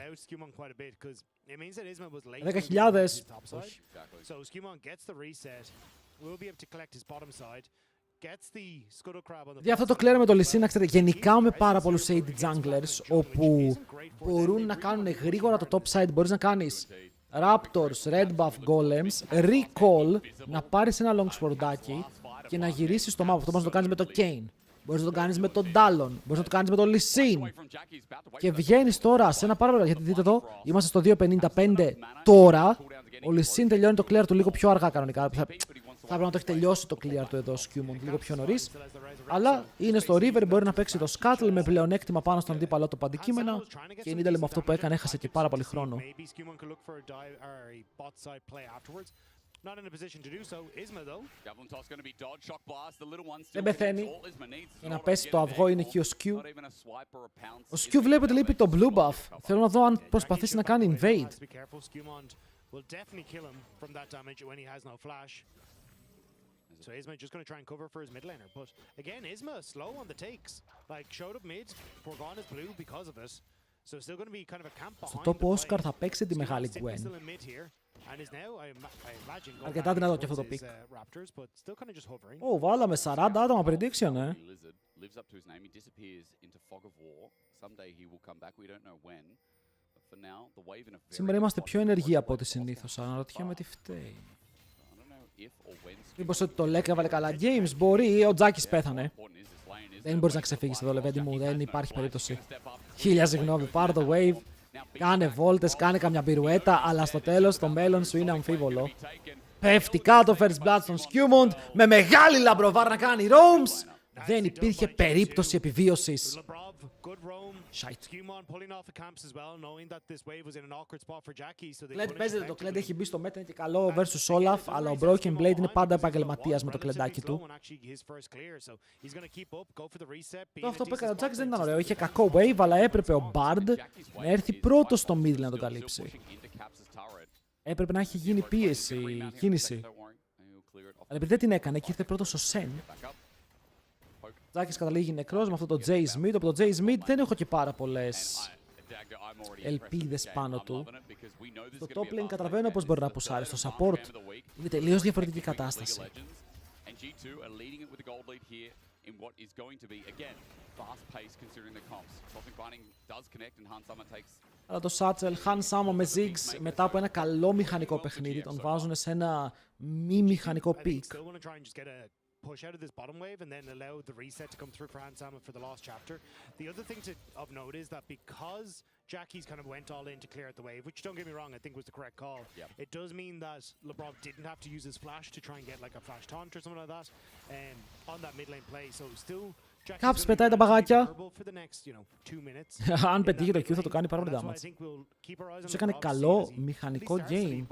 10.000. Για αυτό το κλαίρω με το Lee Sin, να ξέρετε, γενικά με πάρα πολλούς AD junglers, όπου μπορούν να κάνουν γρήγορα το top side. Μπορείς να κάνεις Raptors, Red Buff Golems, Recall, να πάρεις ένα long swordάκι και να γυρίσεις το map. Αυτό μπορείς να το κάνεις με το Kane. Μπορείς να το κάνεις με τον Dallon, μπορείς να το κάνεις με τον Lee Sin. Και βγαίνεις τώρα σε ένα πάρα πολύ. Γιατί δείτε εδώ, είμαστε στο 2.55 τώρα. Ο Lee Sin τελειώνει το clear του λίγο πιο αργά κανονικά. Θα πρέπει να το έχει τελειώσει το clear του εδώ, Skewmon, λίγο πιο νωρίς. Αλλά είναι στο River, μπορεί να παίξει το Scuttle με πλεονέκτημα πάνω στον αντίπαλό του αντικείμενα. Και η Nidalee με αυτό που έκανε έχασε και πάρα πολύ χρόνο. Δεν πεθαίνει. Για να πέσει το αυγό είναι εκεί ο Skew. Ο Skew βλέπει ότι λείπει το blue buff. Θέλω να δω αν προσπαθήσει να κάνει invade. So Isma just going to try and cover for his mid laner, but again, Isma slow on the takes. Like showed up mid, forgone his blue because of it. So still going to be kind of a camp behind. Στο top Oscar θα παίξει τη μεγάλη Gwen. Αρκετά δυνατό και αυτό το pick. Βάλαμε 40 άτομα prediction, Σήμερα είμαστε πιο ενεργοί από ό,τι συνήθως. Αναρωτιέμαι τι φταίει. Μήπως ότι το Lek έβαλε καλά games, μπορεί, ο Τζάκης πέθανε. Δεν μπορείς να ξεφύγεις εδώ, Λεβέντη μου, δεν υπάρχει περίπτωση. 1000 συγγνώμη, πάρ' το wave, κάνε βόλτες, κάνε καμιά πυρουέτα, αλλά στο τέλος το μέλλον σου είναι αμφίβολο. Πέφτει κάτω, first blood στον Skewmon, με μεγάλη λαμπροβάρ να κάνει roams. Δεν υπήρχε περίπτωση επιβίωσης. Κλέντ παίζεται, το Κλέντ έχει μπει στο μέτρα, είναι και καλό versus Olaf, αλλά ο Broken Blade είναι πάντα επαγγελματίας με το κλεντάκι του. Αυτό που έκανε ο Τζάκης δεν ήταν ωραίο, είχε κακό wave, αλλά έπρεπε ο Bard να έρθει πρώτος στο middle να τον καλύψει. Έπρεπε να έχει γίνει κίνηση. Αλλά επειδή δεν την έκανε και ήρθε πρώτος ο Σεν, ο Τζάκης καταλήγει νεκρός με αυτό το Jay Smith. Από το Jay Smith δεν έχω και πάρα πολλές ελπίδες πάνω του. Στο top lane καταλαβαίνω πως μπορεί να πουσάρει. Στο support είναι τελείως διαφορετική κατάσταση. Αλλά το Satchel, Han Sama με Ziggs μετά από ένα καλό μηχανικό παιχνίδι τον βάζουν σε ένα μη μηχανικό peak. Push out of this bottom wave and then allow the reset to come through for Hansama for the last chapter. The other thing of note is that because Jackie's kind of went all in to clear out the wave, which don't get me wrong, I think was the correct call. It does mean that LeBron didn't have to use his flash to try and get like a flash taunt or something like that on that mid lane play. So still Caps πετάει τα μπαγάκια. Αν πετύχει το Q θα το κάνει πάρα πολύ damage. Τους έκανε καλό μηχανικό game.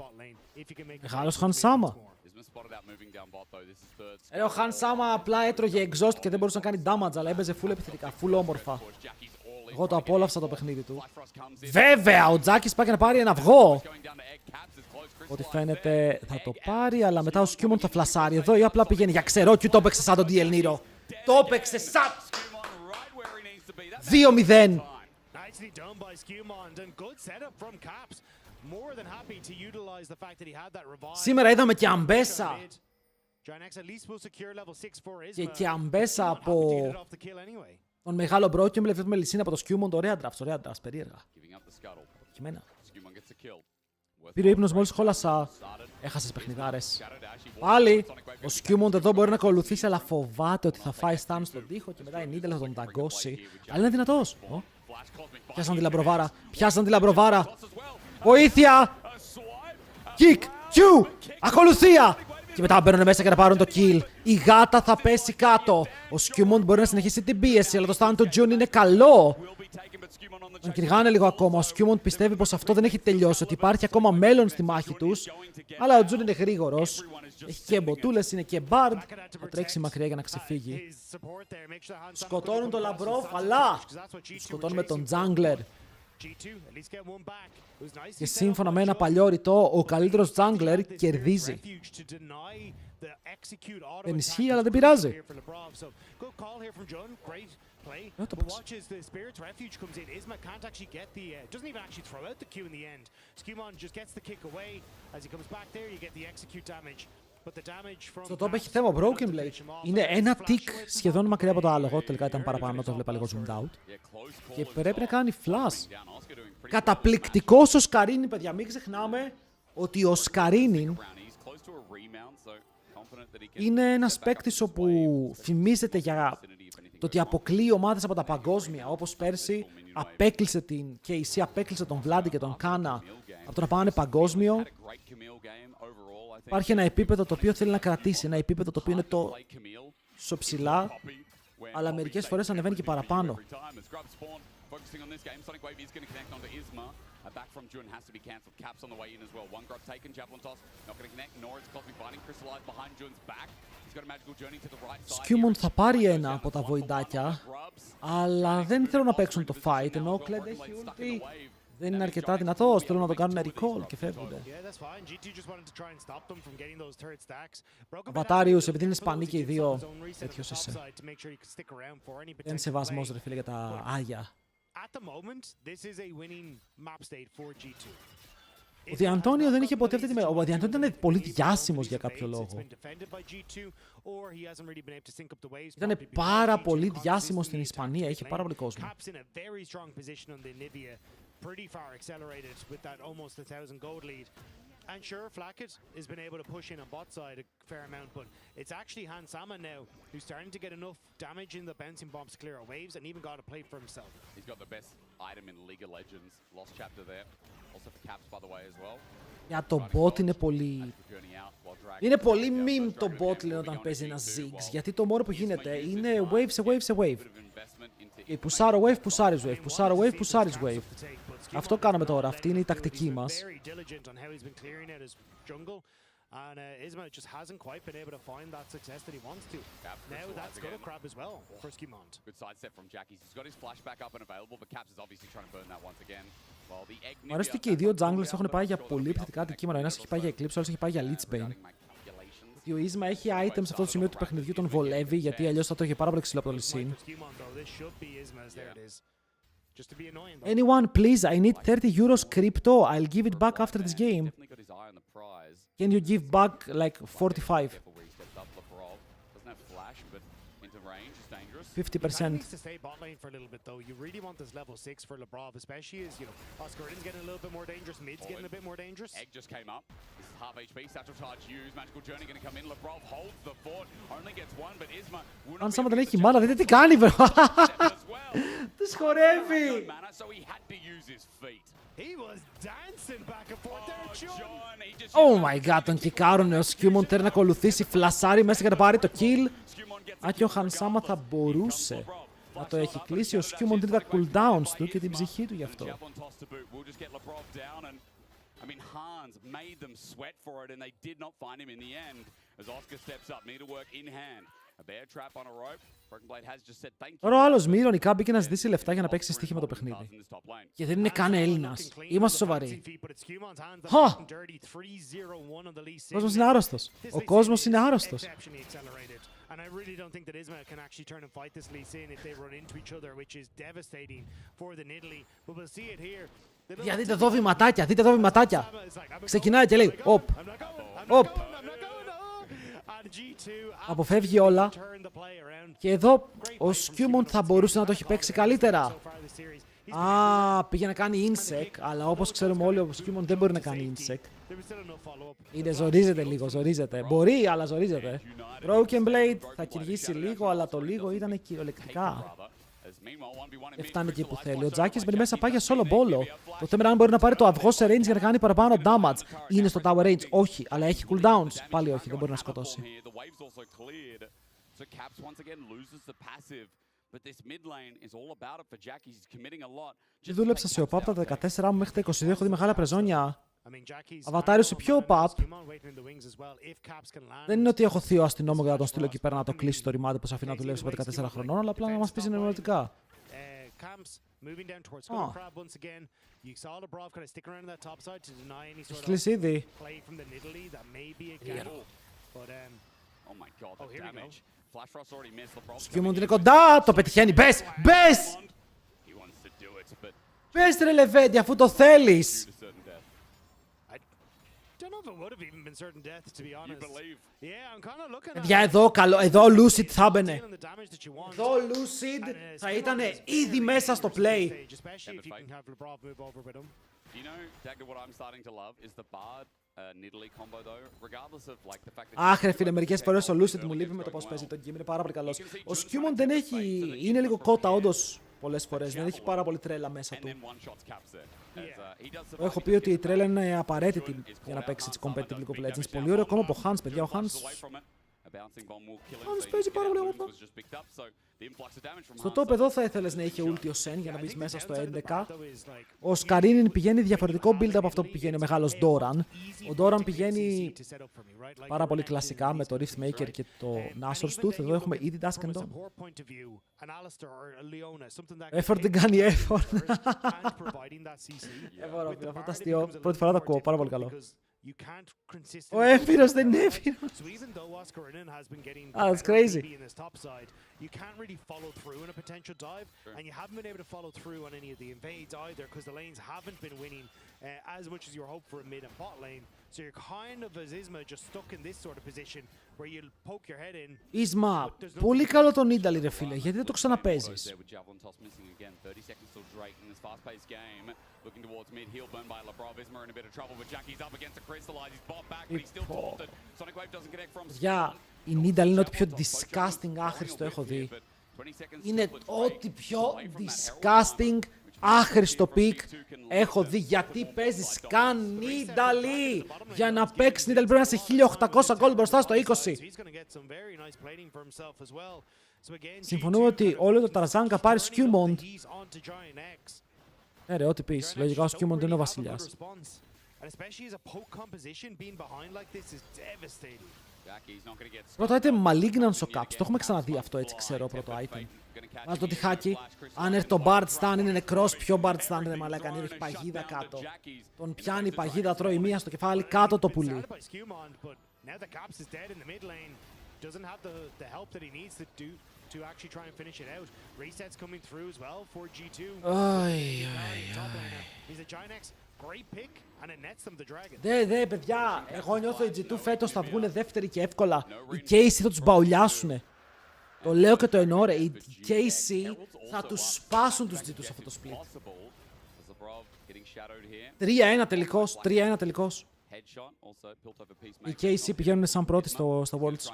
Μεγάλος Han Sama. Ο Han Sama απλά έτρωγε exhaust και δεν μπορούσε να κάνει damage, αλλά έπαιζε full επιθετικά, full όμορφα. Εγώ το απόλαυσα το παιχνίδι του. Βέβαια, ο Τζάκης πάει να πάρει ένα αυγό. Ό,τι φαίνεται θα το πάρει, αλλά μετά ο Σκιούμον θα φλασάρει εδώ ή απλά πηγαίνει για ξερό και το έπαιξε σαν τον DL Nero. Το έπαιξε σαν 2-0. Σήμερα είδαμε και αμπέσα. Και αμπέσα από τον μεγάλο μπρόκιο. Βλέπουμε λυσίνα από το Σκιούμον. Ωραία drafts, περίεργα. Κειμένα. Πήρε ο ύπνος μόλις χόλασα. Έχασες παιχνιδάρες. Πάλι ο Σκιούμον εδώ μπορεί να ακολουθήσει, αλλά φοβάται ότι θα φάει stun στον τοίχο και μετά η Νίτελ θα τον ταγκώσει. Αλλά είναι δυνατός. Πιάσαν τη λαμπροβάρα. Βοήθεια! Kick! Q! Ακολουθία! Και μετά μπαίνουν μέσα και να πάρουν το kill. Η γάτα θα πέσει κάτω. Ο Σκιούμον μπορεί να συνεχίσει την πίεση, αλλά το stun του June είναι καλό. Τον κυνηγάνε λίγο ακόμα. Ο Σκιούμον πιστεύει πως αυτό δεν έχει τελειώσει, ότι υπάρχει ακόμα μέλλον στη μάχη τους. Αλλά ο June είναι γρήγορος. Έχει και μποτούλες, είναι και bard. Θα τρέξει μακριά για να ξεφύγει. Σκοτώνουν τον Λαμπρόφ, αλλά σκοτώνουν με τον Jungler. Και σύμφωνα με ένα παλιό ρητό, ο καλύτερος Jungler κερδίζει. Δεν ισχύει, αλλά δεν πειράζει. Watches the Spirit's Refuge comes in. Isma can't actually get the doesn't even actually throw out the Q in the end. Skewmon just gets the kick away. As he comes back there, you get the execute damage. But the damage from στο top έχει θέμα Broken Blade. Είναι ένα tick σχεδόν μακριά από το άλογο. Τελικά ήταν παραπάνω, το βλέπα λίγο zoomed out. Και πρέπει να κάνει flash. Καταπληκτικός ο Σκαρίνιν, παιδιά. Μην ξεχνάμε ότι ο Σκαρίνιν είναι ένας παίκτης όπου φημίζεται για το ότι αποκλείει ομάδες από τα παγκόσμια. Όπως πέρσι απέκλεισε την KC, απέκλεισε τον Βλάντι και τον Κάνα από το να πάνε παγκόσμιο. Υπάρχει ένα επίπεδο το οποίο θέλει να κρατήσει, ένα επίπεδο το οποίο είναι τόσο ψηλά, αλλά μερικές φορές ανεβαίνει και παραπάνω. Focusing on this game, Sonic Wave is going to connect onto Isma. A back from Jun has to be cancelled. Caps on the way in as well. One grab taken, Javelin toss, not going to connect. Nor is Cosmic Binding crystallized behind Jun's back. He's got a magical journey to the right side. Σκιούμον θα πάρει ένα από τα βοηδάκια, αλλά δεν θέλω να παίξουν το fight, ενώ ο Κλέντ έχει ulti. Δεν είναι αρκετά δυνατός, θέλουν να το κάνουν recall και φεύγονται. Ο Βατάριους, επειδή είναι Ισπανοί και οι δύο, τέτοιος είσαι. Δεν σεβασμός ρε φίλε για τα άγια. Ο Διαντώνιο δεν είχε ποτέ αυτή τη μέρα. Ο Διαντώνιο ήταν πολύ διάσημος για κάποιο λόγο. Ήταν πάρα πολύ διάσημος στην Ισπανία, είχε πάρα πολύ κόσμο. Pretty far accelerated with that almost 1,000 gold lead. And sure, Flackett has been able to push in on bot side a fair amount, but it's actually Hansama now who's starting to get enough damage in the bouncing bombs to clear out waves and even got a play for himself. He's got the best item in League of Legends. Lost chapter there. Also for Caps, by the way, as well. Για το bot είναι πολύ... Είναι πολύ meme το bot λένε όταν παίζει ένα Ziggs, γιατί το μόνο που γίνεται είναι wave σε wave σε wave. Και πουσάρω wave, πουσάρεις wave, πουσάρω wave, πουσάρεις wave. Αυτό κάναμε τώρα, αυτή είναι η τακτική μας. And Isma just hasn't quite been able to find that success that he wants to. Now that's got a crab as well for Skimont. Good sidestep from Jackie. He's got his flashback up and available, but Caps is obviously trying to burn that once again. Μου αρέσει ότι και οι δύο junglers έχουν πάει για πολύ επιθετικά αντικείμενα. Ο ένας έχει πάει για Eclipse, ο άλλος έχει πάει για Lich Bane. Και ο Isma έχει items σε αυτό το σημείο του παιχνιδιού, τον βολεύει, γιατί αλλιώς θα το είχε πάρα πολύ ξυλό από το Lich Sin. Anyone, please, I need 30 euros crypto. I'll give it back after this game. Can you give back like 45? 50%. Needs to stay bot lane for a little bit though. You really want this level 6 for Labrov, especially as, you know, Oscarin's getting a little bit more dangerous, mid's getting a bit more dangerous. Egg just came up. This is half HP, Satchel Charge used, Magical Journey gonna come in. Labrov holds the fort, only gets one, but Isma will not Αν Σάμα δεν έχει μάνα, δείτε τι κάνει, bro. Τους χορεύει. so he had to use his feet. He was dancing back and forth there, Oh my god, τον κικάρουνε ο Σκιούμον, να ακολουθήσει, φλασάρει μέσα για να πάρει το kill. Αν και ο Χανσάμα θα μπορούσε να το έχει κλείσει, ο Σκιούμον δίνει τα cooldowns του και την ψυχή του γι' αυτό. I mean, Hans made them sweat for it, and they did not find him in the end. As Oscar steps up, need to work in hand. A bear trap on a rope. Broken Blade has just said thank you. Τώρα ο άλλος μη ειρωνικά μπήκε να ζητήσει λεφτά για να παίξει στοίχημα το παιχνίδι. Και δεν είναι καν Έλληνας. Είμαστε σοβαροί. Χα! Ο κόσμος είναι άρρωστος. Ο κόσμος είναι άρρωστος. And I really don't think that Isma can actually turn and fight this Lee Sin if they run into each other, which is devastating for the Nidalee. But we'll see it here. Για δείτε εδώ βηματάκια, δείτε εδώ βηματάκια. Ξεκινάει και λέει, οπ, οπ. Αποφεύγει όλα. Και εδώ ο Σκιούμον θα μπορούσε να το έχει παίξει καλύτερα. Α, πήγε να κάνει insec, αλλά όπως ξέρουμε όλοι ο Σκιούμον δεν μπορεί να κάνει insec. Είναι, ζορίζεται λίγο, ζορίζεται. Μπορεί, αλλά ζορίζεται. Broken Blade θα κυνηγήσει λίγο, αλλά το λίγο ήταν κυριολεκτικά. Δεν φτάνει εκεί που θέλει. Ο Τζάκης μπαίνει μέσα, πάει για solo bolo. Το θέμα είναι αν μπορεί να πάρει το αυγό σε range για να κάνει παραπάνω damage. Είναι στο tower range, όχι, αλλά έχει cooldowns. Πάλι όχι, δεν μπορεί να σκοτώσει. Και δούλεψα σε OPAP τα 14 μου μέχρι τα 22, έχω δει μεγάλα πρεζόνια. Αβατάριο σε πιο OPAP. Δεν είναι ότι έχω θείο αστυνόμο για να τον στείλω εκεί πέρα να το κλείσει το ρημάδι που σε αφήνει να δουλεύει από 14 χρονών, αλλά απλά να μας πει ενημερωτικά. Έχει κλείσει ήδη. Σκιούμον είναι κοντά, το πετυχαίνει. Μπες, μπες! Μπες ρε Λεβέντι, αφού το θέλεις. Για εδώ Lucid θα έμπαινε. Εδώ Lucid θα ήταν ήδη μέσα στο play. Αχ ρε φίλε, μερικές φορές ο Lucid μου λείπει με το πώς παίζει τον game, είναι πάρα πολύ καλός. Ο Σκιούμον δεν έχει, είναι λίγο κότα όντως πολλές φορές, δεν έχει πάρα πολύ τρέλα μέσα του. Έχω πει ότι η τρέλα είναι απαραίτητη για να παίξει τις competitive League of Legends. Πολύ ωραίο ακόμα από Hans, παιδιά, ο Hans παίζει πάρα πολύ όμορφα. Στο top εδώ θα ήθελες να είχε ulti ο Sen για να μπεις μέσα στο 11. Ο Σκαρίνιν πηγαίνει διαφορετικό build από αυτό που πηγαίνει ο μεγάλος Doran. Ο Doran πηγαίνει πάρα πολύ κλασικά με το Riftmaker και το Nashor's Tooth. Εδώ έχουμε ήδη Dusk and Dawn. Effort δεν κάνει effort. Αυτό το αστείο, πρώτη φορά το ακούω, πάρα πολύ καλό. Ο Έφυρος δεν είναι Έφυρος. That's crazy. You can't really follow through in a potential dive, and you haven't been able to follow through on any of the invades either, because the lanes haven't been winning as much as you were hoping for a mid and bot lane. So you're kind of, as Isma, just stuck in this sort of position where you'll poke your head in. Isma, πολύ καλό τον Nidalee ρε φίλε, γιατί δεν το ξαναπαίζεις. Για η Nidalee είναι ό,τι πιο disgusting άχρηστο έχω δει. Είναι ό,τι πιο disgusting άχρηστο pick έχω δει. Γιατί παίζεις καν Nidalee? Για να παίξεις Nidalee πρέπει να είσαι 1800 gold μπροστά στο 20. Συμφωνούμε ότι όλο το Tarzanga πάρει Skewmond. Ναι ρε, ό,τι πεις. Λογικά ο Skewmond είναι ο βασιλιάς. Πρώτο item Malignance ο Caps. Το έχουμε ξαναδεί αυτό, έτσι ξέρω, πρώτο item. Βάζει το τυχάκι. Αν έρθει το Bard Stun είναι νεκρός. Ποιο Bard Stun είναι μαλάκα, αν έχει παγίδα κάτω. Τον πιάνει η παγίδα, τρώει μία στο κεφάλι, κάτω το πουλί. To actually try and finish it out. Resets coming through as well for G2. He's a Ginex, great pick, and it nets them the dragon. Δε, παιδιά, εγώ νιώθω οι G2 φέτος θα βγουν δεύτεροι και εύκολα. Οι KC θα τους μπαουλιάσουνε. Το λέω και το εννοώ ρε, οι KC θα τους σπάσουν τους G2 σε αυτό το split. 3-1 τελικός, 3-1 τελικός. Οι KC πηγαίνουν σαν πρώτοι στο Worlds.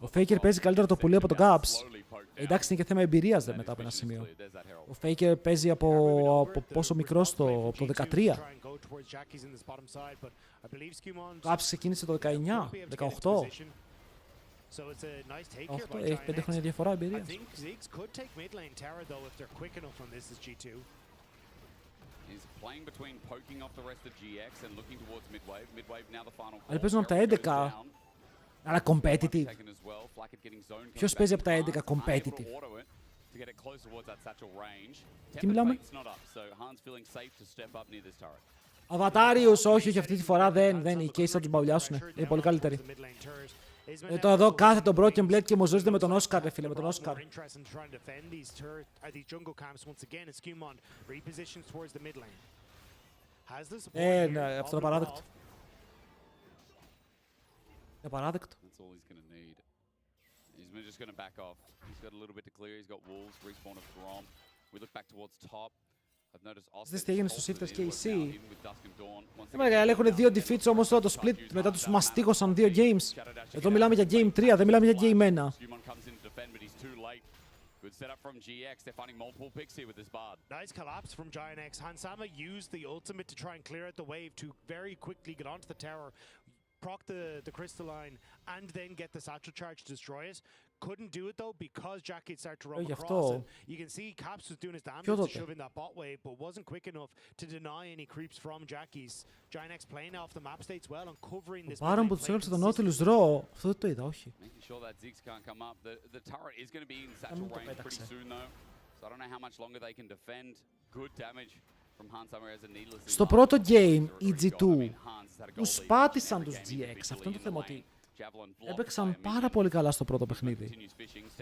Ο Faker παίζει καλύτερα το πουλί από τον Gaps. Εντάξει, είναι και θέμα εμπειρίας μετά από ένα σημείο. Ο Faker παίζει από πόσο μικρός από το 13. Ο Gaps ξεκίνησε το 19, 18. Έχει 5 χρόνια διαφορά εμπειρίας. Αλλά παίζουν από τα 11, αλλά competitive. Ποιος παίζει από τα 11 competitive? Τι μιλάμε? Αβατάριους, όχι, αυτή τη φορά δεν. Οι Case θα τους μπαουλιάσουν. Είναι πολύ καλύτεροι. Το εδώ κάθε τον Broken Blade και μου ζώζεται με τον Όσκαρ, ρε φίλε, με τον Όσκαρ. Ναι, αυτό είναι απαράδεκτο. Είναι απαράδεκτο. Δες τι έγινε στο Shifters KC. Έχουν 2 defeats όμως τώρα το split, μετά τους μαστίγωσαν 2 games. Εδώ μιλάμε για game 3, δεν μιλάμε για game 1. Good setup from GX. They're finding multiple picks here with this Bard. Nice collapse from Ginex. Hansama used the ultimate to try and clear out the wave to very quickly get onto the tower, proc the crystalline, and then get the satchel charge to destroy it. Couldn't do it though because Jackie started to roam across. And you can see Caps was doing his damage to shove in that bot wave, but wasn't quick enough to deny any creeps from Jackie's. Ginex playing off the map states well and covering this. Πάραν που τους έλειψε τον Nautilus Raw. Αυτό δεν το είδα, όχι. Making sure that Ziggs can't come up. The turret is going to be in satchel range pretty soon though. So I don't know how much longer they can defend. Good damage from Hansama as a needless. Στο πρώτο game, οι G2 τους πάτησαν τους GX. Αυτό είναι το θέμα, ότι έπαιξαν πάρα πολύ καλά στο πρώτο παιχνίδι.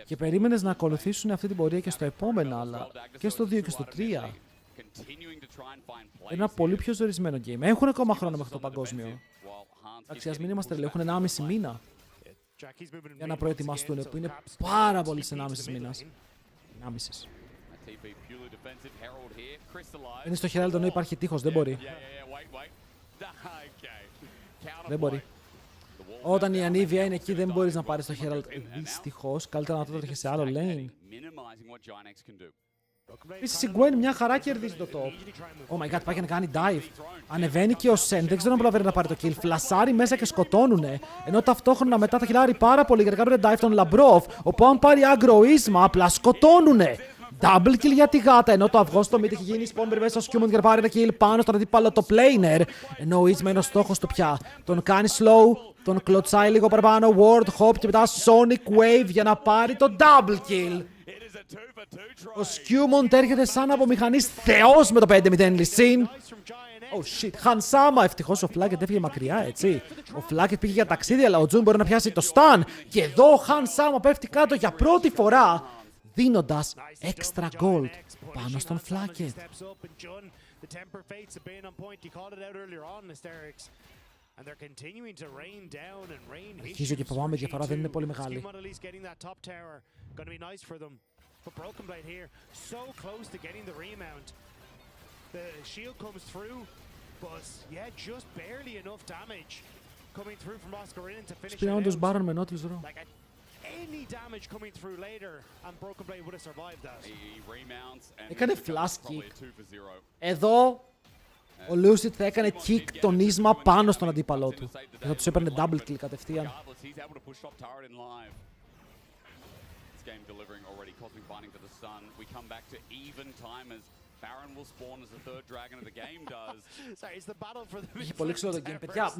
Και περίμενες να ακολουθήσουν αυτή την πορεία και στο επόμενο, αλλά και στο 2 και στο 3. Ένα πολύ πιο ζορισμένο game. Έχουν ακόμα χρόνο μέχρι το παγκόσμιο. Εντάξει, ας μην είμαστε τρελοί, έχουν 1,5 μήνα για να προετοιμαστούν, που είναι πάρα πολύ σε 1,5 μήνας. 1,5. Είναι στο Herald ενώ υπάρχει τείχος, δεν μπορεί. Δεν μπορεί. Όταν η Ανίβια είναι εκεί δεν μπορείς να πάρεις το Herald. Δυστυχώς, καλύτερα να το τρέχεις σε άλλο lane. Επίσης η Gwen μια χαρά κερδίζει το top. Oh my god, πάει να κάνει dive. Ανεβαίνει και ο Sen, δεν ξέρω αν προλαβαίνει να πάρει το kill. Φλασάρει μέσα και σκοτώνουνε. Ενώ ταυτόχρονα μετά θα χιλάρει πάρα πολύ για να κάνουν dive τον Λαμπρόφ. Όπου αν πάρει αγκροίσμα, απλά σκοτώνουνε. Double kill για τη γάτα, ενώ το αυγό στο mid έχει γίνει spawn μέσα στο Skewman για να πάρει ένα kill πάνω στον αντίπαλο το planer. Ενώ ο Isma είναι ο στόχος του πια. Τον κάνει slow, τον κλωτσάει λίγο παραπάνω, ward hop και μετά Sonic Wave για να πάρει το double kill. Ο Skewman έρχεται σαν από μηχανής θεός με το 5-0 λυσίν. Oh shit, Hansama, ευτυχώς ο Flacket έφυγε μακριά, έτσι. Ο Flacket πήγε για ταξίδι, αλλά ο Jun μπορεί να πιάσει το stun. Και εδώ ο Hansama πέφτει κάτω για πρώτη φορά, δίνοντας extra gold πάνω στον Flacket. Αρχίζω και φοβάμαι, η διαφορά δεν είναι πολύ μεγάλη. But Broken Blade here, so close to getting the remount. The shield comes through, but yeah, just barely enough damage coming through from Oscarinin to finish it out. Like any damage coming through later, and Broken Blade would have survived that. He remounts and έκανε flash kick. Εδώ ο Lucid θα έκανε kick τον Isma πάνω στον αντίπαλό του. Και θα τους έπαιρνε double kill κατευθείαν. Game delivering already, Cosmic binding to the sun. We come back to even time as Είχε πολύ ξύλο το game. Παιδιά,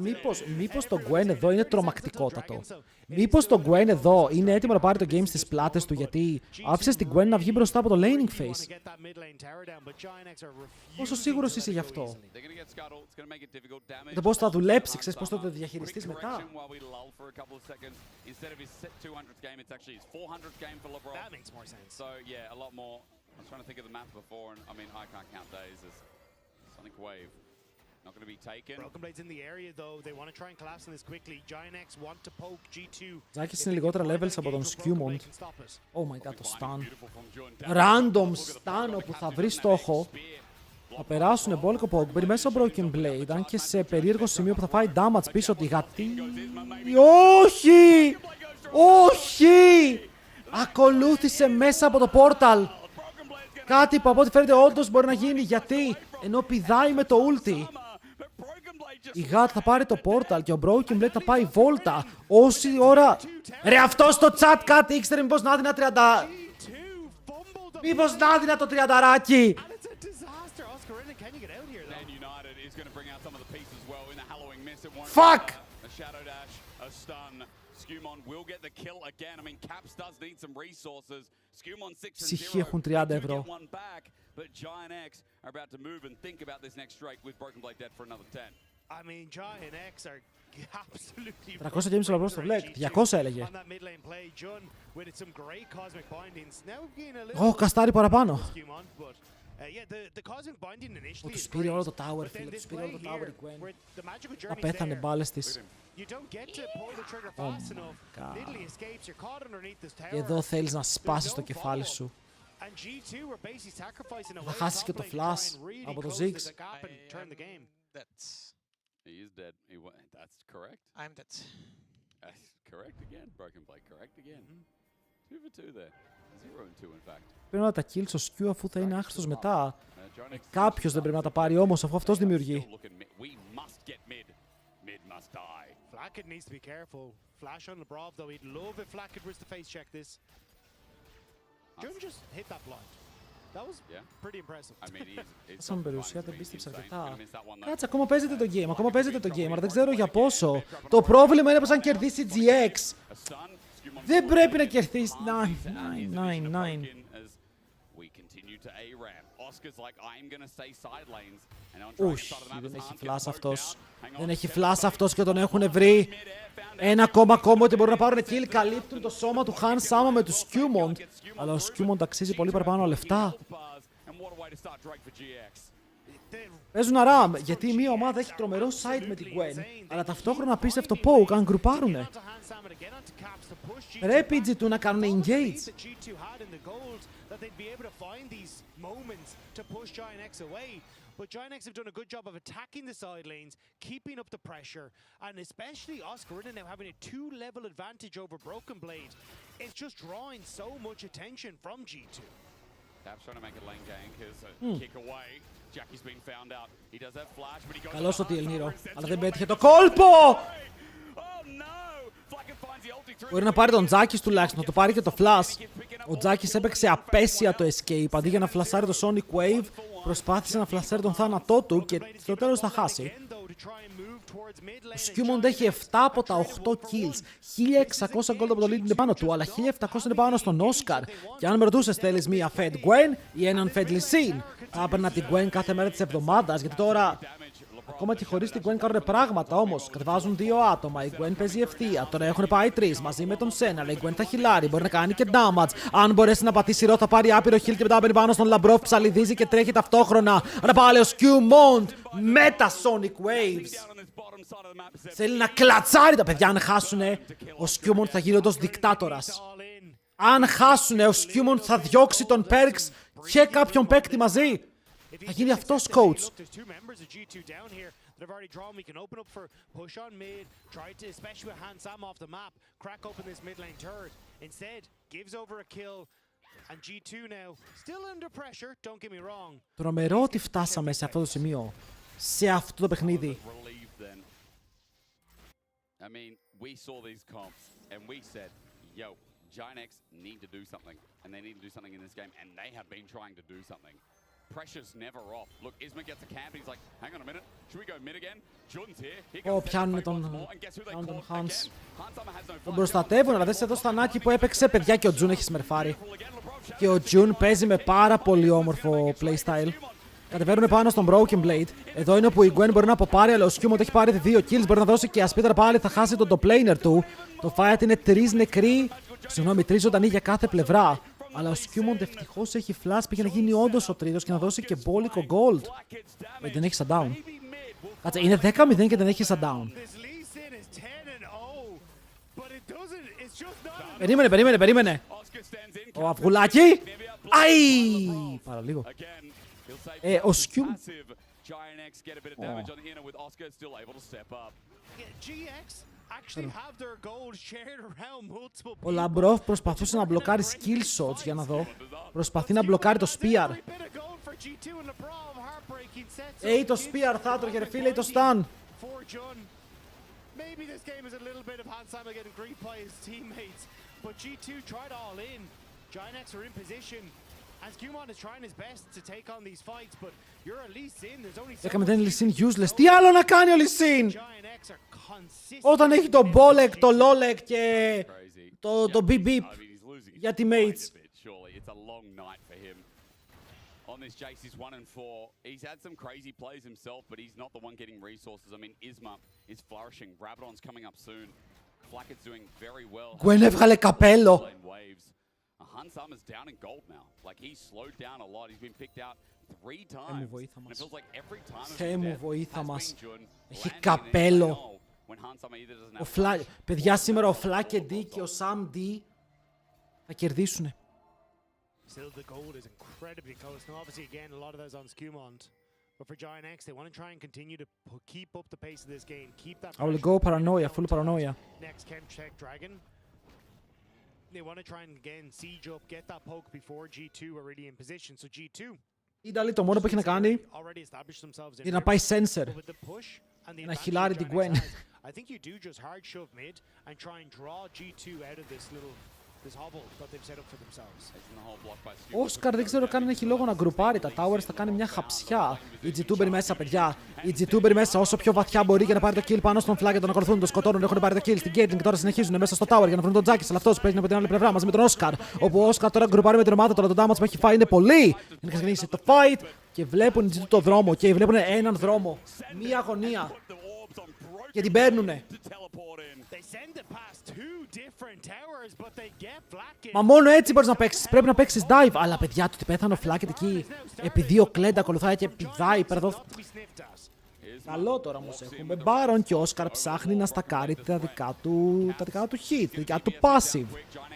μήπως το Gwen εδώ είναι τρομακτικότατο. Μήπως το Gwen εδώ είναι έτοιμο να πάρει το game στις πλάτες του, γιατί άφησε την Gwen να βγει μπροστά από το laning phase. Πόσο σίγουρος είσαι γι' αυτό? Για το πώς θα δουλέψει, ξέρεις πώς θα το διαχειριστείς μετά. I was trying to think of the math before, and I mean, I can't count days. There's Sonic Wave not going to be taken. Broken Blade's in the area, though. They want to try and collapse on this quickly. Giant X want to poke G2. Ζάκης είναι λιγότερα levels από τον Skewmont. Oh my god, το stun. Random stun όπου θα βρει στόχο. Θα περάσουν μπόλικο Pogberry μέσα στο Broken Blade, αν και σε περίεργο σημείο που θα φάει damage πίσω τη γατή. Όχι! Όχι! Ακολούθησε μέσα από το portal. Κάτι που από ό,τι φαίνεται όντως μπορεί να γίνει, γιατί ενώ πηδάει με το ulti, η γάτ θα πάρει το portal και ο Broken Blade θα πάει βόλτα. Όση ώρα... Ρε, αυτό στο chat κάτι ήξερε μήπως να δίνα 30... Μήπως να δίνα το 30ράκι. Fuck! Ψυχή έχουν 30 ευρώ. 300 games ολοκληρώσει στο Black. 200 έλεγε. Ω, καστάρι παραπάνω. Τους πήρε όλο το tower, φίλε. Τους πήρε όλο το tower η Gwen. Θα πέθανε μπάλες της. Και εδώ θέλεις να σπάσεις το κεφάλι σου. Θα χάσεις και το flash από το Ziggs. He is dead. That's correct. I'm dead. Correct again. Broken Blade. Correct again. 2 for 2 there. 0 and 2 in fact. Πρέπει να τα kills ο Skew αφού θα είναι άχρηστος μετά. Κάποιος δεν πρέπει να τα πάρει όμως αφού αυτός δημιουργεί. Flackett needs to be careful. Flash on Labrov though. He'd love if Flackett was to face check this. Jun just hit that blind. That was pretty impressive. Σαν περιουσία δεν πίστεψα αρκετά. Κάτσε, ακόμα παίζετε το game, ακόμα παίζετε το game, αλλά δεν ξέρω για πόσο. Το πρόβλημα είναι πως αν κερδίσει GX, δεν πρέπει να κερδίσει. 9. Όχι, δεν έχει flash αυτός. Δεν έχει flash αυτός και τον έχουν βρει. Ένα ακόμα ότι μπορούν να πάρουν kill, καλύπτουν το σώμα του Han Sama με του Skewmont. Αλλά ο Skewmont αξίζει πολύ παραπάνω λεφτά. Παίζουν αραμ, γιατί μία ομάδα έχει τρομερό side με την Gwen, αλλά ταυτόχρονα απίστευτο poke αν γκρουπάρουνε. Πρέπει οι G2 να κάνουν engage. But Giant X have done a good job of attacking the side lanes, keeping up the pressure, and especially Oscarina now having a 2-level advantage over Broken Blade. It's just drawing so much attention from G2. Tap's trying to make a lane gank, his kick away. Jackie's been found out. He does have flash, but he goes... Καλώς ο TL Nero, αλλά δεν πέτυχε το κόλπο! Μπορεί να πάρει τον Τζάκης τουλάχιστον, να το πάρει και το flash. Ο Τζάκης έπαιξε απέσια το escape, αντί για να φλασάρει το Sonic Wave, προσπάθησε να φλασάρει τον θάνατό του και στο τέλος θα χάσει. Ο Skewmont έχει 7 από τα 8 kills, 1600 gold από το lead είναι πάνω του, αλλά 1700 είναι πάνω στον Oscar. Και αν με ρωτούσες θέλεις μία Fed Gwen ή έναν Fed Lysine, θα έπαιρνα την Gwen κάθε μέρα της εβδομάδας, γιατί τώρα... Ακόμα και χωρίς την Gwen κάνουν πράγματα, όμως κατεβάζουν 2 άτομα. Η Gwen παίζει ευθεία. Τώρα έχουν πάει 3 μαζί με τον Sen. Αλλά η Gwen θα χιλάρει. Μπορεί να κάνει και damage. Αν μπορέσει να πατήσει ρο, θα πάρει άπειρο heal και μετά μπαίνει πάνω στον Labrov. Ψαλιδίζει και τρέχει ταυτόχρονα. Αλλά πάλι ο Skewmont με τα Sonic Waves. Θέλει να κλατσάρει τα παιδιά. Αν χάσουνε, ο Skewmont θα γίνει όντως δικτάτορας. Αν χάσουνε, ο Skewmont θα διώξει τον Perks και κάποιον παίκτη μαζί. Θα γίνει αυτός coach. Τρομερό ότι φτάσαμε σε αυτό το σημείο, σε αυτό το παιχνίδι. I mean, we saw these comps and we said, yo, Giant X need to do something, and they need to do something in this game, and they have been trying to do something. pressure's never off. Look, Isma gets a camp and he's like, hang on a minute, should we go mid again? Jun's here. Πιάνουν τον Hans. Τον προστατεύουν, αλλά δες εδώ στα νάκι που έπαιξε, παιδιά, και ο Jun έχει σμερφάρει. Και ο Jun παίζει με πάρα πολύ όμορφο playstyle. Κατεβαίνουν πάνω στον Broken Blade. Εδώ είναι όπου η Gwen μπορεί να αποπάρει, αλλά ο Skewmont έχει πάρει 2 kills. Μπορεί να δώσει και ασπίδρα πάλι, θα χάσει τον top-laner του. Το fight είναι 3 νεκροί. Συγγνώμη, 3 ζωντανοί για κάθε πλευρά. Αλλά ο Skewmont ευτυχώς έχει flash, πήγε να γίνει όντως ο τρίτος και να δώσει και μπόλικο gold. Δεν έχει shutdown. Κάτσε, είναι 10-0 και δεν έχει shutdown. Περίμενε. Ο αυγουλάκι. Αϊ! Πάρα λίγο. Ο Skewmont. Ο Λαμπρόφ προσπαθούσε να μπλοκάρει skill shots, για να δω. Προσπαθεί να μπλοκάρει το spear. Το spear θα έτρωγε ρε φίλε, το stun. Maybe this game is a little bit of Hans Sama getting griefed by his teammates, but G2 tried all in. Giants are in position, and Skewmont is trying his best to take on these fights, but you're a Lee Sin. There's only so Έκαμε την Lee Sin useless. Τι άλλο να κάνει ο Lee Sin? Όταν έχει το Bolek, το Lolek και το Beep Beep για teammates. On this Jace, he's 1-4. He's had some crazy plays himself, but he's not the one getting resources. I mean, Isma is flourishing. Rabadon's coming up soon. Flacket's doing very well. Gwen έβγαλε καπέλο. Hans Sama's down in gold now. Like, he's slowed down a lot. He's been picked out 3 times. And it feels like every time Θεέ μου, βοήθα μας. Έχει καπέλο. Παιδιά, σήμερα ο Flacket D και ο Sam D θα κερδίσουνε. Still, the gold is incredibly close. Now, obviously, again, a lot of that's on Skewmont. But for Giant X, they want to try and continue to keep up the pace of this game. Keep that. I will go paranoia, full paranoia. Next, Chem check Dragon. They want to try and again siege up, get that poke before G2 are really in position. So G2. Η Italy το μόνο που έχει να κάνει είναι να πάει sensor. Να χιλάρει την Gwen. I think you do just hard shove mid and try and draw G2 out of this little. Ο Όσκαρ δεν ξέρω καν αν έχει λόγο να γκρουπάρει. Τα Towers θα κάνει μια χαψιά. Η G2 μέσα, παιδιά. Η G2 μέσα όσο πιο βαθιά μπορεί για να πάρει το kill πάνω στον flag. Τον ακολουθούν, τον σκοτώνουν, έχουν πάρει το kill στην Gatling και τώρα συνεχίζουν μέσα στο Tower για να βρουν τον Τζάκης. Αλλά αυτός παίζει από την άλλη πλευρά μαζί με τον Όσκαρ. Όπου ο Όσκαρ τώρα γκρουπάρει με την ομάδα. Τώρα το damage που έχει φάει είναι πολύ. Είναι ξεκινήσει το fight και βλέπουν η G2 το δρόμο. Και βλέπουν έναν δρόμο. Μία αγωνία. Και την παίρνουνε. Μα μόνο έτσι μπορείς να παίξεις. Πρέπει να παίξεις dive. Αλλά παιδιά, το ότι πέθανε ο Flacket εκεί επειδή ο Kled ακολουθάει και πηδάει πέρα. Καλό τώρα όμως έχουμε. Baron και ο Όσκαρ ψάχνει να στακάρει τα δικά του hit, τα δικά του passive.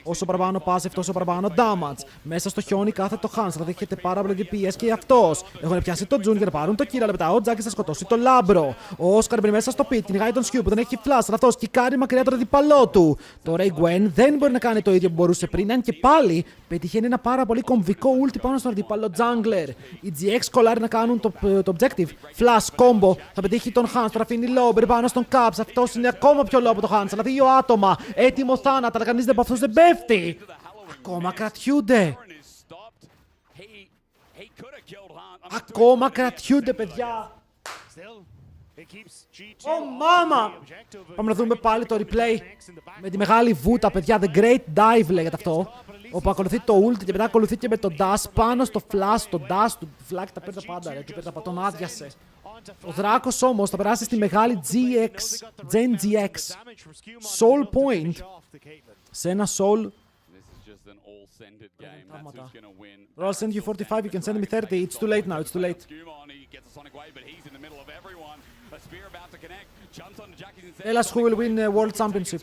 Όσο παραπάνω passive, τόσο παραπάνω damage. Μέσα στο χιόνι κάθεται το Hans, θα δέχεται πάρα πολύ DPS και αυτός. Έχουν πιάσει τον Jun για να πάρουν το kill, αλλά μετά ο Τζάκης θα σκοτώσει το Λάμπρο. Ο Όσκαρ μπαίνει μέσα στο pit, κυνηγάει τον Skew που δεν έχει flash, αλλά αυτός κικάρει μακριά τον αντίπαλό του. Τώρα η Gwen δεν μπορεί να κάνει το ίδιο που μπορούσε πριν, αν και πάλι πετυχαίνει ένα πάρα πολύ κομβικό ulti πάνω στον αντίπαλο jungler. Οι GX κολλάρει να κάνουν το objective. Flash combo, θα πετύχει τον Hans, τώρα αφήνει low, πάνω στον Caps. Αυτός είναι ακόμα πιο low από τον Hans, αλλά 2 άτομα. Έτοιμο θάνατο, αλλά κανείς από αυτούς δεν πέφτει. Ακόμα κρατιούνται. Ακόμα κρατιούνται, παιδιά. Μάμα! Πάμε να δούμε πάλι το replay με τη μεγάλη βούτα, παιδιά. The Great Dive λέγεται αυτό. Όπου ακολουθεί το ult και μετά ακολουθεί και με το dash πάνω στο flash. Το dash του Flack τα παίρνει πάντα, ρε. Τον άδειασε. Ο Δράκος όμως θα περάσει στη μεγάλη Gen GX Soul Point σε ένα Soul. I'll send you 45, you can send me 30. It's too late now, it's too late. Tell us who will win the World Championship.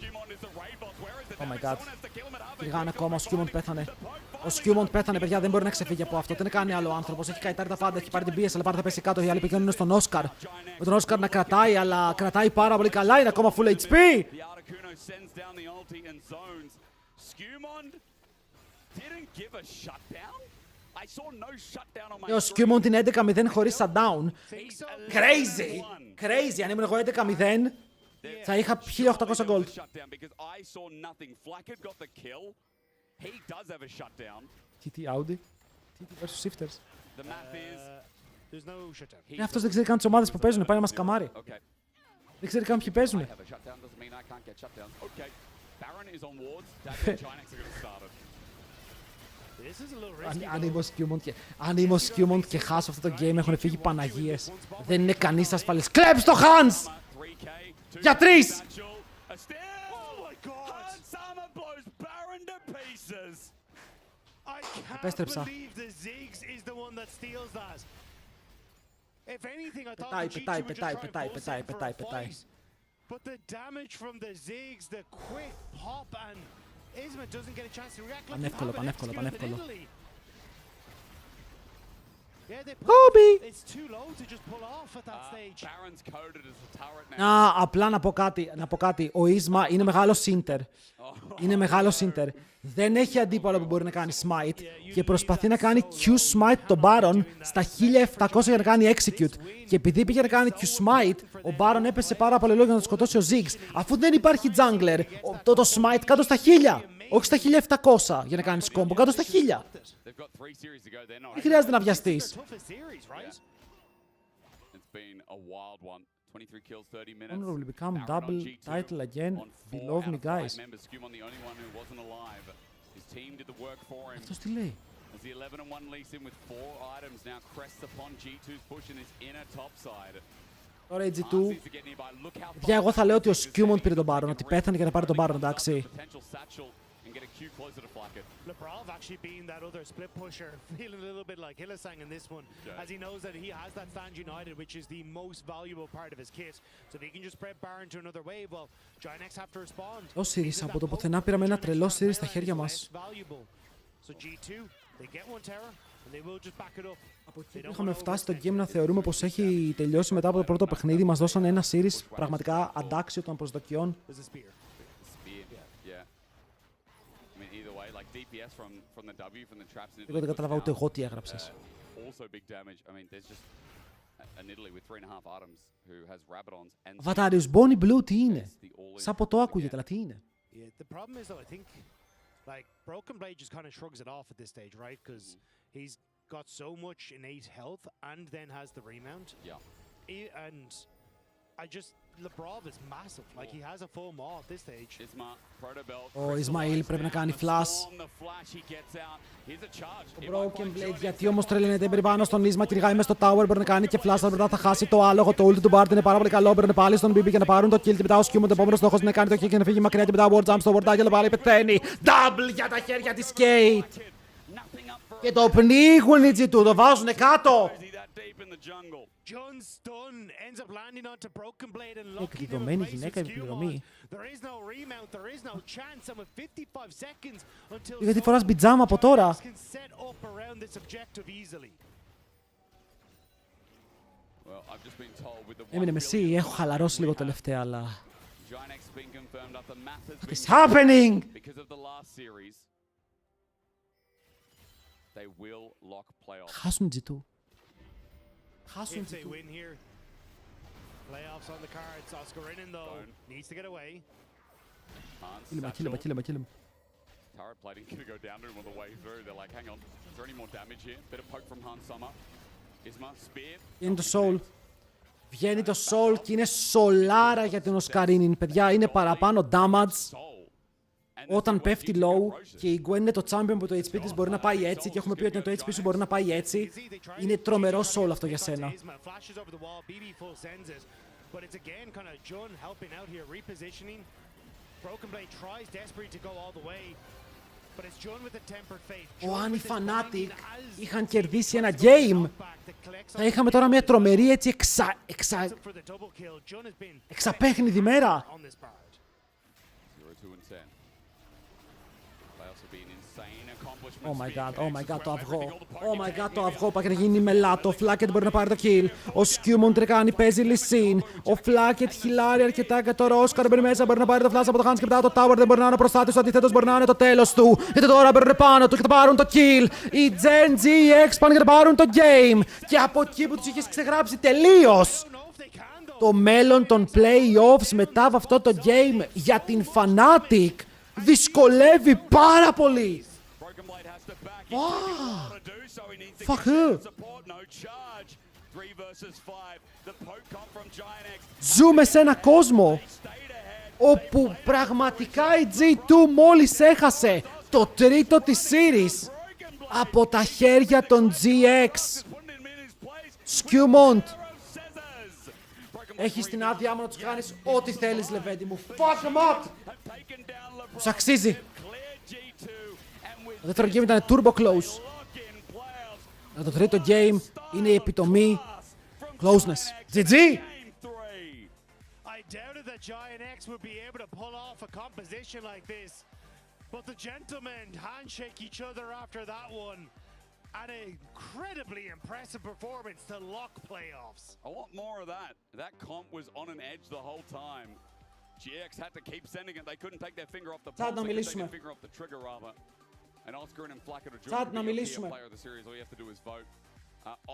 Oh my god. Πήγαν ακόμα, ο Skewmont πέθανε. Ο Skewmont πέθανε, παιδιά, δεν μπορεί να ξεφύγει από αυτό. Δεν κάνει άλλο άνθρωπος. Έχει καητάρει τα πάντα, έχει πάρει την πίεση, αλλά πάρει θα πέσει κάτω. Οι άλλοι πηγαίνουν στον Όσκαρ. Με τον Όσκαρ να κρατάει, αλλά κρατάει πάρα πολύ καλά. Είναι ακόμα full HP. Ο Skewmont είναι 11-0 χωρίς shutdown. Crazy! Crazy! Αν ήμουν εγώ 11-0, θα είχα 1800 gold. TT Audi. TT versus Shifters. Αυτός δεν ξέρει καν τις ομάδες που παίζουν, πάει να μας καμάρει. Δεν ξέρει καν ποιοι παίζουν. Αν είμαι ο Σκιούμοντ και χάσω αυτό το game, έχουν φύγει Παναγίες. Δεν είναι κανείς ασφαλής. Κλέψ το Hans! Για 3! Επέστρεψα. Πετάει. But the damage from the Ziggs, the quick pop, and Isma doesn't get a chance to react. Πανεύκολο. It's too low to just pull off at that stage. Baron's coded as a turret now. Απλά να πω κάτι. Ο Isma είναι μεγάλο center. Δεν έχει αντίπαλο που μπορεί να κάνει smite και προσπαθεί να κάνει Q-smite τον Baron στα 1700 για να κάνει execute. Και επειδή πήγε να κάνει Q-smite, ο Baron έπεσε πάρα πολύ λόγο για να τον σκοτώσει ο Ziggs. Αφού δεν υπάρχει jungler, το smite κάτω στα 1000, όχι στα 1700 για να κάνεις combo, κάτω στα 1000. Δεν χρειάζεται να βιαστείς. Honorably become double title again. Below me, guys. Αυτός τι λέει? Τώρα η G2. Παιδιά, εγώ θα λέω ότι ο Σκιούμοντ πήρε τον Baron, ότι πέθανε για να πάρει τον Baron, εντάξει. Lebrov actually being that other split pusher, feeling a little bit like Hylissang in this one, as he knows that he has that stand united, which is the most valuable part of his kit. So if he can just spread Baron to another wave, well, Giants have to respond. Το series, από το πουθενά πήραμε ένα τρελό series στα χέρια μας. So G2, they get one terror, and they will just back it up. Είχαμε φτάσει στο game να θεωρούμε πως έχει τελειώσει μετά από το πρώτο παιχνίδι. Μας δώσαν ένα series πραγματικά αντάξιο των προσδοκιών. Εγώ δεν καταλαβαίνω ούτε εγώ τι έγραψες. Βατάριος Bonnie Blue τι είναι? Σαν ποτό ακούγεται, αλλά τι είναι? Like, Broken Blade just kind of shrugs it off at this stage, right? Because he's got so much innate health and then has the remount. Yeah. And Lebrov is massive. Like, he has a full maw at this stage. Ο Ισμαήλ πρέπει να κάνει flash. Ο Broken Blade, γιατί όμως τρελαίνεται περιπάνω στον Ίσμα, κυνηγάει μες στο tower, μπορεί να κάνει και flash, αλλά θα χάσει το άλογο. Το ult του Bard είναι πάρα πολύ καλό, μπορεί να πάλι στον BB και να πάρουν το kill. Και μετά ο Σκιούμοντ, επόμενος στόχος είναι να κάνει το kill και να φύγει μακριά και μετά ward jump στο ward και πάλι πεθαίνει. Double για τα χέρια της Kate. Και το πνίγουν οι G2, το βάζουνε κάτω. Εκδηλωμένη γυναίκα, επιπληρωμή. Γιατί φοράς πιτζάμα από τώρα? Έμεινε με εσύ, έχω χαλαρώσει λίγο τελευταία, αλλά... What is happening? Χάσουν G2. If they win here, playoffs on the cards. Oscarinin though needs to get away. Kill him. Turret plating gonna go down to him on the way through. They're like, hang on, is there any more damage here? Bit of poke from Han Summer. Isma, spear. Είναι το Soul. Βγαίνει το Soul και είναι σολάρα για την Οσκαρίνιν. Παιδιά, είναι παραπάνω damage. Όταν πέφτει low και η Gwen είναι το champion που το HP της μπορεί να πάει έτσι και έχουμε πει ότι το HP σου μπορεί να πάει έτσι, είναι τρομερό soul αυτό για σένα. Αν οι Fnatic είχαν κερδίσει ένα game, θα είχαμε τώρα μια τρομερή έτσι εξαπέχνιδη μέρα. Oh my god, το αυγό. Oh my god, το αυγό πάει να γίνει μελάτο. Ο Flacket μπορεί να πάρει το kill. Ο Σκιούμοντ τρεκάνει, παίζει Λυσίν. Ο Flacket χιλάρει αρκετά και τώρα ο Όσκαρ μπαίνει μέσα. Μπορεί να πάρει το flash από το Hans και μετά το Tower δεν μπορεί να είναι μπροστά του. Αντιθέτως μπορεί να είναι το τέλος του. Γιατί τώρα μπαίνουν πάνω του και θα πάρουν το kill. Οι Gen GX πάνε για να πάρουν το game. Και από εκεί που τους είχες ξεγράψει τελείως το μέλλον των playoffs μετά από αυτό το game για την Fnatic δυσκολεύει πάρα πολύ. Fuck you. Ζούμε σε ένα κόσμο όπου πραγματικά η G2 μόλις έχασε το τρίτο της series από τα χέρια των GX. Σκιούμοντ. Έχεις την άδειά μου να τους κάνεις ό,τι θέλεις, Λεβέντη μου. Fuck them up. Τους αξίζει. Το δεύτερο game ήταν turbo close. Το τρίτο game είναι η επιτομή closeness. GG! I doubted that Giant X would be able to pull off a composition like this, but the gentlemen handshake each other after that one. An incredibly impressive performance to lock playoffs. I want more of that. That comp was on an edge the whole time. GX had to keep sending it. They couldn't take their finger off the pulse. They couldn't take their finger off the trigger, rather. And Oscar and Flacker to join the player of the series. All you have to do is vote.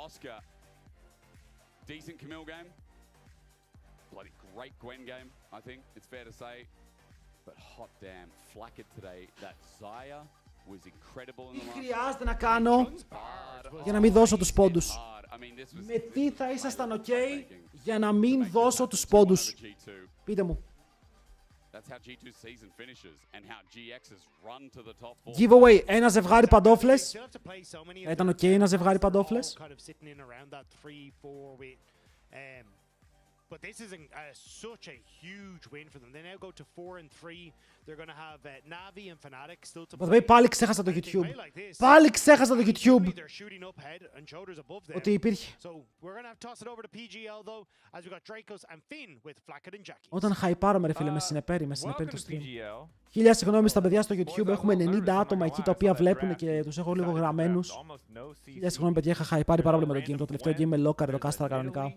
Oscar, decent Camille game. Bloody great Gwen game, I think. It's fair to say. But hot damn, Flacker today. That Zaya was incredible in the last. Τι χρειάζεται να κάνω για να μην δώσω τους πόντους? Με τι θα ήσασταν ok για να μην δώσω τους πόντους? Πείτε μου. Giveaway, ένα ζευγάρι παντόφλες. Ήταν ok ένα ζευγάρι παντόφλες. But this is such a huge win for them. They now go to 4-3. They're going to have Navi and Fnatic still to play. Πάλι ξέχασα το YouTube. Πάλι ξέχασα το YouTube. Ότι υπήρχε. Όταν χαϊπάρομαι ρε φίλε, με συνεπέρει το stream. Χίλια συγγνώμη στα παιδιά στο YouTube. Έχουμε 90 άτομα εκεί τα οποία βλέπουν και τους έχω λίγο γραμμένους. Χίλια συγγνώμη παιδιά, είχα χαϊπάρει πάρα πολύ με το game. Το τελευταίο game με λόκαρε, το κάσταρα κανονικά.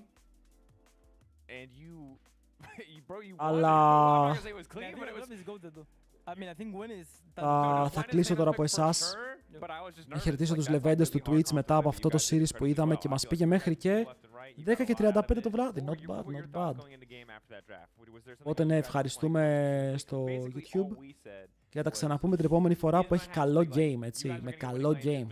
Αλλά θα κλείσω τώρα από εσάς. Να χαιρετήσω τους λεβέντες του Twitch μετά από αυτό το series που είδαμε και μας πήγε μέχρι και 10 και 35 το βράδυ. Not bad, not bad. Οπότε ναι, ευχαριστούμε στο YouTube και θα τα ξαναπούμε την επόμενη φορά που έχει καλό game, έτσι, με καλό game.